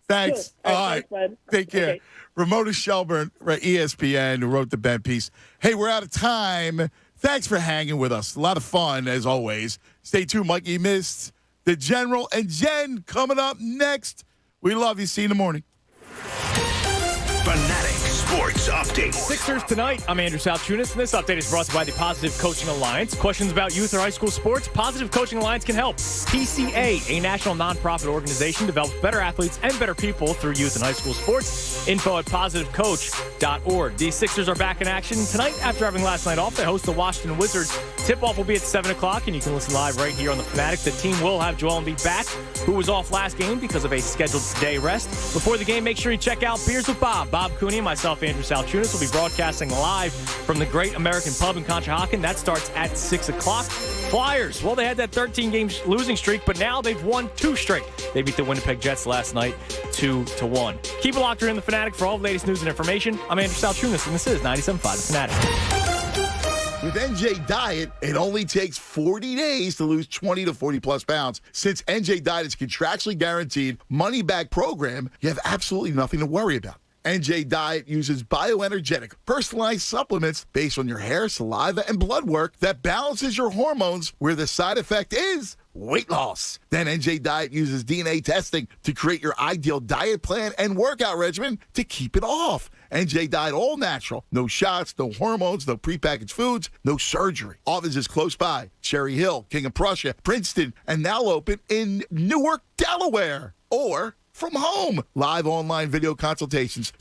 Speaker 21: Thanks.
Speaker 9: Cool.
Speaker 21: All right.
Speaker 9: Thanks,
Speaker 21: take care.
Speaker 9: Okay.
Speaker 21: Ramona Shelburne, ESPN, who wrote the Ben piece. Hey, we're out of time. Thanks for hanging with us. A lot of fun, as always. Stay tuned, Mikey missed the General and Jen coming up next. We love you. See you in the morning.
Speaker 16: Fanatic Sports Update.
Speaker 18: Sixers tonight. I'm Andrew Salchunas, and this update is brought to you by the Positive Coaching Alliance. Questions about youth or high school sports? Positive Coaching Alliance can help. PCA, a national nonprofit organization, develops better athletes and better people through youth and high school sports. Info at positivecoach.org. The Sixers are back in action tonight after having last night off. They host the Washington Wizards. Tip-off will be at 7 o'clock, and you can listen live right here on The Fanatic. The team will have Joel Embiid back, who was off last game because of a scheduled day rest. Before the game, make sure you check out Beers with Bob. Bob Cooney and myself, Andrew Salchunas, will be broadcasting live from the Great American Pub in Conshohocken. That starts at 6 o'clock. Flyers, well, they had that 13-game losing streak, but now they've won 2 straight. They beat the Winnipeg Jets last night 2-1. Keep it locked here in The Fanatic for all the latest news and information. I'm Andrew Salchunas, and this is 97.5 The Fanatic.
Speaker 21: With NJ Diet, it only takes 40 days to lose 20 to 40 plus pounds. Since NJ Diet is contractually guaranteed money-back program, you have absolutely nothing to worry about. NJ Diet uses bioenergetic, personalized supplements based on your hair, saliva, and blood work that balances your hormones where the side effect is weight loss. Then NJ Diet uses DNA testing to create your ideal diet plan and workout regimen to keep it off. NJ Diet all natural. No shots, no hormones, no prepackaged foods, no surgery. Offices close by. Cherry Hill, King of Prussia, Princeton, and now open in Newark, Delaware. Or from home. Live online video consultations.